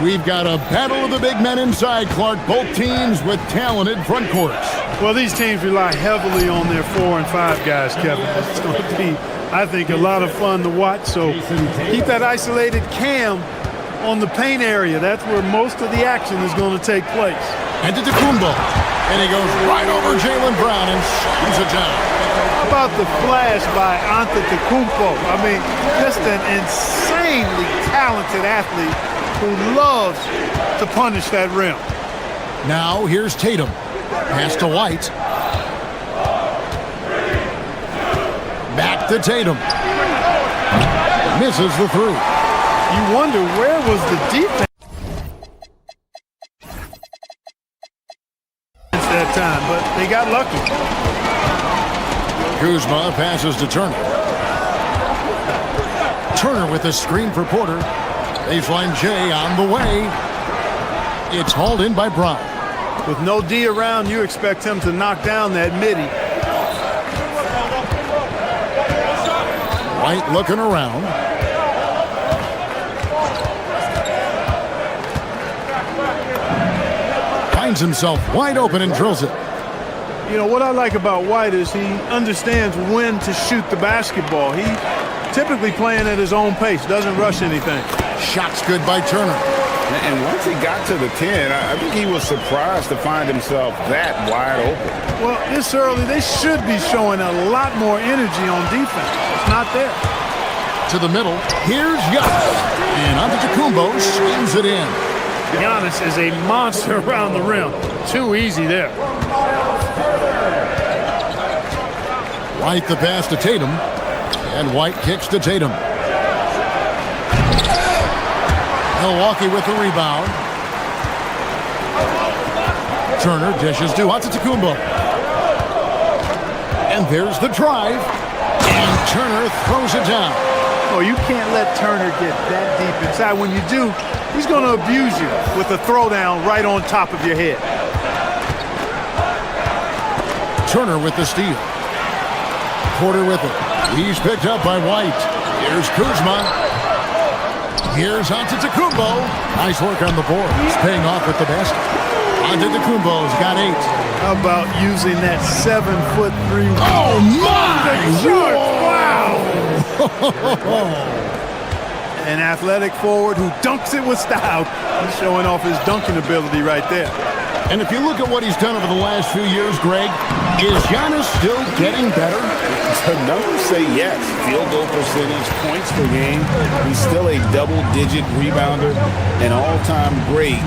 We've got a battle of the big men inside, Clark. Both teams with talented front courts. Well, these teams rely heavily on their 4 and 5 guys, Kevin. It's going to be, I think, a lot of fun to watch. So keep that isolated cam on the paint area. That's where most of the action is going to take place. And to Kumbo. And he goes right over Jaylen Brown and shoots it down. How about the flash by Antetokounmpo? I mean, just an insanely talented athlete who loves to punish that rim. Now here's Tatum. Pass to White. Back to Tatum. Misses the three. You wonder where was the defense that time, but they got lucky. Kuzma passes to Turner. Turner with a screen for Porter. Baseline J on the way. It's hauled in by Brown. With no D around, you expect him to knock down that midi. White looking around. Finds himself wide open and drills it. You know, what I like about White is he understands when to shoot the basketball. He typically playing at his own pace, doesn't rush anything. Shot's good by Turner. And once he got to the 10, I think he was surprised to find himself that wide open. Well, this early, they should be showing a lot more energy on defense. It's not there. To the middle, here's Giannis. And Antetokounmpo swings it in. Giannis is a monster around the rim. Too easy there. White the pass to Tatum. And White kicks to Tatum. Milwaukee with the rebound. Turner dishes to Antetokounmpo. And there's the drive. And Turner throws it down. Oh, you can't let Turner get that deep inside. When you do, he's going to abuse you with a throwdown right on top of your head. Turner with the steal. Porter with it. He's picked up by White. Here's Kuzma. Here's Antetokounmpo. Nice work on the board. He's paying off with the basket. Antetokounmpo's got 8. How about using that 7'3"? Oh, my! Wow! An athletic forward who dunks it with style. He's showing off his dunking ability right there. And if you look at what he's done over the last few years, Greg, is Giannis still getting better? The numbers say yes. Field goal percentage, points per game. He's still a double-digit rebounder, an all-time great,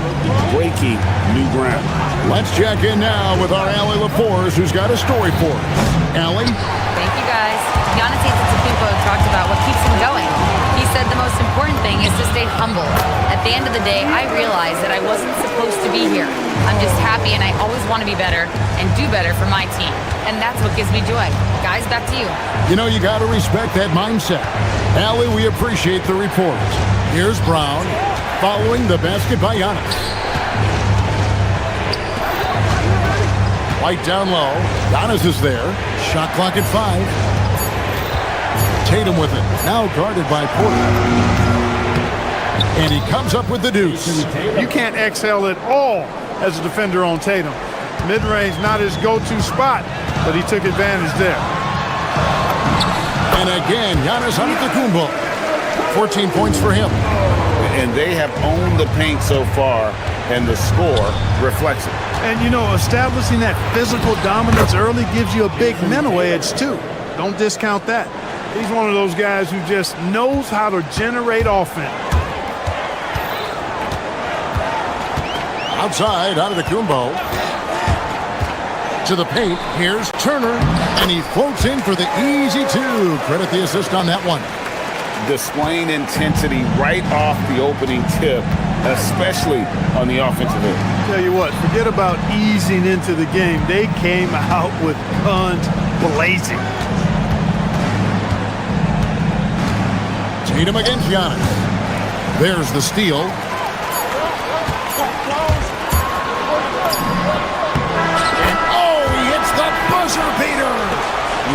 breaking new ground. Let's check in now with our Allie LaForce, who's got a story for us. Allie? Thank you, guys. Giannis Antetokounmpo talked about what keeps him going. He said the most important thing is to stay humble. At the end of the day, I realized that I wasn't supposed to be here. I'm just happy, and I always want to be better and do better for my team. And that's what gives me joy. Guys, back to you. You know, you got to respect that mindset. Allie, we appreciate the report. Here's Brown following the basket by Giannis. White down low. Giannis is there. Shot clock at 5. Tatum with it. Now guarded by Porter. And he comes up with the deuce. You can't exhale at all as a defender on Tatum. Mid-range not his go-to spot, but he took advantage there. And again, Giannis Antetokounmpo. 14 points for him. And they have owned the paint so far, and the score reflects it. And, you know, establishing that physical dominance early gives you a big mental edge, too. Don't discount that. He's one of those guys who just knows how to generate offense. Outside, Antetokounmpo. To the paint, here's Turner, and he floats in for the easy 2. Credit the assist on that one. Displaying intensity right off the opening tip, especially on the offensive end. Tell you what, forget about easing into the game. They came out with guns blazing. Tatum against Giannis. There's the steal. And he hits the buzzer beater.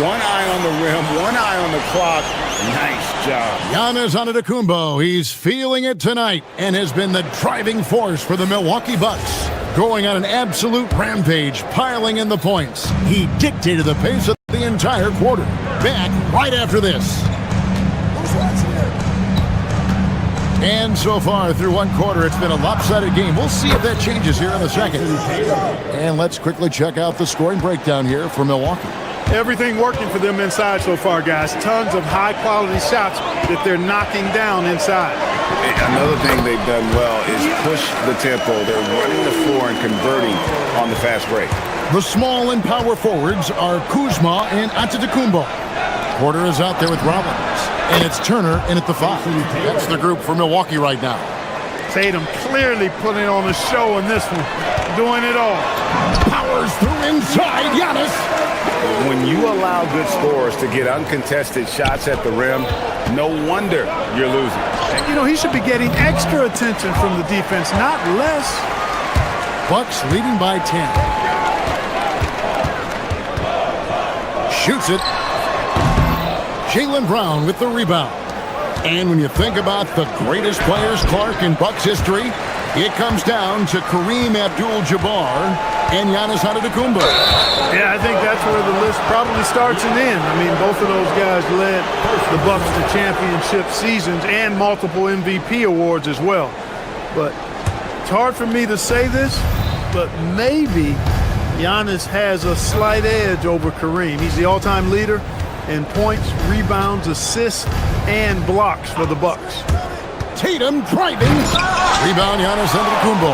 One eye on the rim, one eye on the clock. Nice job. Giannis Antetokounmpo, he's feeling it tonight and has been the driving force for the Milwaukee Bucks. Going on an absolute rampage, piling in the points. He dictated the pace of the entire quarter. Back right after this. And so far through one quarter, it's been a lopsided game. We'll see if that changes here in a second. And let's quickly check out the scoring breakdown here for Milwaukee. Everything working for them inside so far, guys. Tons of high-quality shots that they're knocking down inside. Another thing they've done well is push the tempo. They're running the floor and converting on the fast break. The small and power forwards are Kuzma and Antetokounmpo. Porter is out there with Rollins. And it's Turner in at the 5. That's the group for Milwaukee right now. Tatum clearly putting on a show in this one. Doing it all. Powers through inside. Giannis. When you allow good scorers to get uncontested shots at the rim, no wonder you're losing. And, you know, he should be getting extra attention from the defense, not less. Bucks leading by 10. Shoots it. Jaylen Brown with the rebound. And when you think about the greatest players, Clark, in Bucks history, it comes down to Kareem Abdul-Jabbar and Giannis Antetokounmpo. Yeah, I think that's where the list probably starts and ends. I mean, both of those guys led the Bucks to championship seasons and multiple MVP awards as well. But it's hard for me to say this, but maybe Giannis has a slight edge over Kareem. He's the all-time leader in points, rebounds, assists, and blocks for the Bucks. Tatum driving. Rebound, Giannis Antetokounmpo.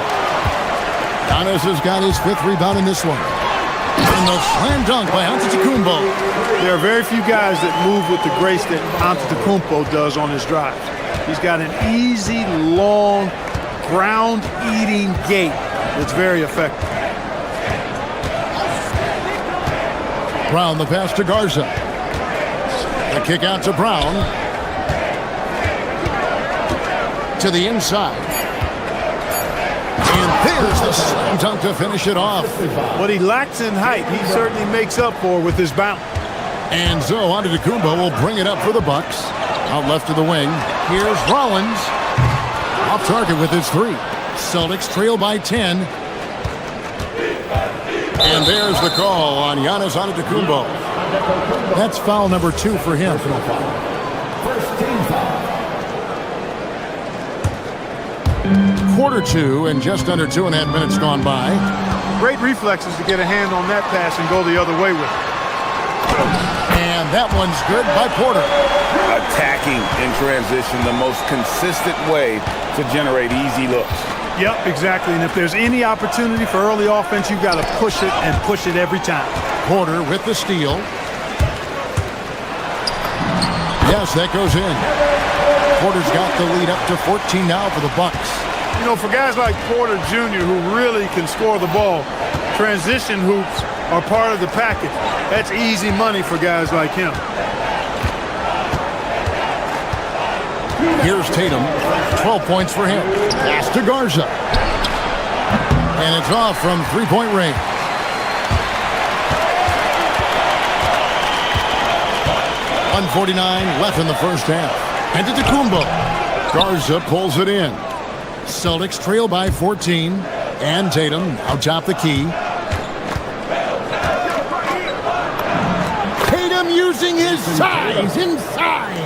Giannis has got his 5th rebound in this one. And the slam dunk by Antetokounmpo. There are very few guys that move with the grace that Antetokounmpo does on his drives. He's got an easy, long, ground-eating gait that's very effective. Brown, the pass to Garza. The kick out to Brown. To the inside. And there's the slam dunk to finish it off. What he lacks in height, he certainly makes up for with his bounce. And so Antetokounmpo will bring it up for the Bucks. Out left of the wing. Here's Rollins. Off target with his 3. Celtics trail by 10. And there's the call on Giannis Antetokounmpo. That's foul number 2 for him. First team foul. Quarter 2 and just under 2.5 minutes gone by. Great reflexes to get a hand on that pass and go the other way with it. And that one's good by Porter. Attacking in transition, the most consistent way to generate easy looks. Yep, exactly. And if there's any opportunity for early offense, you've got to push it and push it every time. Porter with the steal. Yes, that goes in. Porter's got the lead up to 14 now for the Bucks. You know, for guys like Porter Jr., who really can score the ball, transition hoops are part of the package. That's easy money for guys like him. Here's Tatum. 12 points for him. Pass to Garza. And it's off from three-point range. .149 left in the first half. And to Antetokounmpo. Garza pulls it in. Celtics trail by 14. And Tatum out top the key. Tatum using his size inside.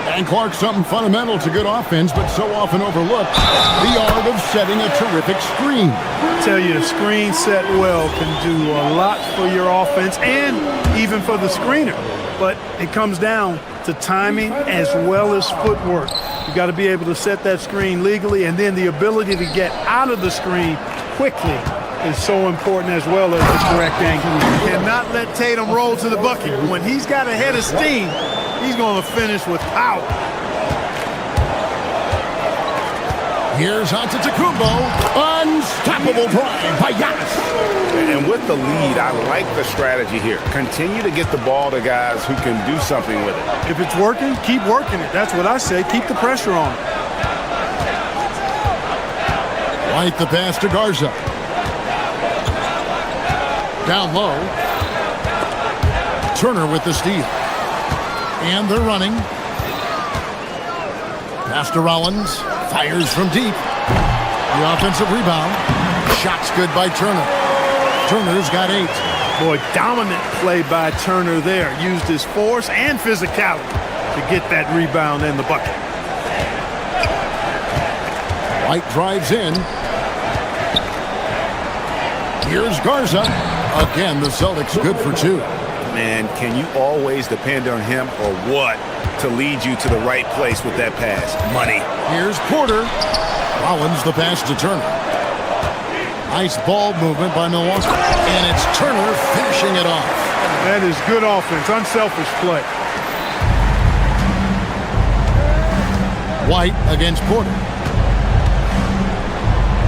And Clark, something fundamental to good offense, but so often overlooked. The art of setting a terrific screen. I tell you, a screen set well can do a lot for your offense and even for the screener. But it comes down to timing as well as footwork. You got to be able to set that screen legally, and then the ability to get out of the screen quickly is so important as well as the correct angle. You cannot let Tatum roll to the bucket. When he's got a head of steam, he's going to finish with power. Here's Antetokounmpo. Unstoppable drive by Giannis. And with the lead, I like the strategy here. Continue to get the ball to guys who can do something with it. If it's working, keep working it. That's what I say. Keep the pressure on. White the pass to Garza. Down low. Turner with the steal. And they're running. Pass to Rollins. Fires from deep. The offensive rebound. Shot's good by Turner. Turner's got 8. Boy, dominant play by Turner there. Used his force and physicality to get that rebound in the bucket. White drives in. Here's Garza. Again, the Celtics good for 2. Man, can you always depend on him or what to lead you to the right place with that pass? Money. Here's Porter. Rollins the pass to Turner. Nice ball movement by Milwaukee. And it's Turner finishing it off. That is good offense. Unselfish play. White against Porter.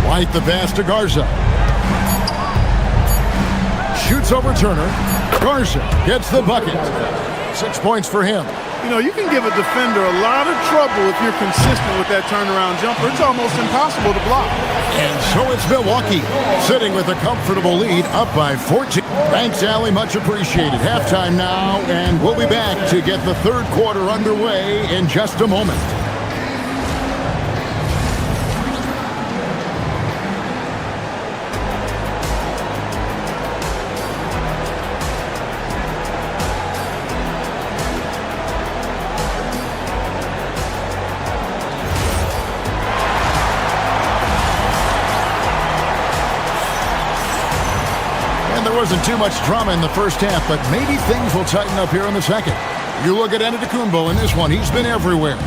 White the pass to Garza. Shoots over Turner. Garza gets the bucket. 6 points for him. You know, you can give a defender a lot of trouble if you're consistent with that turnaround jumper. It's almost impossible to block. And so it's Milwaukee sitting with a comfortable lead up by 14. Thanks, Allie. Much appreciated. Halftime now, and we'll be back to get the third quarter underway in just a moment. Wasn't too much drama in the first half, but maybe things will tighten up here in the second. You look at Antetokounmpo in this one. He's been everywhere.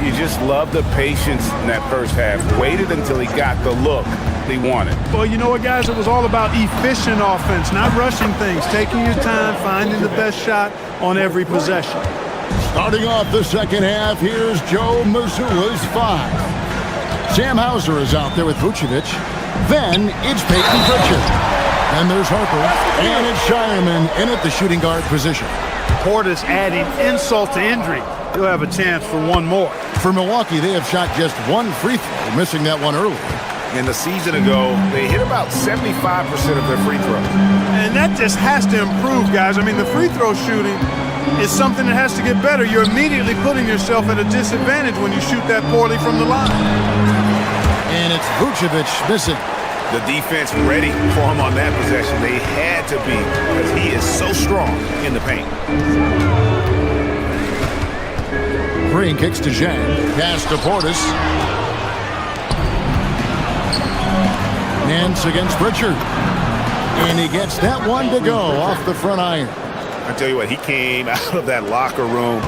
You just love the patience in that first half. Waited until he got the look he wanted. Well, you know what, guys? It was all about efficient offense, not rushing things, taking your time, finding the best shot on every possession. Starting off the second half, here's Joe Mazzulla's 5. Sam Hauser is out there with Vucevic. Then it's Peyton Pritchard. And there's Harper, and it's Shireman in at the shooting guard position. Portis adding insult to injury. He'll have a chance for one more. For Milwaukee, they have shot just 1 free throw, missing that one earlier. And the season ago, they hit about 75% of their free throws. And that just has to improve, guys. I mean, the free throw shooting is something that has to get better. You're immediately putting yourself at a disadvantage when you shoot that poorly from the line. And it's Vucevic missing. The defense ready for him on that possession. They had to be because he is so strong in the paint. Green kicks to Zhang. Pass to Portis. Nance against Pritchard. And he gets that one to go off the front iron. I tell you what, he came out of that locker room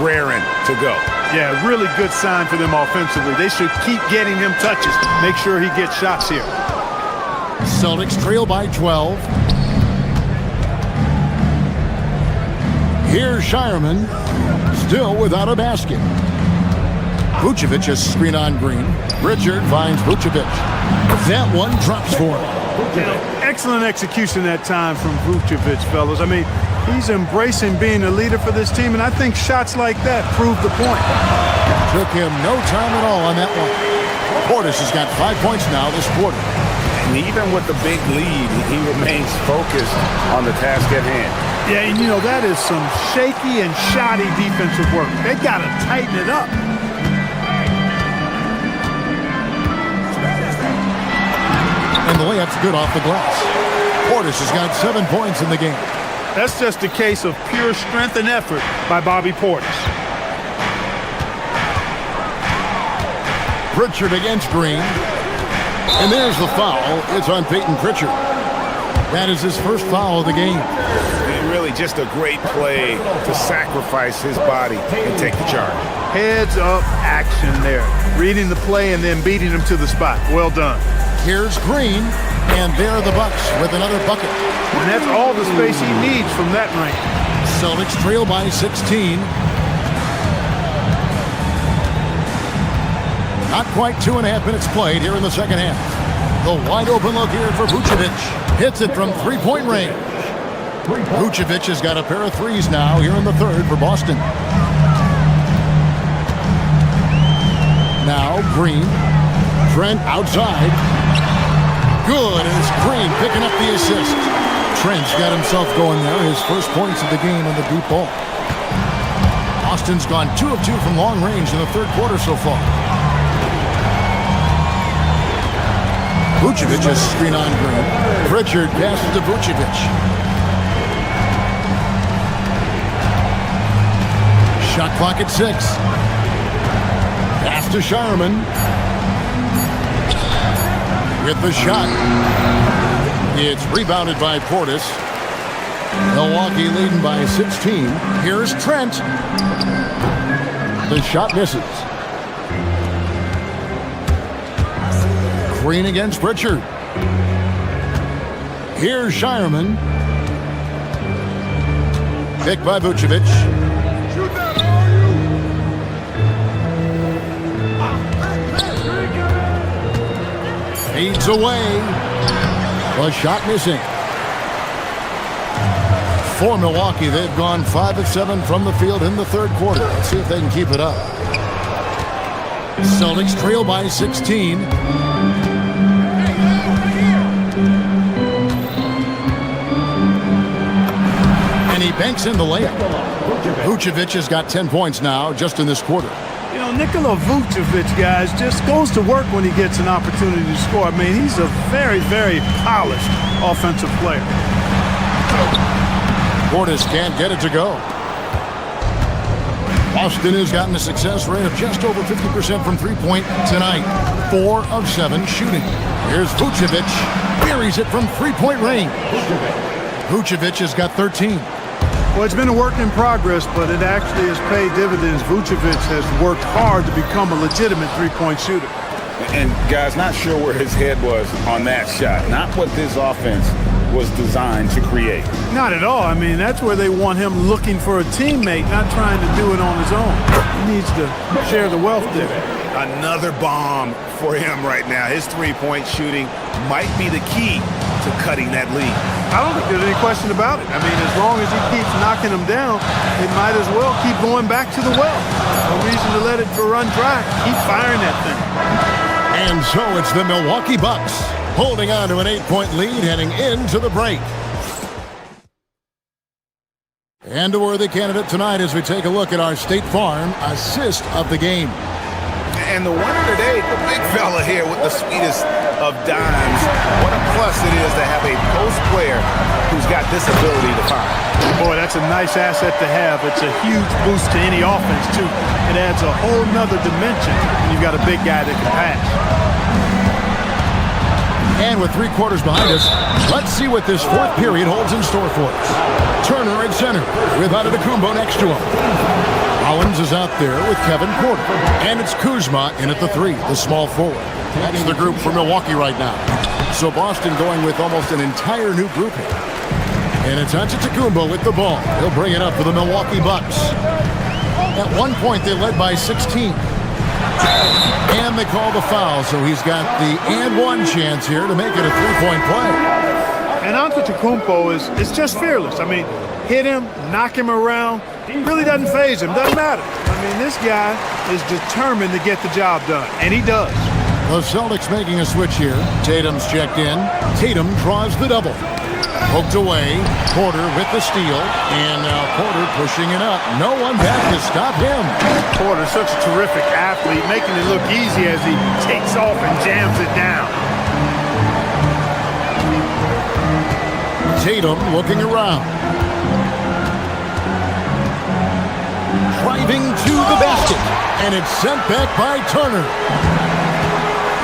raring to go. Yeah, really good sign for them offensively. They should keep getting him touches. Make sure he gets shots here. Celtics trail by 12. Here's Shireman, still without a basket. Vucevic is screen on Green. Richard finds Vucevic. That one drops for him. You know, excellent execution that time from Vucevic, fellas. I mean, he's embracing being a leader for this team, and I think shots like that prove the point. Took him no time at all on that one. Portis has got 5 points now this quarter. And even with the big lead, he remains focused on the task at hand. Yeah, and you know, that is some shaky and shoddy defensive work. They got to tighten it up. And the layup's good off the glass. Portis has got 7 points in the game. That's just a case of pure strength and effort by Bobby Portis. Pritchard against Green. And there's the foul. It's on Peyton Pritchard. That is his first foul of the game. Really just a great play to sacrifice his body and take the charge. Heads up action there. Reading the play and then beating him to the spot. Well done. Here's Green, and there are the Bucks with another bucket. And that's all the space he needs from that range. Celtics trail by 16. Not quite 2.5 minutes played here in the second half. The wide open look here for Vucevic. Hits it from three-point range. Vucevic has got a pair of threes now here in the third for Boston. Now Green. Trent outside. Good, and it's Green picking up the assist. Trent's got himself going there. His first points of the game on the deep ball. Boston's gone 2 of 2 from long range in the third quarter so far. Vucevic has screen on Green. Pritchard passes to Vucevic. Shot clock at 6. Pass to Shireman. With the shot. It's rebounded by Portis. Milwaukee leading by 16. Here's Trent. The shot misses. Green against Pritchard. Here's Shireman. Picked by Vucevic. Fades away. The shot missing. For Milwaukee, they've gone 5 of 7 from the field in the third quarter. Let's see if they can keep it up. Celtics trail by 16. And he banks in the layup. Vucevic has got 10 points now just in this quarter. You know, Nikola Vucevic, guys, just goes to work when he gets an opportunity to score. I mean, he's a very, very polished offensive player. Portis can't get it to go. Boston has gotten a success rate of just over 50% from three-point tonight. 4 of 7 shooting. Here's Vucevic. Buries it from three-point range. Vucevic has got 13. Well, it's been a work in progress, but it actually has paid dividends. Vucevic has worked hard to become a legitimate three-point shooter. And, guys, not sure where his head was on that shot. Not what this offense was designed to create. Not at all. I mean, that's where they want him looking for a teammate, not trying to do it on his own. He needs to share the wealth there. Another bomb for him right now. His three-point shooting might be the key to cutting that lead. I don't think there's any question about it. I mean, as long as he keeps knocking them down, they might as well keep going back to the well. No reason to let it run dry. Keep firing that thing. And so it's the Milwaukee Bucks holding on to an 8-point lead heading into the break. And a worthy candidate tonight as we take a look at our State Farm assist of the game. And the winner today, the big fella here with the sweetest of dimes. What a plus it is to have a post player who's got this ability to find. Boy, that's a nice asset to have. It's a huge boost to any offense, too. It adds a whole nother dimension when you've got a big guy that can pass. And with 3 quarters behind us, let's see what this fourth period holds in store for us. Turner at center with Antetokounmpo next to him. Collins is out there with Kevin Porter. And it's Kuzma in at the 3, the small forward. That's the group for Milwaukee right now. So Boston going with almost an entire new group here. And it's Antetokounmpo with the ball. He'll bring it up for the Milwaukee Bucks. At one point, they led by 16. And they call the foul, so he's got the and one chance here to make it a 3-point play. And Antetokounmpo is just fearless. I mean, hit him, knock him around. Really doesn't faze him. Doesn't matter. I mean, this guy is determined to get the job done, and he does. The Celtics making a switch here. Tatum's checked in. Tatum draws the double. Poked away. Porter with the steal. And now Porter pushing it up. No one back to stop him. Porter's such a terrific athlete, making it look easy as he takes off and jams it down. Tatum looking around. Driving to the basket. And it's sent back by Turner.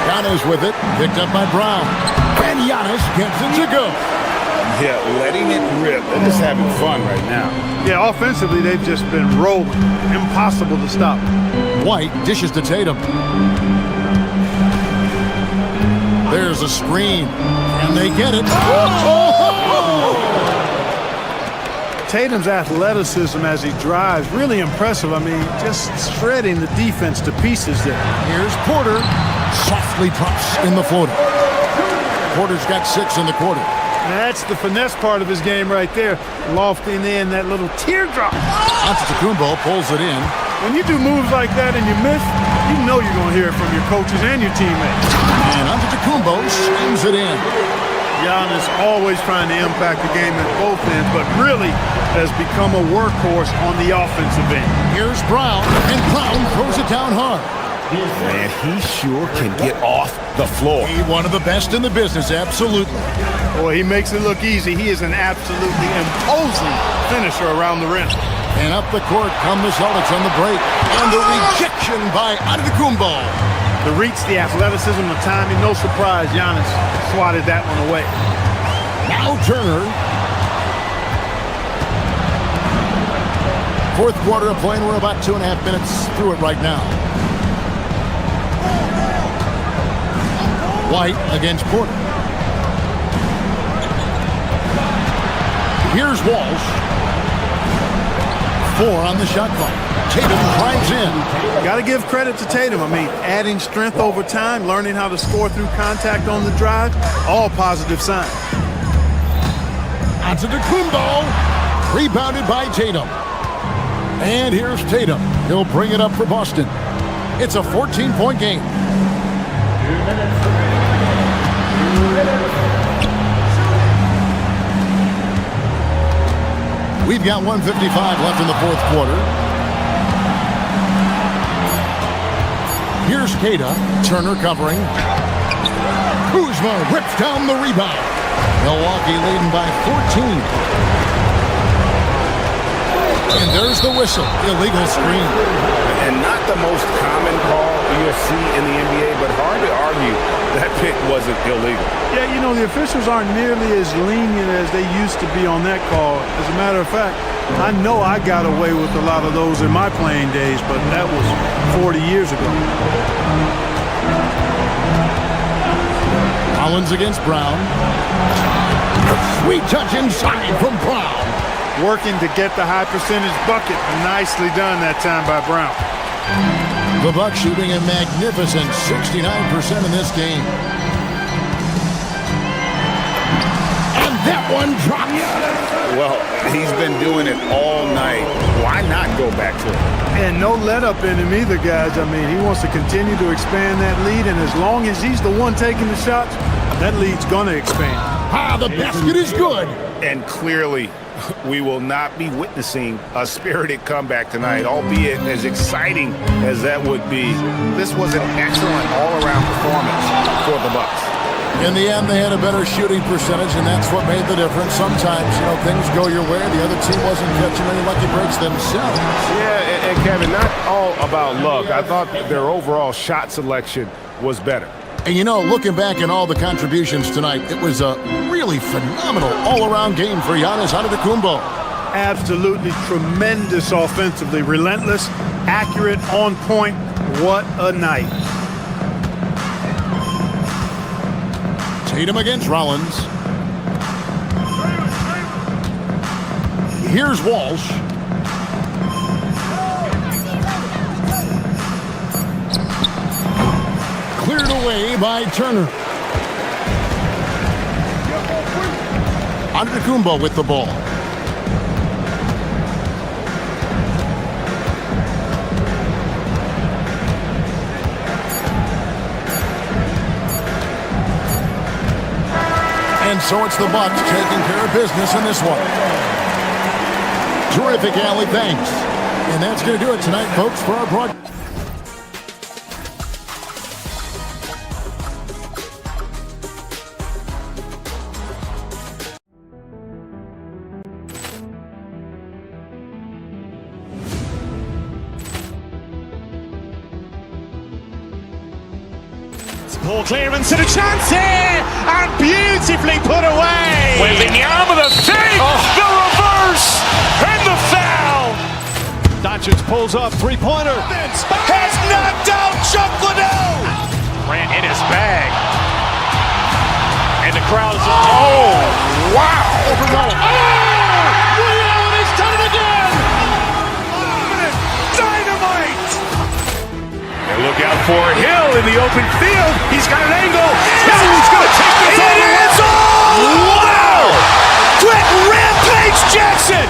Giannis with it. Picked up by Brown. And Giannis gets it to go. Yeah, letting it rip. They're just having fun right now. Yeah, offensively, they've just been rolling. Impossible to stop. White dishes to Tatum. There's a screen. And they get it. Tatum's athleticism as he drives, really impressive. I mean, just shredding the defense to pieces there. Here's Porter. Softly drops in the floater. Porter's got 6 in the quarter. That's the finesse part of his game right there. Lofting in that little teardrop. Antetokounmpo pulls it in. When you do moves like that and you miss, you know you're going to hear it from your coaches and your teammates. And Antetokounmpo slams it in. Giannis always trying to impact the game at both ends, but really has become a workhorse on the offensive end. Here's Brown, and Brown throws it down hard. Man, he sure can get off the floor. He one of the best in the business, absolutely. Boy, he makes it look easy. He is an absolutely imposing finisher around the rim. And up the court come the Celtics on the break. And the rejection by Antetokounmpo. The reach, the athleticism, the timing, no surprise Giannis swatted that one away. Now Turner. Fourth quarter of play, and we're about 2.5 minutes through it right now. White against Porter. Here's Walsh. 4 on the shot clock. Tatum climbs in. Got to give credit to Tatum. I mean, adding strength over time, learning how to score through contact on the drive, all positive signs. Antetokounmpo, rebounded by Tatum. And here's Tatum. He'll bring it up for Boston. It's a 14-point game. We've got 1:55 left in the fourth quarter. Here's Keita. Turner covering. Kuzma rips down the rebound. Milwaukee leading by 14. And there's the whistle. Illegal screen. And not the most common call you'll see in the NBA, but hard to argue that pick wasn't illegal. Yeah, you know, the officials aren't nearly as lenient as they used to be on that call. As a matter of fact, I know I got away with a lot of those in my playing days, but that was 40 years ago. Collins against Brown. Sweet touch inside from Brown. Working to get the high percentage bucket. Nicely done that time by Brown. The Bucks shooting a magnificent 69% in this game. And that one drops. Well, he's been doing it all night. Why not go back to it? And no let up in him either, guys. I mean, he wants to continue to expand that lead, and as long as he's the one taking the shots, that lead's going to expand. Ah, the basket is good. And clearly, we will not be witnessing a spirited comeback tonight, albeit as exciting as that would be. This was an excellent all-around performance for the Bucks. In the end, they had a better shooting percentage, and that's what made the difference. Sometimes, you know, things go your way. The other team wasn't catching any lucky breaks themselves. Yeah, and Kevin, not all about luck. I thought their overall shot selection was better. And you know, looking back at all the contributions tonight, it was a really phenomenal all-around game for Giannis Antetokounmpo. Absolutely tremendous offensively. Relentless, accurate, on point. What a night. Tatum against Rollins. Here's Walsh. Cleared away by Turner. Antetokounmpo with the ball. And so it's the Bucks taking care of business in this one. Terrific, Allie. Thanks. And that's going to do it tonight, folks, for our broadcast. Ball clearance and a chance here, and beautifully put away. Wembanyama the save, the reverse, and the foul. Doncic pulls up, three-pointer. Has knocked out Chuck Liddell. Ran in his bag. And the crowd is... Oh, wow. Oh! Leon is for Hill in the open field. He's got an angle. Hill's going to take this all the way. Wow! Quick rampage Jackson!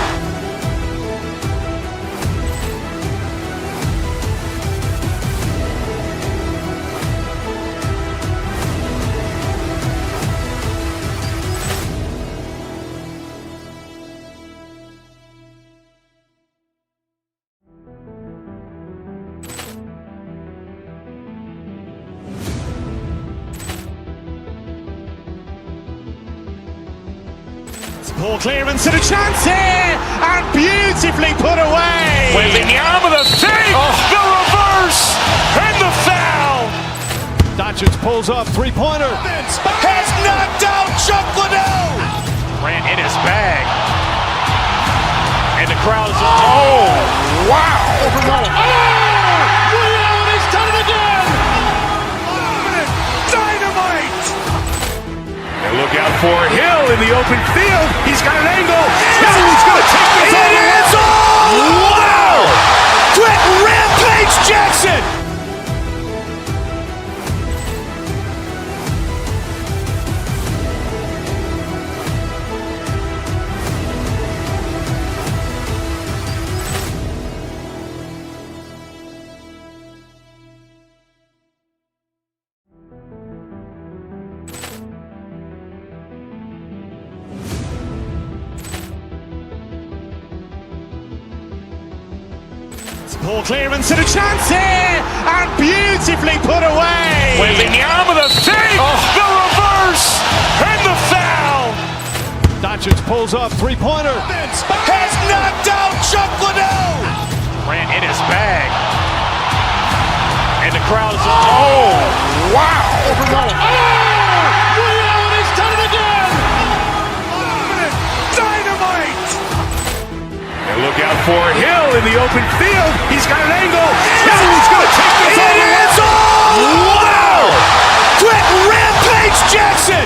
Ball clearance and a chance here, and beautifully put away. Wembanyama the fake, the reverse, and the foul. Doncic pulls up, three-pointer. Has knocked out Chuck Liddell. Ran in his bag. And the crowd is, oh, wow. He's done it again. Dynamite. And look out for Hill in the open field. He's got an angle. Hill's going to take this all the way. Wow. Quick rampage Jackson. Ball clearance and a chance here, and beautifully put away. Wembanyama the fake, the reverse, and the foul. Doncic pulls up, three-pointer. Has knocked out Chuck Liddell. Ran in his bag. And the crowd is, oh, wow. He's done it again. Dynamite. And look out for Hill in the open field. He's got an angle. Hill's going to take this all the way. Wow. Quick rampage Jackson.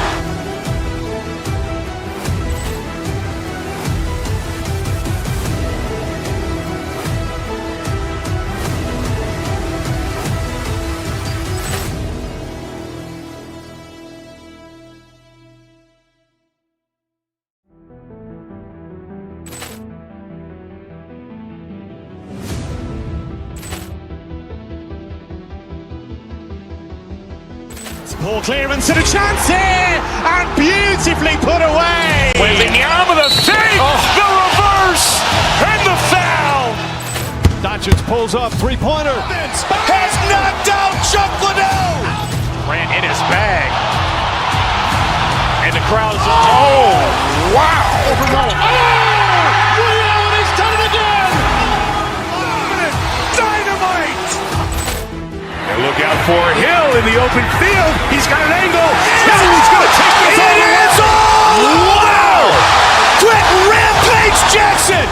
Ball clearance and a chance here, and beautifully put away. Wembanyama the fake, the reverse, and the foul. Doncic pulls up, three-pointer. Has knocked out Chuck Liddell. Ran in his bag. And the crowd is, oh, wow. He's done it again. Dynamite. And look out for Hill in the open field. He's got an angle. Hill's going to take this all the way. Wow. Quick rampage Jackson.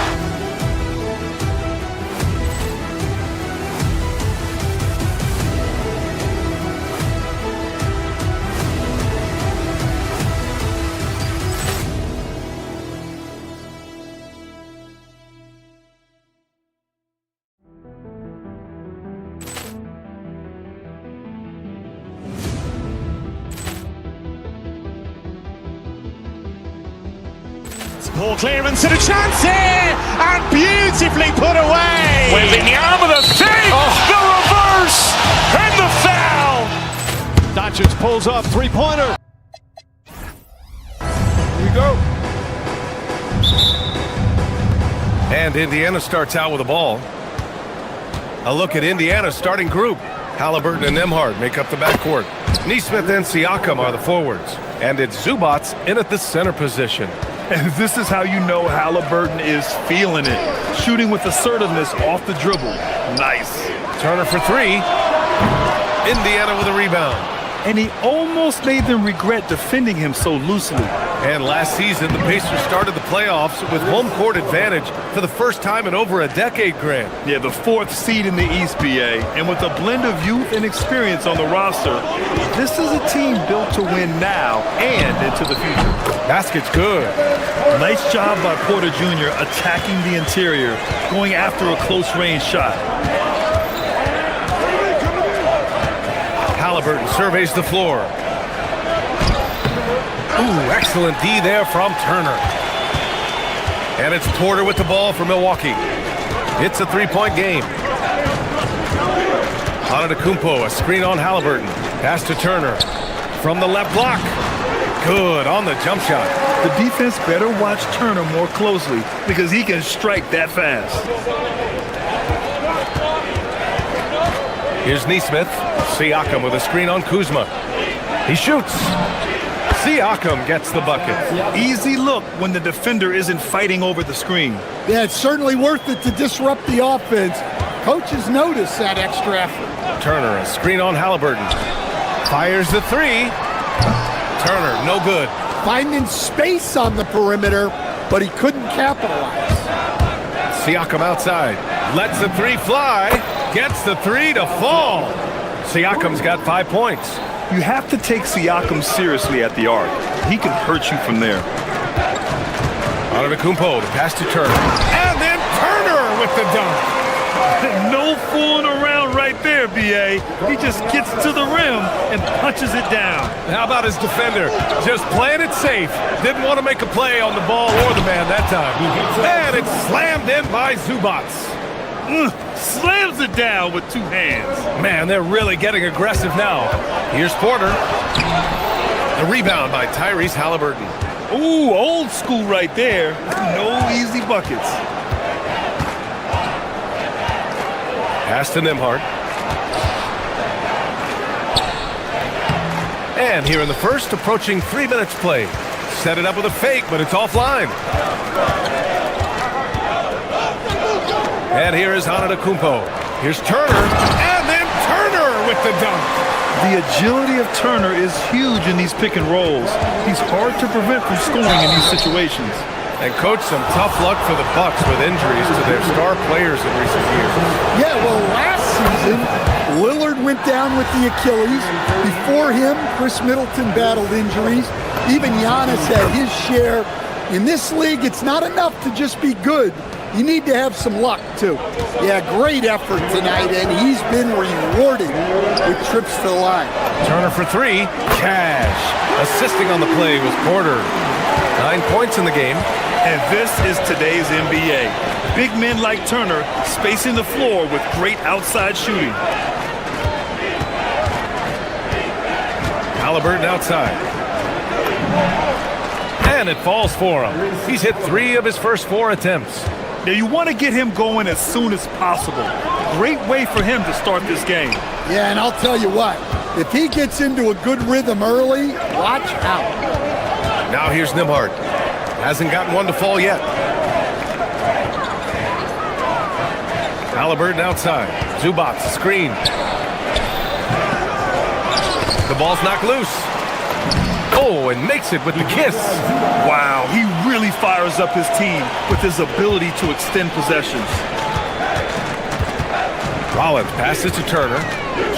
Ball clearance and a chance here, and beautifully put away. Wembanyama the fake, the reverse, and the foul. Doncic pulls up, three-pointer. Here we go. And Indiana starts out with the ball. A look at Indiana's starting group. Halliburton and Nembhard make up the backcourt. Nesmith and Siakam are the forwards. And it's Zubats in at the center position. And this is how you know Halliburton is feeling it. Shooting with assertiveness off the dribble. Nice. Turner for three. Indiana with a rebound. And he almost made them regret defending him so loosely. And last season, the Pacers started the playoffs with home court advantage for the first time in over a decade, Grant. Yeah, the fourth seed in the East, BA. And with a blend of youth and experience on the roster, this is a team built to win now and into the future. Basket's good. Nice job by Porter Jr. attacking the interior, going after a close-range shot. Halliburton surveys the floor. Ooh, excellent D there from Turner. And it's Porter with the ball for Milwaukee. It's a three-point game. Antetokounmpo, a screen on Halliburton. Pass to Turner. From the left block. Good on the jump shot. The defense better watch Turner more closely because he can strike that fast. Here's Neesmith. Siakam with a screen on Kuzma. He shoots. Siakam gets the bucket. Easy look when the defender isn't fighting over the screen. Yeah, it's certainly worth it to disrupt the offense. Coaches notice that extra effort. Turner, a screen on Halliburton. Fires the three. Turner, no good. Finding space on the perimeter, but he couldn't capitalize. Siakam outside. Lets the three fly. Gets the three to fall. Siakam's got 5 points. You have to take Siakam seriously at the arc. He can hurt you from there. Antetokounmpo, the pass to Turner. And then Turner with the dunk. No fooling around right there, B.A. He just gets to the rim and punches it down. How about his defender? Just playing it safe. Didn't want to make a play on the ball or the man that time. And it's slammed in by Zubats. Slams it down with two hands. Man, they're really getting aggressive now. Here's Porter. The rebound by Tyrese Halliburton. Ooh, old school right there. No easy buckets. Pass to Nembhard. And here in the first, approaching 3 minutes play. Set it up with a fake, but it's offline. And here is Antetokounmpo. Here's Turner, and then Turner with the dunk. The agility of Turner is huge in these pick and rolls. He's hard to prevent from scoring in these situations. And coach, some tough luck for the Bucks with injuries to their star players in recent years. Yeah, well, last season, Lillard went down with the Achilles. Before him, Chris Middleton battled injuries. Even Giannis had his share. In this league, it's not enough to just be good. You need to have some luck, too. Yeah, great effort tonight, and he's been rewarded with trips to the line. Turner for three. Cash. Assisting on the play was Porter. 9 points in the game. And this is today's NBA. Big men like Turner spacing the floor with great outside shooting. Halliburton outside. And it falls for him. He's hit 3 of his first 4 attempts. Now you want to get him going as soon as possible. Great way for him to start this game. Yeah, and I'll tell you what, if he gets into a good rhythm early, watch out. Now here's Nembhard. Hasn't gotten one to fall yet. Halliburton outside. Zubats screen. The ball's knocked loose. Oh, and makes it with the kiss. Wow, he really fires up his team with his ability to extend possessions. Rollins passes to Turner.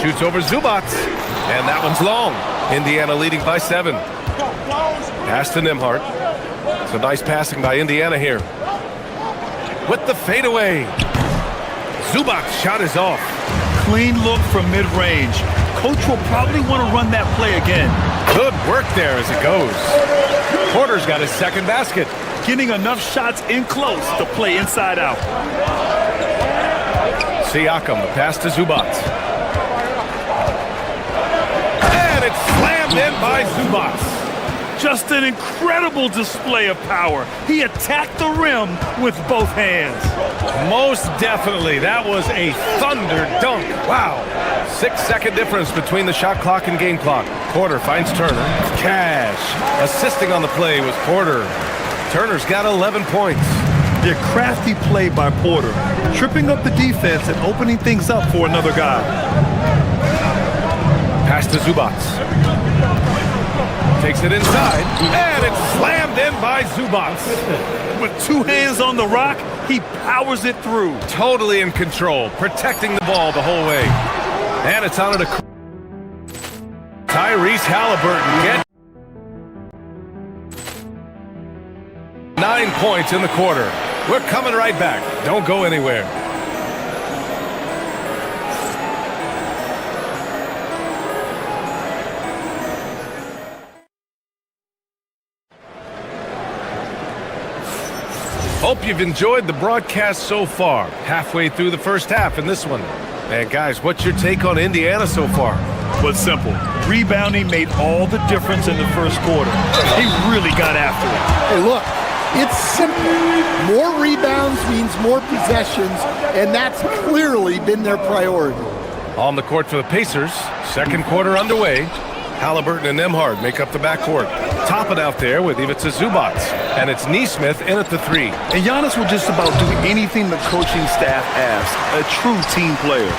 Shoots over Zubats. And that one's long. Indiana leading by 7. Pass to Nembhard. So nice passing by Indiana here. With the fadeaway. Zubats' shot is off. Clean look from mid-range. Coach will probably want to run that play again. Good work there as it goes. Porter's got his second basket. Getting enough shots in close to play inside out. Siakam, the pass to Zubats. And it's slammed in by Zubats. Just an incredible display of power. He attacked the rim with both hands. Most definitely. That was a thunder dunk. Wow. 6-second difference between the shot clock and game clock. Porter finds Turner. Cash. Assisting on the play was Porter. Turner's got 11 points. A crafty play by Porter, tripping up the defense and opening things up for another guy. Pass to Zubats. Takes it inside, and it's slammed in by Zubats. With 2 hands on the rock, he powers it through. Totally in control, protecting the ball the whole way. And it's on to Tyrese Halliburton. 9 points in the quarter. We're coming right back. Don't go anywhere. Hope you've enjoyed the broadcast so far. Halfway through the first half in this one. And guys, what's your take on Indiana so far? Well, simple. Rebounding made all the difference in the first quarter. They really got after it. Hey, look, it's simple. More rebounds means more possessions, and that's clearly been their priority. On the court for the Pacers, second quarter underway. Halliburton and Nembhard make up the backcourt. Toppin out there with Ivica Zubac. And it's Nesmith in at the 3. And Giannis will just about do anything the coaching staff asks. A true team player.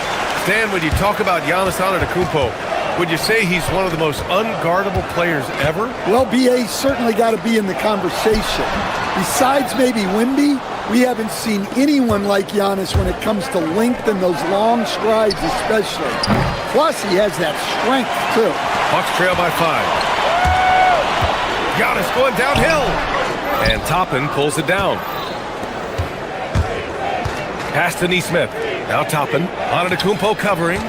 Stan, when you talk about Giannis Antetokounmpo, would you say he's one of the most unguardable players ever? Well, BA's certainly got to be in the conversation. Besides maybe Wemby, we haven't seen anyone like Giannis when it comes to length and those long strides especially. Plus, he has that strength, too. Bucks trail by 5. Giannis going downhill. And Toppin pulls it down. Pass to Nesmith. Now Toppin. Antetokounmpo covering.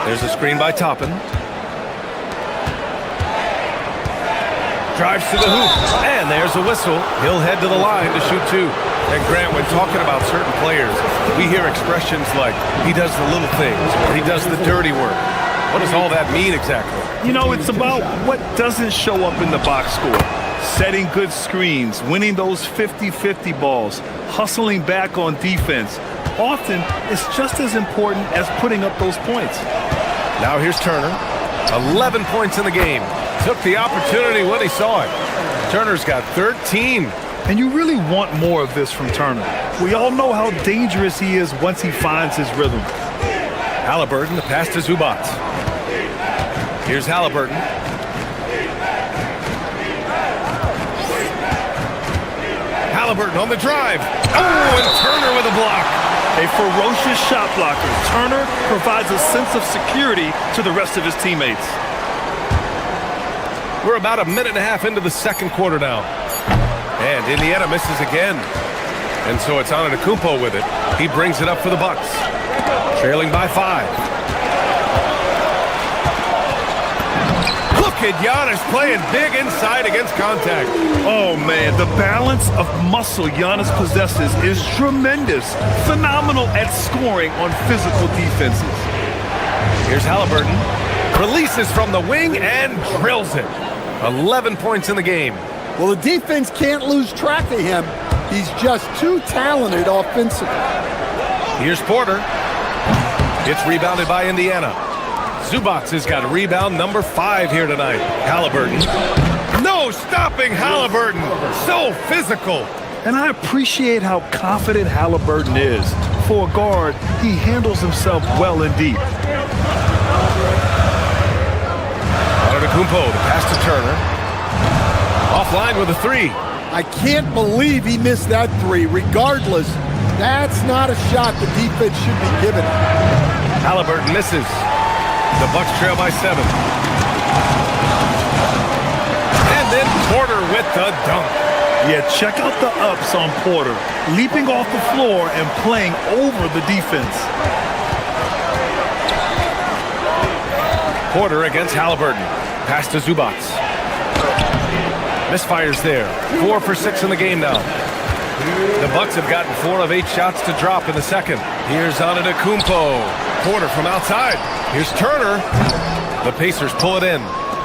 There's a screen by Toppin. Drives to the hoop. And there's a whistle. He'll head to the line to shoot 2. And Grant, when talking about certain players, we hear expressions like, he does the little things, or he does the dirty work. What does all that mean exactly? You know, it's about what doesn't show up in the box score. Setting good screens, winning those 50-50 balls, hustling back on defense. Often, it's just as important as putting up those points. Now here's Turner. 11 points in the game. Took the opportunity when he saw it. Turner's got 13. And you really want more of this from Turner. We all know how dangerous he is once he finds his rhythm. Halliburton, the pass to Zubac. Here's Halliburton. Halliburton on the drive. Oh, and Turner with a block. A ferocious shot blocker. Turner provides a sense of security to the rest of his teammates. We're about a minute and a half into the second quarter now. And Indiana misses again. And so it's Antetokounmpo with it. He brings it up for the Bucks. Trailing by 5. Look at Giannis playing big inside against contact. Oh, man, the balance of muscle Giannis possesses is tremendous. Phenomenal at scoring on physical defenses. Here's Halliburton. Releases from the wing and drills it. 11 points in the game. Well, the defense can't lose track of him. He's just too talented offensively. Here's Porter. It's rebounded by Indiana. Zubac has got rebound number 5 here tonight. Halliburton. No stopping Halliburton. So physical. And I appreciate how confident Halliburton is. For a guard, he handles himself well and deep. Antetokounmpo, the pass to Turner. Offline with a 3. I can't believe he missed that 3. Regardless, that's not a shot the defense should be giving. Halliburton misses. The Bucks trail by 7. And then Porter with the dunk. Yeah, check out the ups on Porter. Leaping off the floor and playing over the defense. Porter against Halliburton. Pass to Zubac. Misfires there. 4 for 6 in the game now. The Bucks have gotten 4 of 8 shots to drop in the second. Here's Antetokounmpo. Porter from outside. Here's Turner. The Pacers pull it in.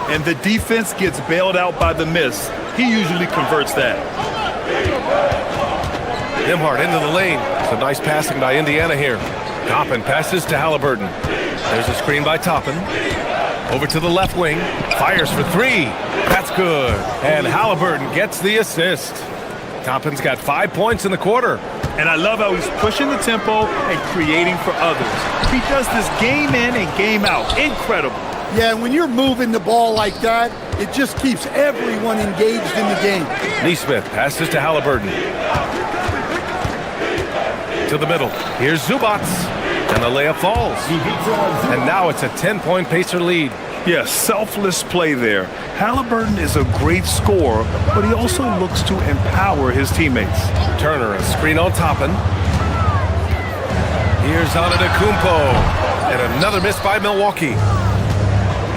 And the defense gets bailed out by the miss. He usually converts that. Nembhard into the lane. Some nice passing by Indiana here. Toppin passes to Halliburton. There's a screen by Toppin. Over to the left wing. Fires for 3. That's good. And Halliburton gets the assist. Toppin's got 5 points in the quarter. And I love how he's pushing the tempo and creating for others. He does this game in and game out. Incredible. Yeah, and when you're moving the ball like that, it just keeps everyone engaged in the game. Nesmith passes to Halliburton. To the middle. Here's Zubac. And the layup falls. And now it's a 10-point Pacer lead. Yeah, selfless play there. Halliburton is a great scorer, but he also looks to empower his teammates. Turner, a screen on Toppin. Here's Antetokounmpo. And another miss by Milwaukee.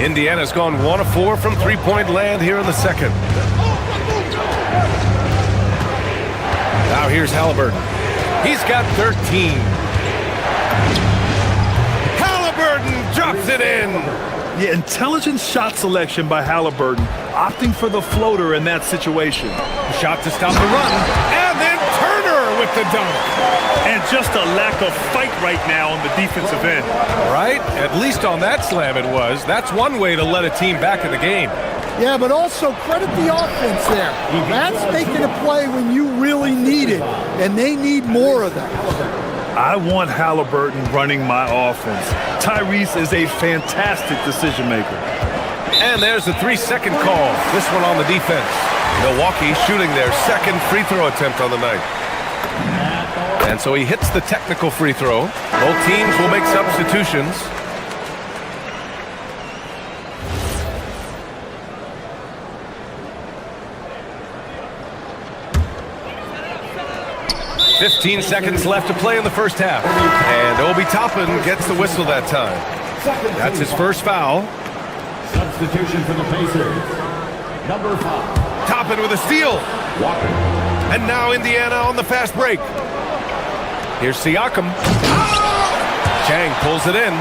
Indiana's gone 1 of 4 from three-point land here in the second. Now here's Halliburton. He's got 13. Halliburton drops it in. Yeah, intelligent shot selection by Halliburton, opting for the floater in that situation. Shot to stop the run, and then Turner with the dunk. And just a lack of fight right now on the defensive end. Right? At least on that slam it was. That's one way to let a team back in the game. Yeah, but also credit the offense there. That's making a play when you really need it, and they need more of that. I want Halliburton running my offense. Tyrese is a fantastic decision maker. And there's a 3-second call. This one on the defense. Milwaukee shooting their second free throw attempt on the night. And so he hits the technical free throw. Both teams will make substitutions. "15 seconds left to play in the first half. And Obi Toppin gets the whistle that time. That's his first foul. Substitution for the Pacers. Number 5. Toppin with a steal. Walker. And now Indiana on the fast break. Here's Siakam. Chang pulls it in.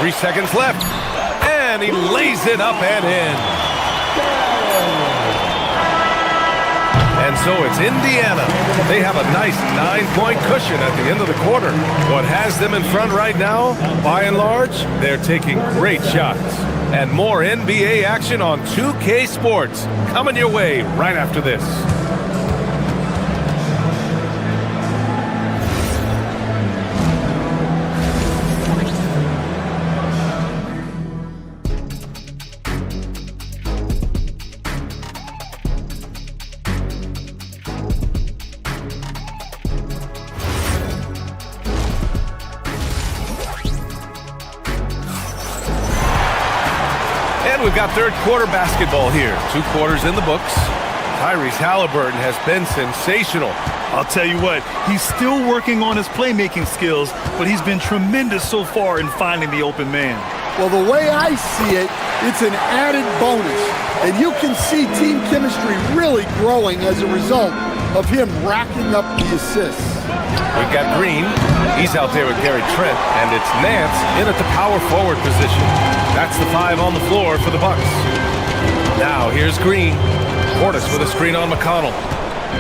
3 seconds left. And he lays it up and in. And so it's Indiana. They have a nice 9-point cushion at the end of the quarter. What has them in front right now, by and large, they're taking great shots. And more NBA action on 2K Sports coming your way right after this. We've got third quarter basketball here. 2 quarters in the books. Tyrese Halliburton has been sensational. I'll tell you what, he's still working on his playmaking skills, but he's been tremendous so far in finding the open man. Well, the way I see it, it's an added bonus. And you can see team chemistry really growing as a result of him racking up the assists. We've got Green. He's out there with Gary Trent, and it's Nance in at the power forward position. That's the 5 on the floor for the Bucks. Now here's Green. Portis with a screen on McConnell.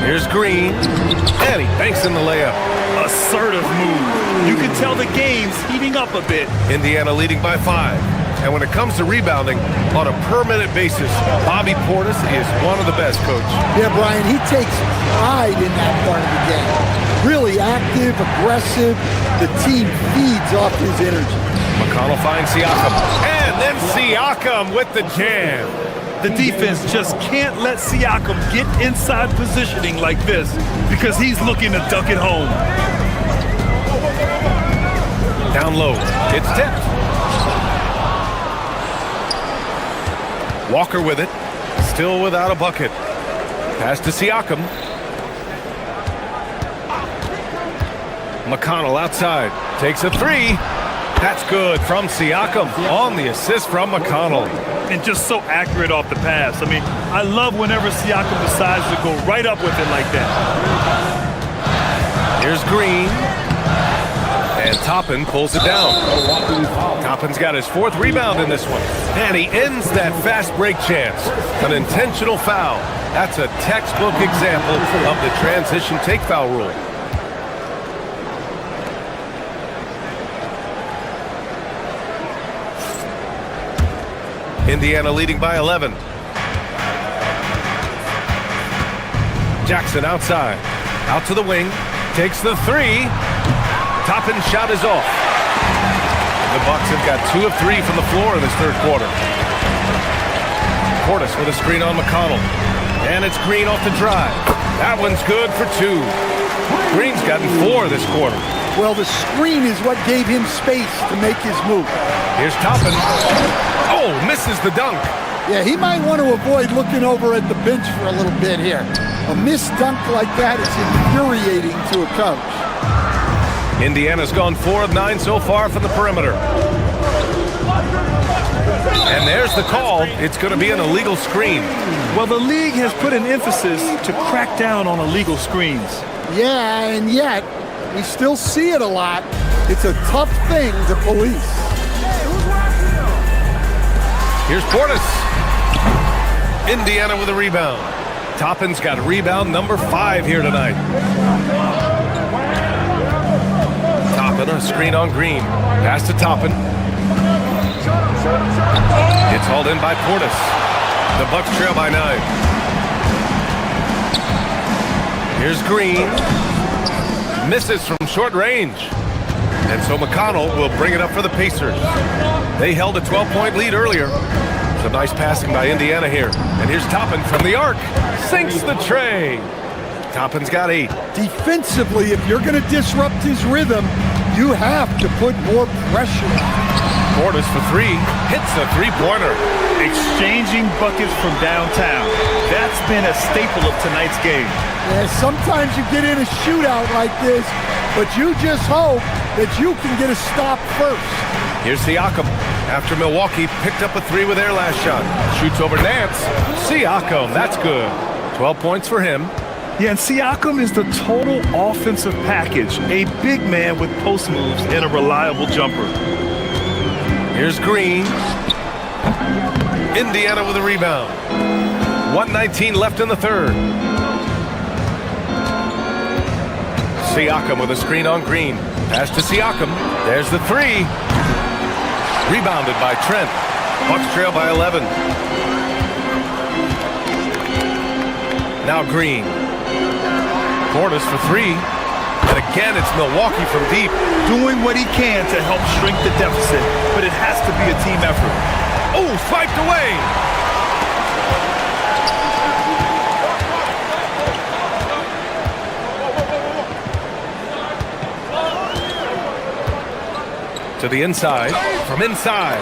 Here's Green, and he banks in the layup. Assertive move. You can tell the game's heating up a bit. Indiana leading by 5. And when it comes to rebounding, on a per-minute basis, Bobby Portis is one of the best, Coach. Yeah, Brian, he takes pride in that part of the game. Really active, aggressive. The team feeds off his energy. McConnell finds Siakam. And then Siakam with the jam. The defense just can't let Siakam get inside positioning like this because he's looking to duck it home. Down low. It's tipped. Walker with it. Still without a bucket. Pass to Siakam. McConnell outside. Takes a 3. That's good from Siakam on the assist from McConnell. And just so accurate off the pass. I mean, I love whenever Siakam decides to go right up with it like that. Here's Green. And Toppin pulls it down. Toppin's got his 4th rebound in this one. And he ends that fast break chance. An intentional foul. That's a textbook example of the transition take foul rule. Indiana leading by 11. Jackson outside. Out to the wing. Takes the 3. Toppin's shot is off. The Bucks have got 2 of 3 from the floor in this third quarter. Portis with a screen on McConnell. And it's Green off the drive. That one's good for 2. Green's gotten 4 this quarter. Well, the screen is what gave him space to make his move. Here's Toppin. Oh, misses the dunk. Yeah, he might want to avoid looking over at the bench for a little bit here. A missed dunk like that is infuriating to a coach. Indiana's gone 4 of 9 so far from the perimeter. And there's the call. It's going to be an illegal screen. Well, the league has put an emphasis to crack down on illegal screens. Yeah, and yet we still see it a lot. It's a tough thing to police. Here's Portis. Indiana with a rebound. Toppin's got rebound number 5 here tonight. Toppin, a screen on Green. Pass to Toppin. It's hauled in by Portis. The Bucks trail by 9. Here's Green. Misses from short range. And so McConnell will bring it up for the Pacers. They held a 12-point lead earlier. Some nice passing by Indiana here. And here's Toppin from the arc. Sinks the tray. Toppin's got 8. Defensively, if you're going to disrupt his rhythm, you have to put more pressure on. Portis for 3. Hits a three-pointer. Exchanging buckets from downtown. That's been a staple of tonight's game. Yeah, sometimes you get in a shootout like this, but you just hope that you can get a stop first. Here's Siakam. After Milwaukee picked up a 3 with their last shot. Shoots over Nance. Siakam, that's good. 12 points for him. Yeah, and Siakam is the total offensive package. A big man with post moves and a reliable jumper. Here's Green. Indiana with a rebound. 1:19 left in the third. Siakam with a screen on Green. Pass to Siakam. There's the 3. Rebounded by Trent. Bucks trail by 11. Now Green. Portis for 3. And again, it's Milwaukee from deep. Doing what he can to help shrink the deficit, but it has to be a team effort. Oh, swiped away. To the inside, from inside.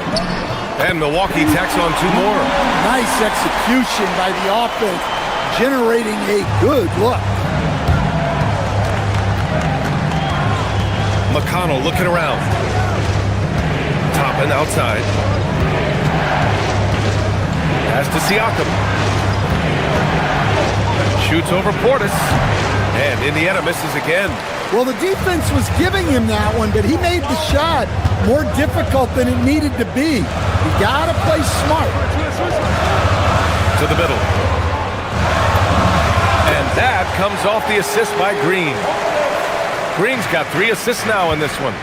And Milwaukee tacks on 2 more. Nice execution by the offense, generating a good look. McConnell looking around. Toppin outside. Pass to Siakam. Shoots over Portis. And Indiana misses again. Well, the defense was giving him that one, but he made the shot more difficult than it needed to be. You gotta play smart. To the middle. And that comes off the assist by Green. Green's got 3 assists now in this one.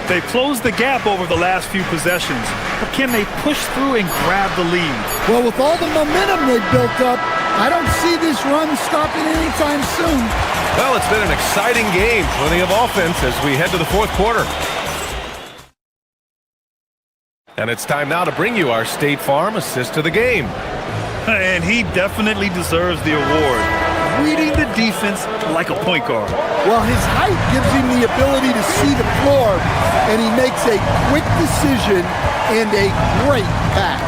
They've closed the gap over the last few possessions, but can they push through and grab the lead? Well, with all the momentum they've built up, I don't see this run stopping anytime soon. Well, it's been an exciting game. Plenty of offense as we head to the 4th quarter. And it's time now to bring you our State Farm assist of the game. And he definitely deserves the award. Reading the defense like a point guard. Well, his height gives him the ability to see the floor, and he makes a quick decision and a great pass.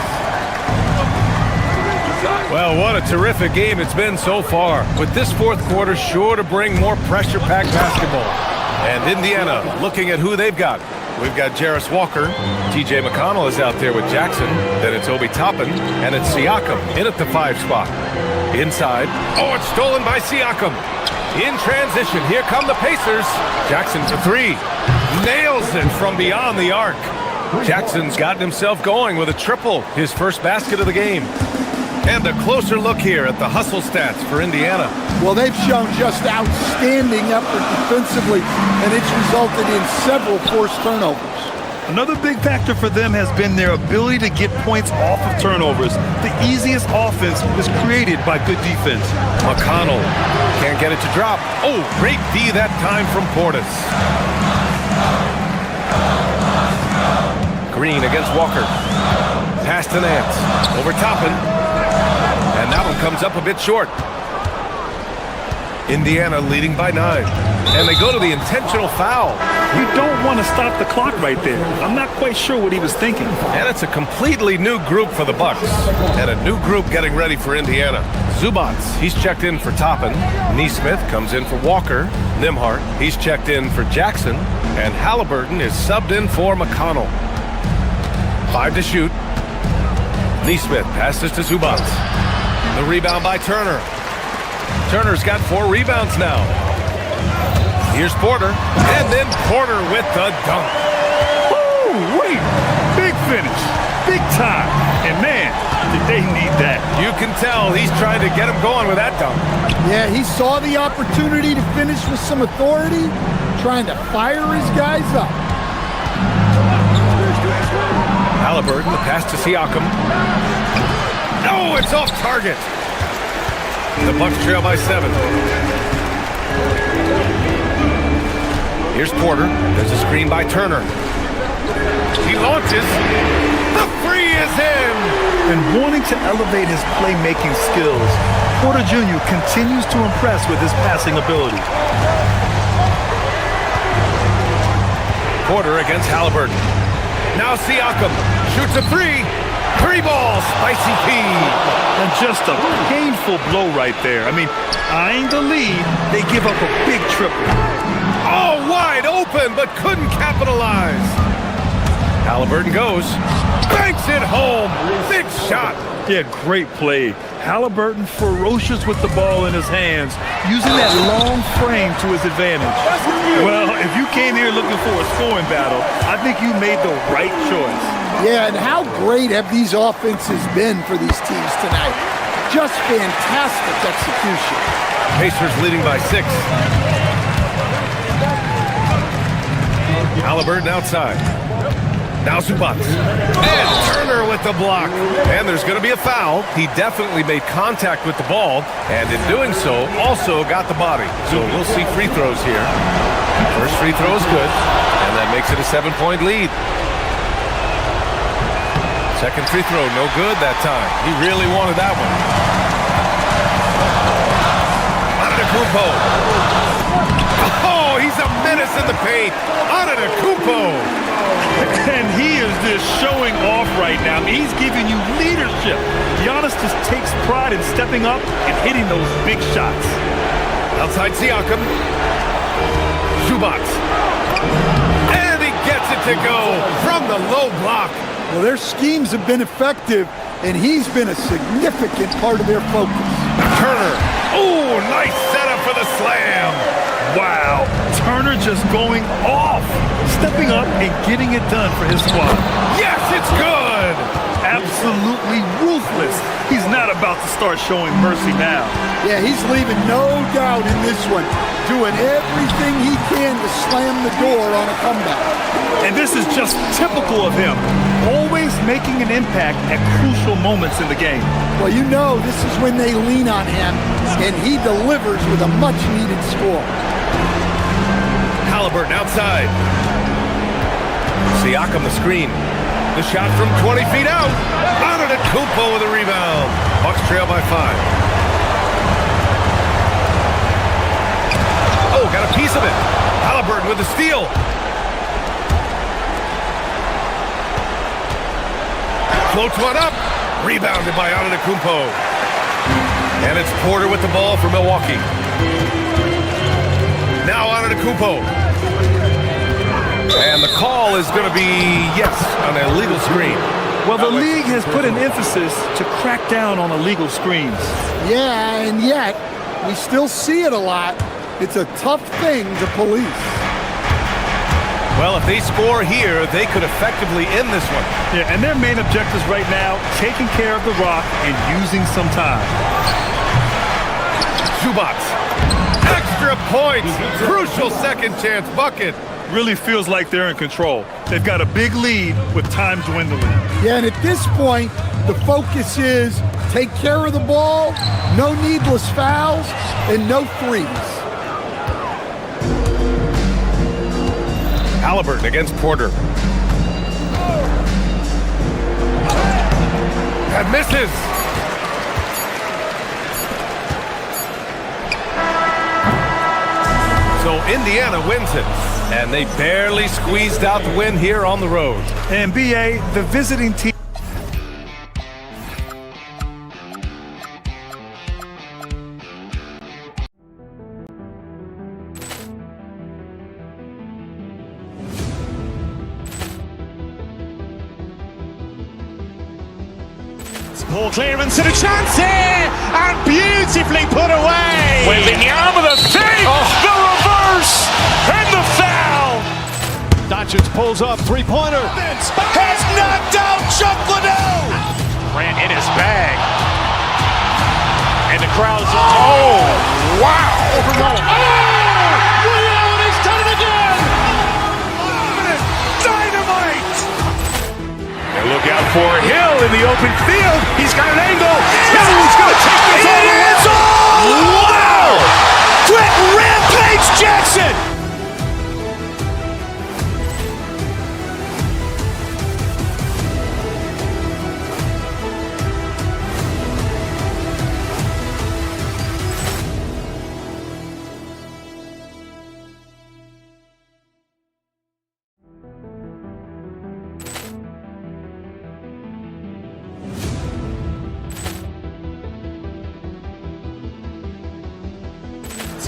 Well, what a terrific game it's been so far. With this 4th quarter sure to bring more pressure-packed basketball. And Indiana looking at who they've got. We've got Jarris Walker. T.J. McConnell is out there with Jackson. Then it's Obi Toppin. And it's Siakam in at the 5 spot. Inside. Oh, it's stolen by Siakam. In transition. Here come the Pacers. Jackson for 3. Nails it from beyond the arc. Jackson's gotten himself going with a triple. His first basket of the game. And a closer look here at the hustle stats for Indiana. Well, they've shown just outstanding effort defensively, and it's resulted in several forced turnovers. Another big factor for them has been their ability to get points off of turnovers. The easiest offense is created by good defense. McConnell can't get it to drop. Oh, great D that time from Portis. Green against Walker. Pass to Nance. Over Toppin. And that one comes up a bit short. Indiana leading by 9. And they go to the intentional foul. You don't want to stop the clock right there. I'm not quite sure what he was thinking. And it's a completely new group for the Bucks. And a new group getting ready for Indiana. Zubats, he's checked in for Toppin. Neesmith comes in for Walker. Nimhart, he's checked in for Jackson. And Halliburton is subbed in for McConnell. 5 to shoot. Neesmith passes to Zubac. The rebound by Turner. Turner's got 4 rebounds now. Here's Porter, and then Porter with the dunk. Ooh, wait, big finish, big time, and man, did they need that. You can tell he's trying to get him going with that dunk. Yeah, he saw the opportunity to finish with some authority, trying to fire his guys up. Halliburton, the pass to Siakam. No, it's off target. The Bucks trail by 7. Here's Porter. There's a screen by Turner. He launches. The free is in. And wanting to elevate his playmaking skills, Porter Jr. continues to impress with his passing ability. Porter against Halliburton. Now Siakam shoots a 3. 3 balls, spicy P. And just a painful blow right there. I mean, eyeing the lead, they give up a big triple. Oh, wide open, but couldn't capitalize. Halliburton goes, banks it home. Big shot. Yeah, great play. Halliburton ferocious with the ball in his hands, using that long frame to his advantage. Well, if you came here looking for a scoring battle, I think you made the right choice. Yeah, and how great have these offenses been for these teams tonight? Just fantastic execution. Pacers leading by 6. Halliburton outside. Now Zubac. And Turner with the block. And there's going to be a foul. He definitely made contact with the ball, and in doing so, also got the body. So we'll see free throws here. First free throw is good, and that makes it a 7-point lead. Second free throw, no good that time. He really wanted that one. Antetokounmpo. Oh, he's a menace in the paint. Antetokounmpo. And he is just showing off right now. He's giving you leadership. Giannis just takes pride in stepping up and hitting those big shots. Outside Siakam. Zubac. And he gets it to go from the low block. Well, their schemes have been effective, and he's been a significant part of their focus. Turner. Oh, nice setup for the slam. Wow, Turner just going off, stepping up and getting it done for his squad. Yes, it's good. Absolutely ruthless. He's not about to start showing mercy now. Yeah, he's leaving no doubt in this one, doing everything he can to slam the door on a comeback. And this is just typical of him, always making an impact at crucial moments in the game. Well, you know this is when they lean on him, and he delivers with a much-needed score. Halliburton outside. Siakam the screen. The shot from 20 feet out. Antetokounmpo with a rebound. Bucks trail by 5. Oh, got a piece of it. Halliburton with the steal. Floats one up. Rebounded by Antetokounmpo. And it's Porter with the ball for Milwaukee. Now Antetokounmpo. And the call is going to be, yes, an illegal screen. Well, the league has put an emphasis to crack down on illegal screens. Yeah, and yet, we still see it a lot. It's a tough thing to police. Well, if they score here, they could effectively end this one. Yeah, and their main objectives right now, taking care of the rock and using some time. Zubac. Extra points. Crucial second chance bucket. Really feels like they're in control. They've got a big lead with time dwindling. Yeah, and at this point, the focus is take care of the ball, no needless fouls, and no threes. Halliburton against Porter. And misses. So Indiana wins it. And they barely squeezed out the win here on the road. And BA, the visiting team. Ball clearance and a chance here, and beautifully put away. Wembanyama the fake, the reverse, and the foul. Doncic pulls up, three-pointer. Has knocked out Chuck Liddell. Grant in his bag. And the crowd is, oh, wow. Overall. Ray Allen has done it again. Dynamite. And look out for Hill in the open field. He's got an angle. Hill's going to take this all the way. Wow. Quick Rampage Jackson.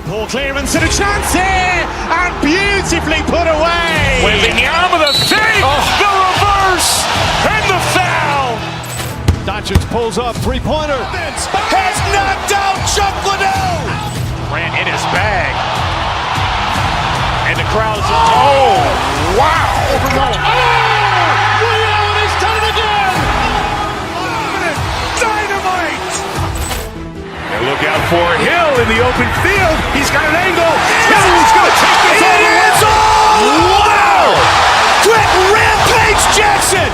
Ball clearance and a chance here, and beautifully put away. Wembanyama the fake, the reverse, and the foul. Doncic pulls up, three-pointer. Has knocked out Chuck Liddell. Grant in his bag. And the crowd is, oh, wow. Overall. Ray Allen has done it again. Dynamite. And look out for Hill in the open field. He's got an angle. Hill's going to take this all the way. Wow. Quick Rampage Jackson.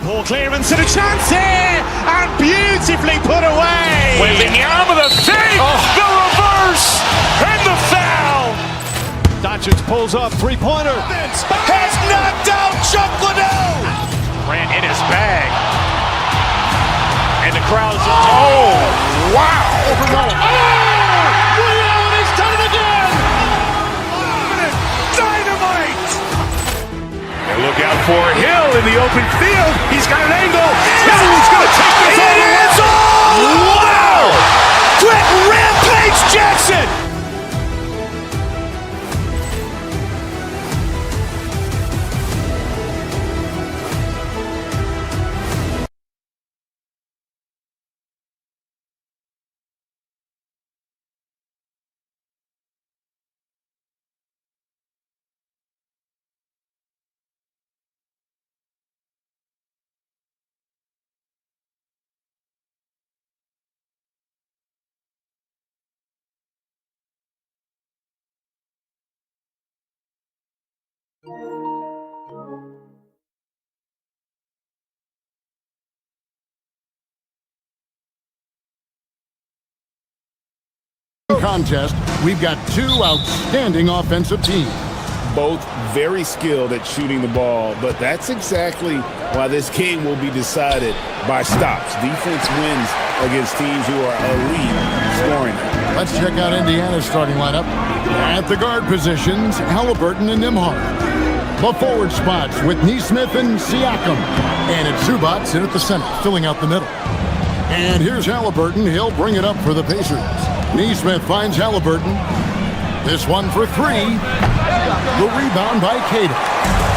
Ball clearance and a chance here, and beautifully put away. Wembanyama the fake, the reverse, and the foul. Doncic pulls up, three-pointer. Has knocked out Chuck Liddell. Grant in his bag. And the crowd is, oh, wow. Overall. Ray Allen has done it again. Dynamite. And look out for Hill in the open field. He's got an angle. Hill's going to take this all the way. Wow. Quick Rampage Jackson. Contest, we've got two outstanding offensive teams. Both very skilled at shooting the ball, but that's exactly why this game will be decided by stops. Defense wins against teams who are elite scoring. Let's check out Indiana's starting lineup. At the guard positions, Halliburton and Nembhard. The forward spots with Neesmith and Siakam. And it's Zubac in at the center, filling out the middle. And here's Halliburton. He'll bring it up for the Pacers. Neesmith finds Halliburton. This one for three. The rebound by Cato.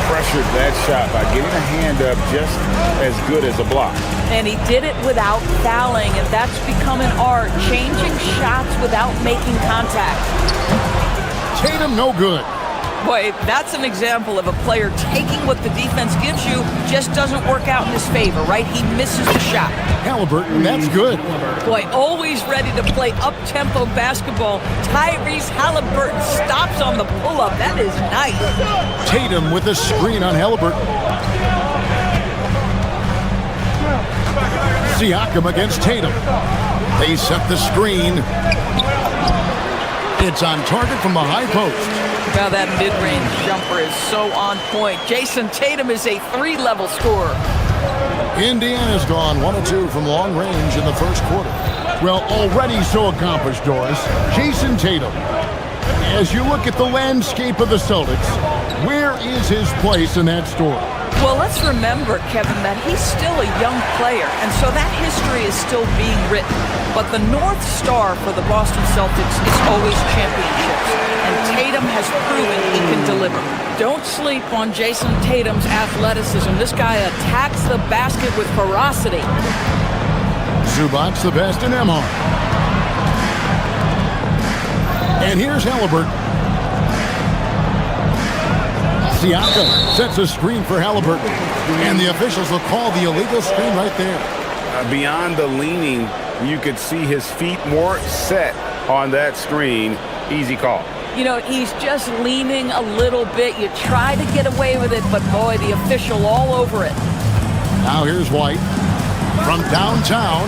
Pressured that shot by getting a hand up just as good as a block. And he did it without fouling, and that's become an art, changing shots without making contact. Tatum no good. Boy, that's an example of a player taking what the defense gives you, just doesn't work out in his favor, right? He misses the shot. Halliburton, that's good. Boy, always ready to play up-tempo basketball. Tyrese Halliburton stops on the pull-up. That is nice. Tatum with a screen on Halliburton. Siakam against Tatum. They set the screen. It's on target from the high post. Now that mid-range jumper is so on point. Jason Tatum is a three-level scorer. Indiana's gone 1 of 2 from long range in the first quarter. Well, already so accomplished, Doris. Jason Tatum. As you look at the landscape of the Celtics, where is his place in that story? Well, let's remember, Kevin, that he's still a young player, and so that history is still being written. But the North Star for the Boston Celtics is always championships, and Tatum has proven he can deliver. Don't sleep on Jason Tatum's athleticism. This guy attacks the basket with ferocity. Zubac the best in MR. And here's Halliburton. Siakam sets a screen for Halliburton. And the officials will call the illegal screen right there. Beyond the leaning, you could see his feet more set on that screen. Easy call. You know, he's just leaning a little bit. You try to get away with it, but boy, the official all over it. Now here's White from downtown.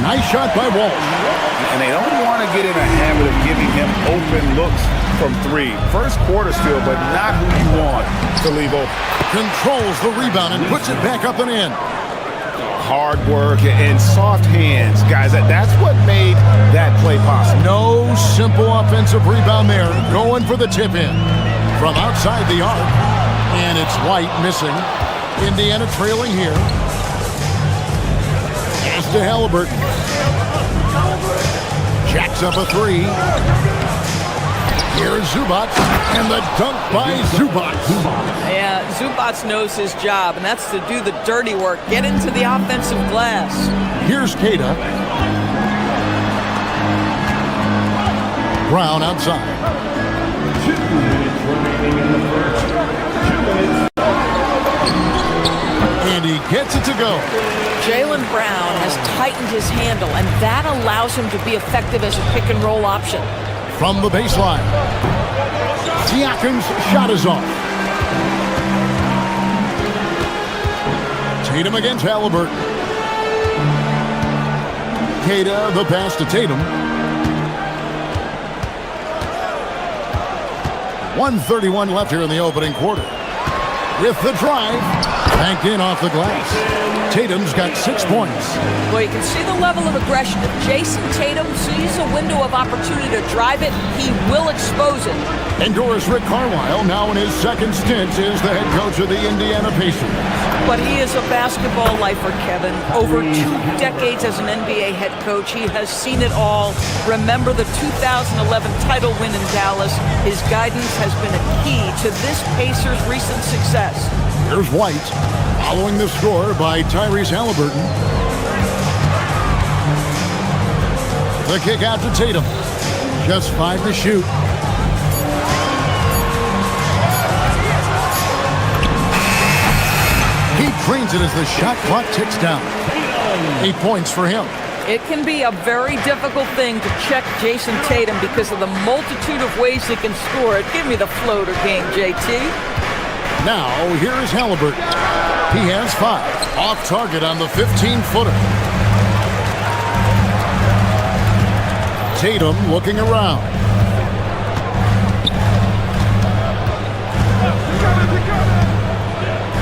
Nice shot by Walsh. And they don't want to get in a habit of giving him open looks from three. First quarter still, but not who you want to leave open. Controls the rebound and puts it back up and in. Hard work and soft hands, guys. That's what made that play possible. No simple offensive rebound there. Going for the tip in from outside the arc. And it's White missing. Indiana trailing here. Pass to Halliburton. Jacks up a three. Here's Zubac, and the dunk by Zubac. Yeah, Zubac knows his job, and that's to do the dirty work. Get into the offensive glass. Here's Keita. Brown outside. 2 minutes remaining in the first. 2 minutes. And he gets it to go. Jaylen Brown has tightened his handle, and that allows him to be effective as a pick-and-roll option. From the baseline, Siakam's shot is off. Tatum against Halliburton. Keita, the pass to Tatum. 1:31 left here in the opening quarter. With the drive, banked in off the glass. Tatum's got 6 points. Well, you can see the level of aggression. If Jason Tatum sees a window of opportunity to drive it, he will expose it. And Doris, Rick Carlisle, now in his second stint, is the head coach of the Indiana Pacers. But he is a basketball lifer, Kevin. Over 2 decades as an NBA head coach, he has seen it all. Remember the 2011 title win in Dallas. His guidance has been a key to this Pacers' recent success. Here's White, following the score by Tyrese Halliburton. The kick out to Tatum. Just 5 to shoot. He drains it as the shot clock ticks down. 8 points for him. It can be a very difficult thing to check Jason Tatum because of the multitude of ways he can score it. Give me the floater game, JT. Now, here is Halliburton. He has 5. Off target on the 15-footer. Tatum looking around.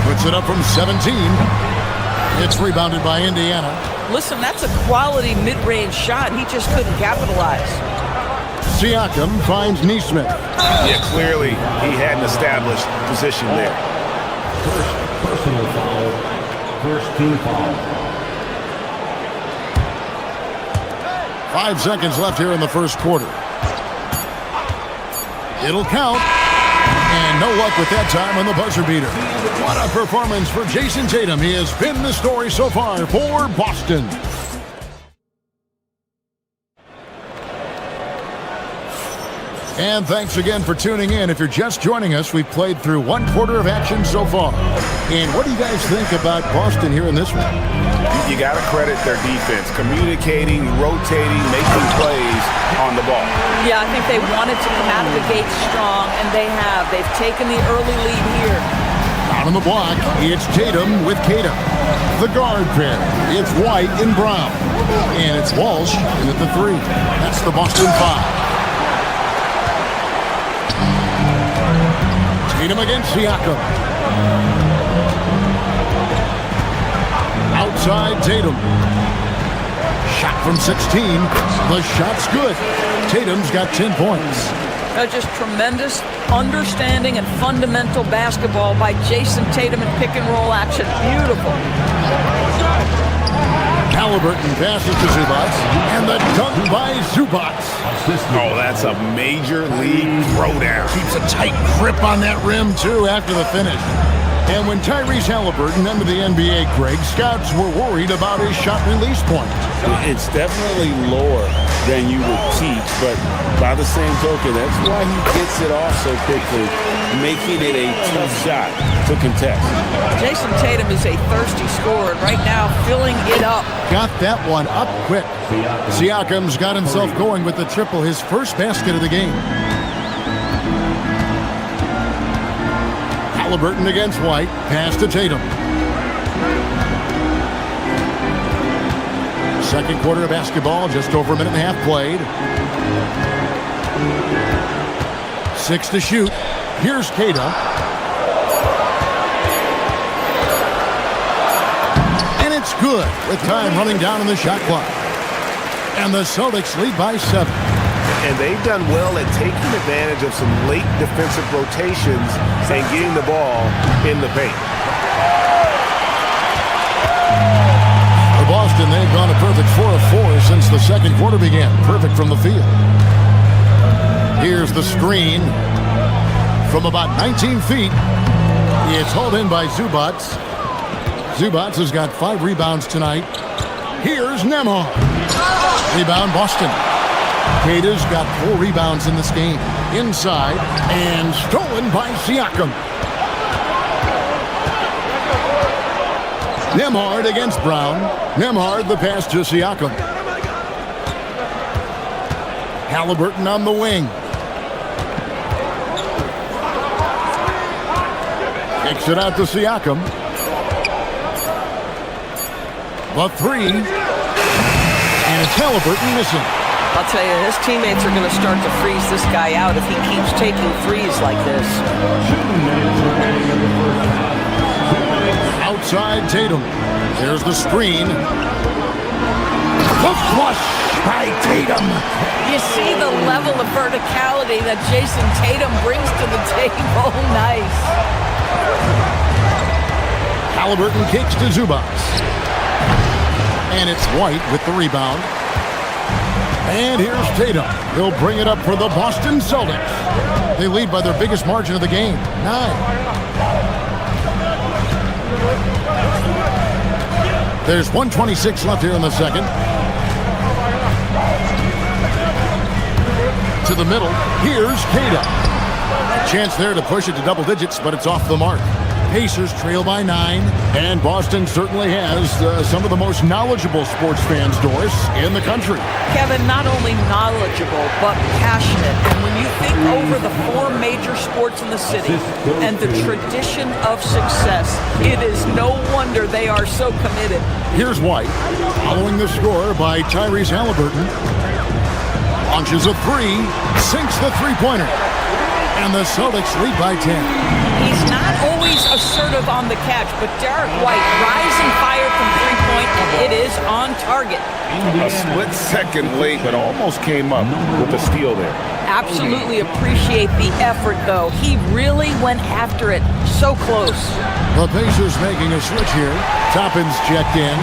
Puts it up from 17. It's rebounded by Indiana. Listen, that's a quality mid-range shot. He just couldn't capitalize. Siakam finds Neesmith. Yeah, clearly he had an established position there. First personal foul. First team foul. 5 seconds left here in the first quarter. It'll count. And no luck with that time on the buzzer beater. What a performance for Jason Tatum. He has been the story so far for Boston. And thanks again for tuning in. If you're just joining us, we've played through 1 quarter of action so far. And what do you guys think about Boston here in this one? You got to credit their defense, communicating, rotating, making plays on the ball. Yeah, I think they wanted to come out of the gate strong, and they have. They've taken the early lead here. Out on the block, it's Tatum with Keita. The guard pair, it's White and Brown. And it's Walsh at the 3. That's the Boston 5. Tatum against Siakam. Outside Tatum. Shot from 16. The shot's good. Tatum's got 10 points. Just tremendous understanding and fundamental basketball by Jason Tatum in pick-and-roll action. Beautiful. Halliburton passes to Zubats, and the dunk by Zubats. Oh, that's a major league throwdown. Keeps a tight grip on that rim, too, after the finish. And when Tyrese Halliburton entered the NBA, Greg, scouts were worried about his shot release point. It's definitely lower than you would teach, but by the same token, that's why he gets it off so quickly, making it a tough shot to contest. Jason Tatum is a thirsty scorer, and right now filling it up. Got that one up quick. Siakam's got himself going with the triple, his first basket of the game. Halliburton against White, pass to Tatum. Second quarter of basketball, just over a minute and a half played. 6 to shoot. Here's Kata. And it's good with time running down on the shot clock. And the Celtics lead by 7. And they've done well at taking advantage of some late defensive rotations and getting the ball in the paint. For Boston, they've gone a perfect 4 of 4 since the second quarter began. Perfect from the field. Here's the screen from about 19 feet. It's hauled in by Zubats. Zubats has got 5 rebounds tonight. Here's Nembhard. Rebound Boston. Kata's got 4 rebounds in this game. Inside and stolen by Siakam. Nembhard against Brown. Nembhard the pass to Siakam. Halliburton on the wing. Kicks it out to Siakam. The 3. And it's Halliburton missing. I'll tell you, his teammates are going to start to freeze this guy out if he keeps taking threes like this. Outside Tatum. There's the screen. The flush by Tatum. You see the level of verticality that Jason Tatum brings to the table. Nice. Halliburton kicks to Zubats. And it's White with the rebound. And here's Tatum. He'll bring it up for the Boston Celtics. They lead by their biggest margin of the game, 9. There's 1:26 left here in the second. To the middle. Here's Kata. Chance there to push it to double digits, but it's off the mark. Pacers trail by 9, and Boston certainly has some of the most knowledgeable sports fans, Doris, in the country. Kevin, not only knowledgeable, but passionate. And when you think over the 4 major sports in the city and the tradition of success, it is no wonder they are so committed. Here's White, following the score by Tyrese Halliburton. Launches a 3, sinks the three-pointer. And the Celtics lead by 10. He's not always assertive on the catch, but Derek White, rising fire from three-point, and it is on target. A split second late, but almost came up with a steal there. Absolutely appreciate the effort, though. He really went after it. So close. The Pacers making a switch here. Toppin's checked in.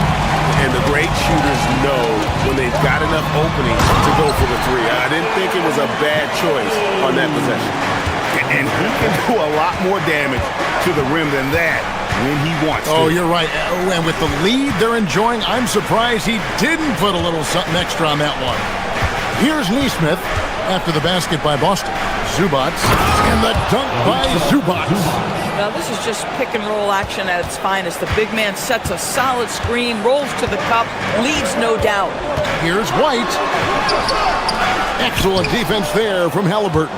And the great shooters know when they've got enough opening to go for the 3. I didn't think it was a bad choice on that possession. And he can do a lot more damage to the rim than that when he wants to. Oh, you're right. And with the lead they're enjoying, I'm surprised he didn't put a little something extra on that one. Here's Neesmith after the basket by Boston. Zubats and the dunk by Zubats. Now this is just pick and roll action at its finest. The big man sets a solid screen, rolls to the cup, leads no doubt. Here's White. Excellent defense there from Halliburton.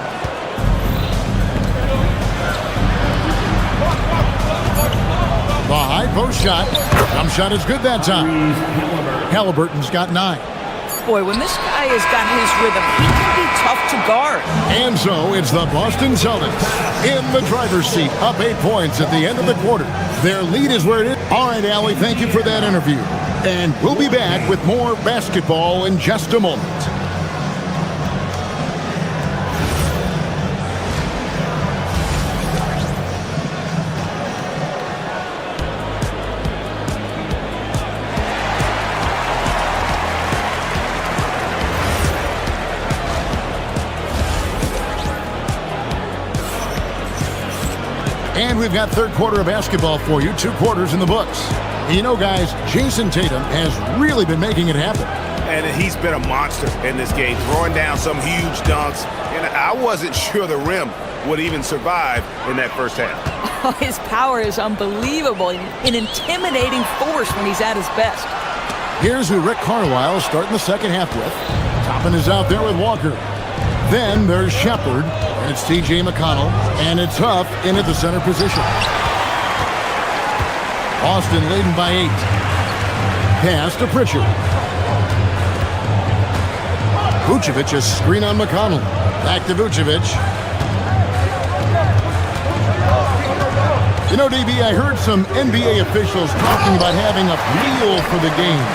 The high post shot. Jump shot is good that time. Halliburton's got 9. Boy, when this guy has got his rhythm, he can be tough to guard. And so it's the Boston Celtics in the driver's seat, up 8 points at the end of the quarter. Their lead is where it is. All right, Allie, thank you for that interview. And we'll be back with more basketball in just a moment. And we've got third quarter of basketball for you. 2 quarters in the books. You know, guys, Jason Tatum has really been making it happen. And he's been a monster in this game, throwing down some huge dunks. And I wasn't sure the rim would even survive in that first half. Oh, his power is unbelievable. An intimidating force when he's at his best. Here's who Rick Carlisle starting the second half with. Toppin is out there with Walker. Then there's Shepard, and it's T.J. McConnell, and it's Huff in at the center position. Austin leading by 8. Pass to Pritchard. Vucevic a screen on McConnell. Back to Vucevic. You know, DB, I heard some NBA officials talking about having a feel for the game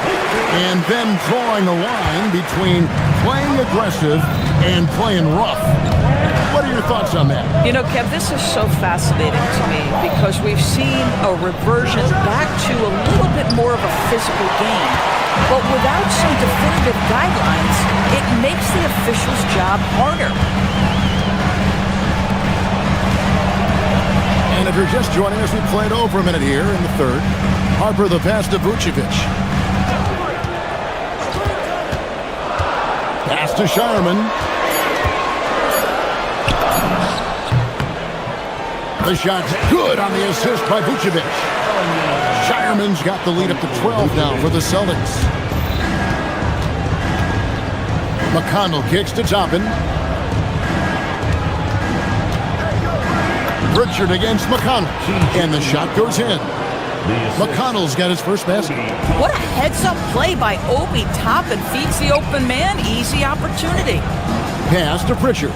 and then drawing a line between playing aggressive and playing rough. What are your thoughts on that? You know, Kev, this is so fascinating to me because we've seen a reversion back to a little bit more of a physical game. But without some definitive guidelines, it makes the official's job harder. And if you're just joining us, we played over a minute here in the third. Harper the pass to Vucevic. Pass to Shireman. The shot's good on the assist by Vucevic. Shireman's got the lead up to 12 now for the Celtics. McConnell kicks to Toppin. Pritchard against McConnell. And the shot goes in. McConnell's got his first basket. What a heads-up play by Obi Toppin. Feeds the open man. Easy opportunity. Pass to Pritchard.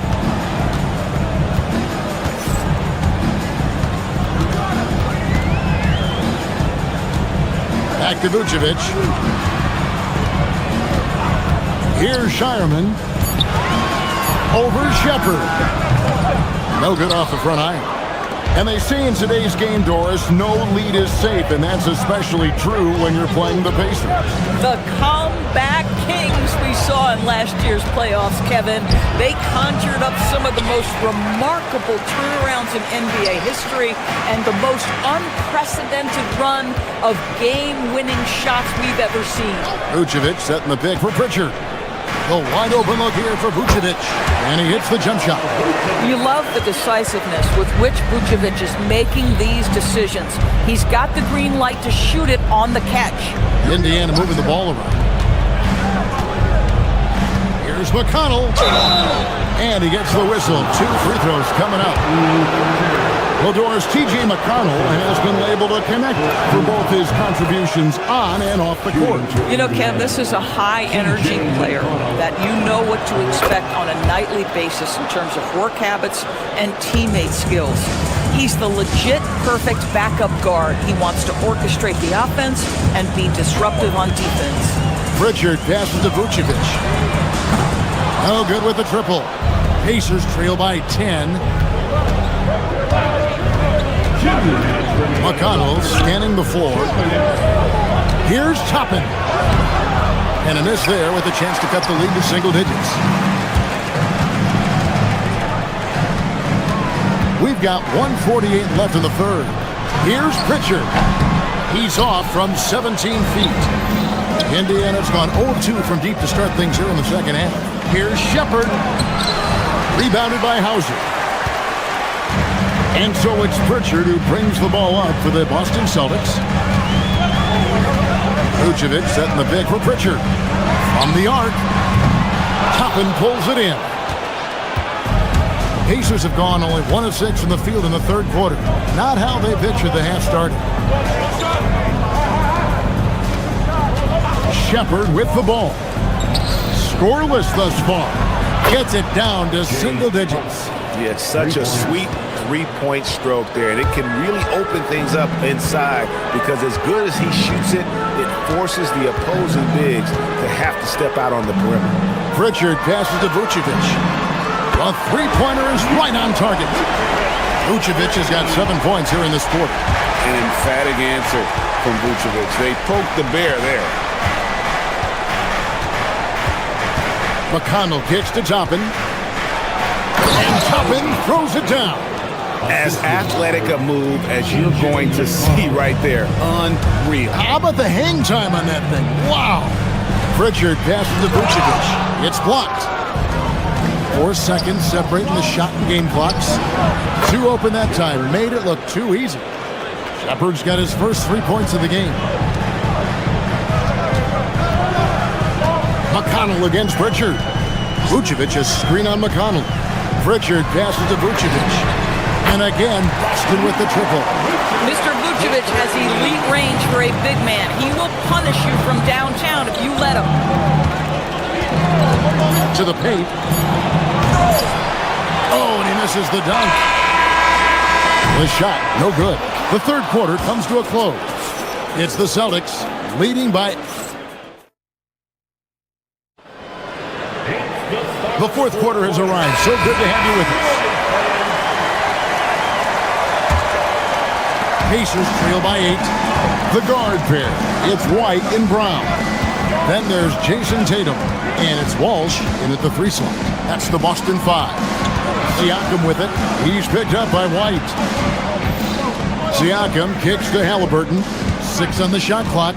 Back to Vucevic. Here's Shireman. Over Shepard. No good off the front iron. And they say in today's game, Doris, no lead is safe, and that's especially true when you're playing the Pacers. The comeback kings we saw in last year's playoffs, Kevin. They conjured up some of the most remarkable turnarounds in NBA history and the most unprecedented run of game-winning shots we've ever seen. Vucevic setting the pick for Pritchard. The wide open look here for Vucevic, and he hits the jump shot. You love the decisiveness with which Vucevic is making these decisions. He's got the green light to shoot it on the catch. Indiana moving the ball around. Here's McConnell, and he gets the whistle. 2 free throws coming up. Well, Doris, T.J. McConnell has been able to connect for both his contributions on and off the court. You know, Ken, this is a high-energy player that you know what to expect on a nightly basis in terms of work habits and teammate skills. He's the legit perfect backup guard. He wants to orchestrate the offense and be disruptive on defense. Pritchard passes to Vucevic. No good with the triple. Pacers trail by 10. McConnell scanning the floor. Here's Toppin. And a miss there with a chance to cut the lead to single digits. We've got 1:48 left in the third. Here's Pritchard. He's off from 17 feet. Indiana's gone 0-2 from deep to start things here in the second half. Here's Shepard. Rebounded by Hauser. And so it's Pritchard who brings the ball up for the Boston Celtics. Vucevic setting the pick for Pritchard. From the arc. Toppin pulls it in. Pacers have gone only 1 of 6 from the field in the third quarter. Not how they pictured the half started. Shepard with the ball. Scoreless thus far. Gets it down to single digits. Yeah, it's such a sweet three-point stroke there, and it can really open things up inside because as good as he shoots it, it forces the opposing bigs to have to step out on the perimeter. Pritchard passes to Vucevic. A three-pointer is right on target. Vucevic has got 7 points here in this quarter. An emphatic answer from Vucevic. They poked the bear there. McConnell kicks to Toppin. And Toppin throws it down. As athletic a move as you're going to see right there. Unreal. How about the hang time on that thing? Wow. Pritchard passes to Vucevic. It's blocked. 4 seconds separating the shot and game clocks. 2 open that time. Made it look too easy. Shepard's got his first 3 points of the game. McConnell against Pritchard. Vucevic is screen on McConnell. Pritchard passes to Vucevic. And again, Boston with the triple. Mr. Vucevic has elite range for a big man. He will punish you from downtown if you let him. To the paint. Oh, and he misses the dunk. The shot, no good. The third quarter comes to a close. It's the Celtics leading by... The fourth quarter has arrived. So good to have you with us. Pacers trail by 8. The guard pair. It's White and Brown. Then there's Jason Tatum. And it's Walsh in at the 3 slot. That's the Boston 5. Siakam with it. He's picked up by White. Siakam kicks to Halliburton. 6 on the shot clock.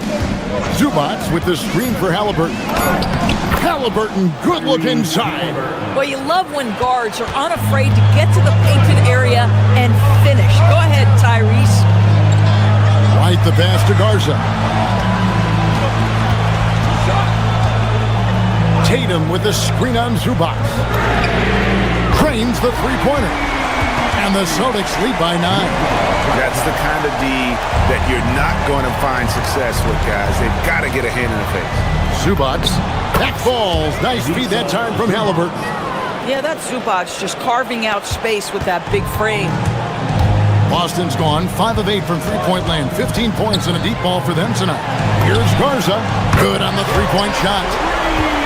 Zubac with the screen for Halliburton. Halliburton, good look inside. Well, you love when guards are unafraid to get to the painted area and finish. Go ahead, Tyrese. White the pass to Garza. Tatum with the screen on Zubac. Cranes the three-pointer. And the Celtics lead by 9. That's the kind of D that you're not going to find success with, guys. They've got to get a hand in the face. Zubac. Back falls. Nice feed that time from Halliburton. Yeah, that's Zubac just carving out space with that big frame. Boston's gone 5 of 8 from three-point land. 15 points and a deep ball for them tonight. Here's Garza. Good on the three-point shot.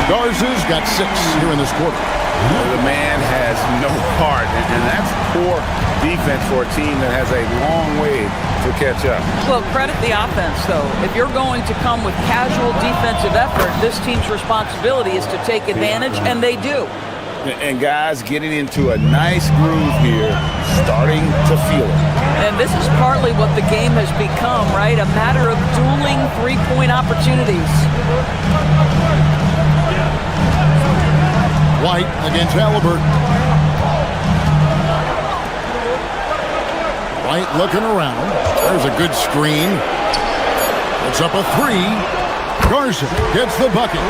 Garza's got 6 here in this quarter. The man has no heart, and that's poor defense for a team that has a long way to catch up. Well, credit the offense, though. If you're going to come with casual defensive effort, this team's responsibility is to take advantage, and they do. And guys getting into a nice groove here, starting to feel it. And this is partly what the game has become, right? A matter of dueling three-point opportunities. White against Halliburton. White looking around. There's a good screen. It's up a 3. Garza gets the bucket.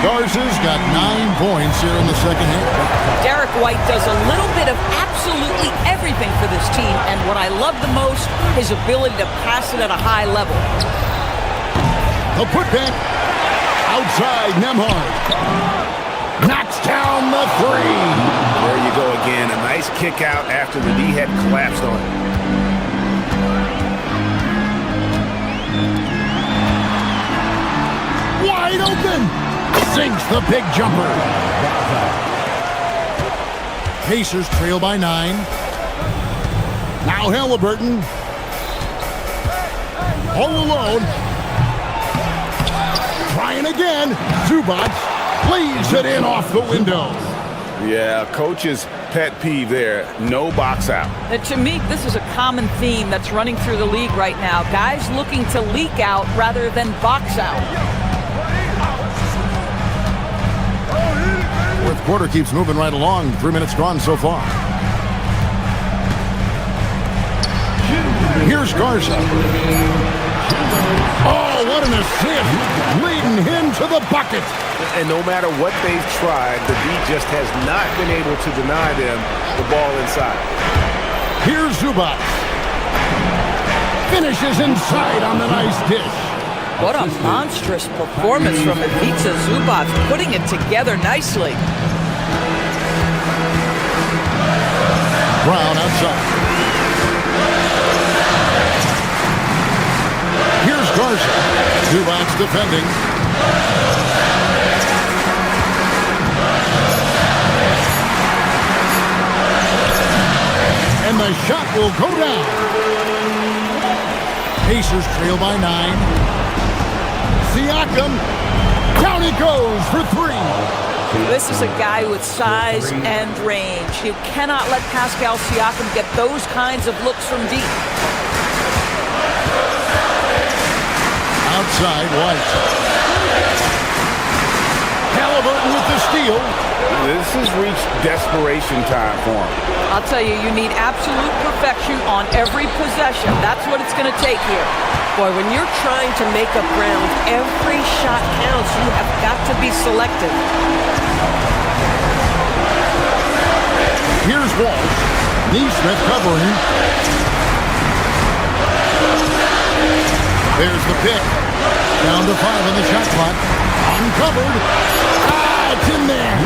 Garza's got 9 points here in the second half. Derek White does a little bit of absolutely everything for this team, and what I love the most, his ability to pass it at a high level. The putback outside Nembhard. Knocks down the 3. There you go again. A nice kick out after the D had collapsed on it. Wide open. Sinks the big jumper. Pacers trail by 9. Now Halliburton. All alone. Trying again. Zubac. Leaves it in off the window. Yeah, coach's pet peeve there. No box out. To me, this is a common theme that's running through the league right now. Guys looking to leak out rather than box out. Fourth quarter keeps moving right along. 3 minutes gone so far. Here's Garza. Oh, what an assist. Leading him to the bucket. And no matter what they've tried, the D just has not been able to deny them the ball inside. Here's Zubac. Finishes inside on the nice dish. What a monstrous performance from Ivica Zubac, putting it together nicely. Brown outside. Here's Garza. Zubac defending. And the shot will go down. Pacers trail by 9. Siakam. Down he goes for 3. This is a guy with size and range. You cannot let Pascal Siakam get those kinds of looks from deep. Outside, White. Halliburton with the steal. This has reached desperation time for him. I'll tell you, you need absolute perfection on every possession. That's what it's going to take here. Boy, when you're trying to make up ground, every shot counts. You have got to be selective. Here's Walsh. Neesmith covering. There's the pick. Down to 5 in the shot clock. Uncovered. It's in there.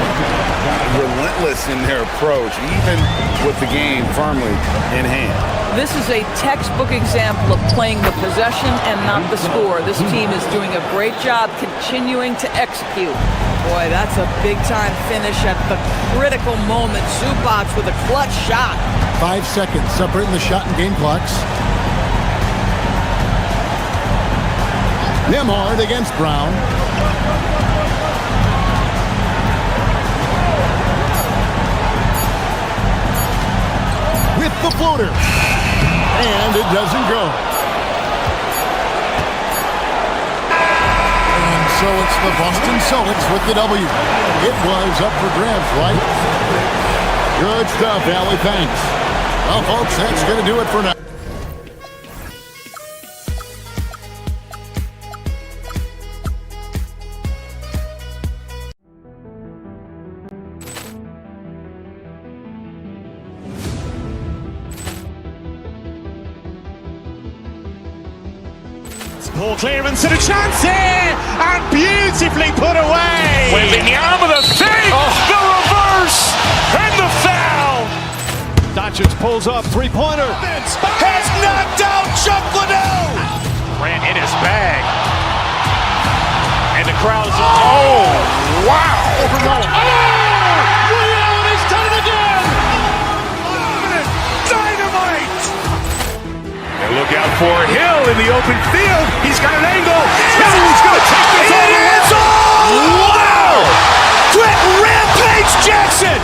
Relentless in their approach, even with the game firmly in hand. This is a textbook example of playing the possession and not the score. This team is doing a great job continuing to execute. Boy, that's a big-time finish at the critical moment. Zubac with a clutch shot. 5 seconds separating the shot and game clocks. Nemhard against Brown. With the floater. And it doesn't go. And so it's the Boston Celtics with the W. It was up for grabs, right? Good stuff, Allie. Thanks. Well, folks, that's going to do it for now. Ball clearance and a chance here, and beautifully put away. Wembanyama the fake, the reverse, and the foul. Doncic pulls up, three-pointer. Has knocked out Chuck Liddell. Ran in his bag. And the crowd is, oh, wow. Ray Allen has done it again. Dynamite. And look out for Hill in the open field. He's got an angle. He's going to take this all the way. Wow! Quick Rampage Jackson.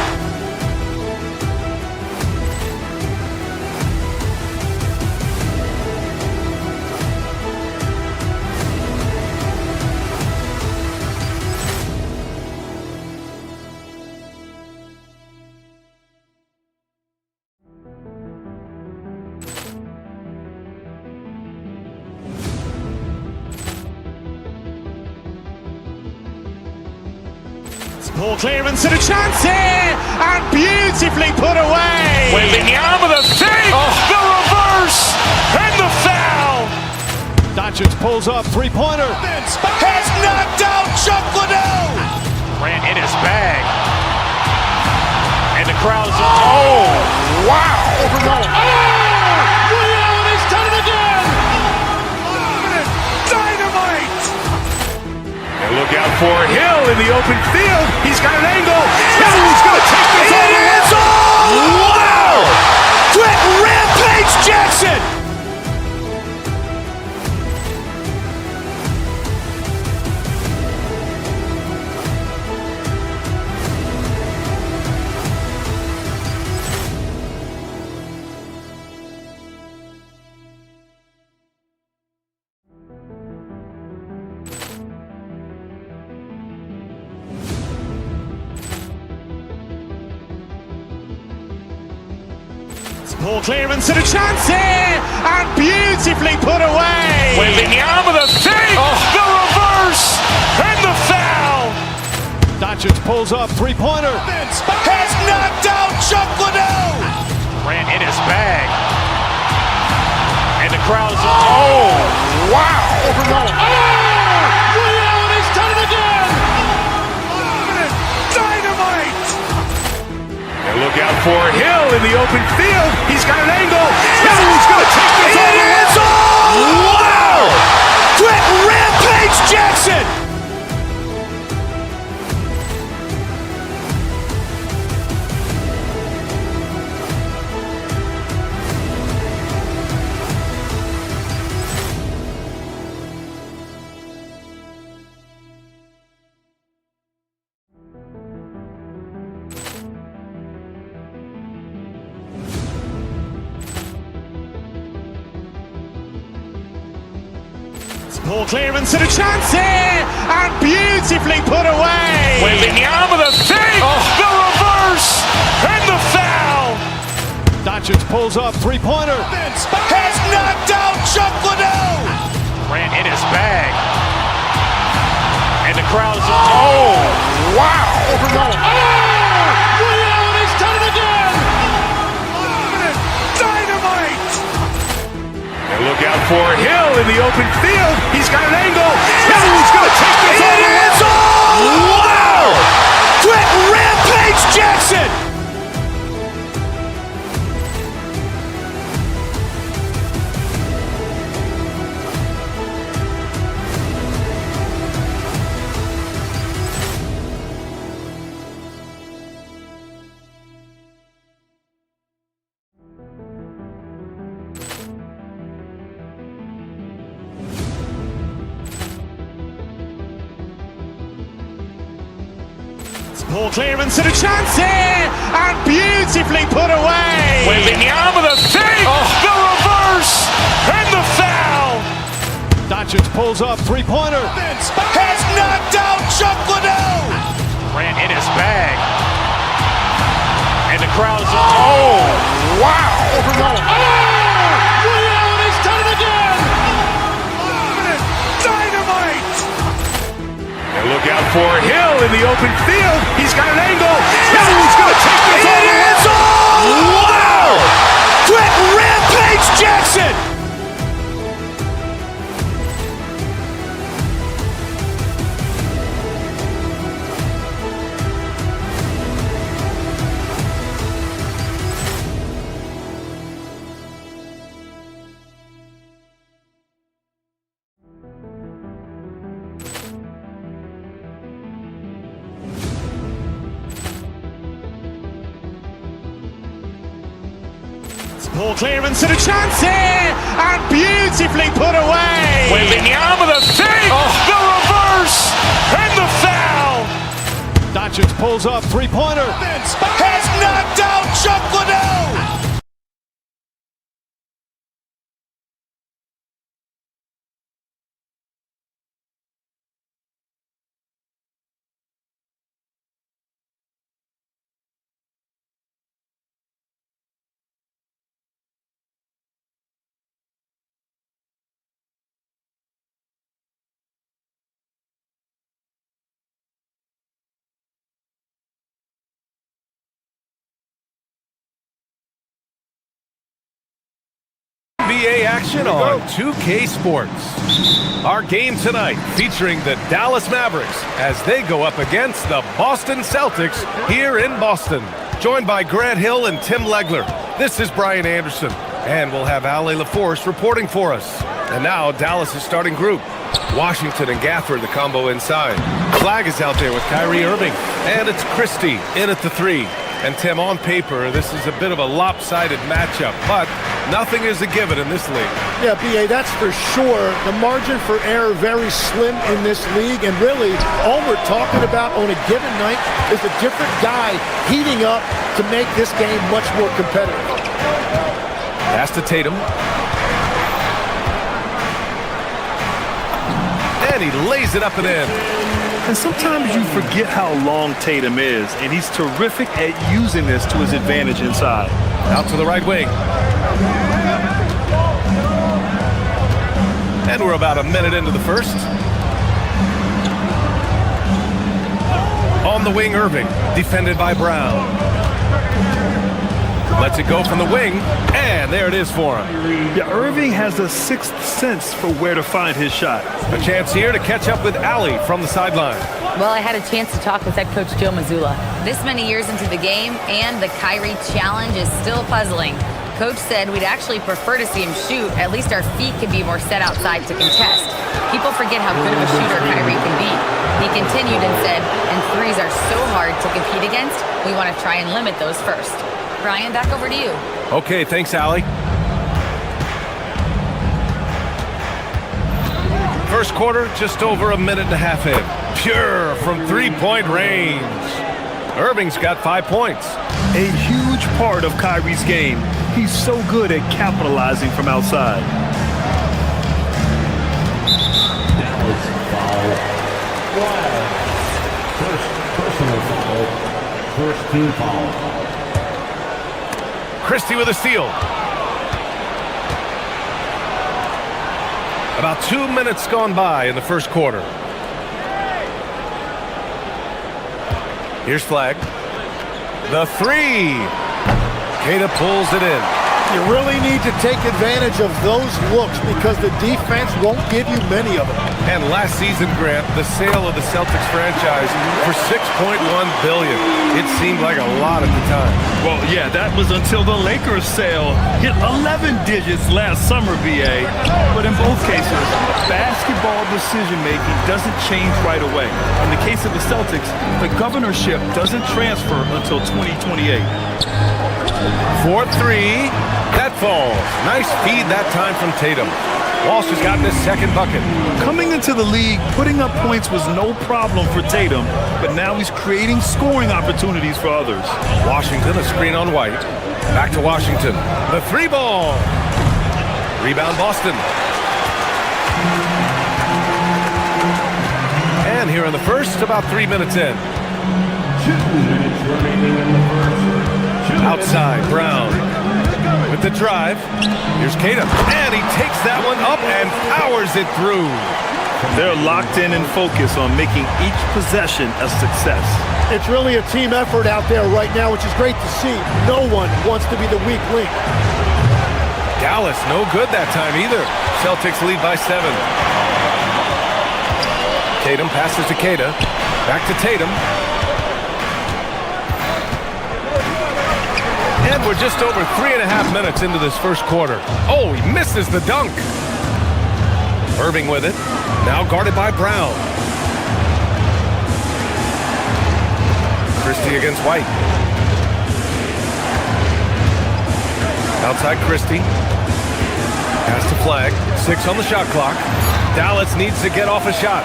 Ball clearance and a chance here, and beautifully put away. Wembanyama the fake, the reverse, and the foul. Doncic pulls up, three-pointer. Has knocked out Chuck Liddell. Ran in his bag. And the crowd is, oh, wow. Ray Allen has done it again. Dynamite. And look out for Hill in the open field. He's got an angle. He's going to take this all the way. Wow! Quick Rampage Jackson. Ball clearance and a chance here, and beautifully put away. Wembanyama the fake, the reverse, and the foul. Doncic pulls up, three-pointer. Has knocked out Chuck Liddell. Ran in his bag. And the crowd is, oh, wow. Ray Allen has done it again. Dynamite. And look out for Hill in the open field. got an angle. He's going to take this all the way. Wow! Quit Rampage Jackson! Ball clearance and a chance here, and beautifully put away. Wembanyama the fake, the reverse, and the foul. Doncic pulls up, three-pointer. Has knocked out Chuck Liddell. Ran in his bag. And the crowd is, oh, wow. Ray Allen has done it again. Dynamite. And look out for Hill in the open field. He's got an angle. He's going to take this all the way. Wow. Quit Rampage Jackson. Ball clearance and a chance here, and beautifully put away. Wembanyama the fake, the reverse, and the foul. Doncic pulls up, three-pointer. Has knocked out Chuck Liddell. Ran in his bag. And the crowd is, oh, wow. Ray Allen has done it again. Dynamite. And look out for Hill in the open field. He's got an angle. He's going to take this all the way. Wow. Quit Rampage Jackson. Ball clearance and a chance here, and beautifully put away. Wembanyama the fake, the reverse, and the foul. Doncic pulls up, three-pointer. Has knocked out Chuck Liddell. NBA action on 2K Sports. Our game tonight featuring the Dallas Mavericks as they go up against the Boston Celtics here in Boston. Joined by Grant Hill and Tim Legler. This is Brian Anderson, and we'll have Ali LaForce reporting for us. And now Dallas' starting group. Washington and Gafford, the combo inside. Flag is out there with Kyrie Irving, and it's Christie in at the three. And Tim, on paper, this is a bit of a lopsided matchup, but nothing is a given in this league. Yeah, B.A., that's for sure. The margin for error very slim in this league, and really all we're talking about on a given night is a different guy heating up to make this game much more competitive. Pass to Tatum. And he lays it up and in. And sometimes you forget how long Tatum is, and he's terrific at using this to his advantage inside. Out to the right wing. And we're about a minute into the first. On the wing, Irving, defended by Brown. Lets it go from the wing, and there it is for him. Yeah, Irving has a sixth sense for where to find his shot. A chance here to catch up with Ali from the sideline. Well, I had a chance to talk with head coach Joe Mazzulla. This many years into the game, and the Kyrie challenge is still puzzling. Coach said we'd actually prefer to see him shoot. At least our feet can be more set outside to contest. People forget how good of a shooter Kyrie can be. He continued and said, and threes are so hard to compete against, we want to try and limit those first. Brian, back over to you. Okay, thanks, Allie. First quarter, just over a minute and a half in. Pure from three-point range. Irving's got 5 points. A huge part of Kyrie's game. He's so good at capitalizing from outside. Dallas foul. First personal foul. First team foul. Christie with a steal. About 2 minutes gone by in the first quarter. Here's Flag. The three. Queta pulls it in. You really need to take advantage of those looks because the defense won't give you many of them. And last season, Grant, the sale of the Celtics franchise for $6.1 billion. It seemed like a lot at the time. Well, yeah, that was until the Lakers sale hit 11 digits last summer, BA. But in both cases, basketball decision-making doesn't change right away. In the case of the Celtics, the governorship doesn't transfer until 2028. 4-3. That falls. Nice feed that time from Tatum. Walsh has gotten his second bucket. Coming into the league, putting up points was no problem for Tatum, but now he's creating scoring opportunities for others. Washington, a screen on White. Back to Washington. The three ball. Rebound Boston. And here in the first, about 3 minutes in. 2 minutes remaining in the first. Outside, Brown. With the drive, here's Queta, and he takes that one up and powers it through. They're locked in and focused on making each possession a success. It's really a team effort out there right now, which is great to see. No one wants to be the weak link. Dallas, no good that time either. Celtics lead by 7. Tatum passes to Queta. Back to Tatum. And we're just over 3.5 minutes into this first quarter. Oh, he misses the dunk. Irving with it. Now guarded by Brown. Christie against White. Outside Christie. Pass to Flag. 6 on the shot clock. Dallas needs to get off a shot.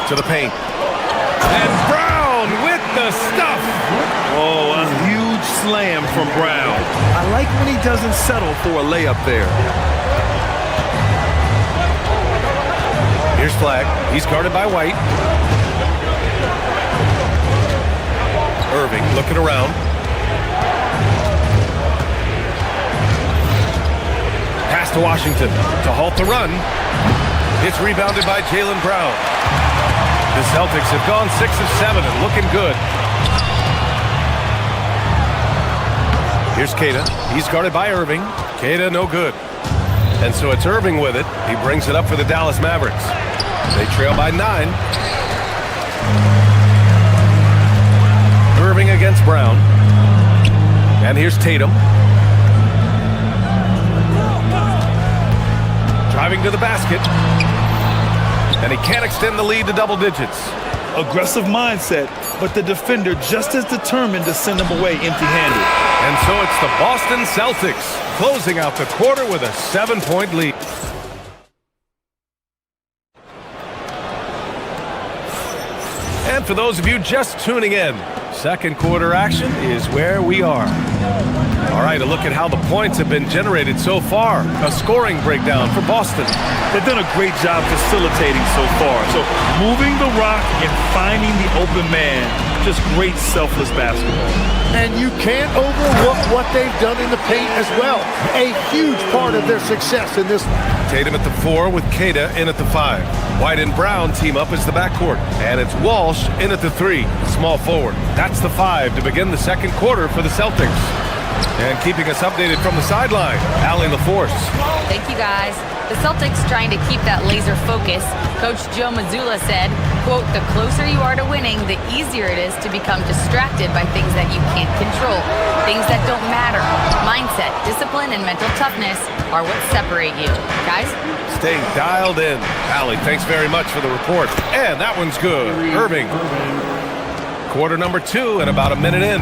To the paint. And Brown with the stuff. Oh, a huge slam from Brown. I like when he doesn't settle for a layup there. Here's Flag. He's guarded by White. Irving looking around. Pass to Washington to halt the run. It's rebounded by Jaylen Brown. The Celtics have gone 6 of 7 and looking good. Here's Queta. He's guarded by Irving. Queta no good. And so it's Irving with it. He brings it up for the Dallas Mavericks. They trail by 9. Irving against Brown. And here's Tatum. Driving to the basket. And he can't extend the lead to double digits. Aggressive mindset, but the defender just as determined to send him away empty-handed. And so it's the Boston Celtics closing out the quarter with a 7-point lead. And for those of you just tuning in, second quarter action is where we are. All right, a look at how the points have been generated so far. A scoring breakdown for Boston. They've done a great job facilitating so far. So moving the rock and finding the open man, just great selfless basketball. And you can't overlook what they've done in the paint as well. A huge part of their success in this one. Tatum at the 4 with Queta in at the 5. White and Brown team up as the backcourt. And it's Walsh in at the 3, small forward. That's the 5 to begin the second quarter for the Celtics. And keeping us updated from the sideline, Allie LaForce. Thank you, guys. The Celtics trying to keep that laser focus. Coach Joe Mazzulla said, quote, "The closer you are to winning, the easier it is to become distracted by things that you can't control, things that don't matter. Mindset, discipline, and mental toughness are what separate you." Guys? Staying dialed in. Allie, thanks very much for the report. And that one's good. Irving. Quarter number 2 and about a minute in.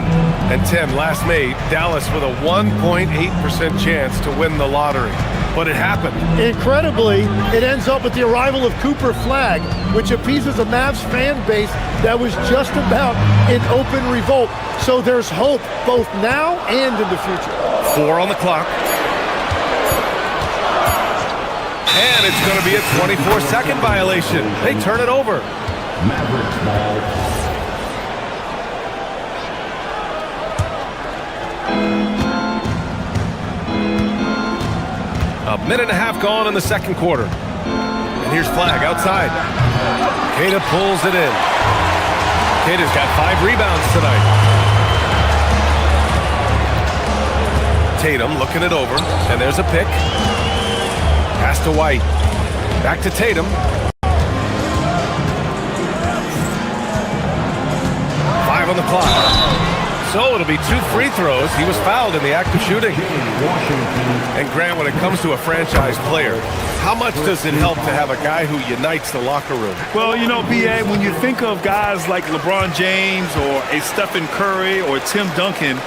And Tim, last made, Dallas with a 1.8% chance to win the lottery. But it happened. Incredibly, it ends up with the arrival of Cooper Flagg, which appeases a Mavs fan base that was just about in open revolt. So there's hope both now and in the future. 4 on the clock. And it's going to be a 24-second violation. They turn it over. Mavericks ball. A minute and a half gone in the second quarter. And here's Flagg outside. Queta pulls it in. Queta's got 5 rebounds tonight. Tatum looking it over. And there's a pick. Pass to White. Back to Tatum. 5 on the clock. So it'll be 2 free throws. He was fouled in the act of shooting. And Grant, when it comes to a franchise player, how much does it help to have a guy who unites the locker room? Well, you know, B.A., when you think of guys like LeBron James or a Stephen Curry or Tim Duncan,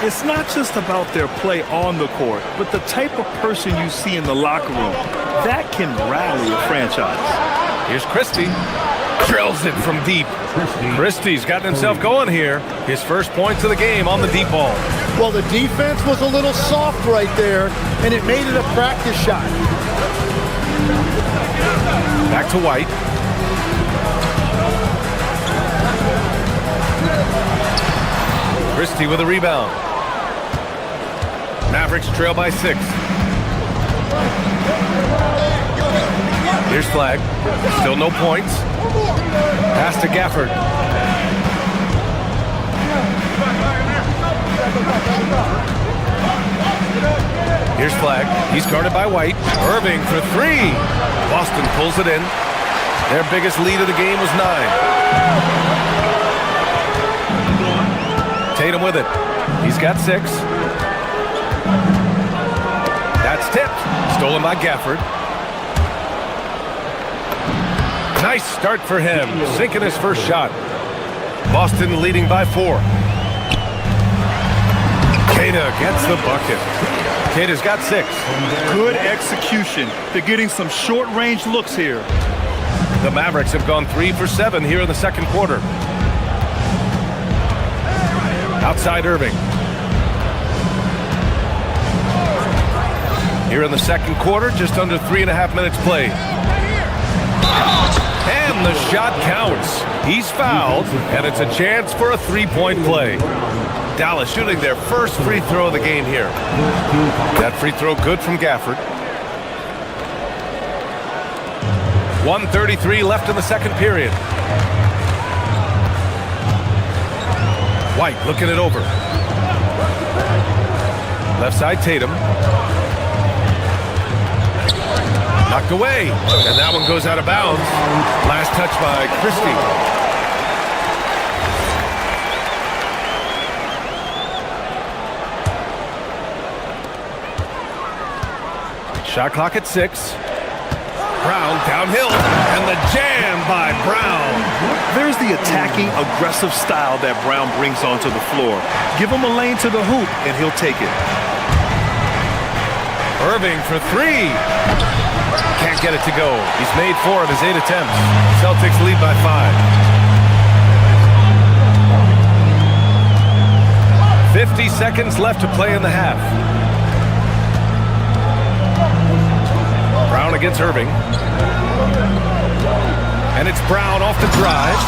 it's not just about their play on the court, but the type of person you see in the locker room. That can rally a franchise. Here's Christie. Drills it from deep. Christie's gotten himself going here. His first points of the game on the deep ball. Well, the defense was a little soft right there, and it made it a practice shot. Back to White. Christie with a rebound. Mavericks trail by 6. Here's Flagg. Still no points. Pass to Gafford. Here's Flagg. He's guarded by White. Irving for 3. Boston pulls it in. Their biggest lead of the game was 9. Tatum with it. He's got 6. That's tipped. Stolen by Gafford. Nice start for him. Sinking his first shot. Boston leading by 4. Queta gets the bucket. Queta's got 6. Good execution. They're getting some short-range looks here. The Mavericks have gone 3 for 7 here in the second quarter. Outside Irving. Here in the second quarter, just under 3.5 minutes played. And the shot counts. He's fouled, and it's a chance for a 3-point play. Dallas shooting their first free throw of the game here. That free throw good from Gafford. 1:33 left in the second period. White looking it over. Left side Tatum. Knocked away, and that one goes out of bounds. Last touch by Christie. Shot clock at 6. Brown downhill, and the jam by Brown. There's the attacking, aggressive style that Brown brings onto the floor. Give him a lane to the hoop, and he'll take it. Irving for 3. Can't get it to go. He's made 4 of his 8 attempts. Celtics lead by 5. 50 seconds left to play in the half. Brown against Irving. And it's Brown off the drive.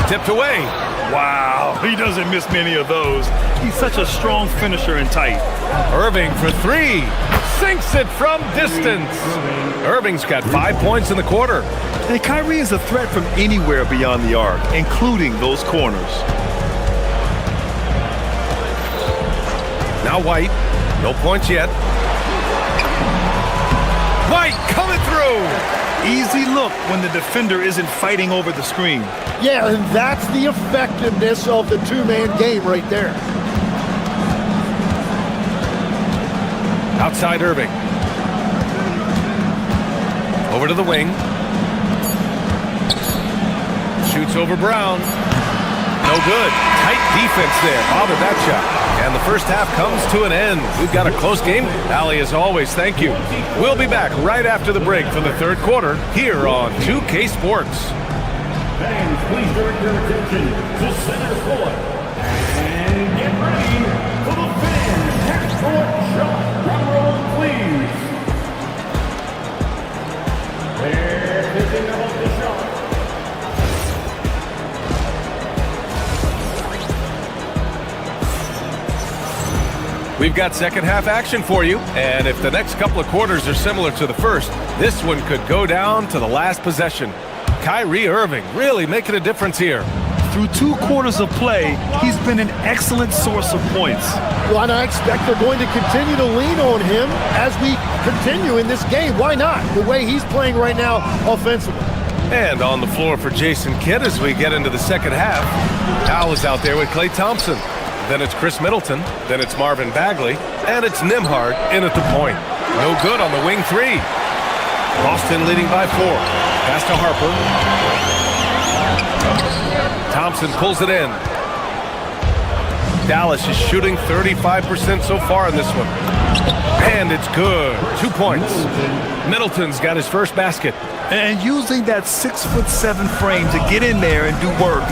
Tipped away. Wow, he doesn't miss many of those. He's such a strong finisher and tight. Irving for 3. Sinks it from distance. Irving's got 5 points in the quarter. And Kyrie is a threat from anywhere beyond the arc, including those corners. Now White. No points yet. White easy look when the defender isn't fighting over the screen. Yeah, and that's the effectiveness of the two-man game right there. Outside Irving. Over to the wing. Shoots over Brown. No good. Tight defense there. Bothered that shot. And the first half comes to an end. We've got a close game. Allie, as always, thank you. We'll be back right after the break for the third quarter here on 2K Sports. Fans, please direct your attention to center court. And get ready for the fans' half-court shot. Drum roll, please. They're picking up the shot. We've got second half action for you, and if the next couple of quarters are similar to the first, this one could go down to the last possession. Kyrie Irving really making a difference here. Through 2 quarters of play, he's been an excellent source of points. Well, and I expect they're going to continue to lean on him as we continue in this game. Why not? The way he's playing right now offensively. And on the floor for Jason Kidd as we get into the second half. Al is out there with Klay Thompson. Then it's Chris Middleton. Then it's Marvin Bagley. And it's Nembhard in at the point. No good on the wing 3. Boston leading by 4. Pass to Harper. Thompson pulls it in. Dallas is shooting 35% so far in this one. And it's good. 2 points. Middleton's got his first basket. And using that 6'7" frame to get in there and do work,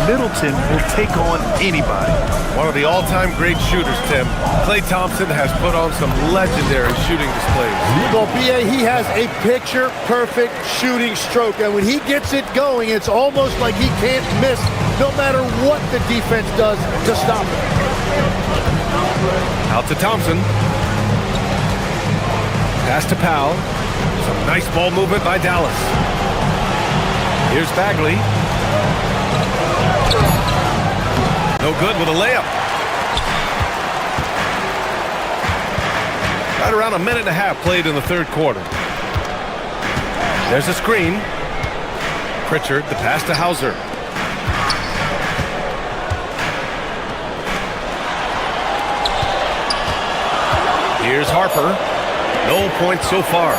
Middleton will take on anybody. One of the all-time great shooters, Tim. Klay Thompson has put on some legendary shooting displays. Well, B.A., he has a picture-perfect shooting stroke, and when he gets it going, it's almost like he can't miss no matter what the defense does to stop him. Out to Thompson. Pass to Powell. Some nice ball movement by Dallas. Here's Bagley. No good with a layup. Right around a minute and a half played in the third quarter. There's a screen. Pritchard, the pass to Hauser. Here's Harper. No points so far.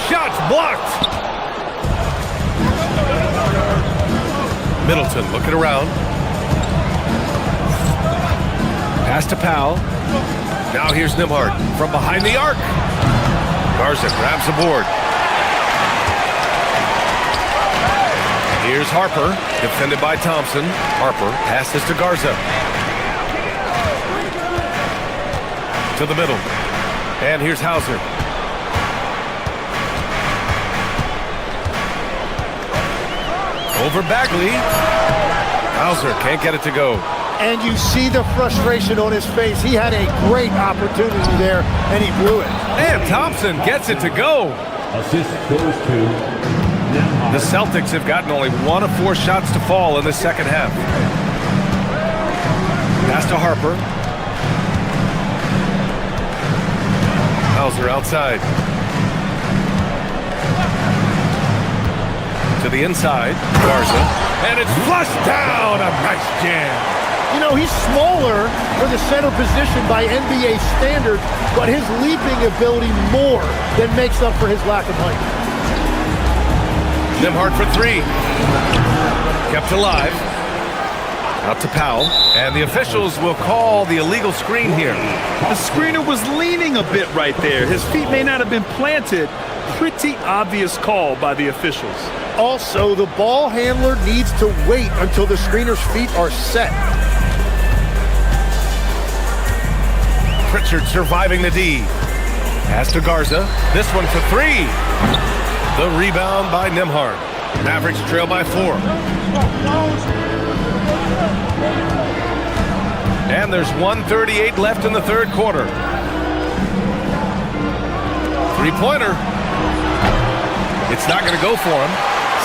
Shots blocked. Middleton looking around. Pass to Powell. Now here's Nembhard from behind the arc. Garza grabs the board. Here's Harper, defended by Thompson. Harper passes to Garza. To the middle. And here's Hauser. Over Bagley. Hauser can't get it to go. And you see the frustration on his face. He had a great opportunity there, and he blew it. And Thompson gets it to go. Assist goes to The Celtics have gotten only 1 of 4 shots to fall in the second half. Pass to Harper. Hauser outside. To the inside. Garza. And it's flushed down. A nice jam. You know, he's smaller for the center position by NBA standards, but his leaping ability more than makes up for his lack of height. Nembhard for 3. Kept alive. Out to Powell. And the officials will call the illegal screen here. The screener was leaning a bit right there. His feet may not have been planted. Pretty obvious call by the officials. Also, the ball handler needs to wait until the screener's feet are set. Pritchard surviving the D. Pass to Garza. This one for 3. The rebound by Nembhard. Mavericks trail by 4. And there's 1:38 left in the third quarter. 3-pointer. It's not going to go for him.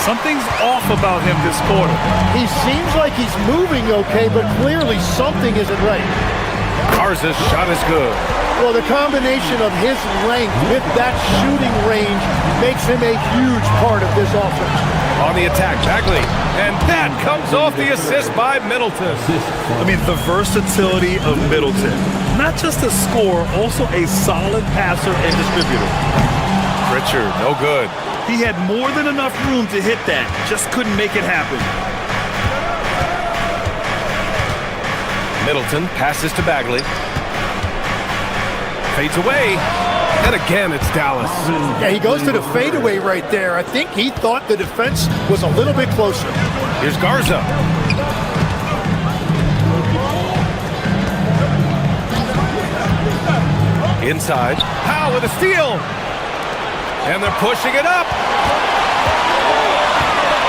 Something's off about him this quarter. He seems like he's moving okay, but clearly something isn't right. Garza's shot is good. Well, the combination of his length with that shooting range makes him a huge part of this offense. On the attack, Bagley. And that comes off the assist by Middleton. I mean, the versatility of Middleton. Not just a scorer, also a solid passer and distributor. Pritchard, no good. He had more than enough room to hit that, just couldn't make it happen. Middleton passes to Bagley. Fades away. And again, it's Dallas. Yeah, he goes to the fadeaway right there. I think he thought the defense was a little bit closer. Here's Garza. Inside. Powell with a steal. And they're pushing it up.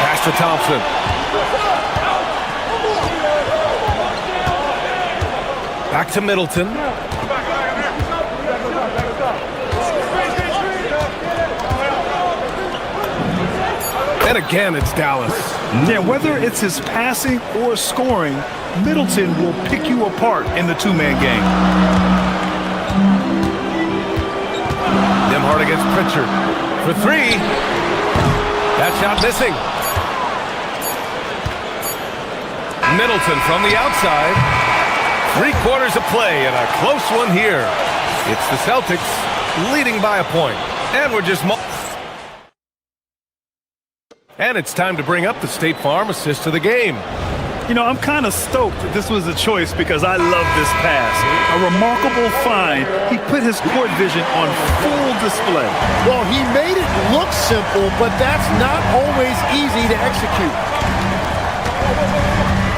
Pass to Thompson. Back to Middleton. And again, it's Dallas. Yeah, whether it's his passing or scoring, Middleton will pick you apart in the two-man game. Nembhard against Pritchard for three. That shot missing. Middleton from the outside. 3/4 of play and a close one here. It's the Celtics leading by a point. And we're just... And it's time to bring up the State Farm assist of the game. You know, I'm kind of stoked that this was a choice because I love this pass. A remarkable find. He put his court vision on full display. Well, he made it look simple, but that's not always easy to execute.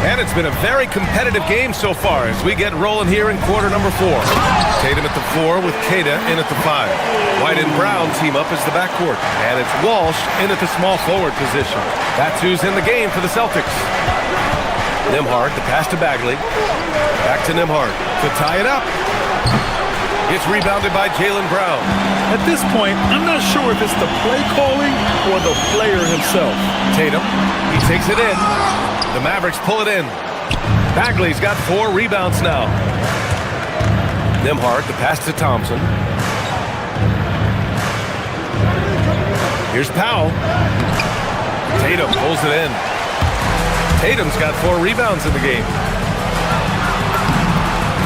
And it's been a very competitive game so far as we get rolling here in quarter number 4. Tatum at the 4 with Queta in at the 5. White and Brown team up as the backcourt. And it's Walsh in at the small forward position. That's who's in the game for the Celtics. Nembhard, the pass to Bagley. Back to Nembhard to tie it up. It's rebounded by Jaylen Brown. At this point, I'm not sure if it's the play calling or the player himself. Tatum, he takes it in. The Mavericks pull it in. Bagley's got 4 rebounds now. Nembhard, the pass to Thompson. Here's Powell. Tatum pulls it in. Tatum's got 4 rebounds in the game.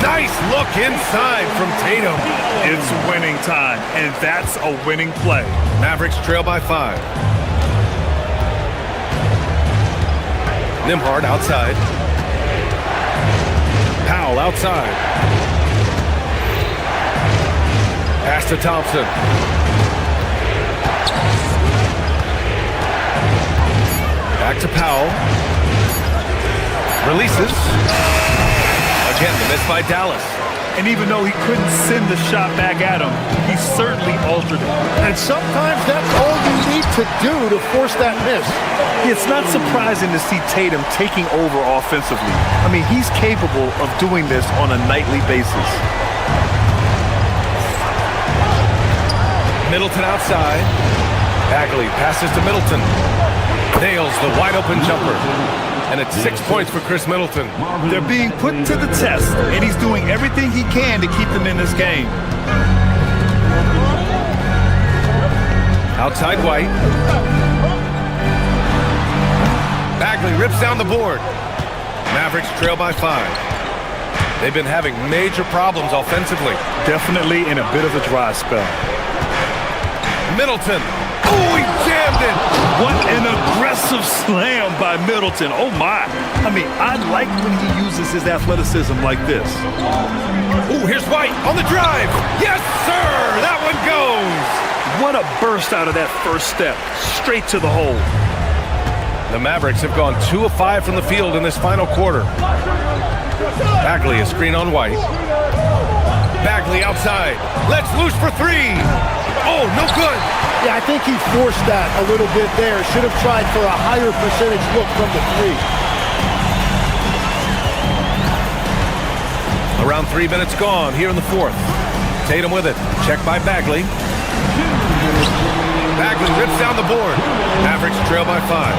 Nice look inside from Tatum. It's winning time, and that's a winning play. Mavericks trail by 5. Nembhard outside. Powell outside. Pass to Thompson. Back to Powell. Releases. Again, the miss by Dallas. And even though he couldn't send the shot back at him, he certainly altered it. And sometimes that's all you need to do to force that miss. It's not surprising to see Tatum taking over offensively. I mean, he's capable of doing this on a nightly basis. Middleton outside. Bagley passes to Middleton. Nails the wide-open jumper. And it's 6 points for Chris Middleton. They're being put to the test, and he's doing everything he can to keep them in this game. Outside White. Bagley rips down the board. Mavericks trail by 5. They've been having major problems offensively. Definitely in a bit of a dry spell. Middleton. Oh, he jammed it. What an aggressive slam by Middleton. Oh, my. I mean, I like when he uses his athleticism like this. Oh, here's White on the drive. Yes, sir. That one goes. What a burst out of that first step. Straight to the hole. The Mavericks have gone 2 of 5 from the field in this final quarter. Bagley, a screen on White. Bagley outside. Let's loose for 3. Oh, no good. Yeah, I think he forced that a little bit there. Should have tried for a higher percentage look from the 3. Around 3 minutes gone here in the 4th. Tatum with it. Checked by Bagley. Bagley rips down the board. Mavericks trail by 5.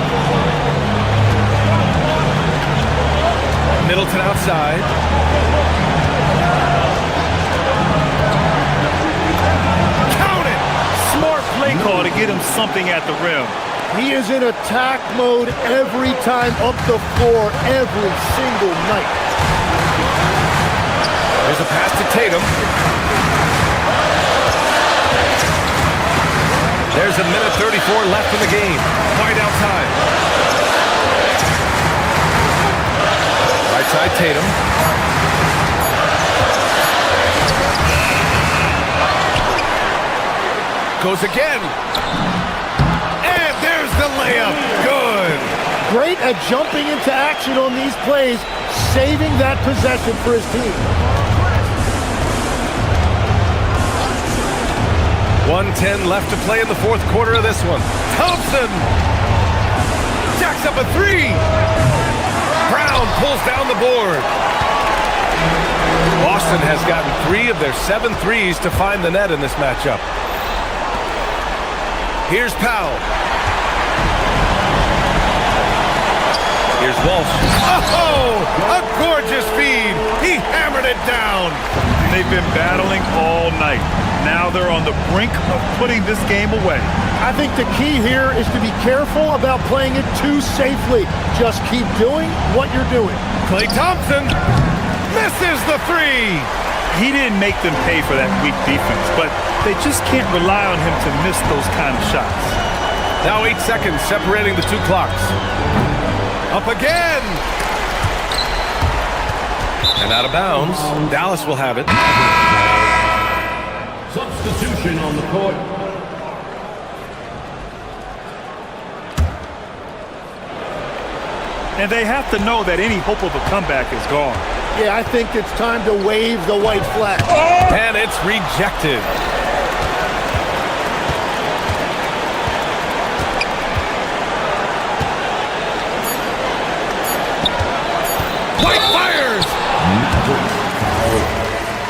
Middleton outside. play call to get him something at the rim. He is in attack mode every time up the floor, every single night. There's a pass to Tatum. There's a minute 34 left in the game. Wide out time. Right side Tatum. Goes again. And there's the layup. Good. Great at jumping into action on these plays, saving that possession for his team. 1:10 left to play in the fourth quarter of this one. Thompson jacks up a three. Brown pulls down the board. Boston has gotten 3 of their 7 threes to find the net in this matchup. Here's Powell. Here's Walsh. Oh, a gorgeous feed. He hammered it down. They've been battling all night. Now they're on the brink of putting this game away. I think the key here is to be careful about playing it too safely. Just keep doing what you're doing. Klay Thompson misses the three. He didn't make them pay for that weak defense, but they just can't rely on him to miss those kind of shots. Now 8 seconds separating the two clocks. Up again. And out of bounds. Dallas will have it. Substitution on the court. And they have to know that any hope of a comeback is gone. Yeah, I think it's time to wave the white flag. And it's rejected. White fires!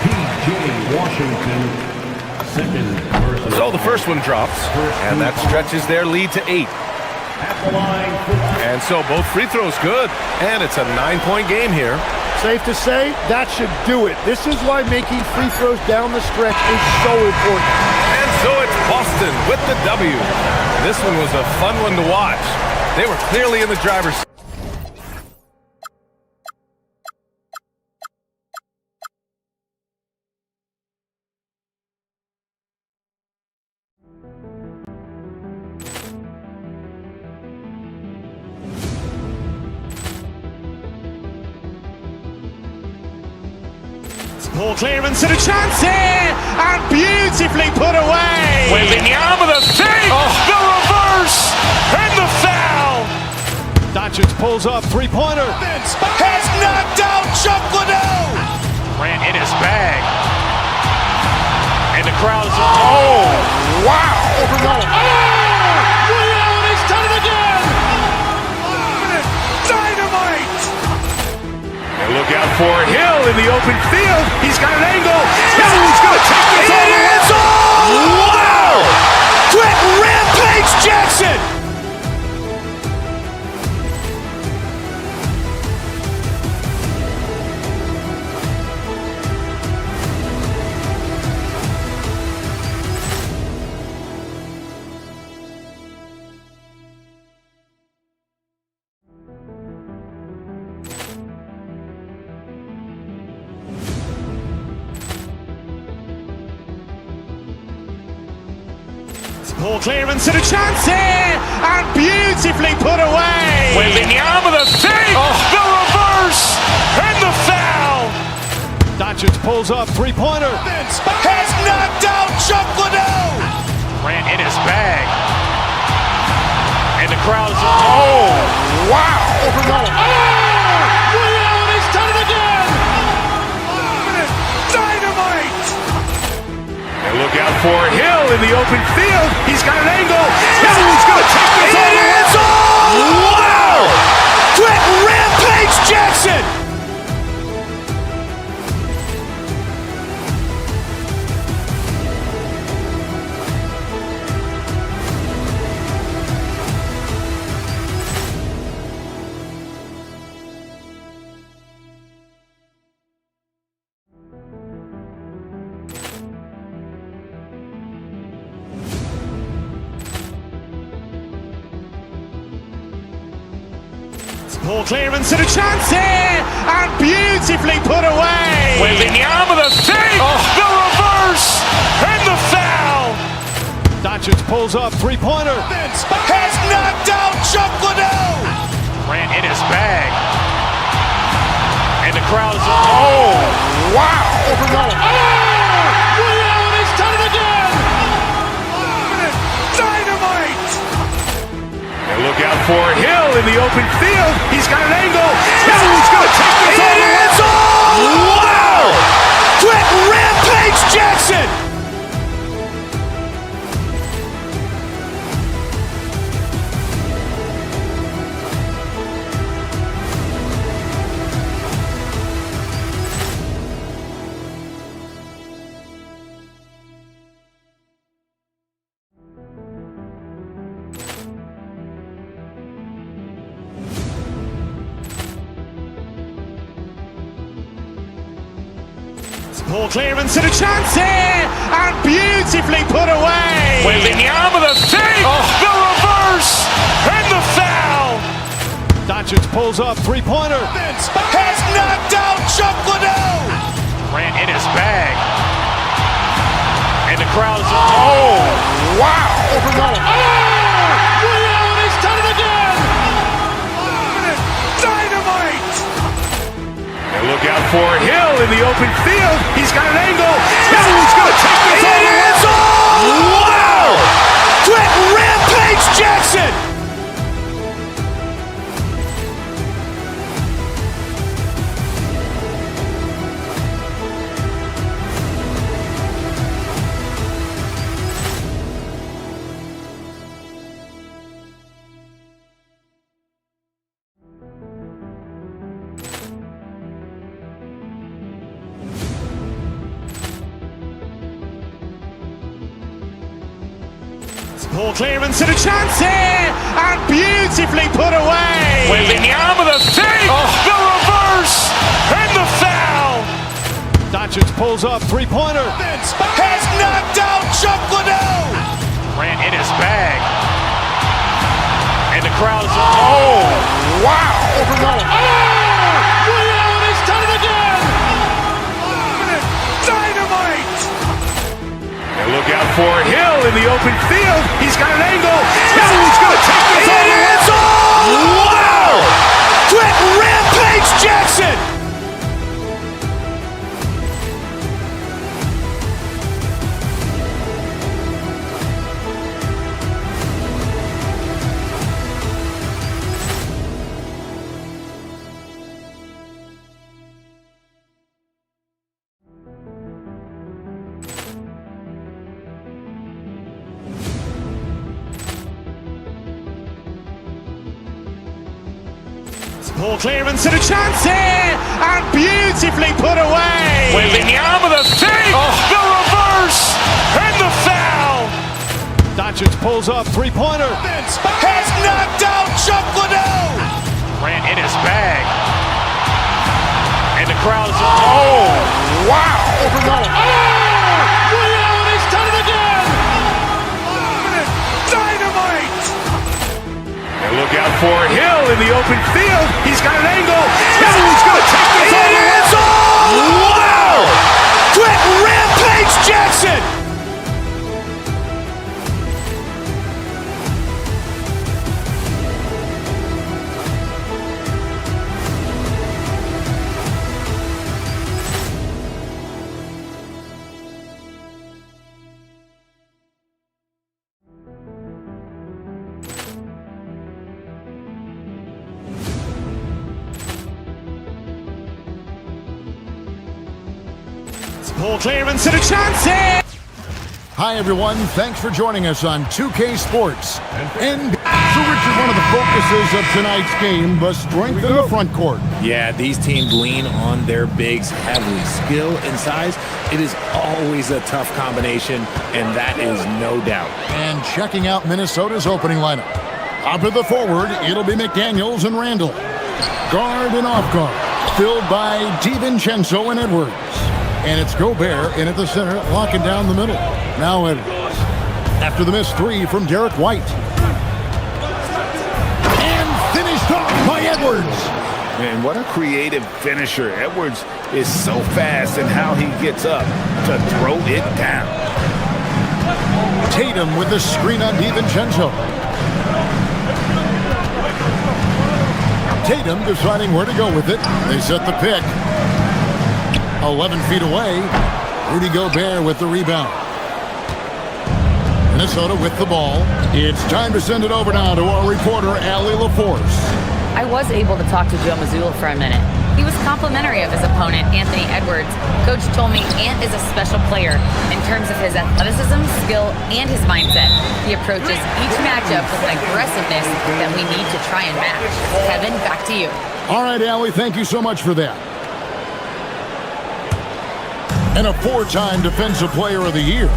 P.J. Washington, second. So the first one drops, and that stretches their lead to 8. And so both free throws good, and it's a 9-point game here. Safe to say, that should do it. This is why making free throws down the stretch is so important. And so it's Boston with the W. This one was a fun one to watch. They were clearly in the driver's seat. Ball clearance and a chance here, and beautifully put away. Wembanyama with a save, the reverse, and the foul. Doncic pulls up, three-pointer. Has knocked out Chuck Liddell. Ran in his bag. And the crowd is, oh, wow. Ray Allen has done it again. Dynamite. And look out for Hill in the open field. He's got an angle. Hill's going to take this all the way. Wow! Quick rampage Jackson. Ball clearance and a chance here, and beautifully put away. Wembanyama with a save, the reverse, and the foul. Doncic pulls up, three-pointer. Has knocked out Chuck Liddell. Ran in his bag. And the crowd is, oh, wow. Ray Allen has done it again. Dynamite. And look out for Hill in the open field. He's got an angle. Hill's going to take this all the way. Wow! Quick rampage Jackson. Ball clearance and a chance here, and beautifully put away. Wembanyama the save, the reverse, and the foul. Doncic pulls up, three-pointer. Has knocked out Chuck Liddell. Ran in his bag. And the crowd is, wow. Ray Allen has done it again. Dynamite. And look out for Hill in the open field. He's got an angle. Hill's going to take this all the way. Wow. Quick Rampage Jackson. Ball clearance and a chance here, and beautifully put away. Wembanyama the save, the reverse, and the foul. Doncic pulls up, three-pointer. Has knocked out Chuck Liddell. Ran in his bag. And the crowd is, wow. Ray Allen has done it again. Dynamite. And look out for Hill in the open field. He's got an angle. Hill's going to take this all the way. Wow. Quick Rampage Jackson. Ball clearance and a chance here, and beautifully put away. Wembanyama the save, the reverse, and the foul. Doncic pulls up, three-pointer. Has knocked out Chuck Liddell. Ran in his bag. And the crowd is, wow. Ray Allen has done it again. Dynamite. And look out for Hill in the open field. He's got an angle. Hill's going to take this all the way. Wow. Quick Rampage Jackson. Ball clearance and a chance here, and beautifully put away. Wembanyama the save, the reverse, and the foul. Doncic pulls up, three-pointer. Has knocked out Chuck Liddell. Ran in his bag. And the crowd is, wow. Ray Allen has done it again. Dynamite. And look out for Hill in the open field. He's got an angle. Hill's going to take this all the way. Wow. Quick Rampage Jackson. Ball clearance and a chance here. Hi, everyone. Thanks for joining us on 2K Sports. And so, Richard, one of the focuses of tonight's game, the strength in the front court. Yeah, these teams lean on their bigs heavily. Skill and size, it is always a tough combination, and that is no doubt. And checking out Minnesota's opening lineup. Up at the forward, it'll be McDaniels and Randall. Guard and off guard, filled by DiVincenzo and Edwards. And it's Gobert in at the center, locking down the middle. Now Edwards. After the missed three from Derek White. And finished off by Edwards. And what a creative finisher. Edwards is so fast in how he gets up to throw it down. Tatum with the screen on DiVincenzo. Tatum deciding where to go with it. They set the pick. 11 feet away. Rudy Gobert with the rebound. Minnesota with the ball. It's time to send it over now to our reporter, Allie LaForce. I was able to talk to Joe Mazzulla for a minute. He was complimentary of his opponent, Anthony Edwards. Coach told me Ant is a special player in terms of his athleticism, skill, and his mindset. He approaches each matchup with an aggressiveness that we need to try and match. Kevin, back to you. All right, Allie, thank you so much for that. And a 4-time Defensive Player of the Year,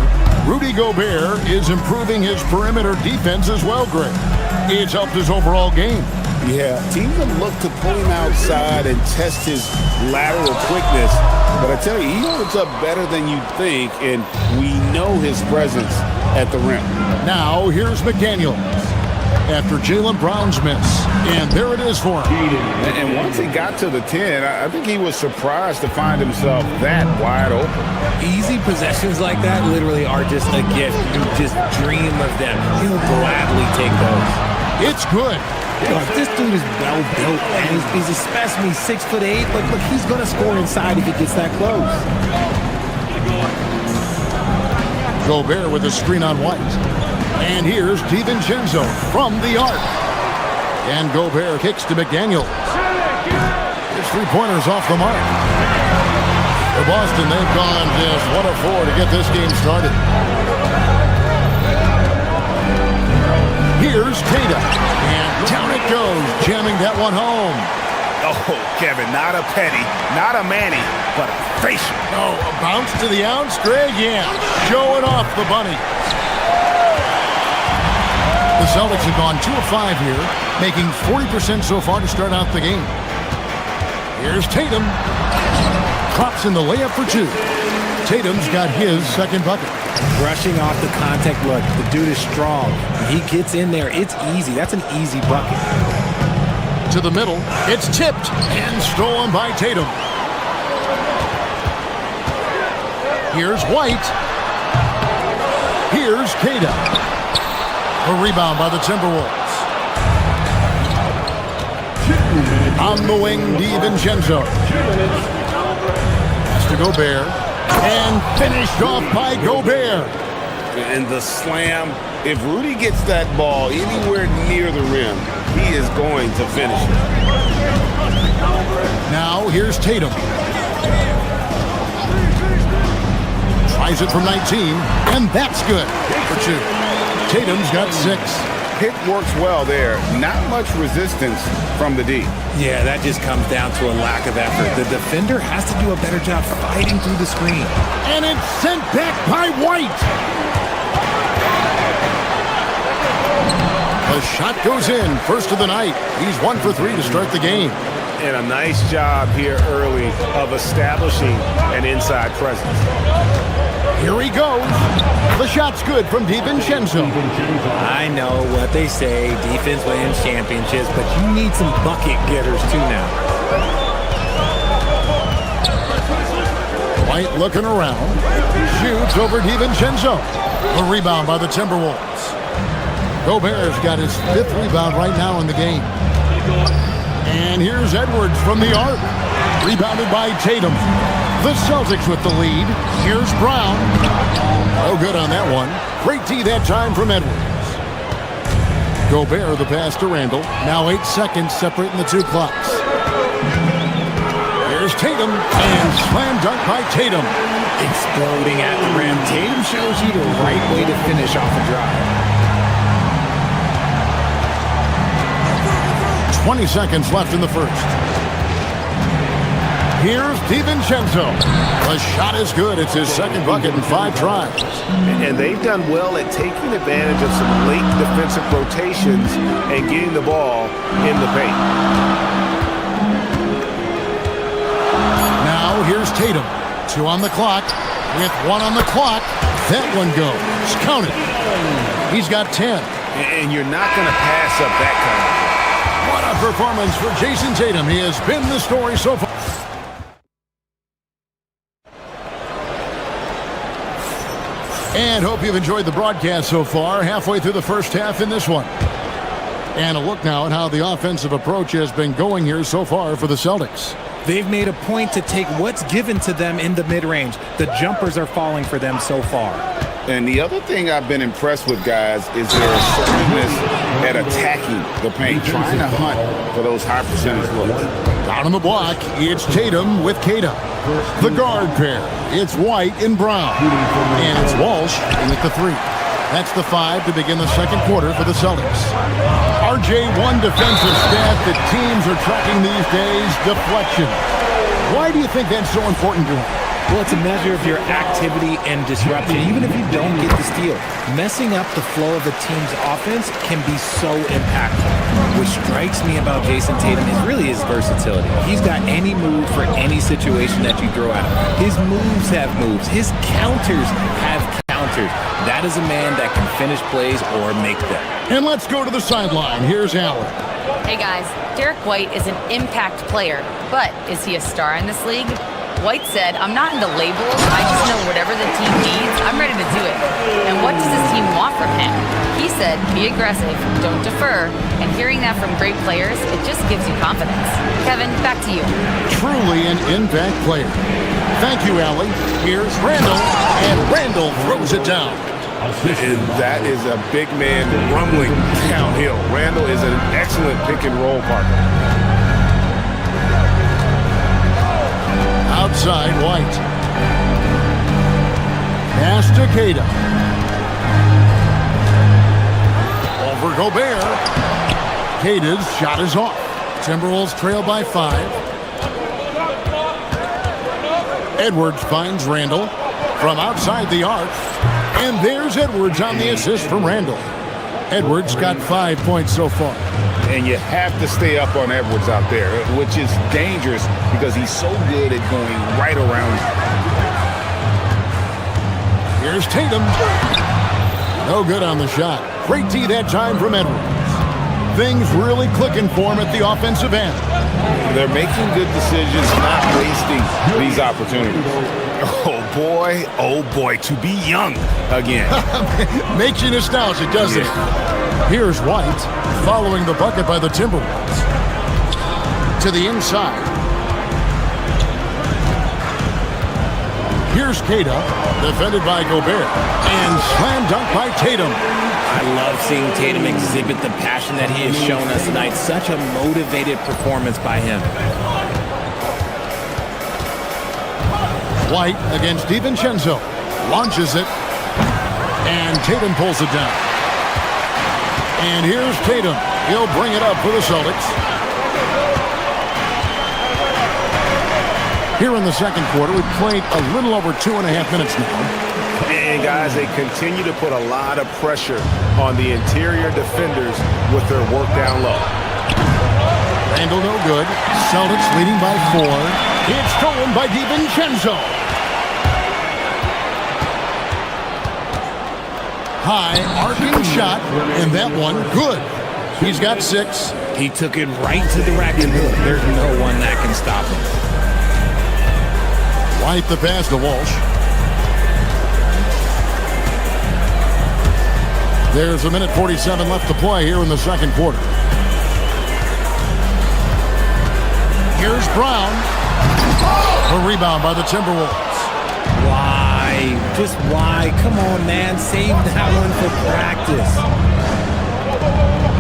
Rudy Gobert is improving his perimeter defense as well, Greg. It's helped his overall game. Yeah, teams have looked to pull him outside and test his lateral quickness. But I tell you, he holds up better than you'd think, and we know his presence at the rim. Now, here's McDaniel after Jaylen Brown's miss. And there it is for him. And once he got to the 10, I think he was surprised to find himself that wide open. Easy possessions like that literally are just a gift. You just dream of them. He'll gladly take those. It's good. This dude is well built, and he's a specimen. He's 6'8". Look, he's gonna score inside if he gets that close. Gobert with a screen on White. And here's DiVincenzo from the arc. And Gobert kicks to McDaniel. His three-pointers off the mark. For Boston, they've gone just 1 of 4 to get this game started. Here's Tatum. And down it goes, jamming that one home. Oh, Kevin, not a penny, not a Manny, but a facial. Oh, a bounce to the ounce, Greg? Yeah, showing off the bunny. The Celtics have gone 2 of 5 here, making 40% so far to start out the game. Here's Tatum. Drops in the layup for 2. Tatum's got his second bucket. Brushing off the contact. Look, the dude is strong. He gets in there. It's easy. That's an easy bucket. To the middle. It's tipped and stolen by Tatum. Here's White. Here's Kata. A rebound by the Timberwolves. On the wing, DiVincenzo. Has to Gobert. And finished off by Gobert. And the slam. If Rudy gets that ball anywhere near the rim, he is going to finish it. Now here's Tatum. Tries it from 19, and that's good for 2. Tatum's got 6. Pick works well there. Not much resistance from the D. Yeah, that just comes down to a lack of effort. The defender has to do a better job fighting through the screen. And it's sent back by White. The shot goes in, first of the night. He's 1 for 3 to start the game. And a nice job here early of establishing an inside presence. Here he goes. The shot's good from DiVincenzo. I know what they say, defense wins championships, but you need some bucket getters too now. White looking around. Shoots over DiVincenzo. A rebound by the Timberwolves. Gobert's got his 5th rebound right now in the game. And here's Edwards from the arc. Rebounded by Tatum. The Celtics with the lead. Here's Brown. No good on that one. Great D that time from Edwards. Gobert the pass to Randall. Now 8 seconds separating the 2 clocks. Here's Tatum. And slam dunk by Tatum. Exploding at the rim. Tatum shows you the right way to finish off a drive. 20 seconds left in the first. Here's DiVincenzo. The shot is good. It's his second bucket in 5 tries. And they've done well at taking advantage of some late defensive rotations and getting the ball in the paint. Now here's Tatum. 2 on the clock. With 1 on the clock, that one goes. Count it. He's got 10. And you're not going to pass up that kind of. What a performance for Jason Tatum. He has been the story so far. And hope you've enjoyed the broadcast so far. Halfway through the first half in this one. And a look now at how the offensive approach has been going here so far for the Celtics. They've made a point to take what's given to them in the mid-range. The jumpers are falling for them so far. And the other thing I've been impressed with, guys, is their assertiveness at attacking the paint, trying to hunt for those high percentage looks. Down on the block, it's Tatum with Keita. The guard pair, it's White and Brown. And it's Walsh with the 3. That's the 5 to begin the second quarter for the Celtics. RJ1 defensive stat that teams are tracking these days, deflection. Why do you think that's so important to them? Well, it's a measure of your activity and disruption, even if you don't get the steal. Messing up the flow of a team's offense can be so impactful. What strikes me about Jason Tatum is really his versatility. He's got any move for any situation that you throw at him. His moves have moves. His counters have counters. That is a man that can finish plays or make them. And let's go to the sideline. Here's Allen. Hey guys, Derek White is an impact player, but is he a star in this league? White said, "I'm not into labels, I just know whatever the team needs, I'm ready to do it. And what does his team want from him?" He said, "Be aggressive, don't defer," and hearing that from great players, it just gives you confidence. Kevin, back to you. Truly an impact player. Thank you, Allie. Here's Randall, and Randall throws it down. And that is a big man rumbling downhill. Randall is an excellent pick and roll partner. Outside, White. Pass to Keita. Over Gobert. Keita's shot is off. Timberwolves trail by 5. Edwards finds Randall from outside the arc. And there's Edwards on the assist from Randall. Edwards got 5 points so far. And you have to stay up on Edwards out there, which is dangerous because he's so good at going right around you. Here's Tatum. No good on the shot. Great D that time from Edwards. Things really clicking for him at the offensive end. They're making good decisions, not wasting these opportunities. Oh boy, to be young again. Makes you nostalgic, doesn't it? Here's White, following the bucket by the Timberwolves. To the inside. Here's Keita, defended by Gobert. And slam dunk by Tatum. I love seeing Tatum exhibit the passion that he has shown us tonight. Such a motivated performance by him. White against DiVincenzo. Launches it. And Tatum pulls it down. And here's Tatum. He'll bring it up for the Celtics. Here in the second quarter, we've played a little over 2.5 minutes now. And guys, they continue to put a lot of pressure on the interior defenders with their work down low. Randall no good. Celtics leading by 4. It's stolen by DiVincenzo. High arcing shot, and that one good. He's got 6. He took it right to the rack and hook. There's no one that can stop him. White the pass to Walsh. There's a minute 47 left to play here in the second quarter. Here's Brown. A rebound by the Timberwolves. Why? Just why? Come on, man. Save that one for practice.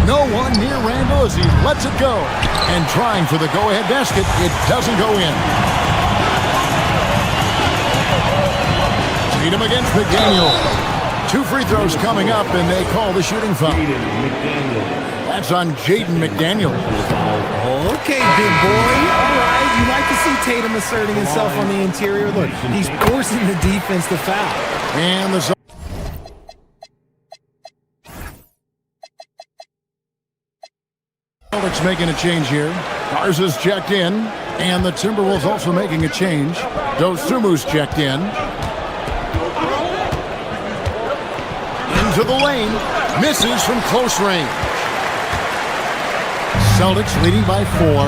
No one near Randall as he lets it go. And trying for the go-ahead basket, it doesn't go in. Tatum against McDaniel. 2 free throws coming up, and they call the shooting foul. That's on Jaden McDaniel. Okay, big boy. All right. You like to see Tatum asserting himself on the interior. Look, he's forcing the defense to foul. And the Celtics making a change here. Garza's checked in, and the Timberwolves also making a change. Dosumu's checked in. Into the lane. Misses from close range. Celtics leading by 4.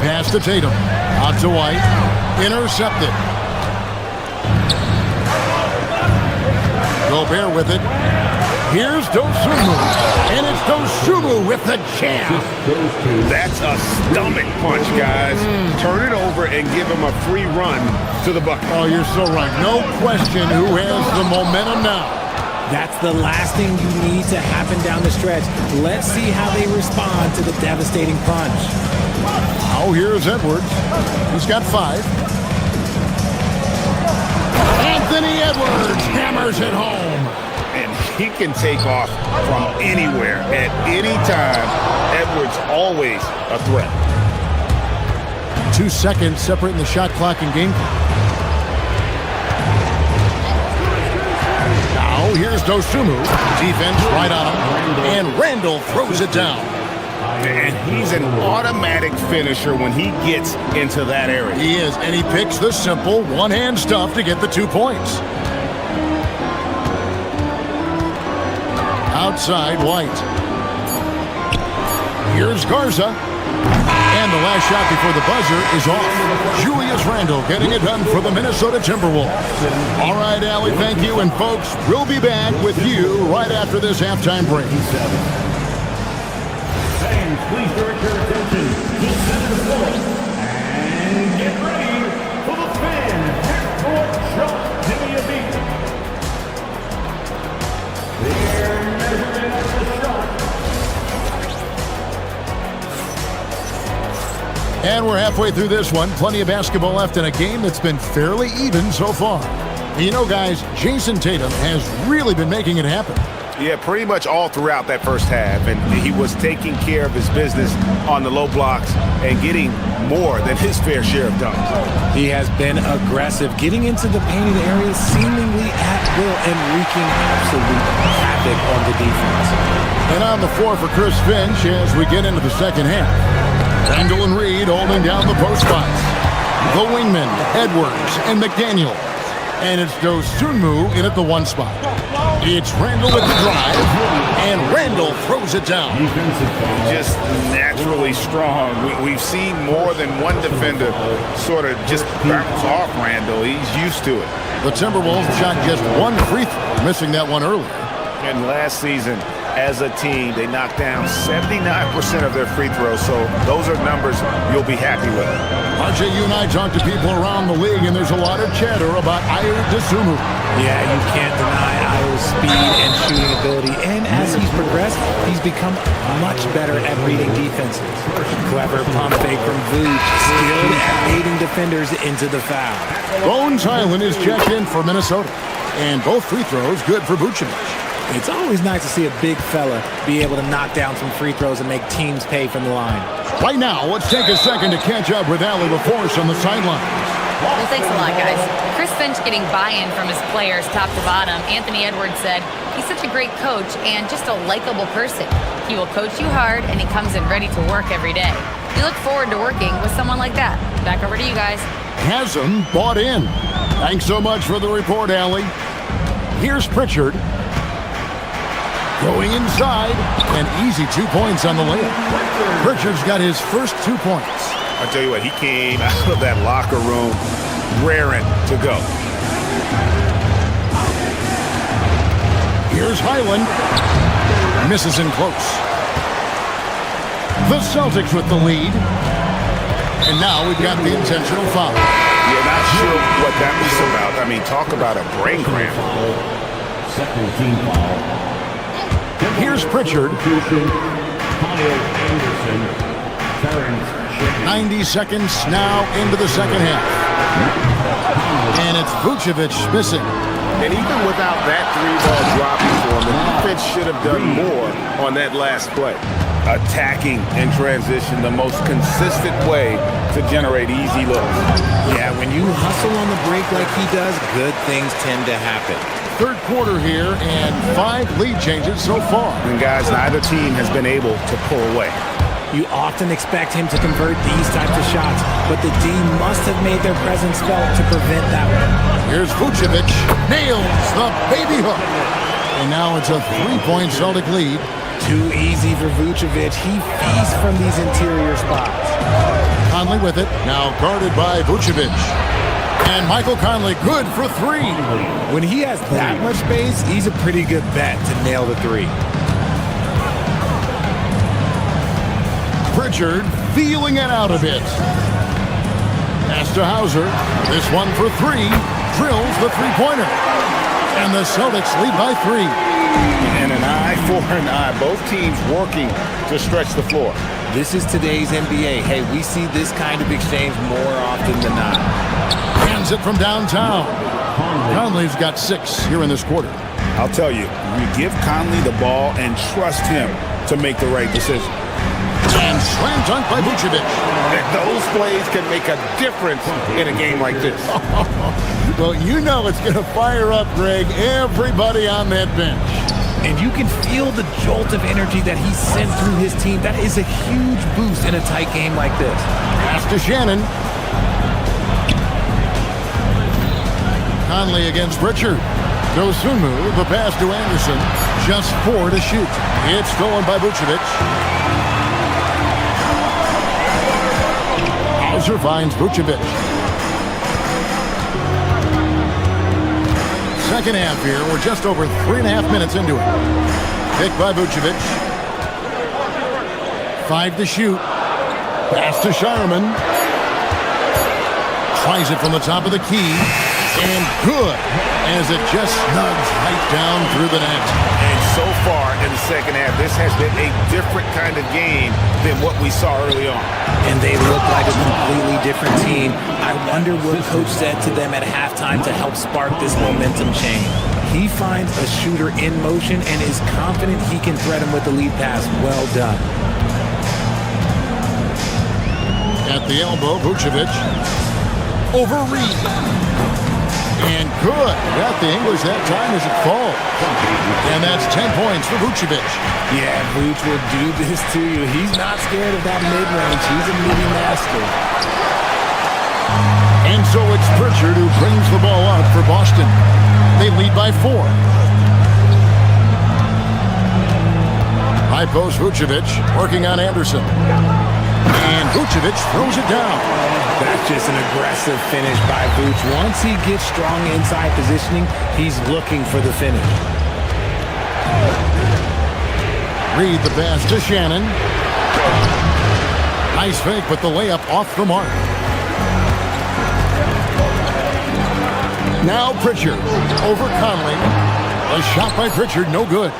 Pass to Tatum. Out to White. Intercepted. Gobert with it. Here's Dosunmu. And it's Dosunmu with the jam. That's a stomach punch, guys. Turn it over and give him a free run to the bucket. Oh, you're so right. No question who has the momentum now. That's the last thing you need to happen down the stretch. Let's see how they respond to the devastating punch. Now here's Edwards. He's got 5. Anthony Edwards hammers it home. And he can take off from anywhere at any time. Edwards always a threat. 2 seconds separating the shot clock and game clock. Now here's Dosunmu. Defense right on him. And Randall throws it down. And he's an automatic finisher when he gets into that area. He is, and he picks the simple one-hand stuff to get the 2 points. Outside, White. Here's Garza. And the last shot before the buzzer is off. Julius Randle getting it done for the Minnesota Timberwolves. All right, Allie, thank you. And folks, we'll be back with you right after this halftime break. Fans, please direct your attention to center court. And get ready for the fan half-court shot. Give me a beat. They're measuring up the shot. And we're halfway through this one. Plenty of basketball left in a game that's been fairly even so far. You know, guys, Jason Tatum has really been making it happen. Yeah, pretty much all throughout that first half. And he was taking care of his business on the low blocks and getting more than his fair share of dunks. He has been aggressive, getting into the painted areas seemingly at will and wreaking absolute havoc on the defense. And on the floor for Chris Finch as we get into the second half. Randall and Reed holding down the post spots. The wingmen, Edwards and McDaniel. And it's Dosunmu in at the 1 spot. It's Randall with the drive, and Randall throws it down. Just naturally strong. We've seen more than one defender sort of just bounce off Randall. He's used to it. The Timberwolves shot just 1 free throw, missing that one earlier. And last season, as a team, they knocked down 79% of their free throws, so those are numbers you'll be happy with. RJ, you and I talk to people around the league, and there's a lot of chatter about Ayo Dosunmu. Yeah, you can't deny Ayo's speed and shooting ability, and as he's progressed, he's become much better at reading defenses. Clever pump fake from Vooch, skilled at baiting defenders into the foul. Bones Highland is checked in for Minnesota, and both free throws good for Vucevic. It's always nice to see a big fella be able to knock down some free throws and make teams pay from the line. Right now, let's take a second to catch up with Allie LaForce on the sideline. Well, thanks a lot, guys. Chris Finch getting buy-in from his players top to bottom. Anthony Edwards said, he's such a great coach and just a likable person. He will coach you hard, and he comes in ready to work every day. We look forward to working with someone like that. Back over to you guys. Hasn't bought in. Thanks so much for the report, Allie. Here's Pritchard. Going inside, and easy 2 points on the layup. Pritchard's got his first 2 points. I'll tell you what, he came out of that locker room raring to go. Here's Highland. Misses in close. The Celtics with the lead. And now we've got the intentional foul. You're not sure what that was about. I mean, talk about a brain cramp. Second team foul. Here's Pritchard. 90 seconds now into the second half. And it's Vucevic missing. And even without that 3-ball dropping for him, the defense should have done more on that last play. Attacking in transition, the most consistent way to generate easy looks. Yeah, when you hustle on the break like he does, good things tend to happen. Third quarter here, and 5 lead changes so far. And guys, neither team has been able to pull away. You often expect him to convert these types of shots, but the D must have made their presence felt to prevent that one. Here's Vucevic, nails the baby hook. And now it's a 3-point Celtic lead, Too easy for Vucevic. He feasts from these interior spots. Conley with it. Now guarded by Vucevic. And Michael Conley good for three. When he has that much space, he's a pretty good bet to nail the three. Pritchard feeling it out a bit. Pass to Hauser. This one for three. Drills the three-pointer. And the Celtics lead by three. And an eye for an eye. Both teams working to stretch the floor. This is today's NBA. Hey, we see this kind of exchange more often than not. Hands it from downtown. Conley's got 6 here in this quarter. I'll tell you, you give Conley the ball and trust him to make the right decision. And slam dunk by Vucevic. Those plays can make a difference in a game like this. Well, you know it's going to fire up, Greg, everybody on that bench. And you can feel the jolt of energy that he sent through his team. That is a huge boost in a tight game like this. Pass to Shannon. Conley against Pritchard. Dosunmu, the pass to Anderson. Just 4 to shoot. It's stolen by Vucevic. Hauser finds Vucevic. Second half here. We're just over 3.5 minutes into it. Picked by Vucevic. 5 to shoot. Pass to Sharman. Tries it from the top of the key. And good, as it just snugs right down through the net. And so far in the second half, this has been a different kind of game than what we saw early on. And they look like a completely different team. I wonder what Coach said to them at halftime to help spark this momentum change. He finds a shooter in motion and is confident he can thread him with the lead pass. Well done. At the elbow, Vucevic. Over Reed. And good. Got the English that time as it falls. And that's 10 points for Vucevic. Yeah, Vuce will do this to you. He's not scared of that mid-range. He's a midi master. And so it's Pritchard who brings the ball up for Boston. They lead by 4. High post Vucevic working on Anderson. And Vucevic throws it down. That's just an aggressive finish by Vuce. Once he gets strong inside positioning, he's looking for the finish. Reed the pass to Shannon. Nice fake, but the layup off the mark. Now Pritchard over Conley. A shot by Pritchard, no good.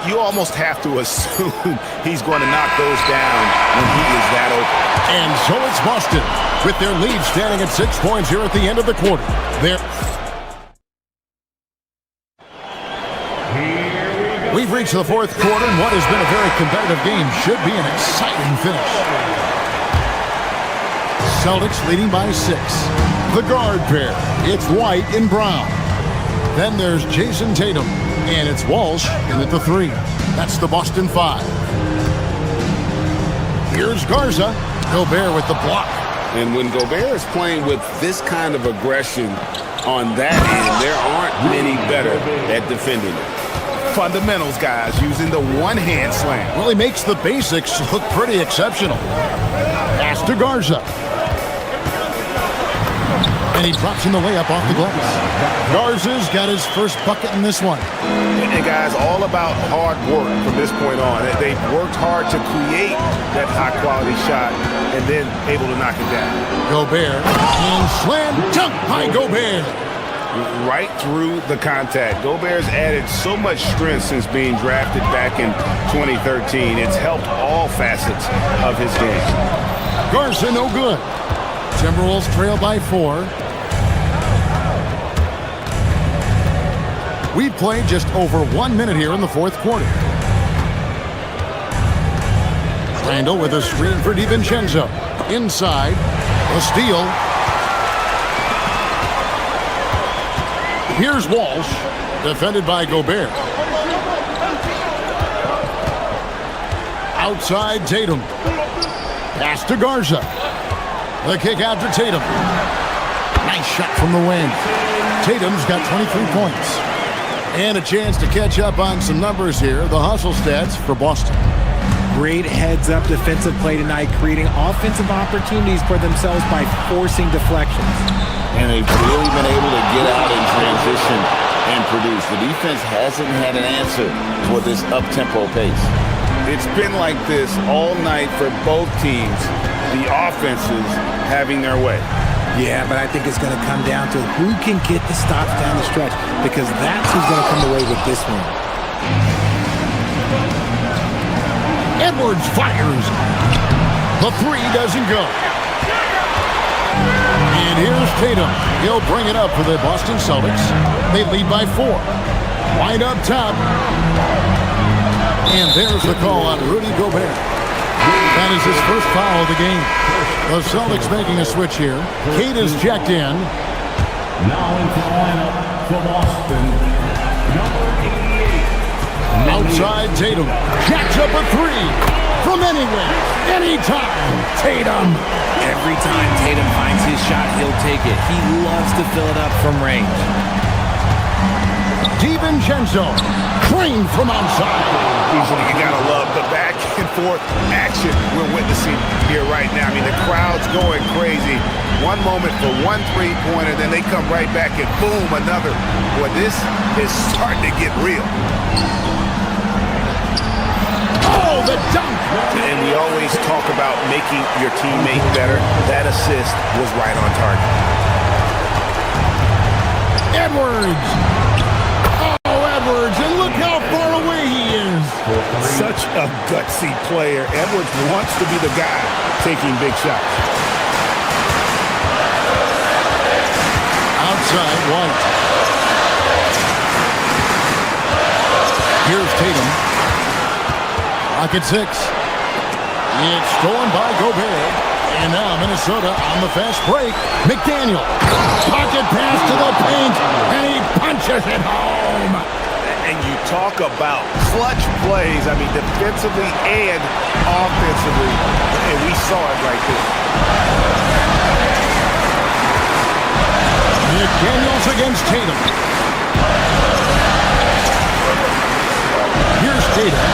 You almost have to assume he's going to knock those down when he is that open. And so it's Boston with their lead standing at 6 points here at the end of the quarter. We've reached the fourth quarter, and what has been a very competitive game should be an exciting finish. Celtics leading by 6. The guard pair, it's White and Brown. Then there's Jason Tatum, and it's Walsh in at the 3. That's the Boston 5. Here's Garza. Gobert with the block. And when Gobert is playing with this kind of aggression on that end, there aren't many better at defending it. Fundamentals, guys, using the one-hand slam. Well, he makes the basics look pretty exceptional. Pass to Garza. And he drops in the layup off the glass. Garza's got his first bucket in this one. And guys, all about hard work from this point on. They've worked hard to create that high-quality shot and then able to knock it down. Gobert and slam dunk by Gobert. Right through the contact. Gobert's added so much strength since being drafted back in 2013. It's helped all facets of his game. Garza no good. Timberwolves trail by 4. We've played just over 1 minute here in the fourth quarter. Randall with a screen for DiVincenzo. Inside, a steal. Here's Walsh, defended by Gobert. Outside Tatum. Pass to Garza. The kick out to Tatum. Nice shot from the wing. Tatum's got 23 points. And a chance to catch up on some numbers here. The hustle stats for Boston. Great heads-up defensive play tonight, creating offensive opportunities for themselves by forcing deflections. And they've really been able to get out in transition and produce. The defense hasn't had an answer for this up-tempo pace. It's been like this all night for both teams. The offenses having their way. Yeah, but I think it's going to come down to who can get the stops down the stretch, because that's who's going to come away with this one. Edwards fires. The three doesn't go. And here's Tatum. He'll bring it up for the Boston Celtics. They lead by 4. Wide up top. And there's the call on Rudy Gobert. That is his first foul of the game. The Celtics making a switch here. Kate is checked in. Now into the lineup for Boston, number 88. Outside Tatum. Jacks up a 3. From anywhere. Anytime. Tatum. Every time Tatum finds his shot, he'll take it. He loves to fill it up from range. DiVincenzo. Crane from outside. You gotta love the back and forth action we're witnessing here right now. I mean, the crowd's going crazy. One moment for one three-pointer, then they come right back and boom, another. Boy, this is starting to get real. Oh, the dunk! And we always talk about making your teammate better. That assist was right on target. Edwards! Oh, Edwards, and look how far away he is. Such a gutsy player. Edwards wants to be the guy taking big shots. Outside White. Here's Tatum. Rocket 6. It's stolen by Gobert. And now Minnesota on the fast break. McDaniel. Pocket pass to the paint. And he punches it home. And you talk about clutch plays, I mean, defensively and offensively. And we saw it right there. McDaniels against Tatum. Here's Tatum.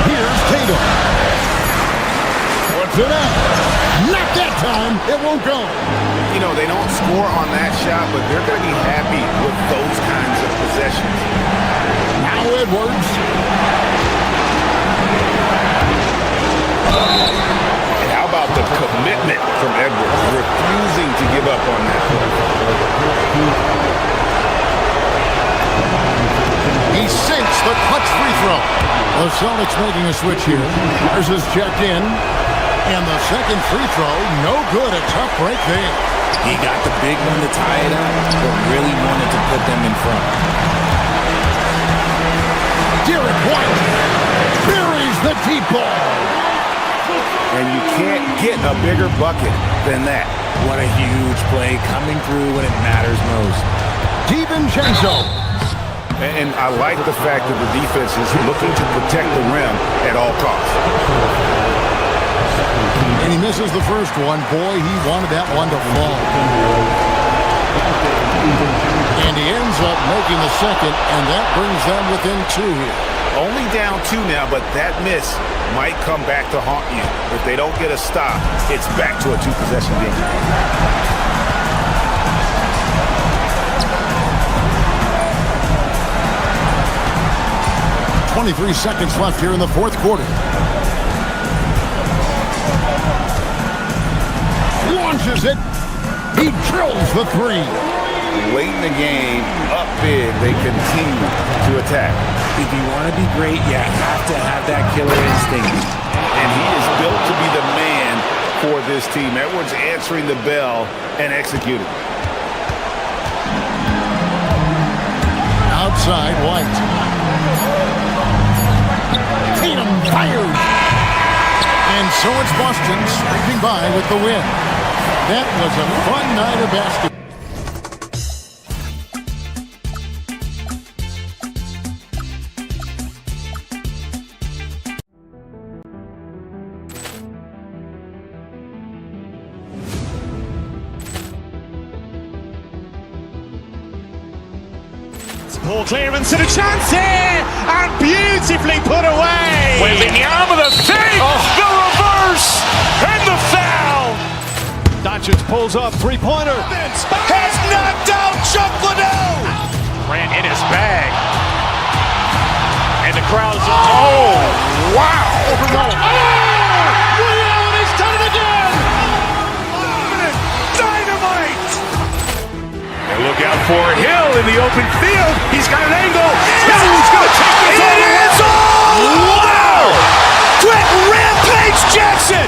Here's Tatum. What's it up? Not that time. It won't go. You know, they don't score on that shot, but they're going to be happy with those kinds of possessions. Now Edwards. And how about the commitment from Edwards, refusing to give up on that. He sinks the clutch free throw. The Celtics making a switch here. There's his checked in. And the second free throw, no good. A tough break there. He got the big one to tie it up, but really wanted to put them in front. Derek White buries the deep ball. And you can't get a bigger bucket than that. What a huge play coming through when it matters most. DiVincenzo. And I like the fact that the defense is looking to protect the rim at all costs. And he misses the first one. Boy, he wanted that one to fall. And he ends up making the second, and that brings them within 2 here. Only down 2 now, but that miss might come back to haunt you. If they don't get a stop, it's back to a 2-possession game. 23 seconds left here in the fourth quarter. Launches it. He drills the 3. Late in the game, up big, they continue to attack. If you want to be great, you have to have that killer instinct. And he is built to be the man for this team. Edwards answering the bell and executing. Outside White. Tatum fired. And so it's Boston scraping by with the win. That was a fun night of basketball. Ball clearance and a chance here, and beautifully put away. Wembanyama the save, the reverse, and the foul. Doncic pulls up, three-pointer. Has knocked out Chuck Liddell. Grant in his bag. And the crowd's, oh, wow. Ray Allen has done it again. Dynamite. And look out for Hill in the open field. He's got an angle. He's going to take this all the way. Wow. Quick Rampage Jackson.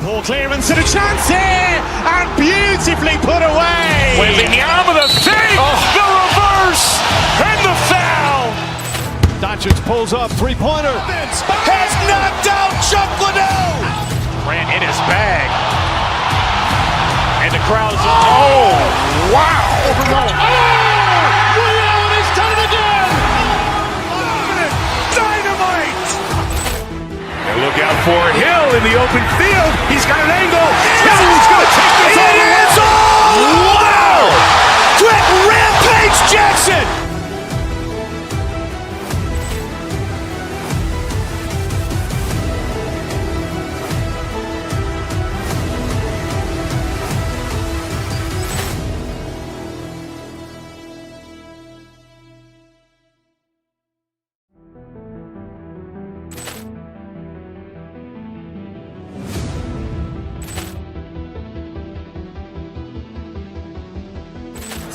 Ball clearance and a chance here, and beautifully put away. Wembanyama the save, the reverse, and the foul. Doncic pulls up, three-pointer. Has knocked out Chuck Liddell. Grant in his bag. And the crowd's, oh, wow. Ray Allen has done it again. Dynamite. And look out for Hill in the open field. He's got an angle. He's going to take this all the way. Wow. Quick Rampage Jackson.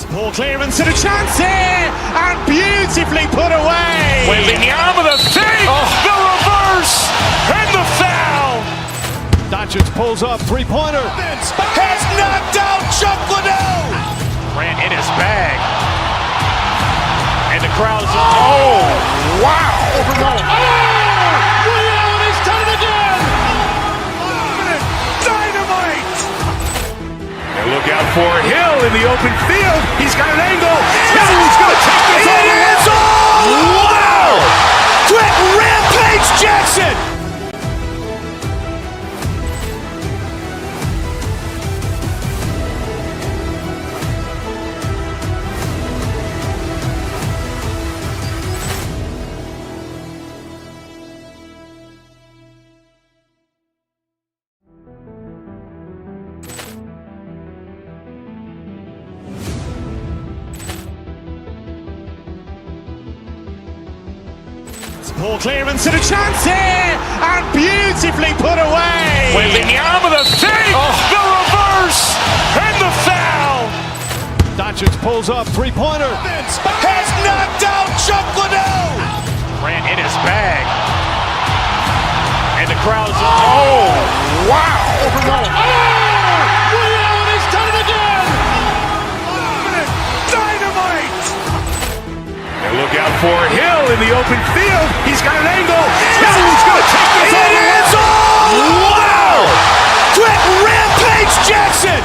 Ball clearance and a chance here, and beautifully put away. Wembanyama the save, the reverse, and the foul. Doncic pulls up, three-pointer. Has knocked out Chuck Liddell. Grant in his bag. And the crowd's, oh, wow. Ray Allen has done it again. Dynamite. And look out for Hill in the open field. He's got an angle. He's going to take this all the way. Wow. Quick Rampage Jackson. Ball clearance and a chance here, and beautifully put away. Wembanyama the save, the reverse, and the foul. Doncic pulls up, three-pointer. Has knocked out Chuck Liddell. Grant in his bag. And the crowd's, oh, wow. Ray Allen has done it again. Dynamite. And look out for Hill in the open field. He's got an angle. He's going to take this all the way. Wow. Quick Rampage Jackson.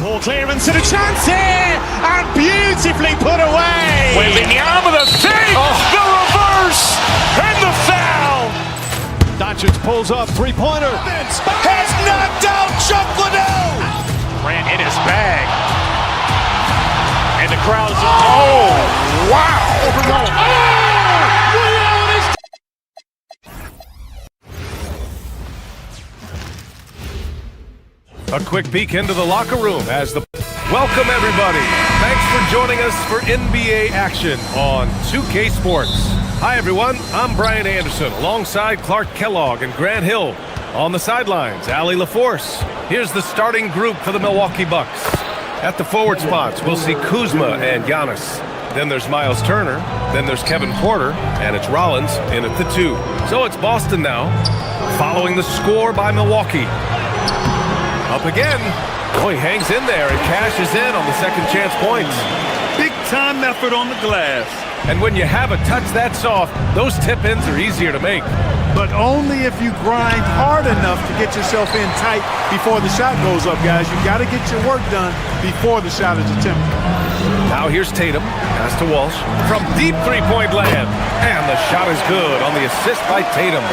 Ball clearance and a chance here, and beautifully put away. Wembanyama the save, the reverse, and the foul. Doncic pulls up, three-pointer. Has knocked out Chuck Liddell. Grant in his bag. And the crowd's, oh, wow. Ray Allen has A quick peek into the locker room as the welcome everybody. Thanks for joining us for NBA action on 2K Sports. Hi, everyone. I'm Brian Anderson alongside Clark Kellogg and Grant Hill. On the sidelines, Allie LaForce. Here's the starting group for the Milwaukee Bucks. At the forward spots, we'll see Kuzma and Giannis. Then there's Miles Turner. Then there's Kevin Porter. And it's Rollins in at the 2. So it's Boston now, following the score by Milwaukee. Up again. Oh, he hangs in there and cashes in on the second chance points. Big time effort on the glass. And when you have a touch that soft, those tip-ins are easier to make. But only if you grind hard enough to get yourself in tight before the shot goes up, guys. You got to get your work done before the shot is attempted. Now here's Tatum. Pass to Walsh. From deep three-point land. And the shot is good on the assist by Tatum.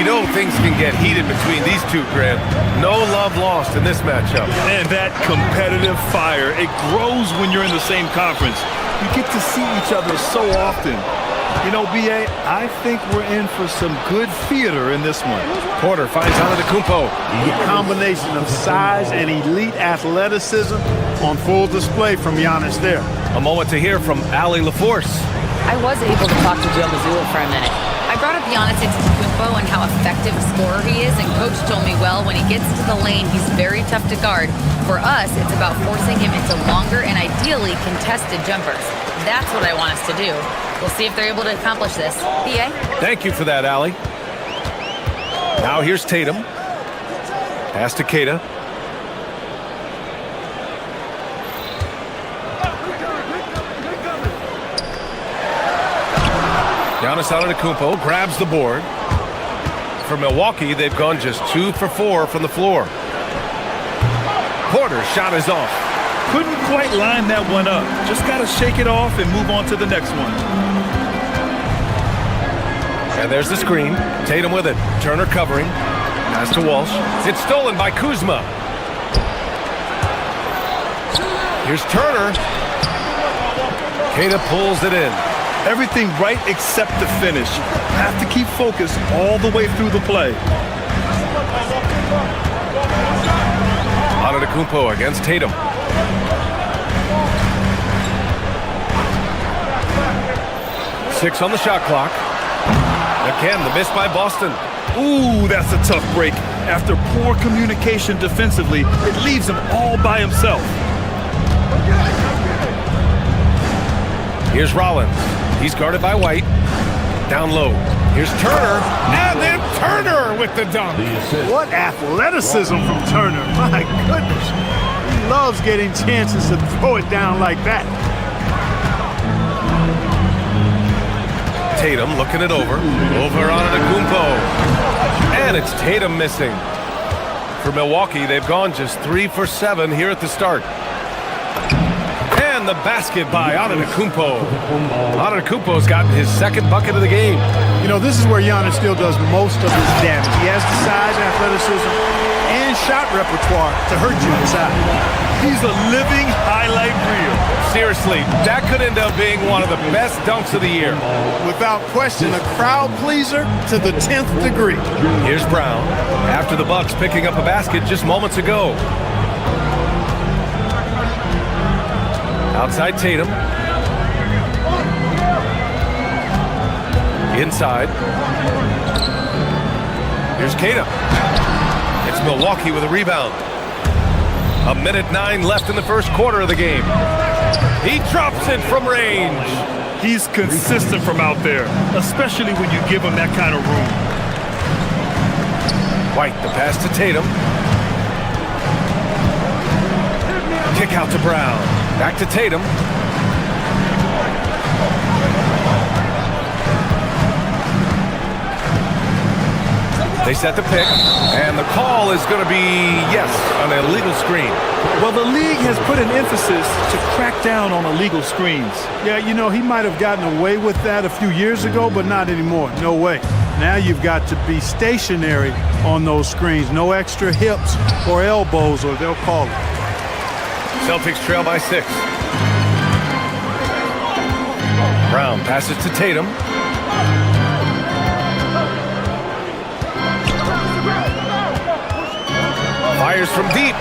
We know things can get heated between these two, Grant. No love lost in this matchup. And that competitive fire, it grows when you're in the same conference. You get to see each other so often. You know, B.A., I think we're in for some good theater in this one. Porter finds Antetokounmpo. The combination of size and elite athleticism on full display from Giannis there. A moment to hear from Allie LaForce. I was able to talk to Joe Mazzulla for a minute. I brought up Giannis Antetokounmpo and how effective a scorer he is, and Coach told me, well, when he gets to the lane, he's very tough to guard. For us, it's about forcing him into longer and ideally contested jumpers. That's what I want us to do. We'll see if they're able to accomplish this. B.A.? Thank you for that, Allie. Now here's Tatum. Pass to Keita. Giannis Antetokounmpo grabs the board. For Milwaukee, they've gone just 2 for 4 from the floor. Porter's shot is off. Couldn't quite line that one up. Just got to shake it off and move on to the next one. And there's the screen. Tatum with it. Turner covering. Pass to Walsh. It's stolen by Kuzma. Here's Turner. Keita pulls it in. Everything right except the finish. Have to keep focused all the way through the play. Antetokounmpo against Tatum. Six on the shot clock. Again, the miss by Boston. Ooh, that's a tough break. After poor communication defensively, it leaves him all by himself. Here's Rollins. He's guarded by White. Down low. Here's Turner. And then Turner with the dunk. What athleticism from Turner. My goodness. He loves getting chances to throw it down like that. Tatum looking it over. Over on Antetokounmpo. And it's Tatum missing. For Milwaukee, they've gone just 3 for 7 here at the start. And the basket by Antetokounmpo. Antetokounmpo's gotten his second bucket of the game. You know, this is where Giannis still does most of his damage. He has the size, athleticism, and shot repertoire to hurt you inside. He's a living highlight reel. Seriously, that could end up being one of the best dunks of the year. Without question, a crowd pleaser to the 10th degree. Here's Brown. After the Bucks picking up a basket just moments ago. Outside Tatum. Inside. Here's Keita. It's Milwaukee with a rebound. 1:09 left in the first quarter of the game. He drops it from range. He's consistent from out there, especially when you give him that kind of room. White, the pass to Tatum. Kick out to Brown. Back to Tatum. They set the pick, and the call is going to be, yes, an illegal screen. Well, the league has put an emphasis to crack down on illegal screens. Yeah, you know, he might have gotten away with that a few years ago, but not anymore. No way. Now you've got to be stationary on those screens. No extra hips or elbows, or they'll call it. Celtics trail by 6. Brown passes to Tatum. Fires from deep.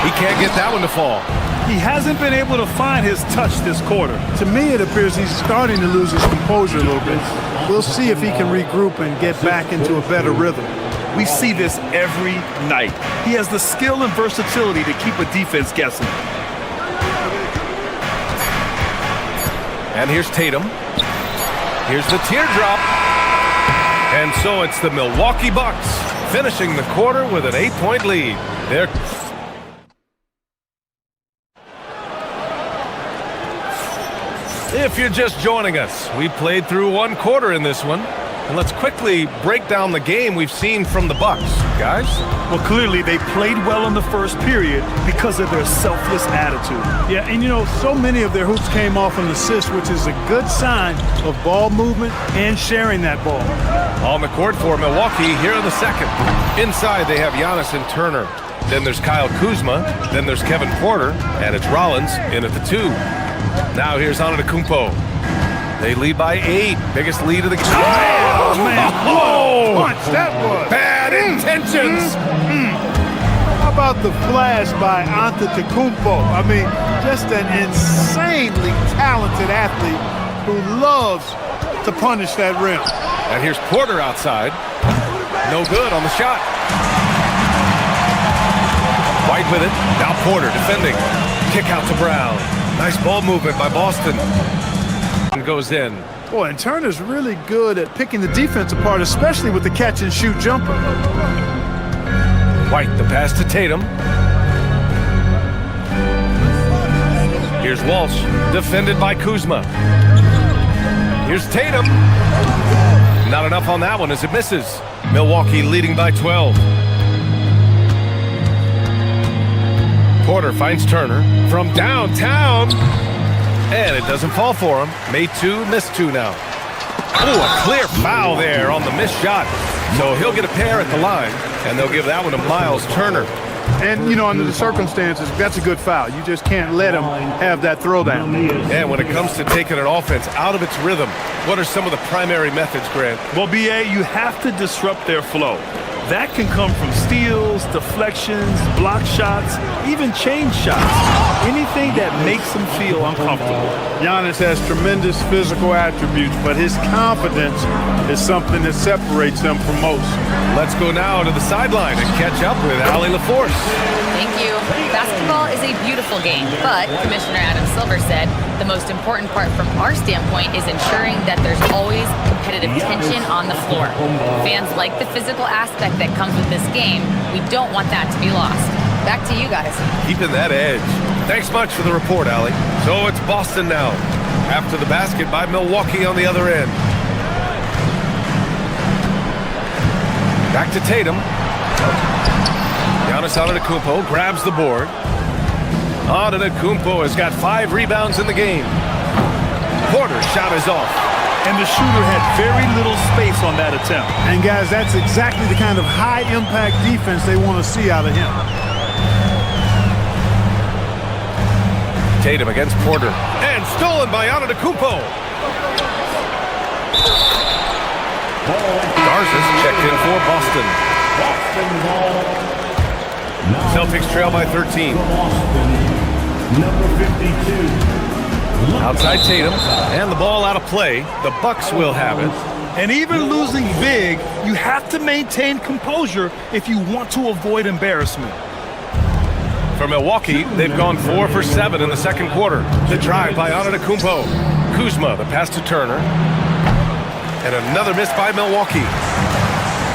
He can't get that one to fall. He hasn't been able to find his touch this quarter. To me, it appears he's starting to lose his composure a little bit. We'll see if he can regroup and get back into a better rhythm. We see this every night. He has the skill and versatility to keep a defense guessing. And here's Tatum. Here's the teardrop. And so it's the Milwaukee Bucks finishing the quarter with an 8-point lead. If you're just joining us, we played through one quarter in this one. And let's quickly break down the game we've seen from the Bucks, guys. Well, clearly they played well in the first period because of their selfless attitude. Yeah, and so many of their hoops came off an assist, which is a good sign of ball movement and sharing that ball. On the court for Milwaukee here in the second. Inside they have Giannis and Turner. Then there's Kyle Kuzma. Then there's Kevin Porter. And it's Rollins in at the 2. Now here's Antetokounmpo. They lead by 8. Biggest lead of the game. Oh, man. Whoa! Punch, that was. Bad intentions. How about the flash by Antetokounmpo? I mean, just an insanely talented athlete who loves to punish that rim. And here's Porter outside. No good on the shot. White with it. Now Porter defending. Kick out to Brown. Nice ball movement by Boston. Goes in. Boy, and Turner's really good at picking the defense apart, especially with the catch-and-shoot jumper. White, the pass to Tatum. Here's Walsh, defended by Kuzma. Here's Tatum. Not enough on that one as it misses. Milwaukee leading by 12. Porter finds Turner from downtown. And it doesn't fall for him. Made 2, missed 2 now. Oh, a clear foul there on the missed shot. So he'll get a pair at the line, and they'll give that one to Miles Turner. And, under the circumstances, that's a good foul. You just can't let him have that throwdown. And when it comes to taking an offense out of its rhythm, what are some of the primary methods, Grant? Well, BA, you have to disrupt their flow. That can come from steals, deflections, block shots, even change shots. Anything that makes them feel uncomfortable. Giannis has tremendous physical attributes, but his confidence is something that separates him from most. Let's go now to the sideline and catch up with Allie LaForce. Thank you. Basketball is a beautiful game, but Commissioner Adam Silver said the most important part from our standpoint is ensuring that there's always competitive tension on the floor. Fans like the physical aspect that comes with this game. We don't want that to be lost. Back to you guys. Keeping that edge. Thanks much for the report, Allie. So it's Boston now. After the basket by Milwaukee on the other end. Back to Tatum. Giannis Antetokounmpo grabs the board. Antetokounmpo has got 5 rebounds in the game. Porter's shot is off. And the shooter had very little space on that attempt. And guys, that's exactly the kind of high-impact defense they want to see out of him. Tatum against Porter. And stolen by Antetokounmpo. Garza's checked in for Boston. Celtics trail by 13. Number 52. Outside Tatum, and the ball out of play. The Bucks will have it. And even losing big, you have to maintain composure if you want to avoid embarrassment. For Milwaukee, they've gone 4 for 7 in the second quarter. The drive by Antetokounmpo. Kuzma, the pass to Turner. And another miss by Milwaukee.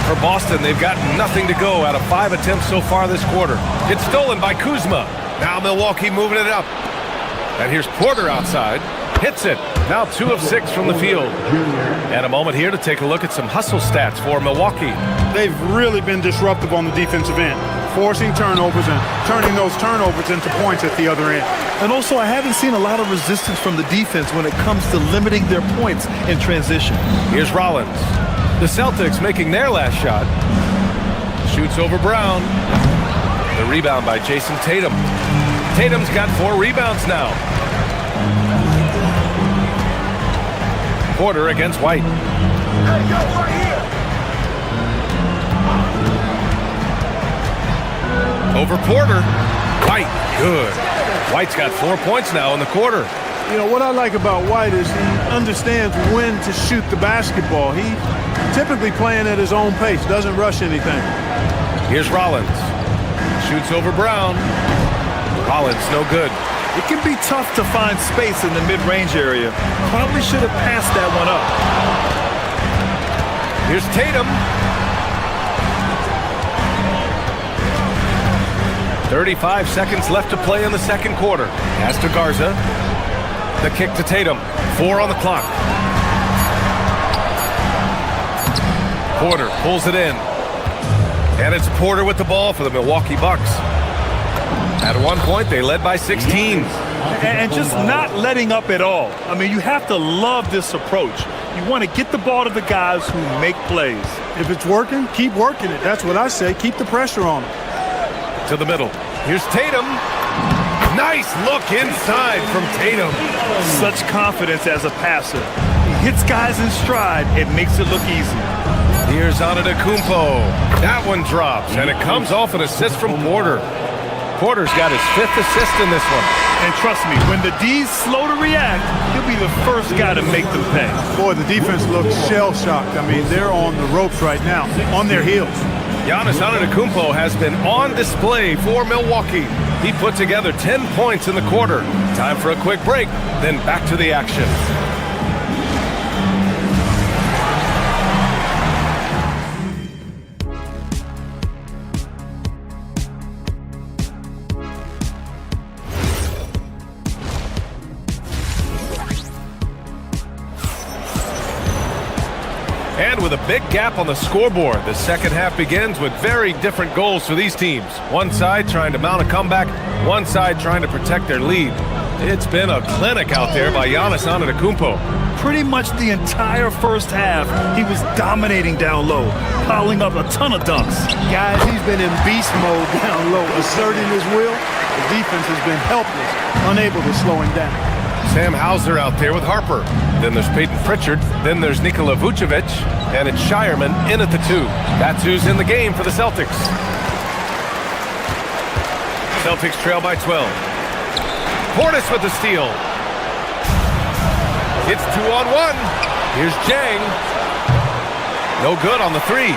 For Boston, they've got nothing to go out of 5 attempts so far this quarter. It's stolen by Kuzma. Now Milwaukee moving it up. And here's Porter outside. Hits it. Now 2 of 6 from the field. And a moment here to take a look at some hustle stats for Milwaukee. They've really been disruptive on the defensive end, forcing turnovers and turning those turnovers into points at the other end. And also, I haven't seen a lot of resistance from the defense when it comes to limiting their points in transition. Here's Rollins. The Celtics making their last shot. Shoots over Brown. The rebound by Jason Tatum. Tatum's got 4 rebounds now. Porter against White. Over Porter. White, good. White's got 4 points now in the quarter. You know, what I like about White is he understands when to shoot the basketball. He typically playing at his own pace, doesn't rush anything. Here's Rollins. Shoots over Brown. Rollins, no good. It can be tough to find space in the mid-range area. Probably should have passed that one up. Here's Tatum. 35 seconds left to play in the second quarter. Pass to Garza. The kick to Tatum. 4 on the clock. Porter pulls it in. And it's Porter with the ball for the Milwaukee Bucks. At one point, they led by 16. And just not letting up at all. I mean, you have to love this approach. You want to get the ball to the guys who make plays. If it's working, keep working it. That's what I say. Keep the pressure on them. To the middle. Here's Tatum. Nice look inside from Tatum. Such confidence as a passer. He hits guys in stride. It makes it look easy. Here's Antetokounmpo. That one drops, and it comes off an assist from Porter. Porter's got his 5th assist in this one. And trust me, when the D's slow to react, he'll be the first guy to make them pay. Boy, the defense looks shell-shocked. I mean, they're on the ropes right now, on their heels. Giannis Antetokounmpo has been on display for Milwaukee. He put together 10 points in the quarter. Time for a quick break, then back to the action. And with a big gap on the scoreboard, the second half begins with very different goals for these teams. One side trying to mount a comeback, one side trying to protect their lead. It's been a clinic out there by Giannis Antetokounmpo. Pretty much the entire first half, he was dominating down low, piling up a ton of dunks. Guys, he's been in beast mode down low, asserting his will. The defense has been helpless, unable to slow him down. Sam Hauser out there with Harper. Then there's Peyton Pritchard. Then there's Nikola Vucevic. And it's Shireman in at the 2. That's who's in the game for the Celtics. Celtics trail by 12. Portis with the steal. It's 2-on-1. Here's Jang. No good on the 3.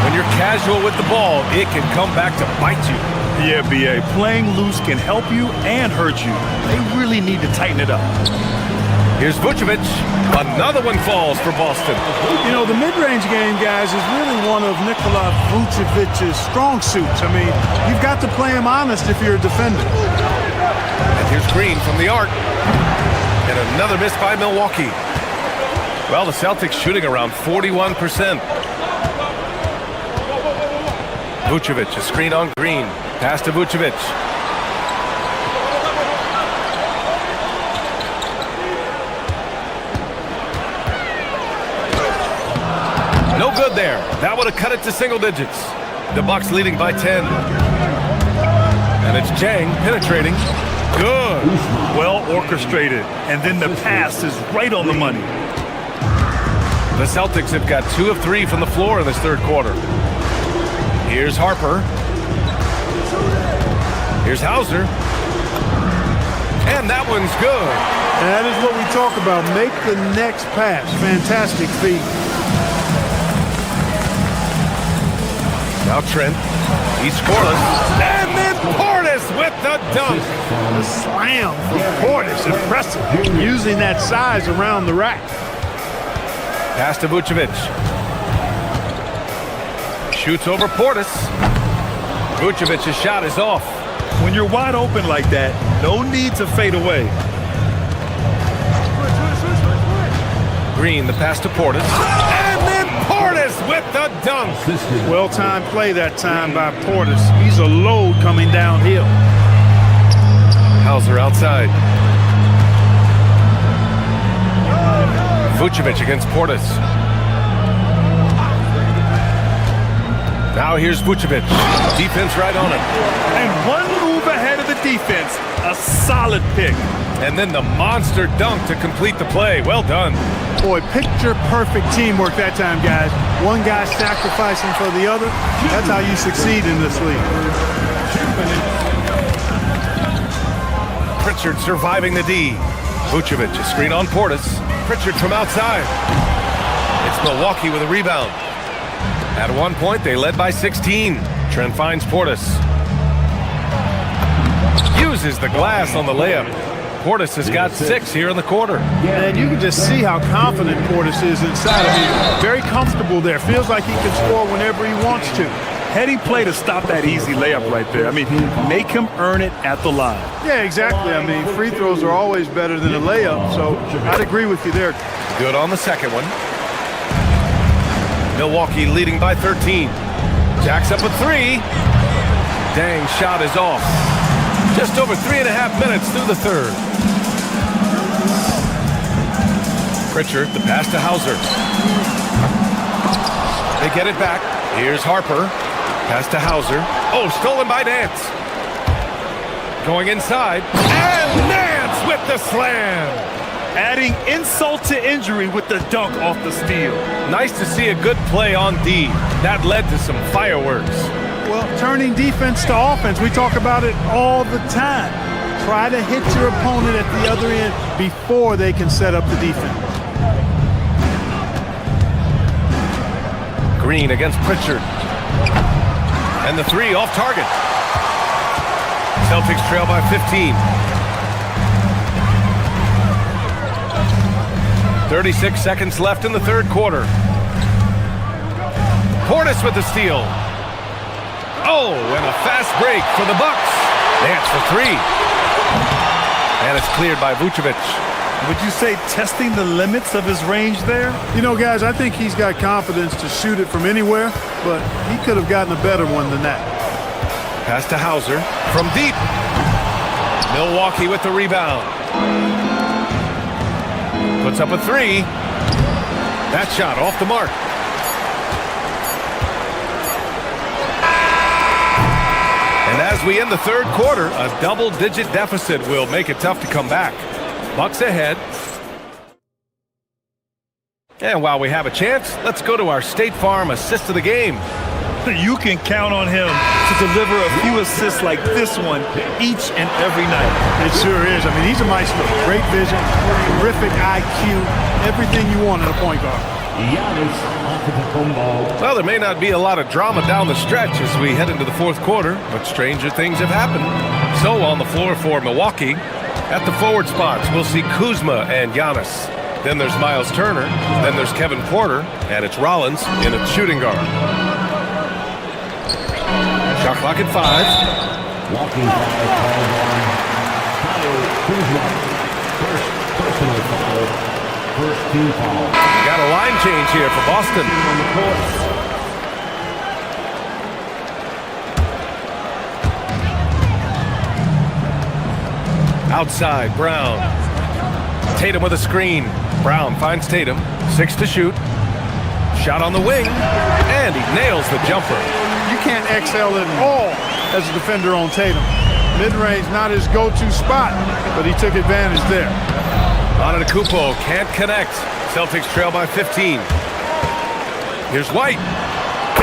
When you're casual with the ball, it can come back to bite you. Yeah, B.A. Playing loose can help you and hurt you. They really need to tighten it up. Here's Vucevic. Another one falls for Boston. You know, the mid-range game, guys, is really one of Nikola Vucevic's strong suits. I mean, you've got to play him honest if you're a defender. And here's Green from the arc. And another miss by Milwaukee. Well, the Celtics shooting around 41%. Vucevic, a screen on Green. Pass to Vucevic. No good there. That would have cut it to single digits. The Bucks leading by 10. And it's Jang penetrating. Good. Well orchestrated. And then the pass is right on the money. The Celtics have got 2 of 3 from the floor in this third quarter. Here's Harper. Here's Hauser. And that one's good. And that is what we talk about. Make the next pass. Fantastic feed. Now Trent. He's scoreless. And then Portis with the dunk. The slam from Portis. Impressive. Using that size around the rack. Pass to Vucevic. Shoots over Portis. Vucevic's shot is off. When you're wide open like that, no need to fade away. Green, the pass to Portis. And then Portis with the dunk. Well-timed play that time by Portis. He's a load coming downhill. Hauser outside. Vucevic against Portis. Now here's Vucevic. Defense right on him. And one move ahead of the defense. A solid pick. And then the monster dunk to complete the play. Well done. Boy, picture-perfect teamwork that time, guys. One guy sacrificing for the other. That's how you succeed in this league. Pritchard surviving the D. Vucevic, a screen on Portis. Pritchard from outside. It's Milwaukee with a rebound. At one point, they led by 16. Trent finds Portis. Uses the glass on the layup. Portis has got 6 here in the quarter. And you can just see how confident Portis is inside. I mean, very comfortable there. Feels like he can score whenever he wants to. Heady play to stop that easy layup right there. I mean, make him earn it at the line. Yeah, exactly. I mean, free throws are always better than a layup, so I'd agree with you there. Good on the second one. Milwaukee leading by 13. Jacks up a 3. Dang, shot is off. Just over 3.5 minutes through the third. Pritchard, the pass to Hauser. They get it back. Here's Harper. Pass to Hauser. Oh, stolen by Nance. Going inside. And Nance with the slam. Adding insult to injury with the dunk off the steal. Nice to see a good play on D. That led to some fireworks. Well, turning defense to offense, we talk about it all the time. Try to hit your opponent at the other end before they can set up the defense. Green against Pritchard. And the 3 off target. Celtics trail by 15. 36 seconds left in the third quarter. Portis with the steal. Oh, and a fast break for the Bucks. Nance for 3. And it's cleared by Vucevic. Would you say testing the limits of his range there? You know, guys, I think he's got confidence to shoot it from anywhere, but he could have gotten a better one than that. Pass to Hauser from deep. Milwaukee with the rebound. Puts up a 3. That shot off the mark. And as we end the third quarter, a double-digit deficit will make it tough to come back. Bucks ahead. And while we have a chance, let's go to our State Farm assist of the game. You can count on him to deliver a few assists like this one each and every night. It sure is. I mean, he's a maestro. Great vision, terrific IQ, everything you want in a point guard. Well, there may not be a lot of drama down the stretch as we head into the fourth quarter, but stranger things have happened. So on the floor for Milwaukee, at the forward spots, we'll see Kuzma and Giannis. Then there's Miles Turner. Then there's Kevin Porter. And it's Rollins in a shooting guard. Shot clock at 5. Walking foul called on Kyle Kuzma. First personal foul. First team foul. Got a line change here for Boston. On the court. Outside, Brown. Tatum with a screen. Brown finds Tatum. 6 to shoot. Shot on the wing. And he nails the jumper. You can't excel at all as a defender on Tatum. Mid-range, not his go-to spot, but he took advantage there. Antetokounmpo can't connect. Celtics trail by 15. Here's White.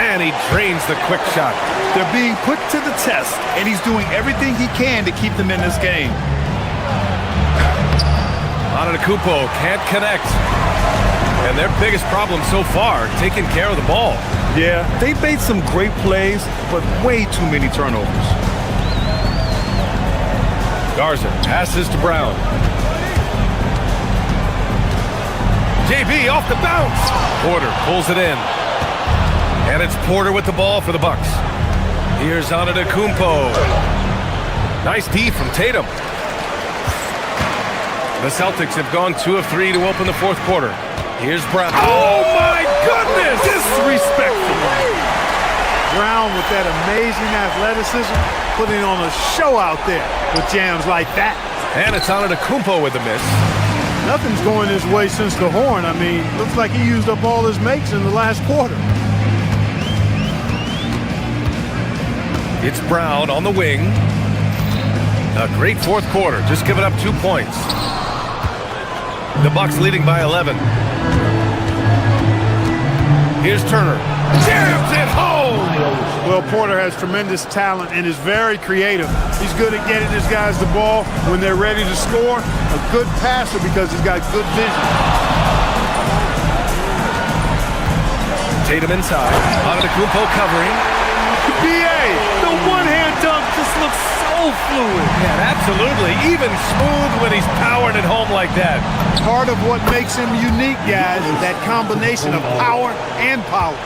And he drains the quick shot. They're being put to the test, and he's doing everything he can to keep them in this game. Antetokounmpo can't connect. And their biggest problem so far, taking care of the ball. Yeah, they've made some great plays, but way too many turnovers. Garza passes to Brown. JB off the bounce. Porter pulls it in. And it's Porter with the ball for the Bucks. Here's Antetokounmpo. Nice D from Tatum. The Celtics have gone 2 of 3 to open the fourth quarter. Here's Brown. Oh my goodness! Disrespectful. Brown with that amazing athleticism, putting on a show out there with jams like that. And it's Antetokounmpo with the miss. Nothing's going his way since the horn. I mean, looks like he used up all his makes in the last quarter. It's Brown on the wing. A great fourth quarter, just giving up 2 points. The Bucks leading by 11. Here's Turner. Jams it home! Well Porter has tremendous talent and is very creative. He's good at getting his guys the ball when they're ready to score. A good passer because he's got good vision. Tatum inside. Antetokounmpo covering. BA, the one-hand dunk just looks so fluid. Yeah, absolutely. Even smooth when he's powered at home like that. Part of what makes him unique, guys, is that combination of power and polish.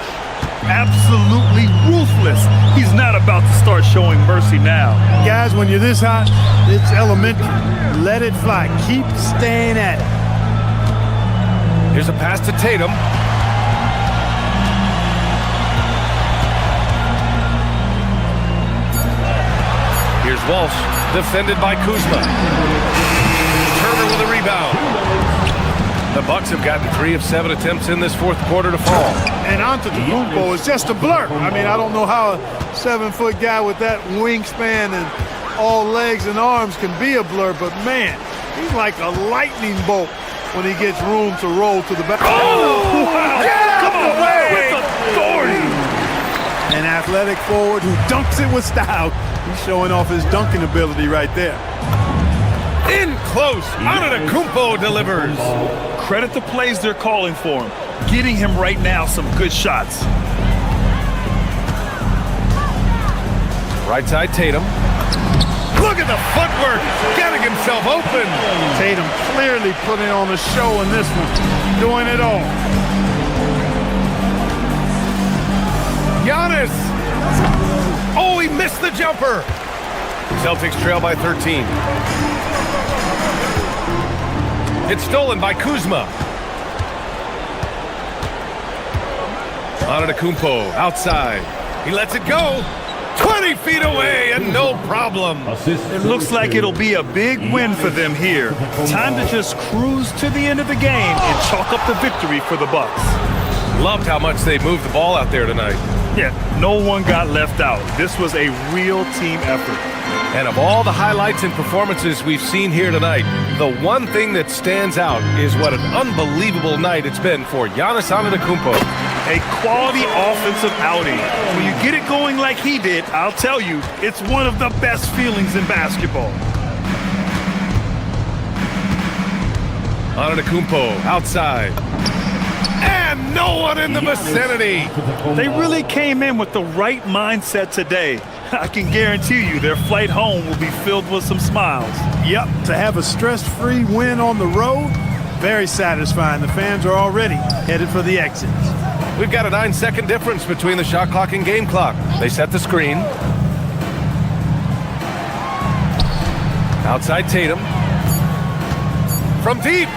Absolutely ruthless. He's not about to start showing mercy now. Guys, when you're this hot, it's elementary. Let it fly. Keep staying at it. Here's a pass to Tatum. Here's Walsh, defended by Kuzma. Turner with a rebound. The Bucks have gotten 3 of 7 attempts in this fourth quarter to fall. And Antetokounmpo is just a blur. I mean, I don't know how a 7-foot guy with that wingspan and all legs and arms can be a blur, but man, he's like a lightning bolt when he gets room to roll to the back. Oh, wow. Get out of the way! With authority! An athletic forward who dunks it with style. He's showing off his dunking ability right there. In close, Antetokounmpo delivers. Credit the plays they're calling for him. Getting him right now some good shots. Right side Tatum. Look at the footwork, getting himself open. Tatum clearly putting on a show in this one, doing it all. Giannis. Oh, he missed the jumper. Celtics trail by 13. It's stolen by Kuzma. Antetokounmpo outside. He lets it go. 20 feet away and no problem. It looks like it'll be a big win for them here. Time to just cruise to the end of the game and chalk up the victory for the Bucks. Loved how much they moved the ball out there tonight. Yeah, no one got left out. This was a real team effort. And of all the highlights and performances we've seen here tonight, the one thing that stands out is what an unbelievable night it's been for Giannis Antetokounmpo. A quality offensive outing. When you get it going like he did, I'll tell you, it's one of the best feelings in basketball. Antetokounmpo outside. And no one in the vicinity. They really came in with the right mindset today. I can guarantee you their flight home will be filled with some smiles. Yep, to have a stress-free win on the road, very satisfying. The fans are already headed for the exits. We've got a 9-second difference between the shot clock and game clock. They set the screen. Outside Tatum. From deep.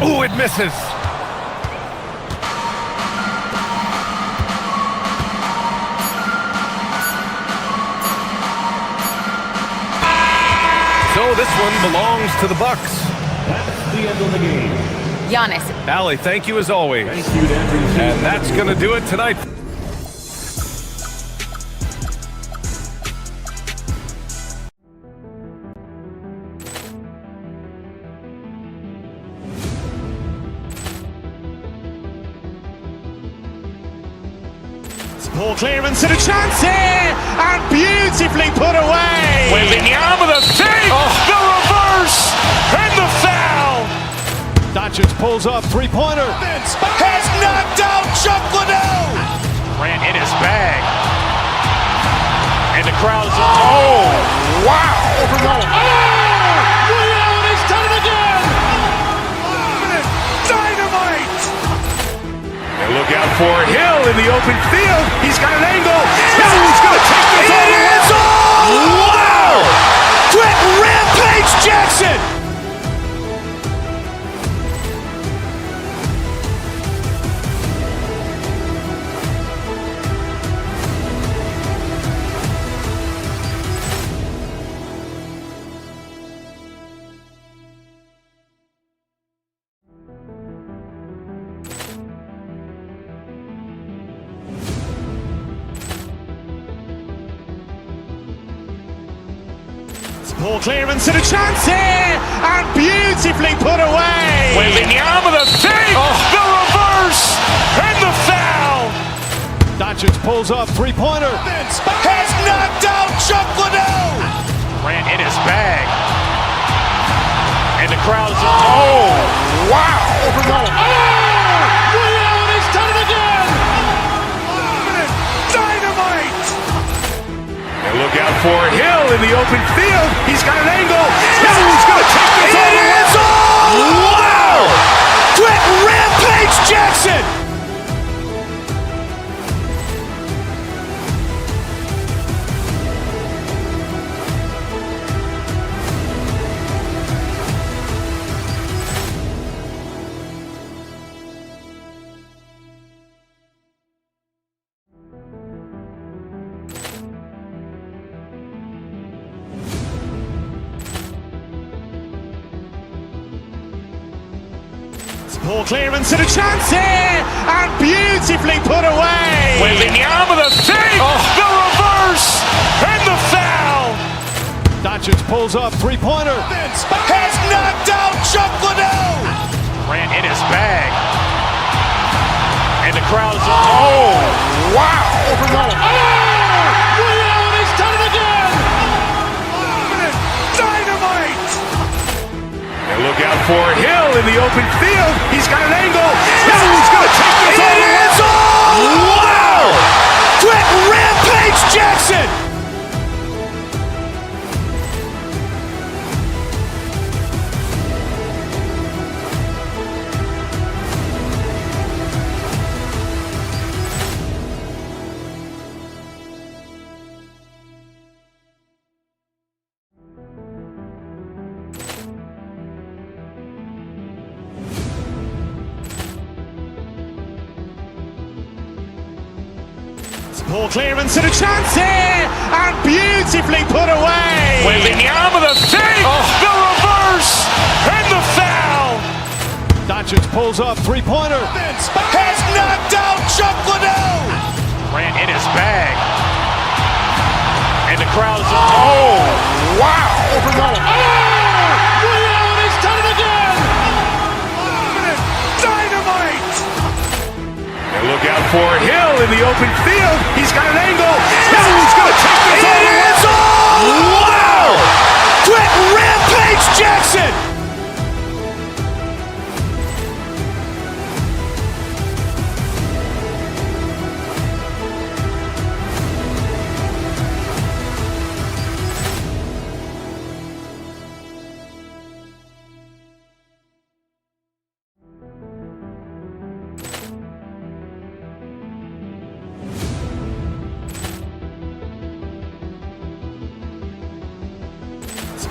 Oh, it misses. So this one belongs to the Bucks. That's the end of the game. Giannis. Allie, thank you as always. Thank you, and that's going to do it tonight. Ball clearance and a chance here, and beautifully put away. Wembanyama the save, the reverse, and the foul. Doncic pulls up, three-pointer. Has knocked out Chuck Liddell. Ran in his bag. And the crowd is, oh, wow. Liddell, he's done it again. Dynamite. And look out for Hill in the open field. He's got an angle. Hill's going to take this all the way. Wow! Quit Rampage Jackson. Ball clearance and a chance here, and beautifully put away. Wembanyama the save, the reverse, and the foul. Doncic pulls up, three-pointer. Has knocked out Chuck Liddell. Grant in his bag. And the crowd is, oh, wow. Ray Allen has done it again. Dynamite. And look out for Hill in the open field. He's got an angle. He's going to take this all the way. Wow. Quick Rampage Jackson. Poor clearance and a chance here, and beautifully put away. Wembanyama the fake, the reverse, and the foul. Doncic pulls up, three-pointer. Has knocked out Chuck Liddell. Grant in his bag. And the crowd is, oh, wow. Ray Allen has done it again. Dynamite. And look out for Hill in the open field. He's got an angle. He's going to take this all the way. Wow. Quick Rampage Jackson. Poor clearance and a chance here, and beautifully put away. Wembanyama the fake, the reverse, and the foul. Doncic pulls up, three-pointer. Has knocked out Chuck Liddell. Grant in his bag. And the crowd is, oh, wow. Ray Allen has done it again. Dynamite. And look out for Hill in the open field. He's got an angle. He's going to take this all the way. Wow. Quick Rampage Jackson.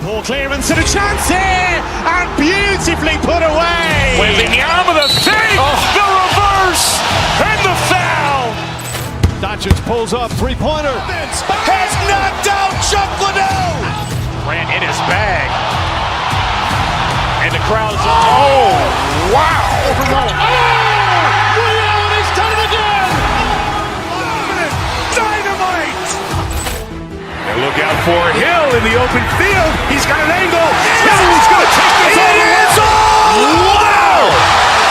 Poor clearance and a chance here, and beautifully put away. Wembanyama the fake, the reverse, and the foul. Doncic pulls up, three-pointer. Has knocked out Chuck Liddell. Grant in his bag. And the crowd is, oh, wow. Ray Allen has done it again. Dynamite. And look out for Hill in the open field. He's got an angle. He's going to take this all the way. Wow.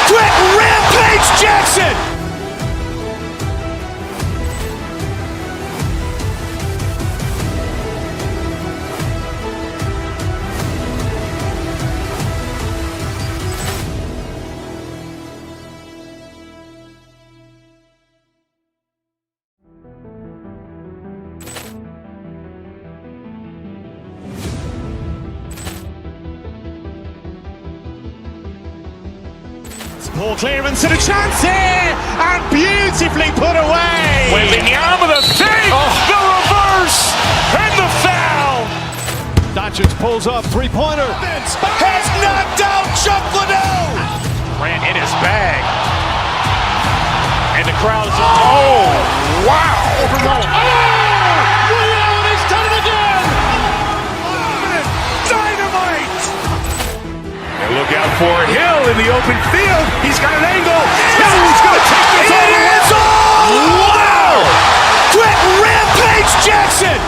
Quick Rampage Jackson. Poor clearance and a chance here, and beautifully put away. Wembanyama the fake, the reverse, and the foul. Doncic pulls up, three-pointer. Has knocked out Chuck Liddell. Grant in his bag. And the crowd is, oh, wow. Ray Allen has done it again. Dynamite. And look out for Hill in the open field. He's got an angle. He's going to take this all the way. Wow. Quick Rampage Jackson.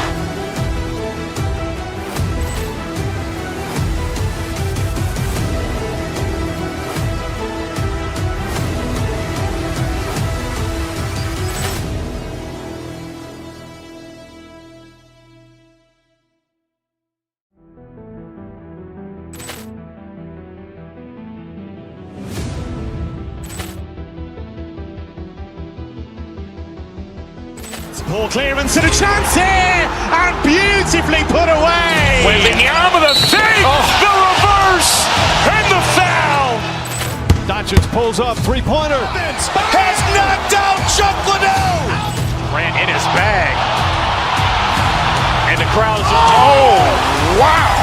Ball clearance and a chance here, and beautifully put away. Wembanyama the fake, the reverse, and the foul. Doncic pulls up, three-pointer. Has knocked out Chuck Liddell. Ran in his bag. And the crowd is... Oh, wow.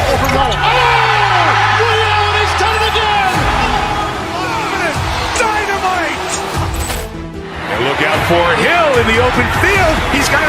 Allen has done it again. Dynamite. And look out for Hill in the open field. He's got